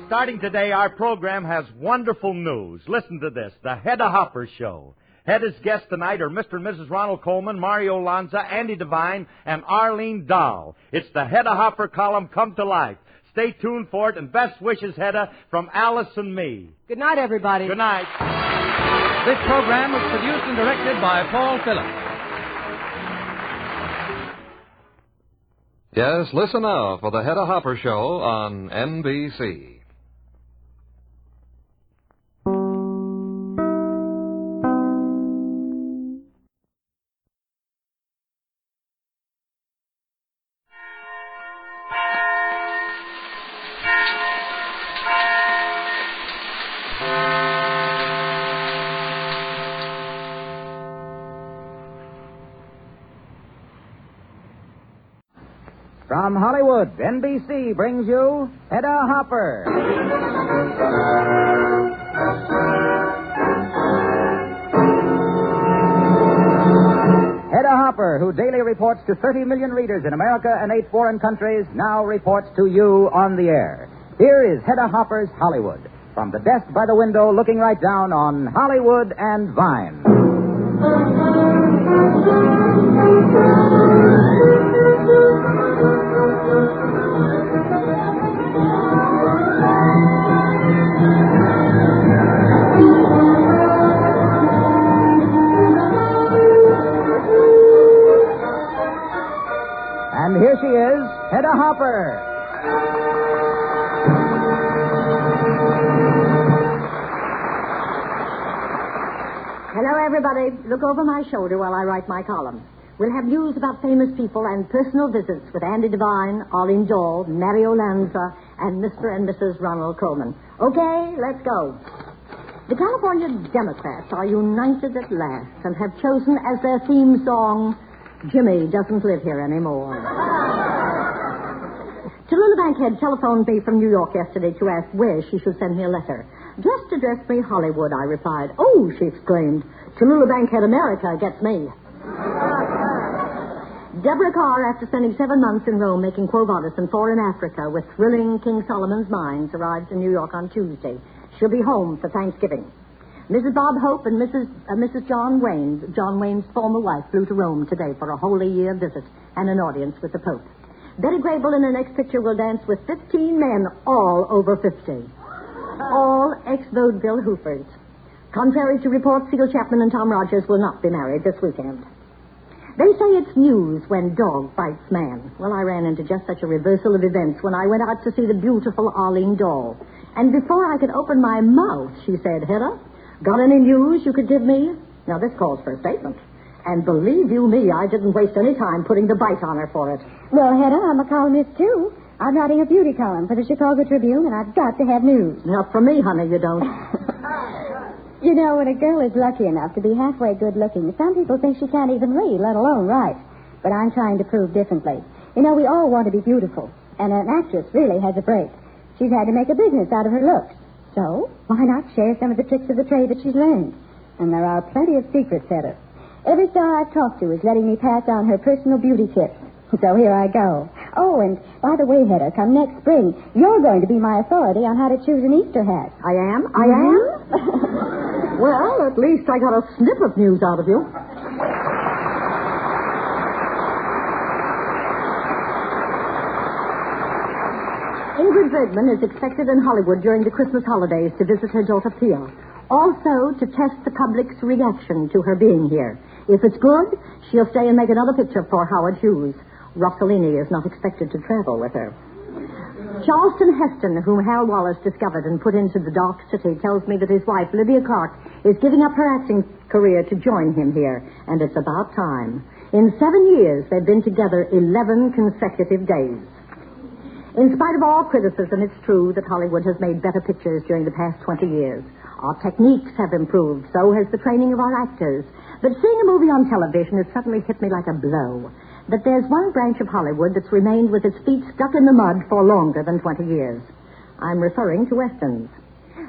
starting today, our program has wonderful news. Listen to this, the Hedda Hopper Show. Hedda's guests tonight are Mr. and Mrs. Ronald Coleman, Mario Lanza, Andy Devine, and Arlene Dahl. It's the Hedda Hopper column come to life. Stay tuned for it, and best wishes, Hedda, from Alice and me. Good night, everybody. Good night. This program was produced and directed by Paul Phillips. Yes, listen now for the Hedda Hopper Show on NBC. From Hollywood, NBC brings you Hedda Hopper. Hedda Hopper, who daily reports to 30 million readers in America and 8 foreign countries, now reports to you on the air. Here is Hedda Hopper's Hollywood, from the desk by the window looking right down on Hollywood and Vine. And here she is, Hedda Hopper. Hello, everybody. Look over my shoulder while I write my column. We'll have news about famous people and personal visits with Andy Devine, Arlene Dahl, Mario Lanza, and Mr. and Mrs. Ronald Coleman. Okay, let's go. The California Democrats are united at last and have chosen as their theme song, Jimmy Doesn't Live Here Anymore. Tallulah Bankhead telephoned me from New York yesterday to ask where she should send me a letter. Just address me Hollywood, I replied. Oh, she exclaimed. Tallulah Bankhead America gets me. Deborah Carr, after spending 7 months in Rome making Quo Vadis and 4 in Africa with thrilling King Solomon's Mines, arrives in New York on Tuesday. She'll be home for Thanksgiving. Mrs. Bob Hope and Mrs. John Wayne's former wife, flew to Rome today for a Holy Year visit and an audience with the Pope. Betty Grable in the next picture will dance with 15 men, all over 50. All ex-vaudeville hoofers. Contrary to reports, Seal Chapman and Tom Rogers will not be married this weekend. They say it's news when dog bites man. Well, I ran into just such a reversal of events when I went out to see the beautiful Arlene Dahl. And before I could open my mouth, she said, Hedda, got any news you could give me? Now, this calls for a statement. And believe you me, I didn't waste any time putting the bite on her for it. Well, Hedda, I'm a columnist, too. I'm writing a beauty column for the Chicago Tribune, and I've got to have news. Not for me, honey, you don't. You know, when a girl is lucky enough to be halfway good-looking, some people think she can't even read, let alone write. But I'm trying to prove differently. You know, we all want to be beautiful, and an actress really has a break. She's had to make a business out of her looks. So, why not share some of the tricks of the trade that she's learned? And there are plenty of secrets, Hedda. Every star I've talked to is letting me pass on her personal beauty tips. So here I go. Oh, and by the way, Hedda, come next spring, you're going to be my authority on how to choose an Easter hat. I am? I am? Well, at least I got a snip of news out of you. Ingrid Bergman is expected in Hollywood during the Christmas holidays to visit her daughter Pia. Also, to test the public's reaction to her being here. If it's good, she'll stay and make another picture for Howard Hughes. Rossellini is not expected to travel with her. Charleston Heston, whom Hal Wallace discovered and put into the Dark City, tells me that his wife, Lydia Clark, is giving up her acting career to join him here. And it's about time. In 7 years, they've been together 11 consecutive days. In spite of all criticism, it's true that Hollywood has made better pictures during the past 20 years. Our techniques have improved, so has the training of our actors. But seeing a movie on television has suddenly hit me like a blow. That there's one branch of Hollywood that's remained with its feet stuck in the mud for longer than 20 years. I'm referring to Westerns.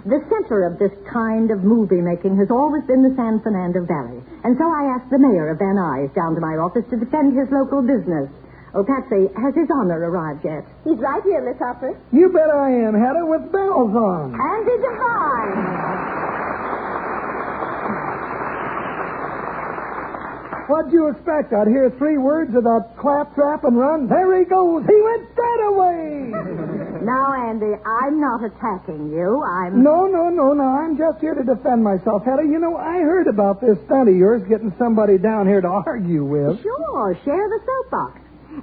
The center of this kind of movie making has always been the San Fernando Valley. And so I asked the mayor of Van Nuys down to my office to defend his local business. Oh, Patsy, has his honor arrived yet? He's right here, Miss Hopper. You bet I am, Hedda, with bells on. Andy Devine. What'd you expect? I'd hear 3 words about clap, trap, and run. There he goes. He went straight away. Now, Andy, I'm not attacking you. No. I'm just here to defend myself, Hedda. You know, I heard about this stunt of yours getting somebody down here to argue with. Sure, share the soapbox.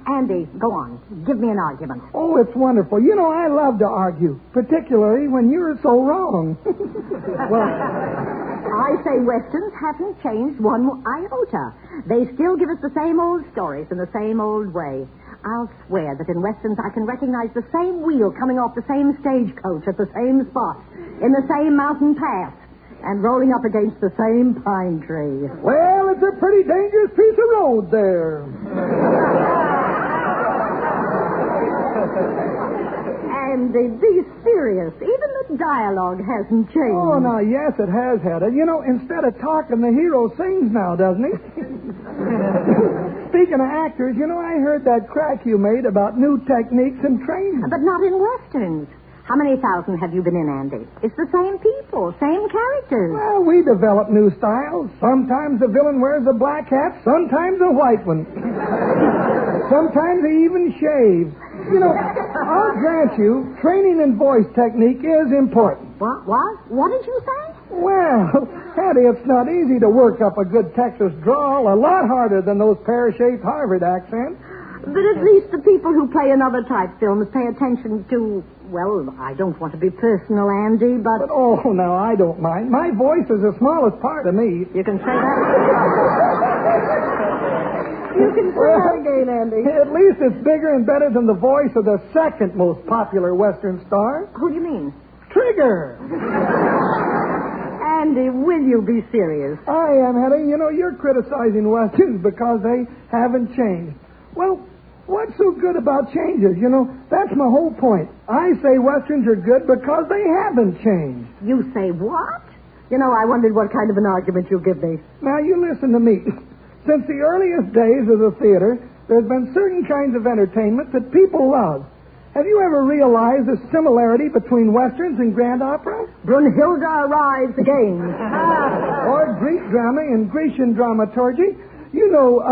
Andy, go on. Give me an argument. Oh, it's wonderful. You know, I love to argue, particularly when you're so wrong. Well, I say Westerns haven't changed one iota. They still give us the same old stories in the same old way. I'll swear that in Westerns I can recognize the same wheel coming off the same stagecoach at the same spot, in the same mountain pass, and rolling up against the same pine tree. Well, it's a pretty dangerous piece of road there. Andy, be serious. Even the dialogue hasn't changed. Oh, now, yes, it has, Hedda. You know, instead of talking, the hero sings now, doesn't he? Speaking of actors, you know, I heard that crack you made about new techniques and training. But not in Westerns. How many thousand have you been in, Andy? It's the same people, same characters. Well, we develop new styles. Sometimes the villain wears a black hat, sometimes a white one. Sometimes he even shaves. You know, I'll grant you, training in voice technique is important. What? What did you say? Well, Hedda, it's not easy to work up a good Texas drawl. A lot harder than those pear-shaped Harvard accents. But at least the people who play in other type films pay attention to... Well, I don't want to be personal, Andy, but... oh, no, I don't mind. My voice is the smallest part of me. You can say that. You can say that again, Andy. At least it's bigger and better than the voice of the second most popular Western star. Who do you mean? Trigger. Andy, will you be serious? I am, Hedda. You know, you're criticizing Westerns because they haven't changed. Well, what's so good about changes? You know, that's my whole point. I say Westerns are good because they haven't changed. You say what? You know, I wondered what kind of an argument you'll give me. Now, you listen to me. Since the earliest days of the theater, there's been certain kinds of entertainment that people love. Have you ever realized the similarity between Westerns and Grand Opera? Brunhilde arrives again. Or Greek drama and Grecian dramaturgy. You know,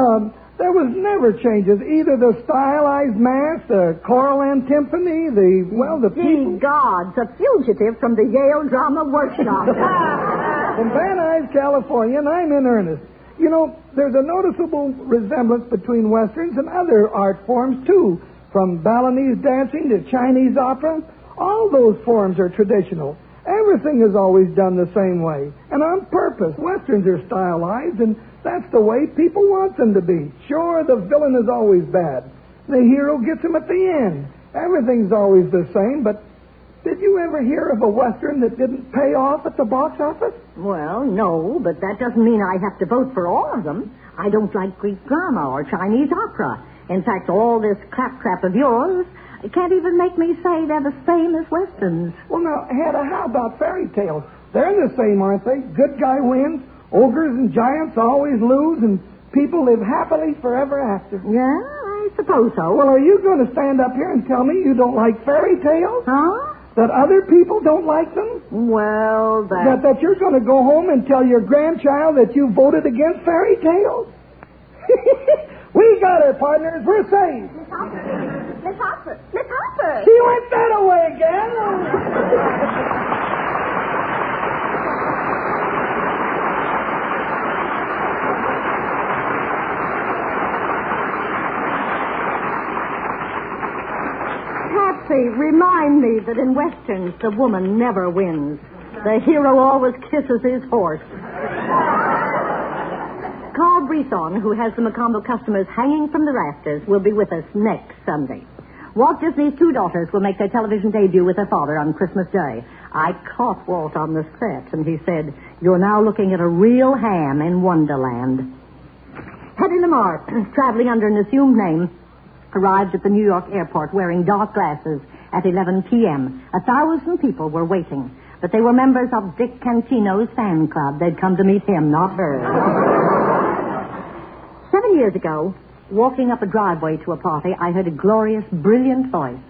there was never changes. Either the stylized mass, the choral antiphony, the people... Gods, a fugitive from the Yale Drama Workshop. From Van Nuys, California, and I'm in earnest. You know, there's a noticeable resemblance between Westerns and other art forms, too. From Balinese dancing to Chinese opera, all those forms are traditional. Everything is always done the same way. And on purpose, Westerns are stylized, and that's the way people want them to be. Sure, the villain is always bad. The hero gets him at the end. Everything's always the same, but did you ever hear of a Western that didn't pay off at the box office? Well, no, but that doesn't mean I have to vote for all of them. I don't like Greek drama or Chinese opera. In fact, all this crap of yours can't even make me say they're the same as Westerns. Well, now, Hedda, how about fairy tales? They're the same, aren't they? Good guy wins, ogres and giants always lose, and people live happily forever after. Yeah, I suppose so. Well, are you going to stand up here and tell me you don't like fairy tales? Huh? That other people don't like them? Well, That you're going to go home and tell your grandchild that you voted against fairy tales? We got her, partners. We're safe. Miss Hopper. Miss Hopper. She went that away again. Patsy, remind me that in Westerns, the woman never wins. The hero always kisses his horse. Carl Brisson, who has the Macombo customers hanging from the rafters, will be with us next Sunday. Walt Disney's two daughters will make their television debut with their father on Christmas Day. I caught Walt on the set, and he said, "You're now looking at a real ham in Wonderland." Hedda Lamar, traveling under an assumed name, arrived at the New York airport wearing dark glasses at 11 p.m. 1,000 people were waiting, but they were members of Dick Cantino's fan club. They'd come to meet him, not her. 7 years ago, walking up a driveway to a party, I heard a glorious, brilliant voice.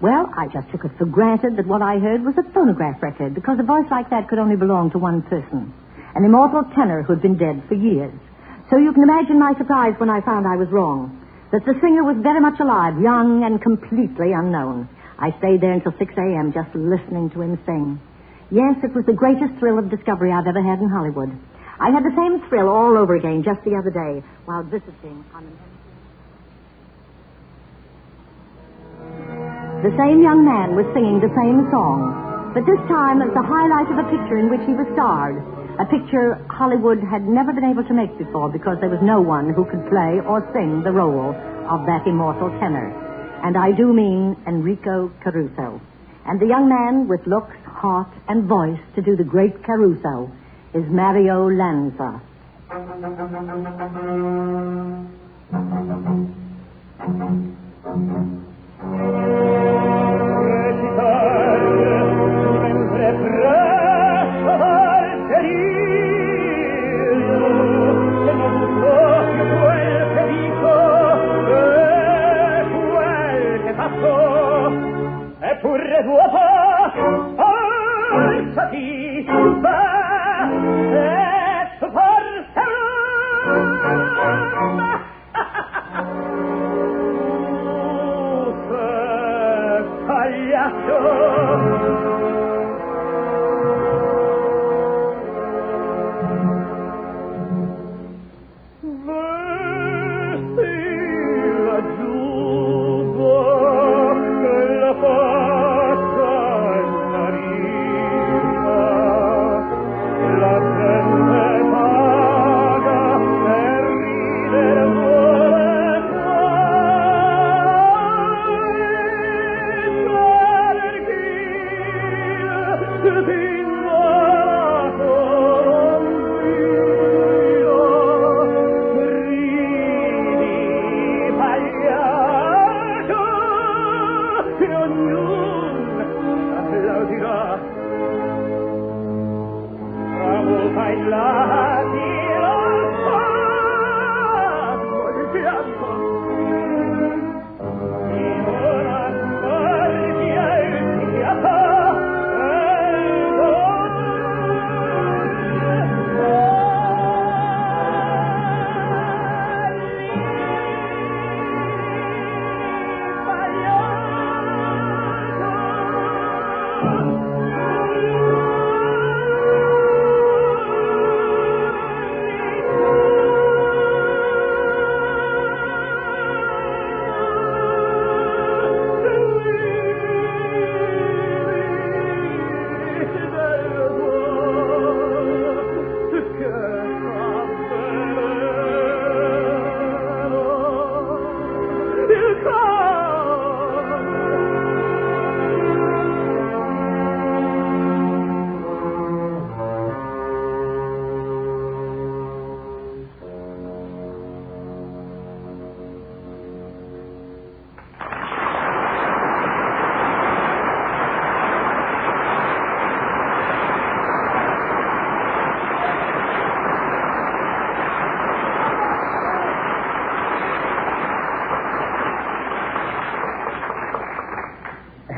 Well, I just took it for granted that what I heard was a phonograph record, because a voice like that could only belong to one person, an immortal tenor who'd been dead for years. So you can imagine my surprise when I found I was wrong, that the singer was very much alive, young and completely unknown. I stayed there until 6 a.m. just listening to him sing. Yes, it was the greatest thrill of discovery I've ever had in Hollywood. I had the same thrill all over again just the other day while visiting on an... The same young man was singing the same song, but this time as the highlight of a picture in which he was starred, a picture Hollywood had never been able to make before because there was no one who could play or sing the role of that immortal tenor. And I do mean Enrico Caruso. And the young man with looks, heart, and voice to do the great Caruso is Mario Lanza. Eppure tuo pa, alzati, va, e forza, pagliaccio.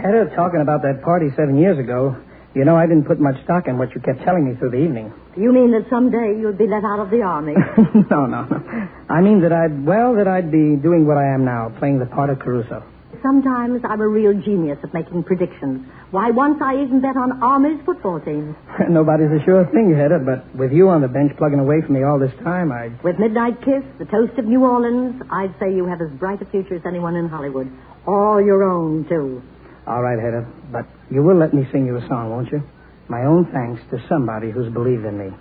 Hedda, talking about that party 7 years ago, you know I didn't put much stock in what you kept telling me through the evening. You mean that someday you'll be let out of the army? No. I mean that I'd be doing what I am now, playing the part of Caruso. Sometimes I'm a real genius at making predictions. Why, once I even bet on Army's football team. Nobody's a sure thing, Hedda, but with you on the bench plugging away from me all this time, With Midnight Kiss, The Toast of New Orleans, I'd say you have as bright a future as anyone in Hollywood. All your own, too. All right, Hedda, but you will let me sing you a song, won't you? My own thanks to somebody who's believed in me.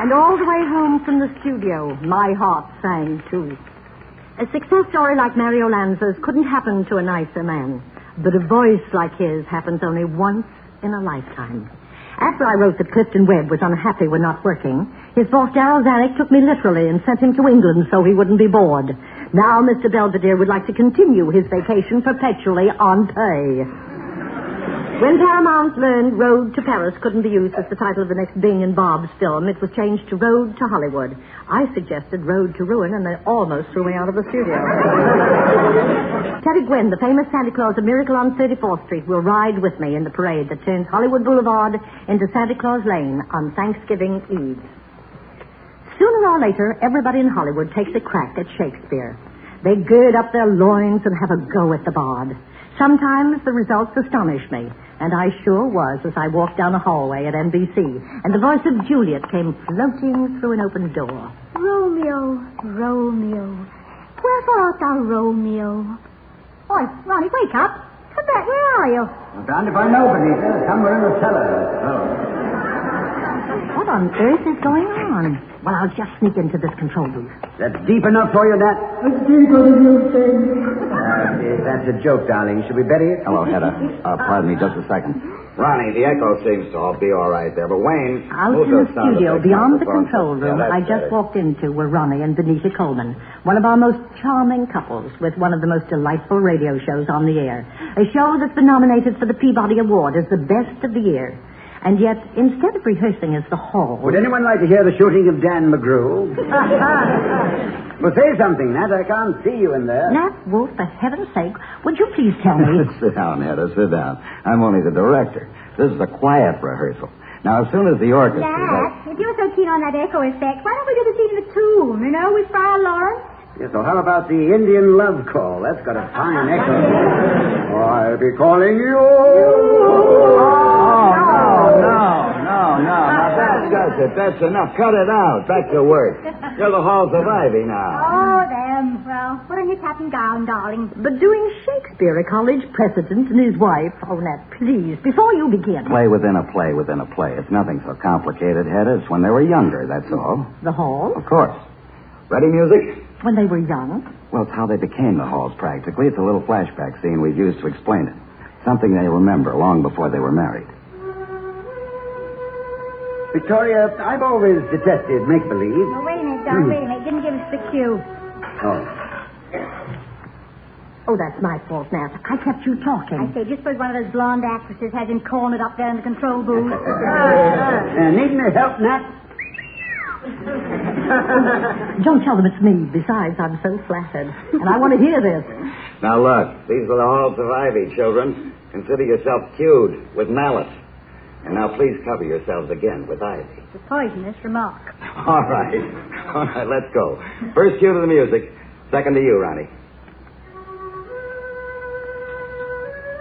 And all the way home from the studio, my heart sang, too. A success story like Mario Lanza's couldn't happen to a nicer man. But a voice like his happens only once in a lifetime. After I wrote that Clifton Webb was unhappy when not working, his boss, Darrell Zanuck, took me literally and sent him to England so he wouldn't be bored. Now Mr. Belvedere would like to continue his vacation perpetually on pay. When Paramount learned Road to Paris couldn't be used as the title of the next Bing and Bob's film, it was changed to Road to Hollywood. I suggested Road to Ruin, and they almost threw me out of the studio. Teddy Gwynn, the famous Santa Claus of Miracle on 34th Street, will ride with me in the parade that turns Hollywood Boulevard into Santa Claus Lane on Thanksgiving Eve. Sooner or later, everybody in Hollywood takes a crack at Shakespeare. They gird up their loins and have a go at the bard. Sometimes the results astonish me, and I sure was as I walked down the hallway at NBC, and the voice of Juliet came floating through an open door. Romeo, Romeo, where art thou, Romeo? Oi, Ronnie, wake up. Come back, where are you? I'm bound to find nobody. Somewhere in the cellar. Oh. What on earth is going on? Well, I'll just sneak into this control booth. That's deep enough for you, Nat? It's deeper than you think. That's a joke, darling. Should we bury it? Hello, Hedda. Pardon me just a second. Ronnie, the echo seems to all be all right there, but Wayne... Out in the studio, beyond the control room, I just walked into were Ronnie and Benita Coleman, one of our most charming couples with one of the most delightful radio shows on the air. A show that's been nominated for the Peabody Award as the best of the year. And yet, instead of rehearsing as the Hall... Would anyone like to hear the shooting of Dan McGrew? Well, say something, Nat. I can't see you in there. Nat Wolf, for heaven's sake, would you please tell me... Sit down, Hedda, sit down. I'm only the director. This is a quiet rehearsal. Now, as soon as the orchestra... Dad, if you're so keen on that echo effect, why don't we do the scene in the tomb, with Friar Lawrence? Yes, so how about the Indian love call? That's got a fine echo. I'll be calling you... No. Now, that does it. That's enough. Cut it out. Back to work. You're the Halls of Ivy now. Oh, them. Well, put on your cap and gown, darling. But doing Shakespeare, a college president and his wife... Oh, Nat, please, before you begin... Play within a play within a play. It's nothing so complicated, Hedda. It's when they were younger, that's all. The Hall? Of course. Ready, music? When they were young? Well, it's how they became the Halls, practically. It's a little flashback scene we've used to explain it. Something they remember long before they were married. Victoria, I've always detested make-believe. Oh, wait a minute, Don, wait a minute. Didn't give us the cue. Oh, that's my fault, Nat. I kept you talking. I say, just suppose one of those blonde actresses has him cornered up there in the control booth. Need any help, Nat? Don't tell them it's me. Besides, I'm so flattered. And I want to hear this. Now, look, these are the Halls of Ivy, children. Consider yourself cued with malice. And now please cover yourselves again with ivy. It's a poisonous remark. All right, let's go. First cue to the music. Second to you, Ronnie.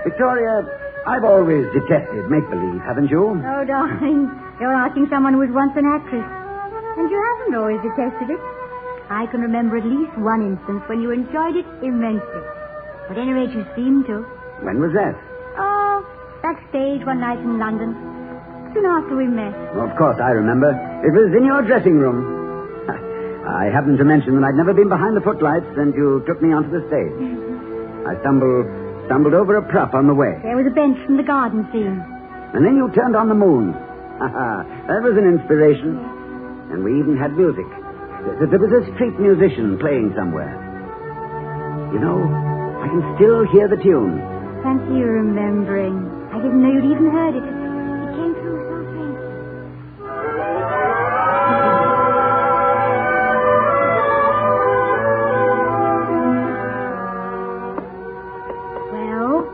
Victoria, I've always detested make-believe, haven't you? Oh, darling, you're asking someone who was once an actress. And you haven't always detested it. I can remember at least one instance when you enjoyed it immensely. At any rate, you seemed to. When was that? Oh, backstage one night in London. Soon after we met. Well, of course, I remember. It was in your dressing room. I happened to mention that I'd never been behind the footlights, and you took me onto the stage. I stumbled over a prop on the way. There was a bench from the garden scene. And then you turned on the moon. That was an inspiration. And we even had music. There was a street musician playing somewhere. You know, I can still hear the tune. Fancy you remembering. I didn't know you'd even heard it. It came through so faint. Well,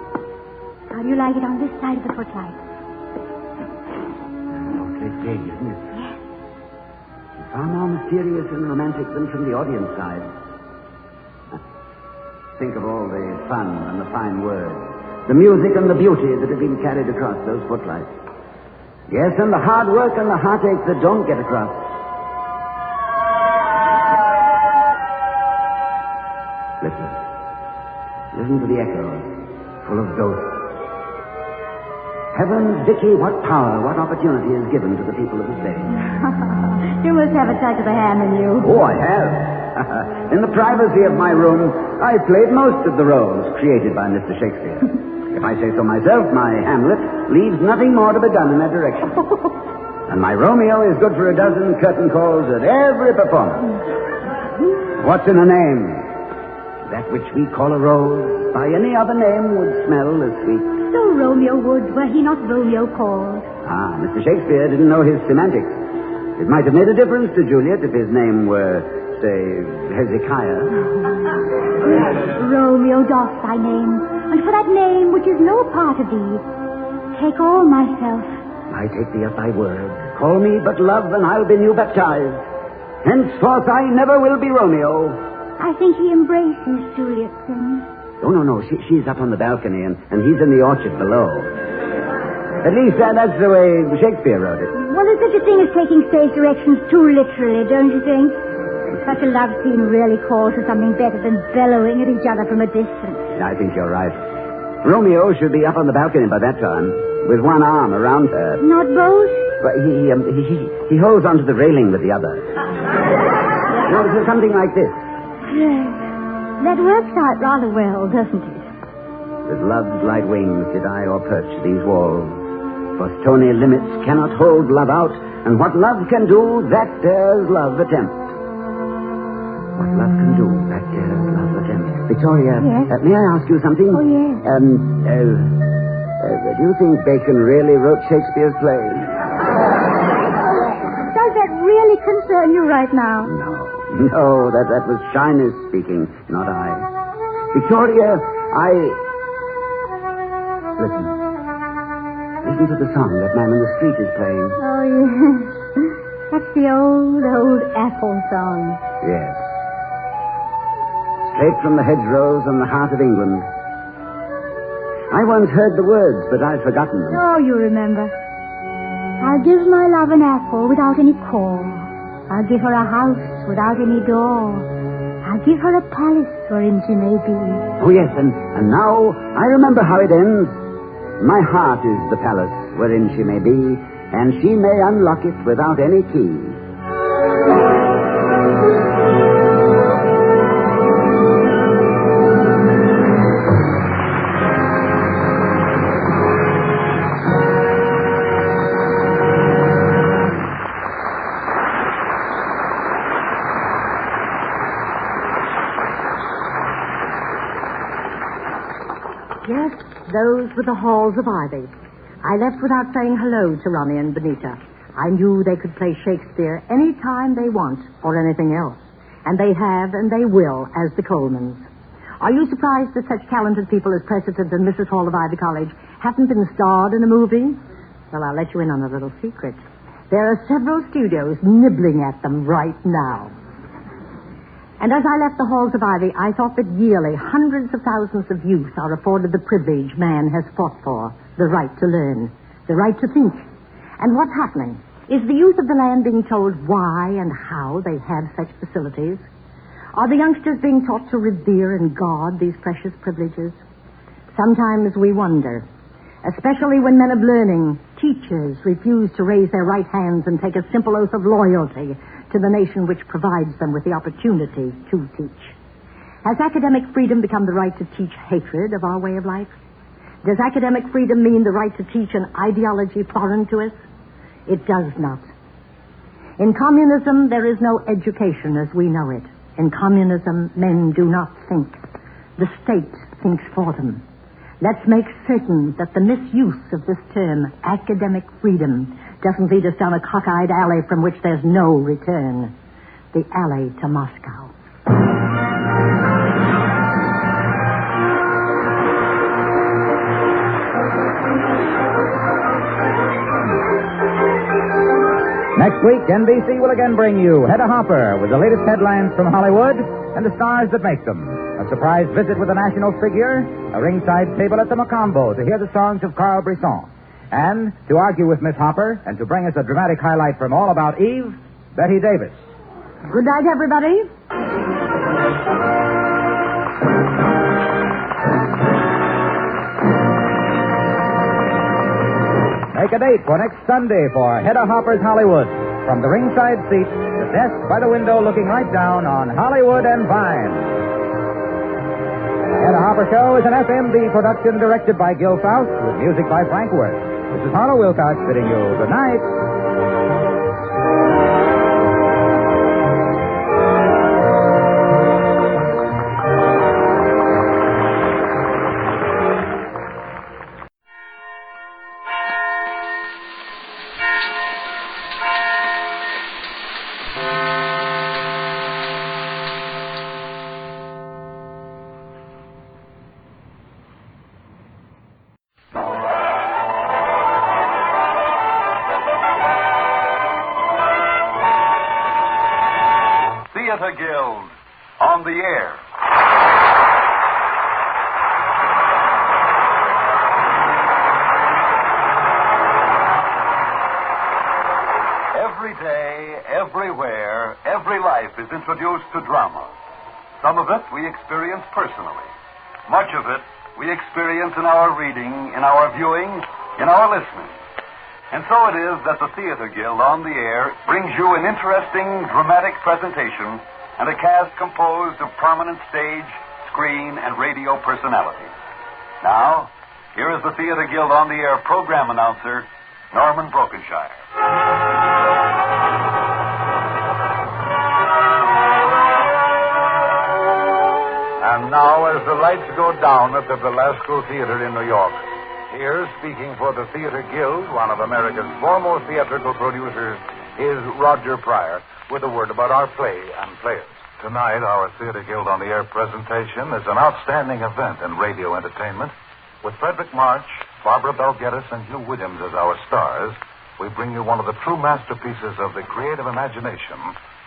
how do you like it on this side of the footlight? Awfully big, isn't it? Yes. Far more mysterious and romantic than from the audience side. Think of all the fun and the fine words. The music and the beauty that have been carried across those footlights. Yes, and the hard work and the heartache that don't get across. Listen to the echoes, full of ghosts. Heavens, Dickie, what power, what opportunity is given to the people of the stage. You must have a touch of the hand in you. Oh, I have. In the privacy of my room, I played most of the roles created by Mr. Shakespeare. If I say so myself, my Hamlet leaves nothing more to be done in that direction. And my Romeo is good for a dozen curtain calls at every performance. What's in a name? That which we call a rose, by any other name would smell as sweet. So Romeo would, were he not Romeo called. Ah, Mr. Shakespeare didn't know his semantics. It might have made a difference to Juliet if his name were, say, Hezekiah. Romeo doth thy name, and for that name which is no part of thee, take all myself. I take thee at thy word. Call me but love, and I'll be new baptized. Henceforth I never will be Romeo. I think he embraces Juliet, then. Oh, no. She's up on the balcony, and he's in the orchard below. At least that's the way Shakespeare wrote it. Well, there's such a thing as taking stage directions too literally, don't you think? Such a love scene really calls for something better than bellowing at each other from a distance. I think you're right. Romeo should be up on the balcony by that time, with one arm around her. Not both? But he holds onto the railing with the other. No, something like this. Yes. That works out rather well, doesn't it? With love's light wings did I o'erperch these walls, For stony limits cannot hold love out, and what love can do, that dares love attempt. What love can do, that dares love attempt. Victoria, Yes? May I ask you something? Oh, yes. Do you think Bacon really wrote Shakespeare's plays? Does that really concern you right now? No, that was shyness speaking, not I. Victoria, Listen to the song that man in the street is playing. Oh, yes. That's the old apple song. Yes. Straight from the hedgerows and the heart of England. I once heard the words, but I've forgotten them. Oh, you remember. I'll give my love an apple without any core. I'll give her a house without any door. I'll give her a palace wherein she may be. Oh, yes, and now I remember how it ends. My heart is the palace wherein she may be, and she may unlock it without any key. Yes, those were the halls of ivy. I left without saying hello to Ronnie and Benita. I knew they could play Shakespeare any time they want or anything else. And they have and they will, as the Colemans. Are you surprised that such talented people as President and Mrs. Hall of Ivy College haven't been starred in a movie? Well, I'll let you in on a little secret. There are several studios nibbling at them right now. And as I left the halls of ivy, I thought that yearly hundreds of thousands of youth are afforded the privilege man has fought for, the right to learn, the right to think. And what's happening? Is the youth of the land being told why and how they have such facilities? Are the youngsters being taught to revere and guard these precious privileges? Sometimes we wonder, especially when men of learning, teachers, refuse to raise their right hands and take a simple oath of loyalty to the nation which provides them with the opportunity to teach. Has academic freedom become the right to teach hatred of our way of life? Does academic freedom mean the right to teach an ideology foreign to us? It does not. In communism, there is no education as we know it. In communism, men do not think. The state thinks for them. Let's make certain that the misuse of this term, academic freedom, doesn't lead us down a cockeyed alley from which there's no return. The alley to Moscow. Next week, NBC will again bring you Hedda Hopper with the latest headlines from Hollywood and the stars that make them. A surprise visit with a national figure, a ringside table at the Macombo to hear the songs of Carl Brisson. And to argue with Miss Hopper and to bring us a dramatic highlight from All About Eve, Betty Davis. Good night, everybody. Make a date for next Sunday for Hedda Hopper's Hollywood. From the ringside seat, the desk by the window looking right down on Hollywood and Vine. The Hedda Hopper Show is an FMB production directed by Gil Faust with music by Frank Worth. This is Harlow Wilcox bidding you good night. Theater Guild on the air. Every day, everywhere, every life is introduced to drama. Some of it we experience personally. Much of it we experience in our reading, in our viewing, in our listening. And so it is that the Theater Guild on the air brings you an interesting, dramatic presentation and a cast composed of prominent stage, screen, and radio personalities. Now, here is the Theater Guild on the air program announcer, Norman Brokenshire. And now, as the lights go down at the Belasco Theater in New York, here, speaking for the Theater Guild, one of America's foremost theatrical producers, is Roger Pryor, with a word about our play and players. Tonight, our Theater Guild on the Air presentation is an outstanding event in radio entertainment. With Frederick March, Barbara Bell Geddes, and Hugh Williams as our stars, we bring you one of the true masterpieces of the creative imagination,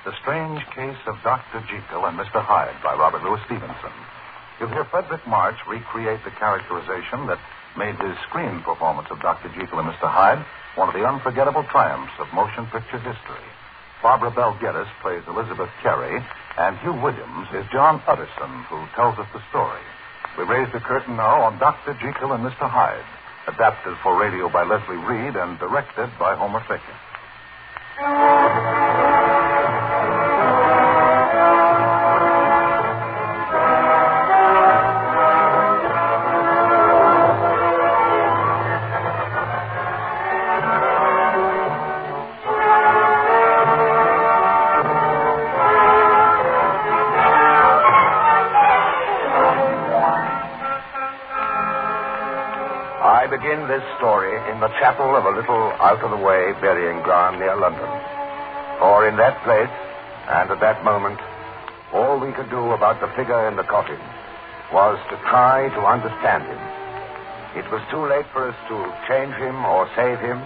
The Strange Case of Dr. Jekyll and Mr. Hyde by Robert Louis Stevenson. You'll hear Frederick March recreate the characterization that made his screen performance of Dr. Jekyll and Mr. Hyde one of the unforgettable triumphs of motion picture history. Barbara Bell Geddes plays Elizabeth Carey, and Hugh Williams is John Utterson, who tells us the story. We raise the curtain now on Dr. Jekyll and Mr. Hyde, adapted for radio by Leslie Reed and directed by Homer Ficken. I begin this story in the chapel of a little out-of-the-way burying ground near London. For in that place, and at that moment, all we could do about the figure in the coffin was to try to understand him. It was too late for us to change him or save him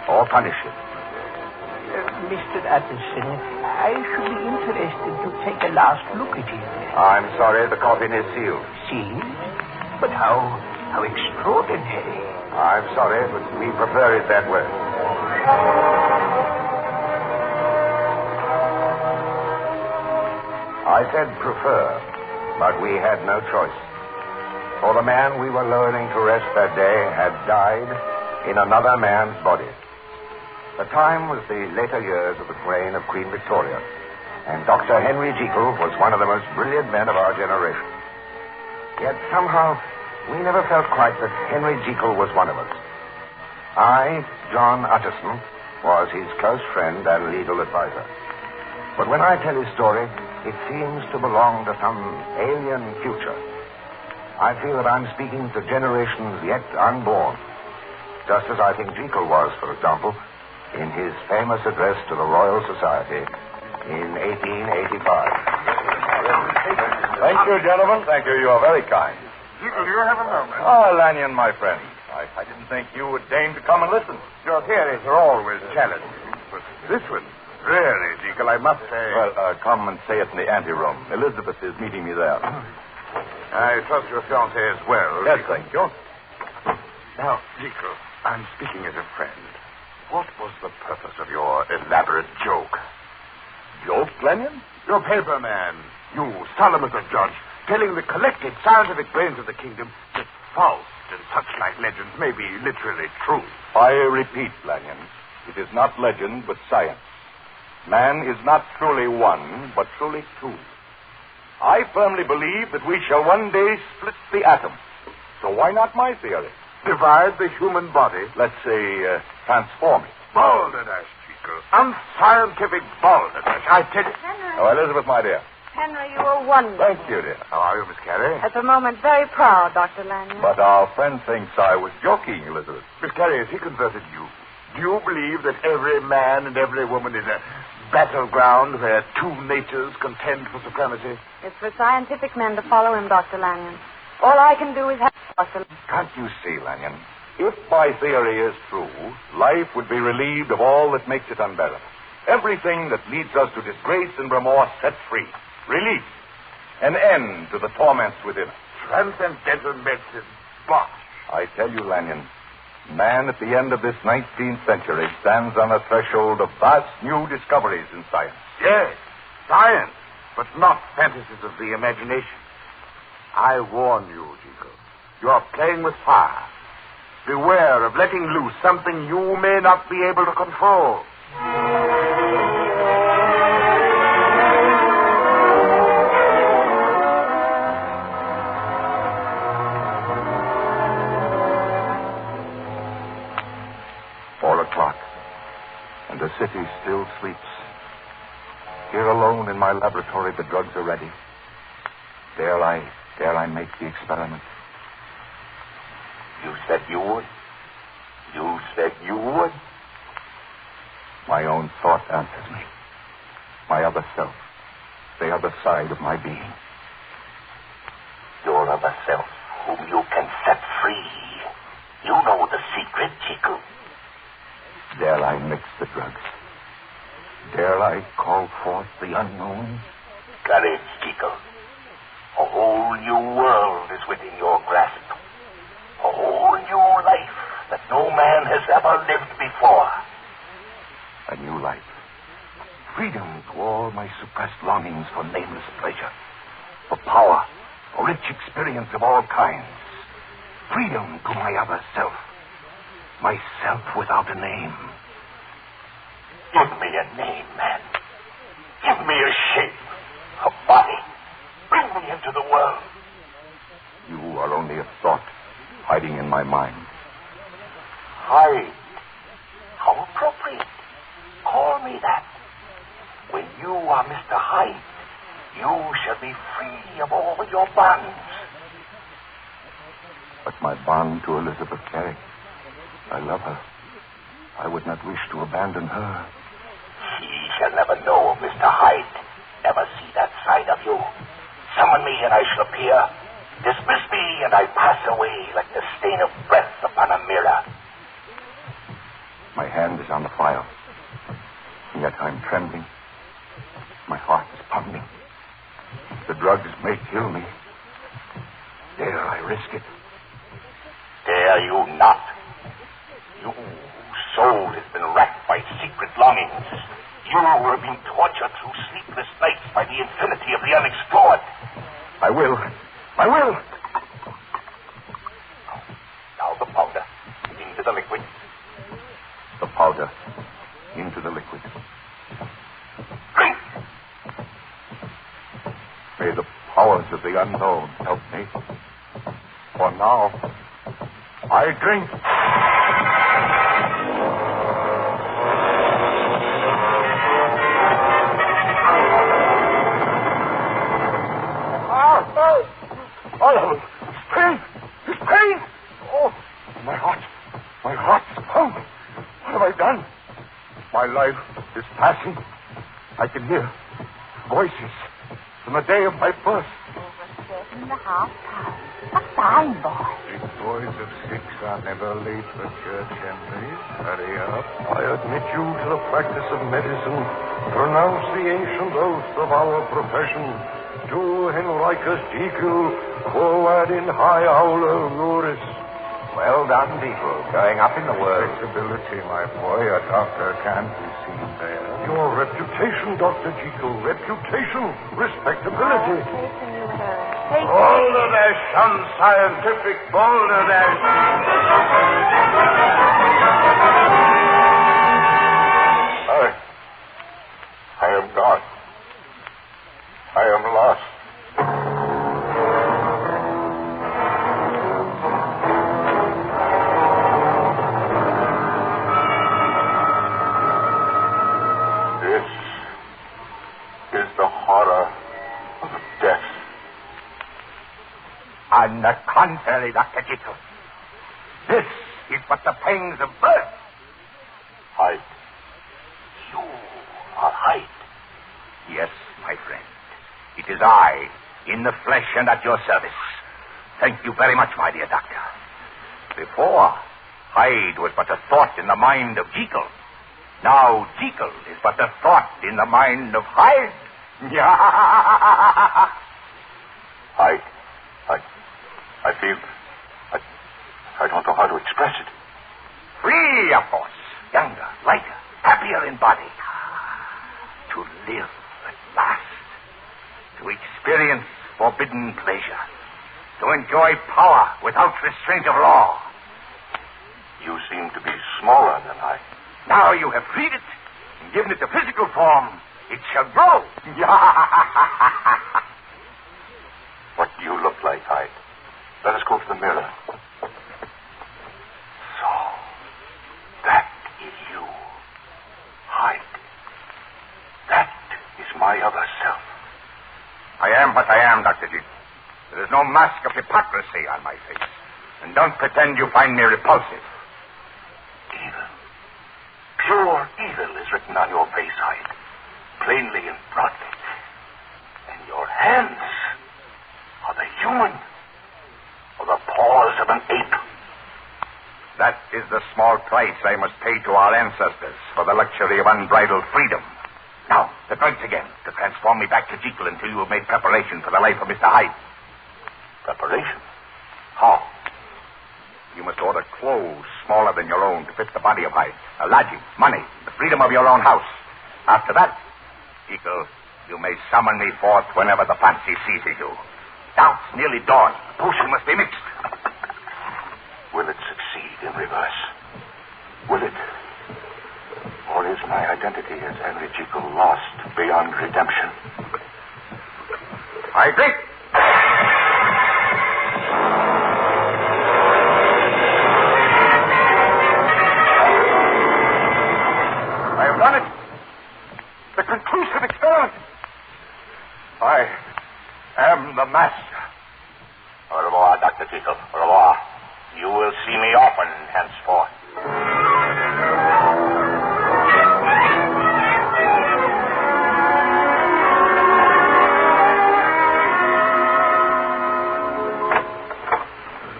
or punish him. Mr. Utterson, I should be interested to take a last look at him. I'm sorry, the coffin is sealed. Sealed? But how extraordinary. I'm sorry, but we prefer it that way. I said prefer, but we had no choice. For the man we were lowering to rest that day had died in another man's body. The time was the later years of the reign of Queen Victoria, and Dr. Henry Jekyll was one of the most brilliant men of our generation. Yet somehow we never felt quite that Henry Jekyll was one of us. I, John Utterson, was his close friend and legal advisor. But when I tell his story, it seems to belong to some alien future. I feel that I'm speaking to generations yet unborn, just as I think Jekyll was, for example, in his famous address to the Royal Society in 1885. Thank you, gentlemen. Thank you. You are very kind. Jekyll, do you have a moment? Oh, Lanyon, my friend. I didn't think you would deign to come and listen. Your theories are always challenging. But this one, really, Jekyll, I must say... Well, come and say it in the anteroom. Elizabeth is meeting me there. I trust your fiancée as well. Yes, Jekyll. thank you. Now, Jekyll, I'm speaking as a friend. What was the purpose of your elaborate joke? Joke, Lanyon? Your paper man, you, solemn as a judge, telling the collected scientific brains of the kingdom that Faust and such like legends may be literally true. I repeat, Lanyon, it is not legend, but science. Man is not truly one, but truly two. I firmly believe that we shall one day split the atom. So why not my theory? Divide the human body? Let's say, transform it. Balderdash, Jekyll. Unscientific balderdash, I tell you. Oh, Elizabeth, my dear. Henry, you were wonderful. Thank you, dear. How are you, Miss Carey? At the moment, very proud, Dr. Lanyon. But our friend thinks I was joking, Elizabeth. Miss Carey, has he converted you? Do you believe that every man and every woman is a battleground where two natures contend for supremacy? It's for scientific men to follow him, Dr. Lanyon. All I can do is help, Dr. Lanyon. Can't you see, Lanyon? If my theory is true, life would be relieved of all that makes it unbearable. Everything that leads us to disgrace and remorse set free. Relief. An end to the torments within us. Transcendental medicine. Bosh. I tell you, Lanyon, man at the end of this 19th century stands on the threshold of vast new discoveries in science. Yes, science, but not fantasies of the imagination. I warn you, Jekyll. You are playing with fire. Beware of letting loose something you may not be able to control. For still sleeps. Here alone in my laboratory, the drugs are ready. Dare I make the experiment? You said you would? You said you would? My own thought answers me. My other self. The other side of my being. Your other self, whom you can set free. You know the secret, Jekyl. Dare I mix the drugs? Dare I call forth the unknown? Courage, Jekyl. A whole new world is within your grasp. A whole new life that no man has ever lived before. A new life. Freedom to all my suppressed longings for nameless pleasure. For power. For rich experience of all kinds. Freedom to my other self. Myself without a name. Give me a name, man. Give me a shape. A body. Bring me into the world. You are only a thought hiding in my mind. Hyde. How appropriate. Call me that. When you are Mr. Hyde, you shall be free of all your bonds. But my bond to Elizabeth Carey. I love her. I would not wish to abandon her. She shall never know of Mr. Hyde. Never see that side of you. Summon me and I shall appear. Dismiss me and I pass away like the stain of breath upon a mirror. My hand is on the file. And yet I'm trembling. My heart is pounding. The drugs may kill me. Dare I risk it? Dare you not. You, whose soul has been racked by secret longings. You who are being tortured through sleepless nights by the infinity of the unexplored. I will. I will. Now the powder. Into the liquid. The powder. Into the liquid. Drink! May the powers of the unknown help me. For now, I drink. Oh, it's pain! It's pain! Oh, my heart is pounding. What have I done? My life is passing. I can hear voices from the day of my birth. In the half past. A fine boy. Big boys of 6 are never late for church, Henry. Hurry up. I admit you to the practice of medicine. Pronounce the ancient oath of our profession. To Henricus Jekyl, quo ad in high aula ruris. Well done, people. Going up in the world. Respectability, my boy. A doctor can't be seen there. Your reputation, Dr. Jekyl. Reputation. Respectability. Balderdash, unscientific balderdash. I am gone. I am lost. This is the horror of death. On the contrary, Dr. Jekyl. This is but the pangs of birth. Hyde. You are Hyde. Yes, my friend. It is I, in the flesh and at your service. Thank you very much, my dear doctor. Before, Hyde was but a thought in the mind of Jekyl. Now Jekyl is but a thought in the mind of Hyde. Hyde. I feel... I don't know how to express it. Free, of course. Younger, lighter, happier in body. To live at last. To experience forbidden pleasure. To enjoy power without restraint of law. You seem to be smaller than I. Now you have freed it and given it a physical form. It shall grow. What do you look like, Hyde? Let us go to the mirror. So, that is you. Hyde. what I am, Dr. Jekyll. There is no mask of hypocrisy on my face. And don't pretend you find me repulsive. Evil. Pure evil is written on your face, Hyde. Plainly and broadly. And your hands are the human or the paws of an ape. That is the small price I must pay to our ancestors for the luxury of unbridled freedom. Now, the drugs again, to transform me back to Jekyll until you have made preparation for the life of Mr. Hyde. Preparation? How? You must order clothes smaller than your own to fit the body of Hyde. A lodging, money, the freedom of your own house. After that, Jekyll, you may summon me forth whenever the fancy seizes you. Now it's nearly dawn. The potion must be mixed. Will it succeed in reverse? Will it? Or is my identity as Henry Jekyll lost beyond redemption? I think. I have done it. The conclusive experiment. I am the master. Au revoir, Dr. Jekyll. Au revoir. You will see me often henceforth.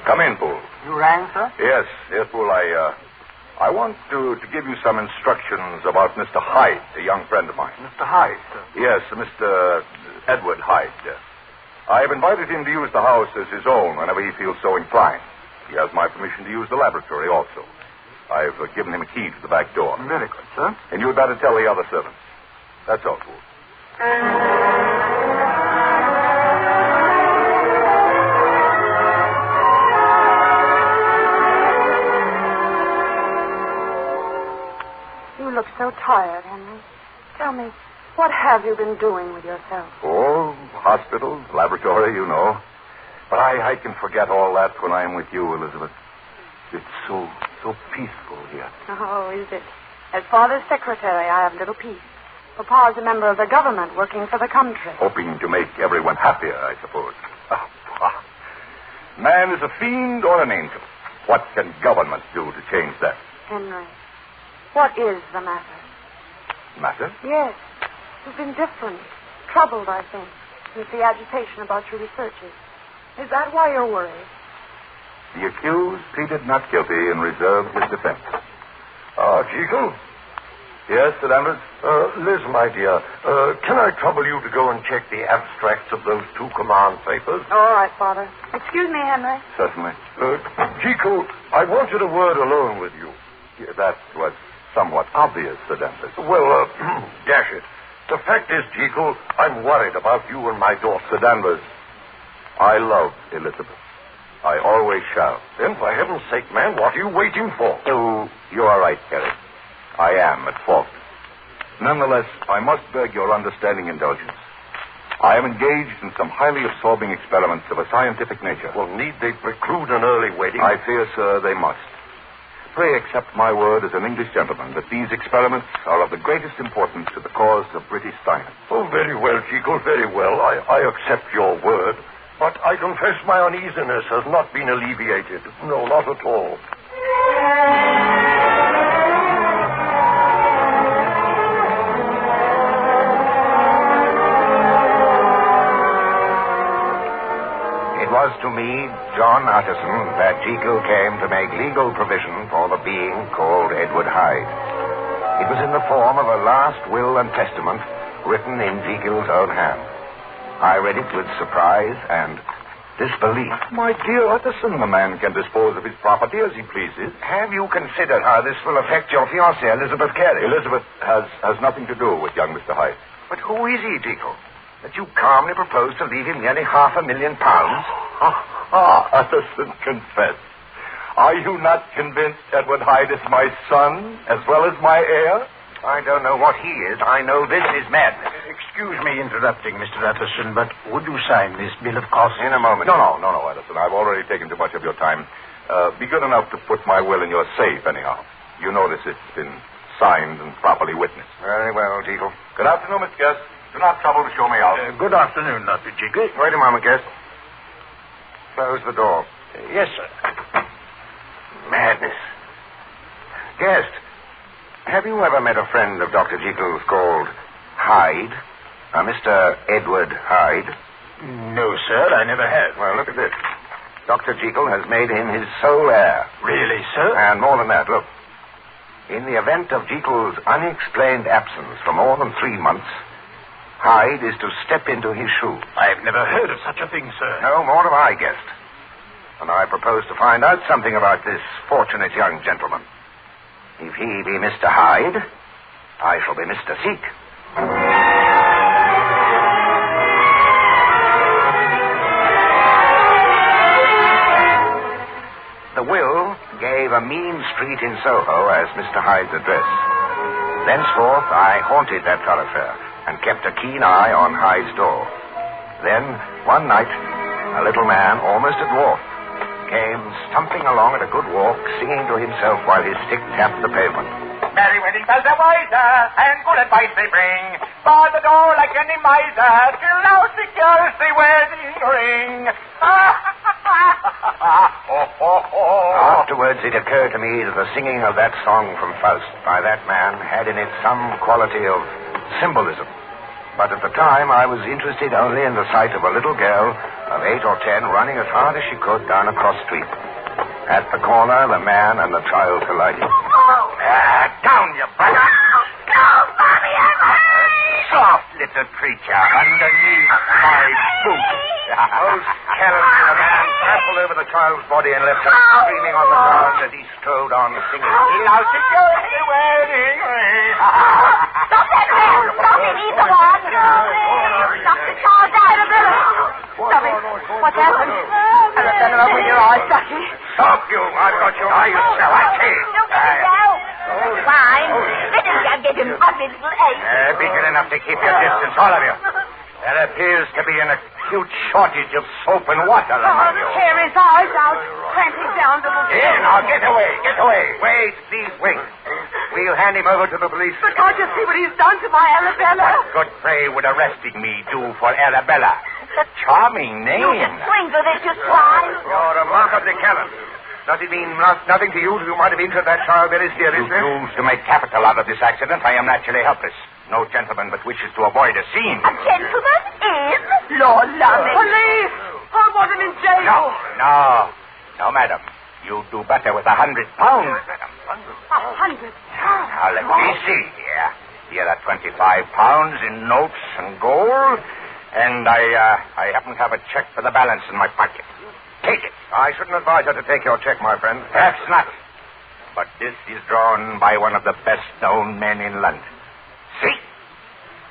Come in, Poole. You rang, sir? Yes, Poole. I want to give you some instructions about Mr. Hyde, a young friend of mine. Mr. Hyde, sir? Yes, Mr. Edward Hyde. I have invited him to use the house as his own whenever he feels so inclined. He has my permission to use the laboratory also. I've given him a key to the back door. Very good, sir. And you'd better tell the other servants. That's all, Poole. You look so tired, Henry. Tell me, what have you been doing with yourself? Oh, hospital, laboratory, you know. But I can forget all that when I'm with you, Elizabeth. It's so peaceful here. Oh, is it? As father's secretary, I have little peace. Papa's a member of the government working for the country. Hoping to make everyone happier, I suppose. Man is a fiend or an angel. What can government do to change that? Henry, what is the matter? Matter? Yes. You've been different. Troubled, I think, since the agitation about your researches. Is that why you're worried? The accused pleaded not guilty and reserved his defense. Jekyll? Yes, Sir Danvers? Liz, my dear, can I trouble you to go and check the abstracts of those 2 command papers? All right, Father. Excuse me, Henry. Certainly. Jekyll, I wanted a word alone with you. That was somewhat obvious, Sir Danvers. Well, dash it. The fact is, Jekyll, I'm worried about you and my daughter. Sir Danvers, I love Elizabeth. I always shall. Then, for heaven's sake, man, what are you waiting for? You are right, Kerry. I am at fault. Nonetheless, I must beg your understanding indulgence. I am engaged in some highly absorbing experiments of a scientific nature. Well, need they preclude an early wedding? I fear, sir, they must. Pray accept my word as an English gentleman that these experiments are of the greatest importance to the cause of British science. Oh, very well, Jekyll, very well. I accept your word. But I confess my uneasiness has not been alleviated. No, not at all. It was to me, John Utterson, that Jekyll came to make legal provision for the being called Edward Hyde. It was in the form of a last will and testament written in Jekyll's own hand. I read it with surprise and disbelief. My dear Utterson, the man can dispose of his property as he pleases. Have you considered how this will affect your fiancée, Elizabeth Carey? Elizabeth has nothing to do with young Mr. Hyde. But who is he, Jekyll? That you calmly propose to leave him nearly £500,000? Utterson, confess. Are you not convinced Edward Hyde is my son as well as my heir? I don't know what he is. I know this is madness. Excuse me interrupting, Mr. Utterson, but would you sign this bill of costs? In a moment. No, Utterson. I've already taken too much of your time. Be good enough to put my will in your safe, anyhow. You notice it's been signed and properly witnessed. Very well, Jekyll. Good afternoon, Mr. Guest. Do not trouble to show me out. Good afternoon, Dr. Jekyll. Wait a moment, guest. Close the door. Yes, sir. Madness. Guest, have you ever met a friend of Dr. Jekyll's called Hyde? Mr. Edward Hyde? No, sir, I never have. Well, look at this. Dr. Jekyll has made him his sole heir. Really, sir? And more than that, look. In the event of Jekyll's unexplained absence for more than 3 months, Hyde is to step into his shoe. I've never heard of such a thing, sir. No, more have I guessed. And I propose to find out something about this fortunate young gentleman. If he be Mr. Hyde, I shall be Mr. Seek. The will gave a mean street in Soho as Mr. Hyde's address. Thenceforth, I haunted that thoroughfare and kept a keen eye on Hyde's door. Then, one night, a little man, almost a dwarf, came stumping along at a good walk, singing to himself while his stick tapped the pavement. Merry wedding bells are wiser, and good advice they bring. Bar the door like any miser, till now secures the wedding ring. Afterwards, it occurred to me that the singing of that song from Faust by that man had in it some quality of symbolism. But at the time, I was interested only in the sight of a little girl of 8 or 10 running as hard as she could down a cross street. At the corner, the man and the child collided. Down, you brother. No, Mommy, I'm hurt. Soft little creature underneath my boot. Most carelessly, the man trampled over the child's body and left her screaming on the ground as he strode on singing. Now secure the wedding ring. Stop that man! Stop him! He's the one! Stop the car, Arabella! Stop it! What's happened? Arabella, open your eyes, Ducky. Stop you! I've got your eye, you shall. I can't. Don't get him down. Fine. Let him down, get him up his little ace. Be good enough to keep your distance, all of you. There appears to be an acute shortage of soap and water among you. Tear his eyes out. Cramp him down to the Here, now, get away, get away. Wait, please wait. We'll hand him over to the police. But can't you see what he's done to my Arabella? What good Faye would arresting me do for Arabella? A charming name. You just swindled it, you swine. You're remarkably callous. Does it mean nothing to you who might have injured that child very seriously? You choose to make capital out of this accident. I am naturally helpless. No gentleman but wishes to avoid a scene. A gentleman in? Lord love it. Police! I want him in jail. No, madam. You do better with £100, madam. 100? Now, let me see here. Here are £25 in notes and gold, and I happen to have a check for the balance in my pocket. Take it. I shouldn't advise her to take your check, my friend. Perhaps not. But this is drawn by one of the best-known men in London. See?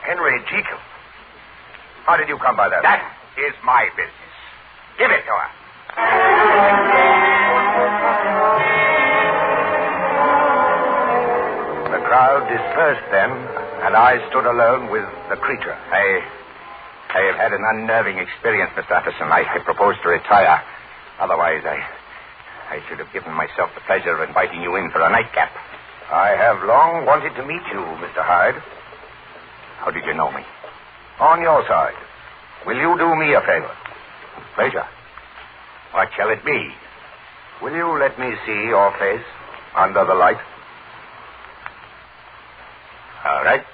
Henry Jekyl. How did you come by that? That is my business. Give it to her. The crowd dispersed then, and I stood alone with the creature. I have had an unnerving experience, Mr. Utterson. I propose to retire. Otherwise, I should have given myself the pleasure of inviting you in for a nightcap. I have long wanted to meet you, Mr. Hyde. How did you know me? On your side. Will you do me a favor? Pleasure. What shall it be? Will you let me see your face under the light? All right.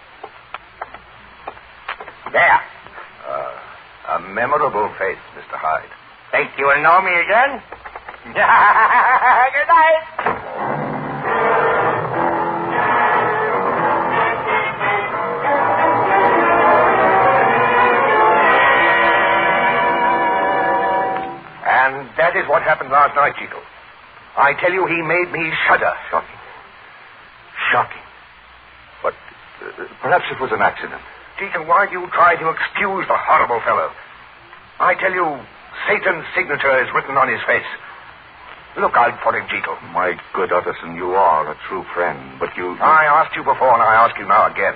There. A memorable face, Mr. Hyde. Think you will know me again? Good night. And that is what happened last night, Jekyll. I tell you, he made me shudder. Shocking. But perhaps it was an accident. Jekyll, why do you try to excuse the horrible fellow? I tell you, Satan's signature is written on his face. Look out for him, Jekyll. My good Utterson, you are a true friend, but you... I asked you before, and I ask you now again.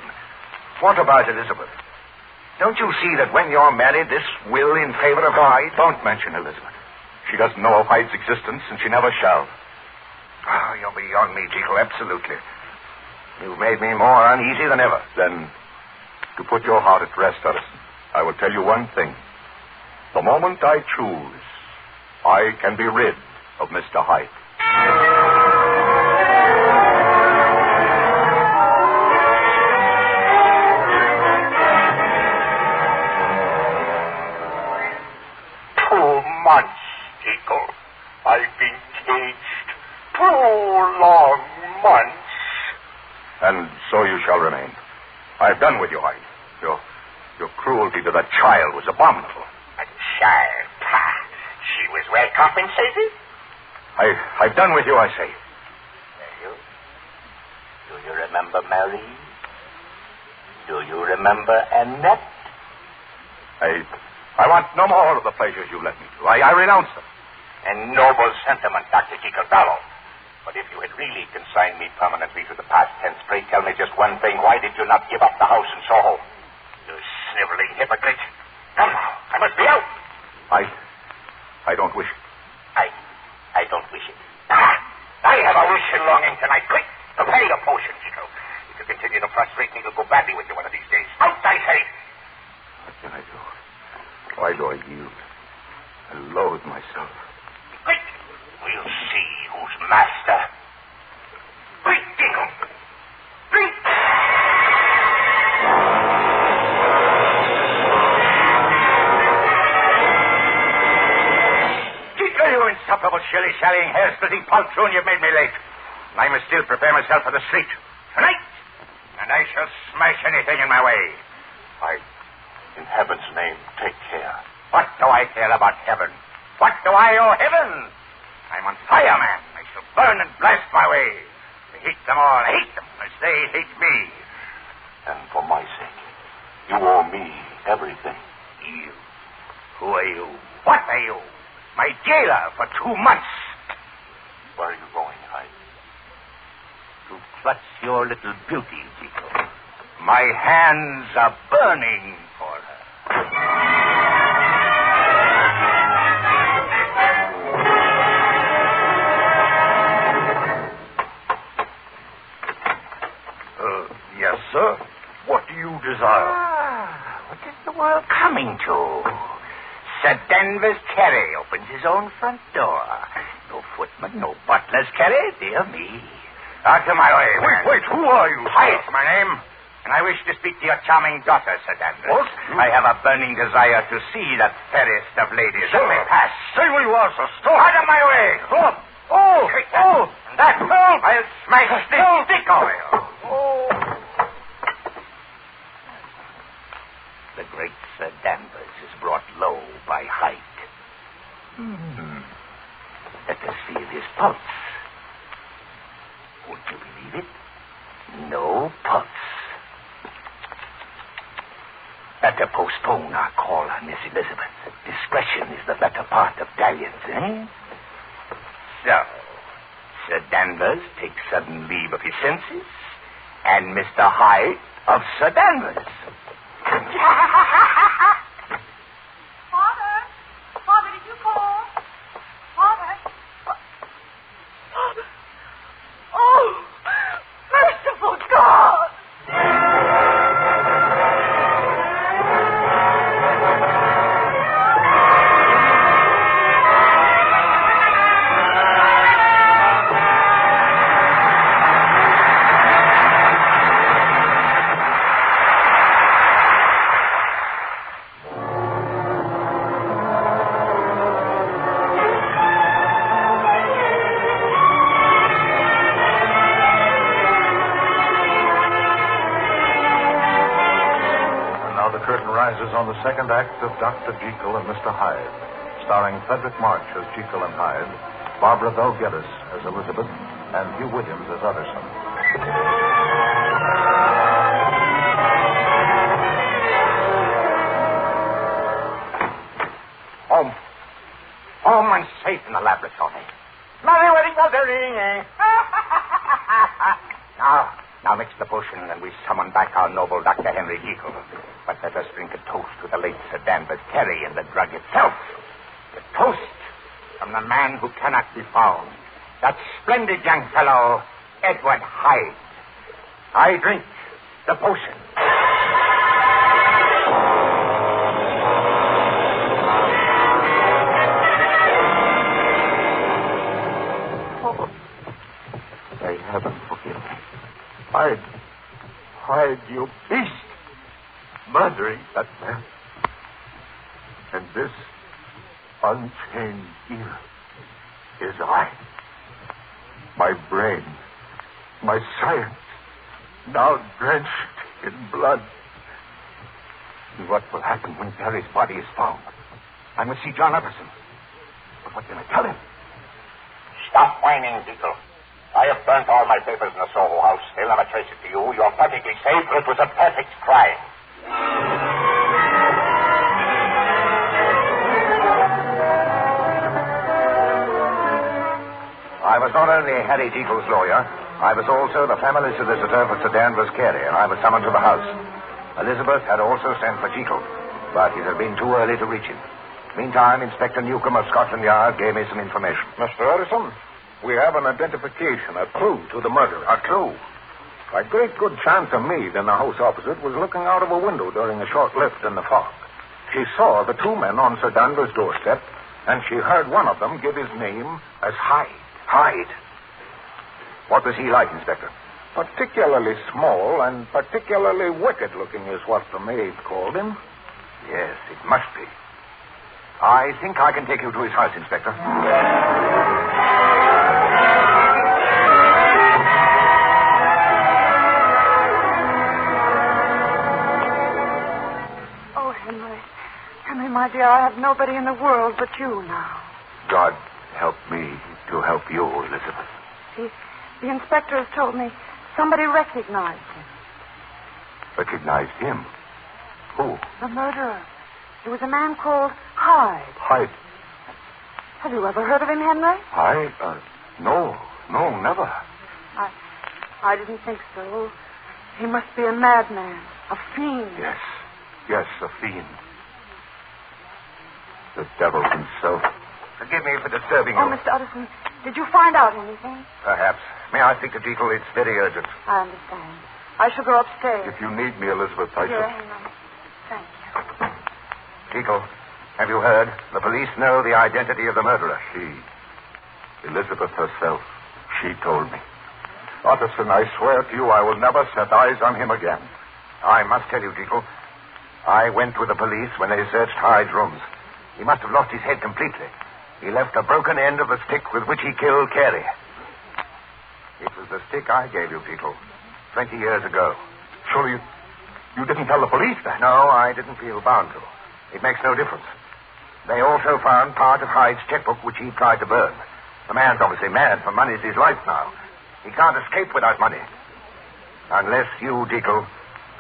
What about Elizabeth? Don't you see that when you're married, this will in favor of Hyde? Don't mention Elizabeth. She doesn't know of Hyde's existence, and she never shall. Oh, you're beyond me, Jekyll, absolutely. You've made me more uneasy than ever. Then To put your heart at rest, Edison, I will tell you one thing. The moment I choose, I can be rid of Mr. Hyde. Jekyll. I've been caged 2 long months. And so you shall remain. I've done with you, Hyde. Your cruelty to that child was abominable. A child? Pah. She was well compensated? I've done with you, I say. Do you remember Mary? Do you remember Annette? I want no more of the pleasures you let me to. I renounce them. A noble sentiment, Dr. Jekyl. But if you had really consigned me permanently to the past tense, pray tell me just one thing. Why did you not give up the house in Soho? You sniveling hypocrite. Come now, I must be out. I don't wish it. I don't wish it. I have a wish and longing tonight. Quick, prepare your potion, Jekyl. If you continue to frustrate me, it'll go badly with you one of these days. Out, I say. What can I do? Why do I yield? I loathe myself. Quick! We'll see who's master. Quick, Jekyl! Quick! Jekyl, you insufferable, shilly-shallying, hair-splitting poltroon, you've made me late. And I must still prepare myself for the street. Tonight! And I shall smash anything in my way. In heaven's name, take care. What do I care about heaven? What do I owe heaven? I'm on fire, man. I shall burn and blast my way. I hate them all. I hate them as they hate me. And for my sake, you owe me everything. You? Who are you? What are you? My jailer for 2 months. Where are you going, Hyde? To clutch your little beauty, Jekyl. My hands are burning for her. Yes, sir. What do you desire? What is the world coming to? Sir Danvers Carey opens his own front door. No footman, no butler's Carey, dear me. Out of my way, man. Wait, who are you, sir? Hyde's my name. And I wish to speak to your charming daughter, Sir Danvers. What? I have a burning desire to see that fairest of ladies. Sir, Let me pass. Stay where you are, sir. Stop. Out of my way. Stop. Oh. Take that. Oh. And that. I'll smash this stick over you. Oh. The great Sir Danvers is brought low by Hyde. Let us feel his pulse. Would you believe it? No pulse. Better postpone our call on Miss Elizabeth. Discretion is the better part of dalliance, eh? So, Sir Danvers takes sudden leave of his senses, and Mr. Hyde of Sir Danvers. Father? Father, did you call? Father? Oh, merciful God! On the second act of Dr. Jekyll and Mr. Hyde, starring Frederick March as Jekyll and Hyde, Barbara Bell Geddes as Elizabeth, and Hugh Williams as Utterson. Home. Home and safe in the laboratory. Mother, wedding. Now mix the potion, and we summon back our noble Dr. Henry Jekyll. But let us drink a toast to the late Sir Danvers Carey and the drug itself. The toast from the man who cannot be found. That splendid young fellow, Edward Hyde. I drink the potion. You beast! Murdering that man. And this unchained ear is I. My brain, my science, now drenched in blood. And what will happen when Perry's body is found? I must see John Utterson. But what can I tell him? Stop whining, Jekyl. I have burnt all my papers in the Soho house. They'll never trace it to you. You're perfectly safe, for it was a perfect crime. I was not only Harry Jekyll's lawyer, I was also the family solicitor for Sir Danvers Carey, and I was summoned to the house. Elizabeth had also sent for Jekyll, but it had been too early to reach him. Meantime, Inspector Newcomb of Scotland Yard gave me some information. Mr. Utterson, we have an identification, a clue to the murder. A clue? By great good chance, a maid in the house opposite was looking out of a window during a short lift in the fog. She saw the two men on Sir Danvers' doorstep, and she heard one of them give his name as Hyde. Hyde? What was he like, Inspector? Particularly small and particularly wicked-looking is what the maid called him. Yes, it must be. I think I can take you to his house, Inspector. Oh, Henry. Henry, my dear, I have nobody in the world but you now. God help me to help you, Elizabeth. The inspector has told me somebody recognized him. Recognized him? Who? The murderer. He was a man called Hyde. Hyde? Have you ever heard of him, Henry? Hyde? No, never. I didn't think so. He must be a madman, a fiend. Yes, a fiend. The devil himself. Forgive me for disturbing you. Oh, Mr. Utterson, did you find out anything? Perhaps. May I speak to Jekyll? It's very urgent. I understand. I shall go upstairs. If you need me, Elizabeth, I Here, shall. hang on. Thank you. Jekyll, have you heard? The police know the identity of the murderer. Elizabeth herself. She told me. Utterson, I swear to you I will never set eyes on him again. I must tell you, Jekyll, I went with the police when they searched Hyde's rooms. He must have lost his head completely. He left a broken end of the stick with which he killed Carey. It was the stick I gave you, Jekyll, 20 years ago. Surely you didn't tell the police that? No, I didn't feel bound to. It makes no difference. They also found part of Hyde's checkbook, which he tried to burn. The man's obviously mad, for money's his life now. He can't escape without money. Unless you, Jekyll,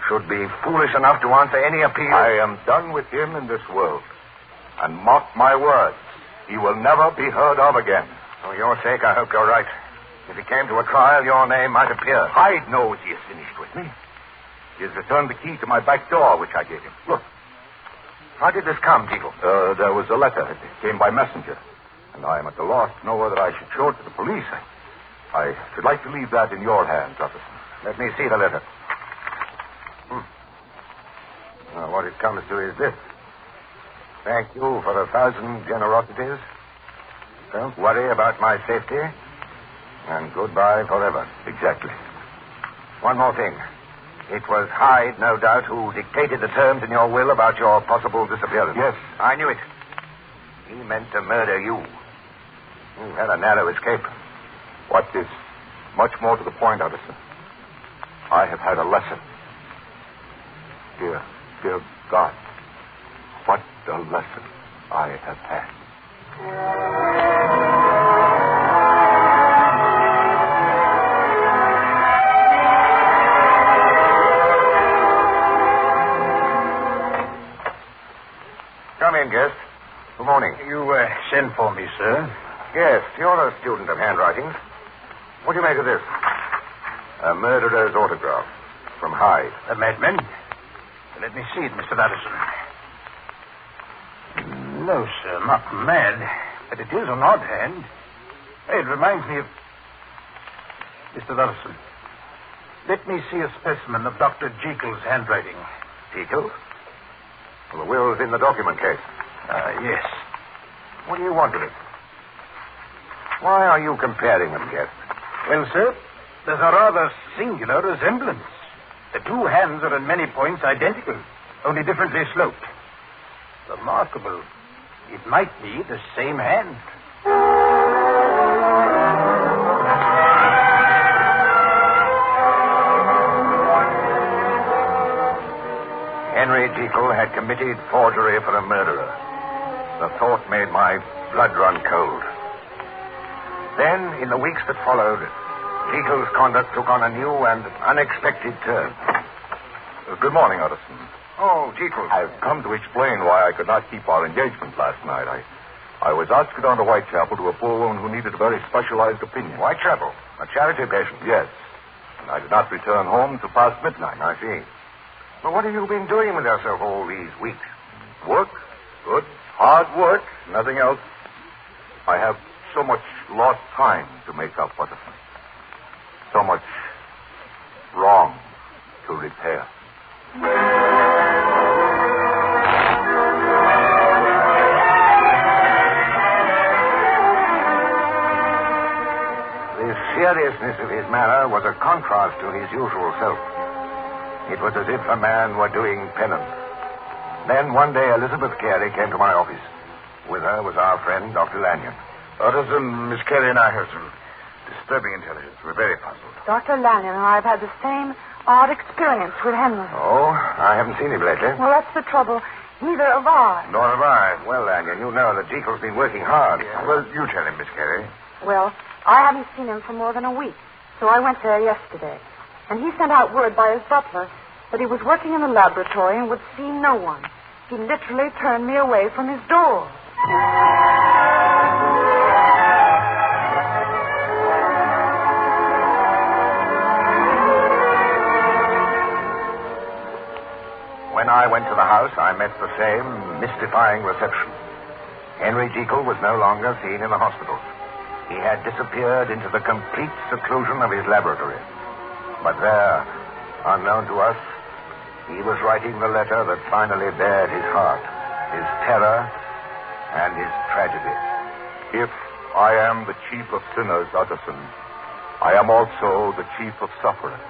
should be foolish enough to answer any appeal. I am done with him in this world. And mark my words, he will never be heard of again. For your sake, I hope you're right. If it came to a trial, your name might appear. Hyde knows he is finished with me. He has returned the key to my back door, which I gave him. Look. How did this come, Jekyll? There was a letter. It came by messenger. And I am at a loss to know whether I should show it to the police. I should like to leave that in your hands, Utterson. Let me see the letter. Now, what it comes to is this. Thank you for 1,000 generosities. Don't worry about my safety. And goodbye forever. Exactly. One more thing. It was Hyde, no doubt, who dictated the terms in your will about your possible disappearance. Yes. I knew it. He meant to murder you. You had a narrow escape. What is much more to the point, Utterson, I have had a lesson. Dear God, what a lesson I have had. Come in, guest. Good morning. You sent for me, sir? Yes, you're a student of handwriting. What do you make of this? A murderer's autograph from Hyde. A madman? Let me see it, Mr. Utterson. No, sir, not mad. But it is an odd hand. It reminds me of... Mr. Utterson, let me see a specimen of Dr. Jekyll's handwriting. Jekyll? Well, the will's in the document case. Yes. What do you want with it? Why are you comparing them, guest? Well, sir, there's a rather singular resemblance. The two hands are in many points identical, only differently sloped. Remarkable. It might be the same hand. Henry Jekyl had committed forgery for a murderer. The thought made my blood run cold. Then, in the weeks that followed, Jekyll's conduct took on a new and unexpected turn. Good morning, Utterson. Oh, Jekyl. I've come to explain why I could not keep our engagement last night. I was asked to go down to Whitechapel to a poor woman who needed a very specialized opinion. Whitechapel? A charity patient? Yes. And I did not return home till past midnight. I see. Well, what have you been doing with yourself all these weeks? Work. Good. Hard work. Nothing else. I have so much lost time to make up, Utterson. So much wrong to repair. The seriousness of his manner was a contrast to his usual self. It was as if a man were doing penance. Then one day Elizabeth Carey came to my office. With her was our friend, Dr. Lanyon. Utterson, Miss Carey and I have some disturbing intelligence. We're very puzzled. Dr. Lanyon and I have had the same odd experience with Henry. Oh, I haven't seen him lately. Well, that's the trouble. Neither have I. Nor have I. Well, Lanyon, you know that Jekyll's been working hard. Yeah. Well, you tell him, Miss Carey. Well, I haven't seen him for more than a week, so I went there yesterday. And he sent out word by his butler that he was working in the laboratory and would see no one. He literally turned me away from his door. When I went to the house, I met the same mystifying reception. Henry Jekyl was no longer seen in the hospital. He had disappeared into the complete seclusion of his laboratory. But there, unknown to us, he was writing the letter that finally bared his heart, his terror, and his tragedy. If I am the chief of sinners, Utterson, I am also the chief of sufferers.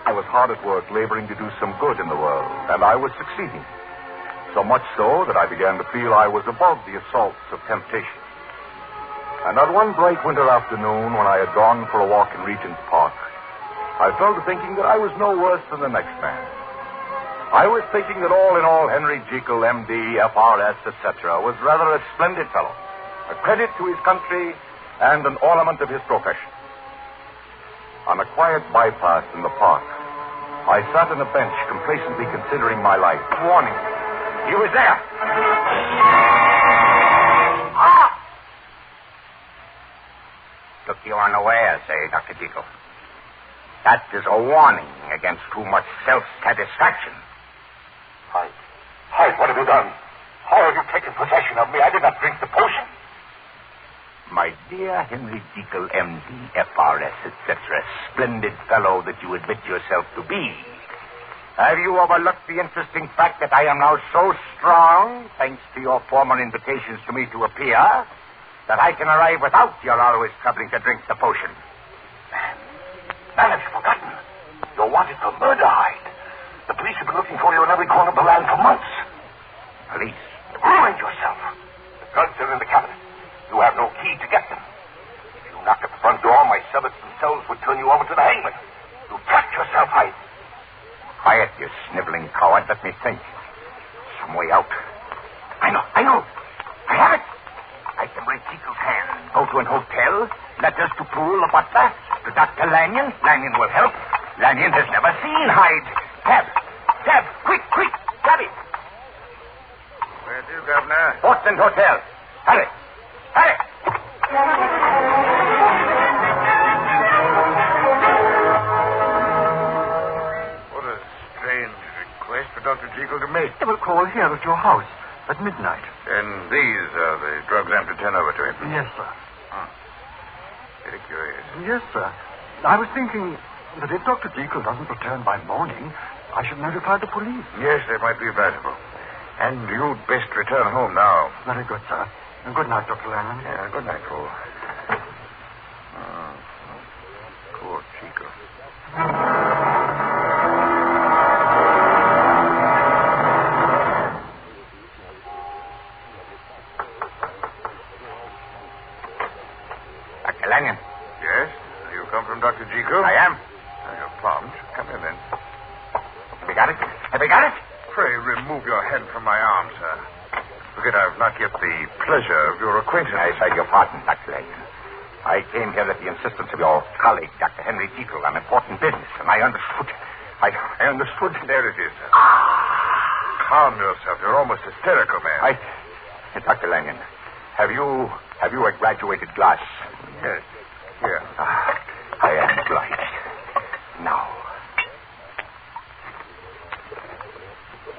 I was hard at work laboring to do some good in the world, and I was succeeding. So much so that I began to feel I was above the assaults of temptation. And on one bright winter afternoon, when I had gone for a walk in Regent's Park, I fell to thinking that I was no worse than the next man. I was thinking that all in all, Henry Jekyl, M.D., F.R.S., etc., was rather a splendid fellow, a credit to his country and an ornament of his profession. On a quiet bypass in the park, I sat on a bench complacently considering my life. Warning. He was there. Took you unawares, Dr. Jekyl. That is a warning against too much self-satisfaction. Hyde, what have you done? How have you taken possession of me? I did not drink the potion. My dear Henry Jekyl, M.D., F.R.S., etc., splendid fellow that you admit yourself to be, have you overlooked the interesting fact that I am now so strong, thanks to your former invitations to me to appear, that I can arrive without your always troubling to drink the potion? Man, have you forgotten? You're wanted for murder, Hyde. The police have been looking for you in every corner of the land for months. Police? Ruined yourself. The drugs are in the cabinet. You have no key to get them. If you knock at the front door, my servants themselves would turn you over to the hangman. You trapped yourself, Hyde. Quiet, you sniveling coward. Let me think. Some way out. I know. I have it. I can break Jekyll's hand. Go to an hotel. Letters to Poole, the butler. To Dr. Lanyon. Lanyon will help. Lanyon has never seen Hyde. Tab. Quick. Grab it. Where to, Governor? Portland Hotel. Hurry. What a strange request for Dr. Jekyl to make. They will call here at your house at midnight. And these are the drugs I'm to turn over to him? Yes, sir. Very curious. Yes, sir. I was thinking that if Dr. Jekyl doesn't return by morning, I should notify the police. Yes, that might be valuable. And you'd best return home now. Very good, sir. And good night, Dr. Lanyon. Yeah, good night, Paul. Poor Jekyl. Lanyon. Yes? You come from Dr. Jekyll? I am. You're prompt. Come in, then. Have you got it? Have you got it? Pray remove your hand from my arm, sir. Forget I've not yet the pleasure of your acquaintance. I beg your pardon, Dr. Lanyon. I came here at the insistence of your colleague, Dr. Henry Jekyll, on important business, and I understood. I understood. There it is, sir. Calm yourself. You're almost hysterical, man. Dr. Lanyon, have you a graduated glass? Yes. Here. I am obliged. Now.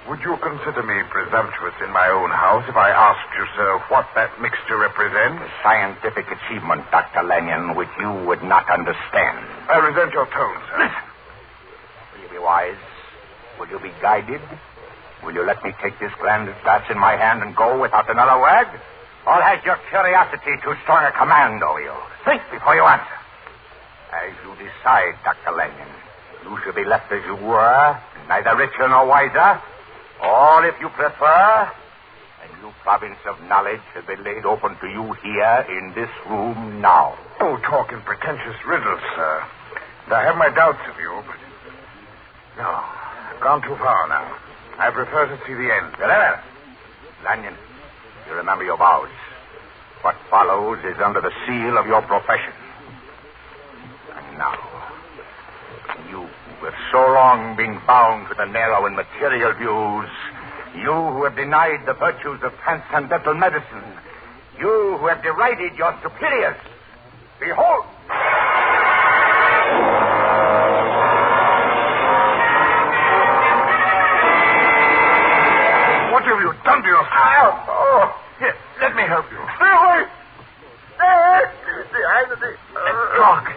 Would you consider me presumptuous in my own house if I asked you, sir, what that mixture represents? A scientific achievement, Dr. Lanyon, which you would not understand. I resent your tone, sir. Listen. Will you be wise? Will you be guided? Will you let me take this glass in my hand and go without another word? Or has your curiosity too strong a command over you? Think before you answer. As you decide, Dr. Lanyon, you should be left as you were, neither richer nor wiser. Or, if you prefer, a new province of knowledge has been laid open to you here in this room now. Oh, talk in pretentious riddles, sir. I have my doubts of you, but... No, I've gone too far now. I prefer to see the end. Well, Lanyon, you remember your vows. What follows is under the seal of your profession. And now, you who have so long been bound to the narrow and material views, you who have denied the virtues of transcendental medicine, you who have derided your superiors, behold! What have you done to yourself? Oh, here, let me help you. Stay away! Doc,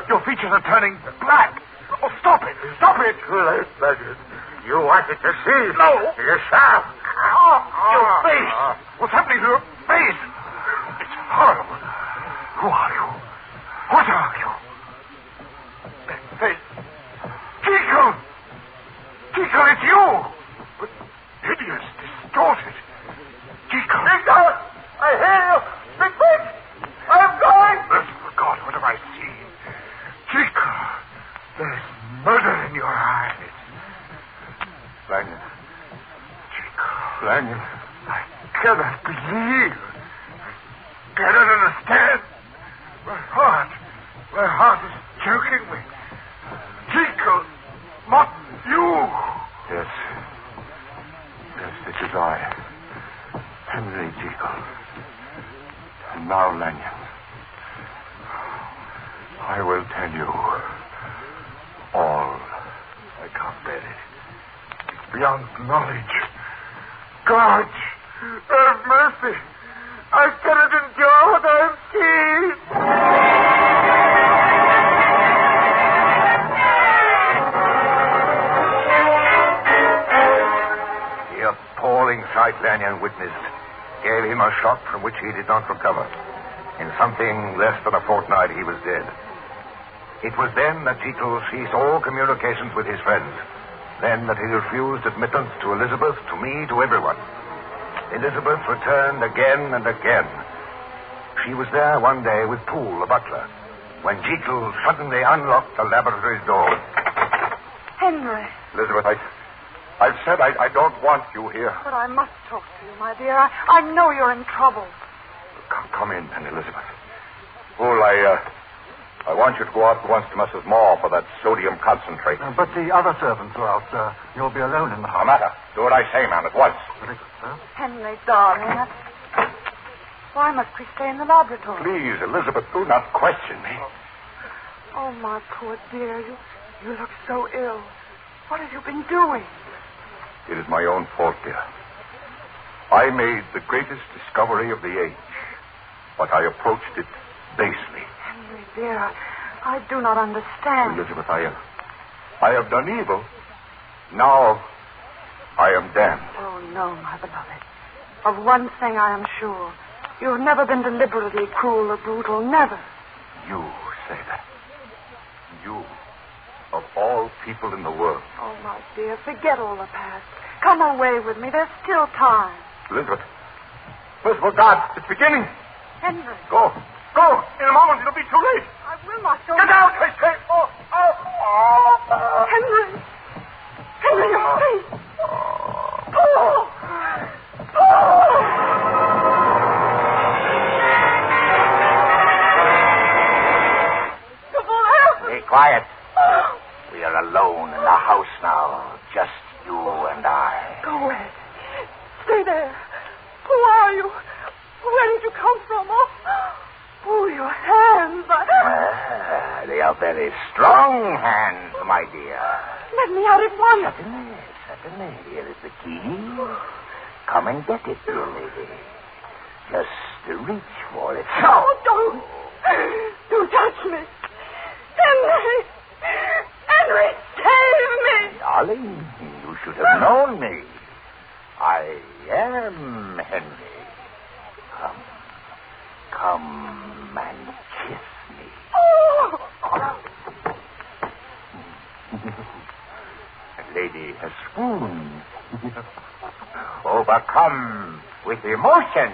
your features are turning black. Oh, stop it! Stop it! You wanted to see? No! Yourself. Your face! What's happening to your face? It's horrible. Who are you? What are you? Face. Jekyll! Jekyll, it's you! But hideous, distorted. Jekyll! Jekyll! I hear you! Big Fish! I am going! For God, what have I seen? Jekyll! There's murder in your eyes. Lanyon. Jekyll. Lanyon. I cannot believe. I cannot understand. My heart is choking me. Jekyll, not you. Yes. Yes, this is I. Henry Jekyll. And now, Lanyon, I will tell you all. I can't bear it. It's beyond knowledge. God, have mercy. I cannot endure what I have seen. The appalling sight Lanyon witnessed gave him a shock from which he did not recover. In something less than a fortnight, he was dead. It was then that Jekyll ceased all communications with his friends. Then that he refused admittance to Elizabeth, to me, to everyone. Elizabeth returned again and again. She was there one day with Poole, the butler, when Jekyll suddenly unlocked the laboratory's door. Henry. Elizabeth, I've said I don't want you here. But I must talk to you, my dear. I know you're in trouble. Come in, then, Elizabeth. Poole, I want you to go out at once to Mrs. Moore for that sodium concentrate. But the other servants are out, sir. You'll be alone in the house. No matter. Do what I say, ma'am, at once. Henry, darling, why must we stay in the laboratory? Please, Elizabeth, do not question me. Oh, my poor dear, you look so ill. What have you been doing? It is my own fault, dear. I made the greatest discovery of the age, but I approached it basely. Henry, dear, I do not understand. Elizabeth, I have done evil. Now I am damned. Oh, no, my beloved. Of one thing I am sure. You have never been deliberately cruel or brutal. Never. You say that. You, of all people in the world. Oh, my dear, forget all the past. Come away with me. There's still time. Elizabeth. Elizabeth, God, it's beginning. Henry. Go. In a moment. I will not go. Get out, I say. Henry. Henry, your face. Paul. Paul. Be quiet. We are alone in the house now. Just you and I. Go away. Stay there. Who are you? Where did you come from? Oh, your hands. They are very strong hands, my dear. Let me out at once. Certainly. Here is the key. Come and get it, dear lady. Just reach for it. Oh, don't. Don't touch me. Henry! Henry, save me! Darling, you should have known me. I am Henry. Come and kiss me. Oh! The lady has swooned. Overcome with emotion.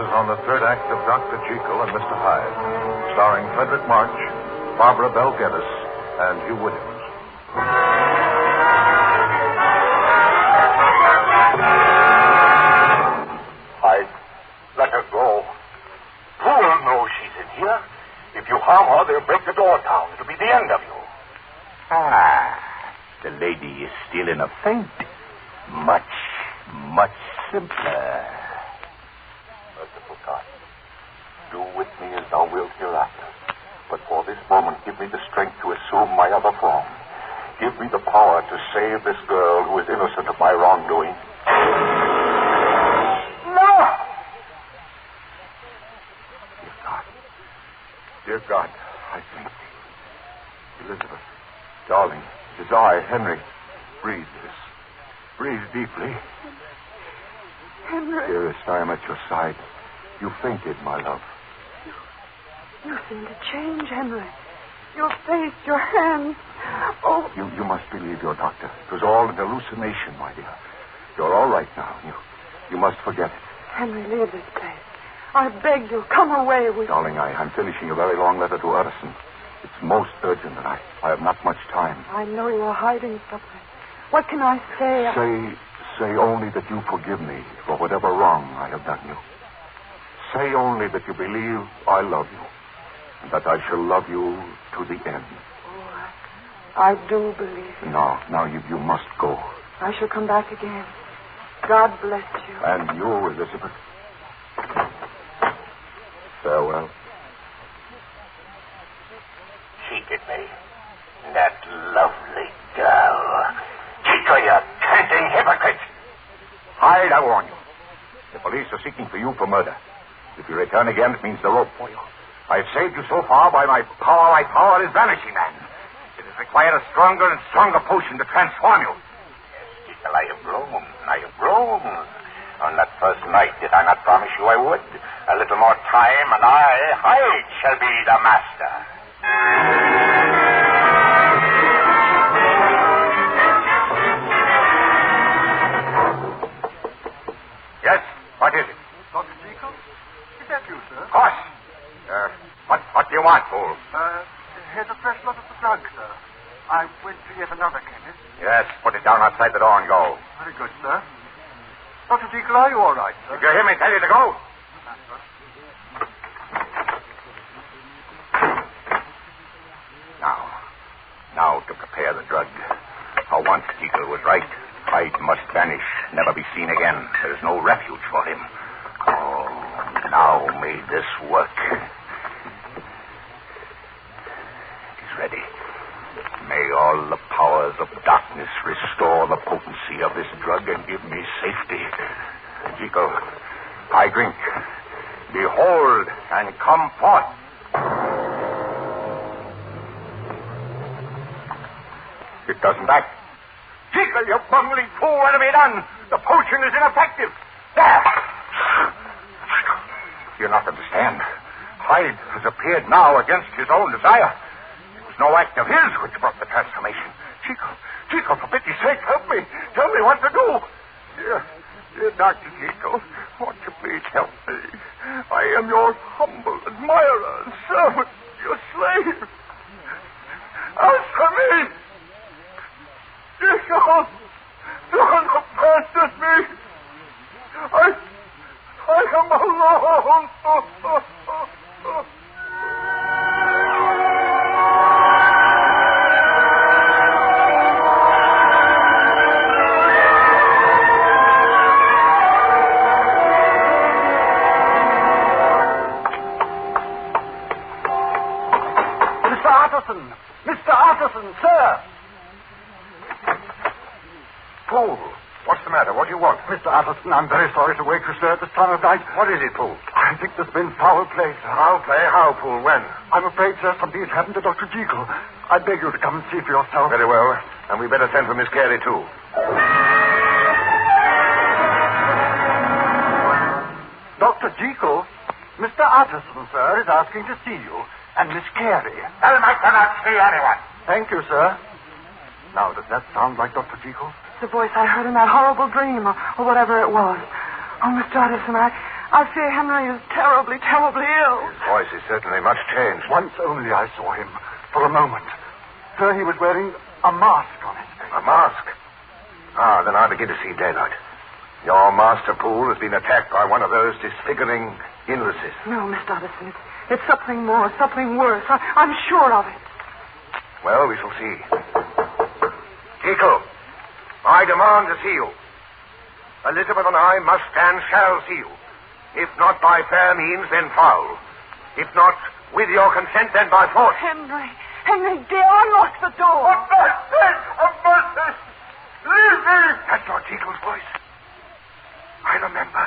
On the third act of Dr. Jekyl and Mr. Hyde, starring Frederick March, Barbara Bell Geddes, and Hugh Williams. Hyde, let her go. Who will know she's in here? If you harm her, they'll break the door down. It'll be the end of you. The lady is still in a faint. Much simpler. Merciful God, do with me as thou wilt hereafter. But for this moment, give me the strength to assume my other form. Give me the power to save this girl who is innocent of my wrongdoing. No! Dear God, I thank thee. Elizabeth, darling, it is I, Henry. Breathe this. Breathe deeply. Henry. Dearest, I am at your side. You fainted, my love. You seem to change, Henry. Your face, your hands. Oh. You must believe your doctor. It was all an hallucination, my dear. You're all right now. You must forget it. Henry, leave this place. I beg you, come away with Darling, I'm finishing a very long letter to Utterson. It's most urgent, and I have not much time. I know you are hiding something. What can I say? Say only that you forgive me for whatever wrong I have done you. Say only that you believe I love you, and that I shall love you to the end. Oh, I do believe you. Now you must go. I shall come back again. God bless you. And you, Elizabeth. Farewell. She did me. That lovely girl. Jekyll, you canting hypocrite. Hyde, I warn you. The police are seeking for you for murder. If you return again, it means the rope for you. I have saved you so far by my power. My power is vanishing, man. It has required a stronger and stronger potion to transform you. Yes, Jekyll, I have grown. I have grown. On that first night, did I not promise you I would? A little more time, and I, Hyde, shall be the master. Yes? What is it? Dr. Jekyll? Is that you, sir? Of course. What do you want, fool? Here's a fresh lot of the drug, sir. I went to yet another chemist. Yes, put it down outside the door and go. Very good, sir. Dr. Jekyll, are you all right, sir? Did you hear me tell you to go? Now to prepare the drug. For once, Jekyll was right. Hyde must vanish, never be seen again. There's no refuge for him. Oh, now may this work. It is ready. May all the powers of darkness restore the potency of this drug and give me safety. Jekyll, I drink. Behold and come forth. It doesn't act. Jekyll, you bungling fool, what have you done? The potion is ineffective. There! You not understand. Hyde has appeared now against his own desire. It was no act of his which brought the transformation. Jekyll, for pity's sake, help me. Tell me what to do. Dear Dr. Jekyll, won't you please help me? I am your humble admirer and servant, your slave. Answer me! Jekyll, don't abandon me. I am alone. Mr. Utterson, sir. Fool, what's the matter? What do you want? Mr. Utterson, I'm very sorry to wake you, sir, at this time of night. What is it, fool? I think there's been foul play, sir. Foul play? How, fool? When? I'm afraid, sir, something has happened to Dr. Jekyll. I beg you to come and see for yourself. Very well. And we better send for Miss Carey, too. Dr. Jekyll? Mr. Utterson, sir, is asking to see you. And Miss Carey. Tell him I cannot see anyone. Thank you, sir. Now, does that sound like Dr. Jekyll? The voice I heard in that horrible dream, or whatever it was. Oh, Mr. Utterson, I fear Henry is terribly, terribly ill. His voice is certainly much changed. Once only I saw him, for a moment. Sir, he was wearing a mask on his face. A mask? Ah, then I begin to see daylight. Your master Poole has been attacked by one of those disfiguring illnesses. No, Mr. Utterson, it's something more, something worse. I'm sure of it. Well, we shall see. Jekyll, I demand to see you. Elizabeth and I must and shall see you. If not by fair means, then foul. If not with your consent, then by force. Henry, dear, unlock the door. For God's sake, of mercy, leave me. That's Lord Jekyll's voice. I remember.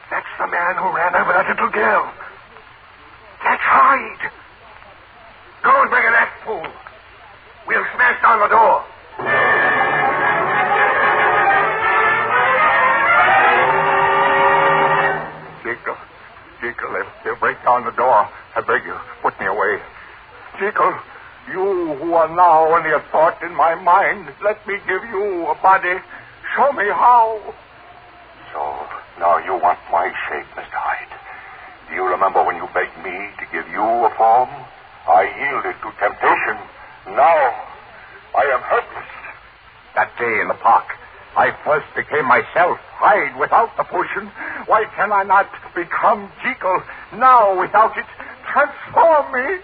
That's the man who ran over that little girl. That's Hyde. Go and bring an axe, fool. We'll smash down the door. Jekyll, if you break down the door, I beg you, put me away. Jekyll, you who are now only a thought in my mind, let me give you a body. Show me how. So, now you want my shape, Mr. Hyde. Do you remember when you begged me to give you a form? I yielded to temptation. Now, I am helpless. That day in the park, I first became myself, Hyde, without the potion. Why can I not become Jekyll now without it? Transform me.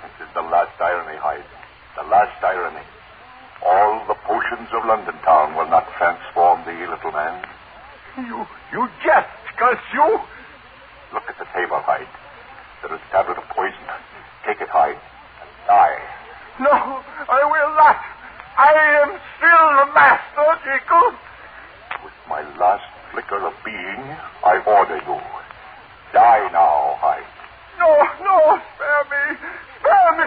This is the last irony, Hyde. The last irony. All the potions of London town will not transform thee, little man. You jest, curse you. Look at the table, Hyde. There is a tablet of poison. Take it, Hyde, and die. No, I will not. I am still the master, Jekyll. With my last flicker of being, I order you. Die now, Hyde. No, spare me. Spare me.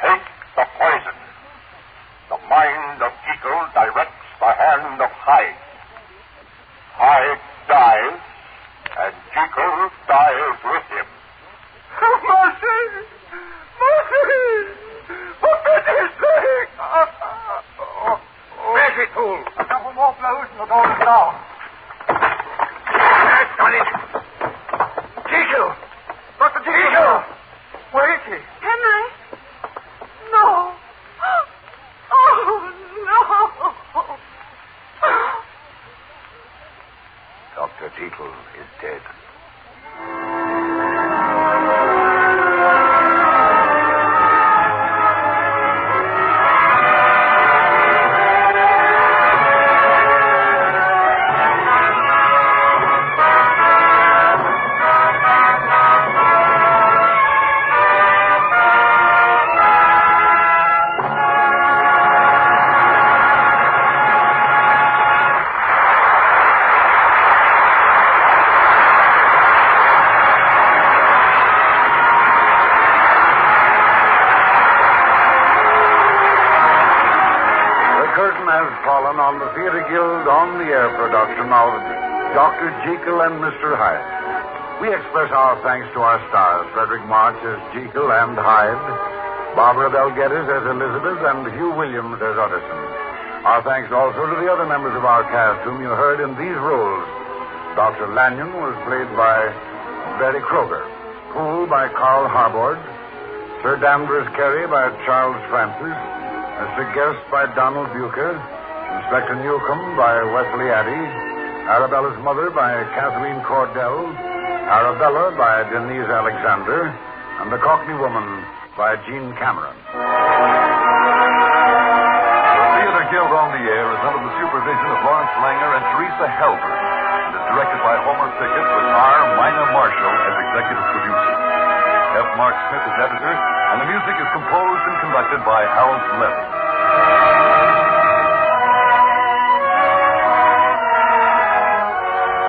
Take the poison. The mind of Jekyll directs the hand of Hyde. Hyde dies, and Jekyll dies with him. Mercy! Mercy! For pity's sake! Mercy, fool! A couple more blows and the door is down. That's done it. Jekyll! Dr. Jekyll! Where is he? Henry? No. Oh, no. Dr. Jekyll is dead. on-the-air production of Dr. Jekyl and Mr. Hyde. We express our thanks to our stars, Frederick March as Jekyl and Hyde, Barbara Bell Geddes as Elizabeth, and Hugh Williams as Utterson. Our thanks also to the other members of our cast whom you heard in these roles. Dr. Lanyon was played by Betty Kroger, Poole by Carl Harbord, Sir Danvers Carey by Charles Francis, Mr. Guest by Donald Bucher, Inspector Newcomb by Wesley Addy, Arabella's mother by Kathleen Cordell, Arabella by Denise Alexander, and the Cockney Woman by Jean Cameron. The Theater Guild on the Air is under the supervision of Lawrence Langer and Teresa Helber, and is directed by Homer Pickett with R. Minor Marshall as executive producer. F. Mark Smith is editor, and the music is composed and conducted by Harold Levy.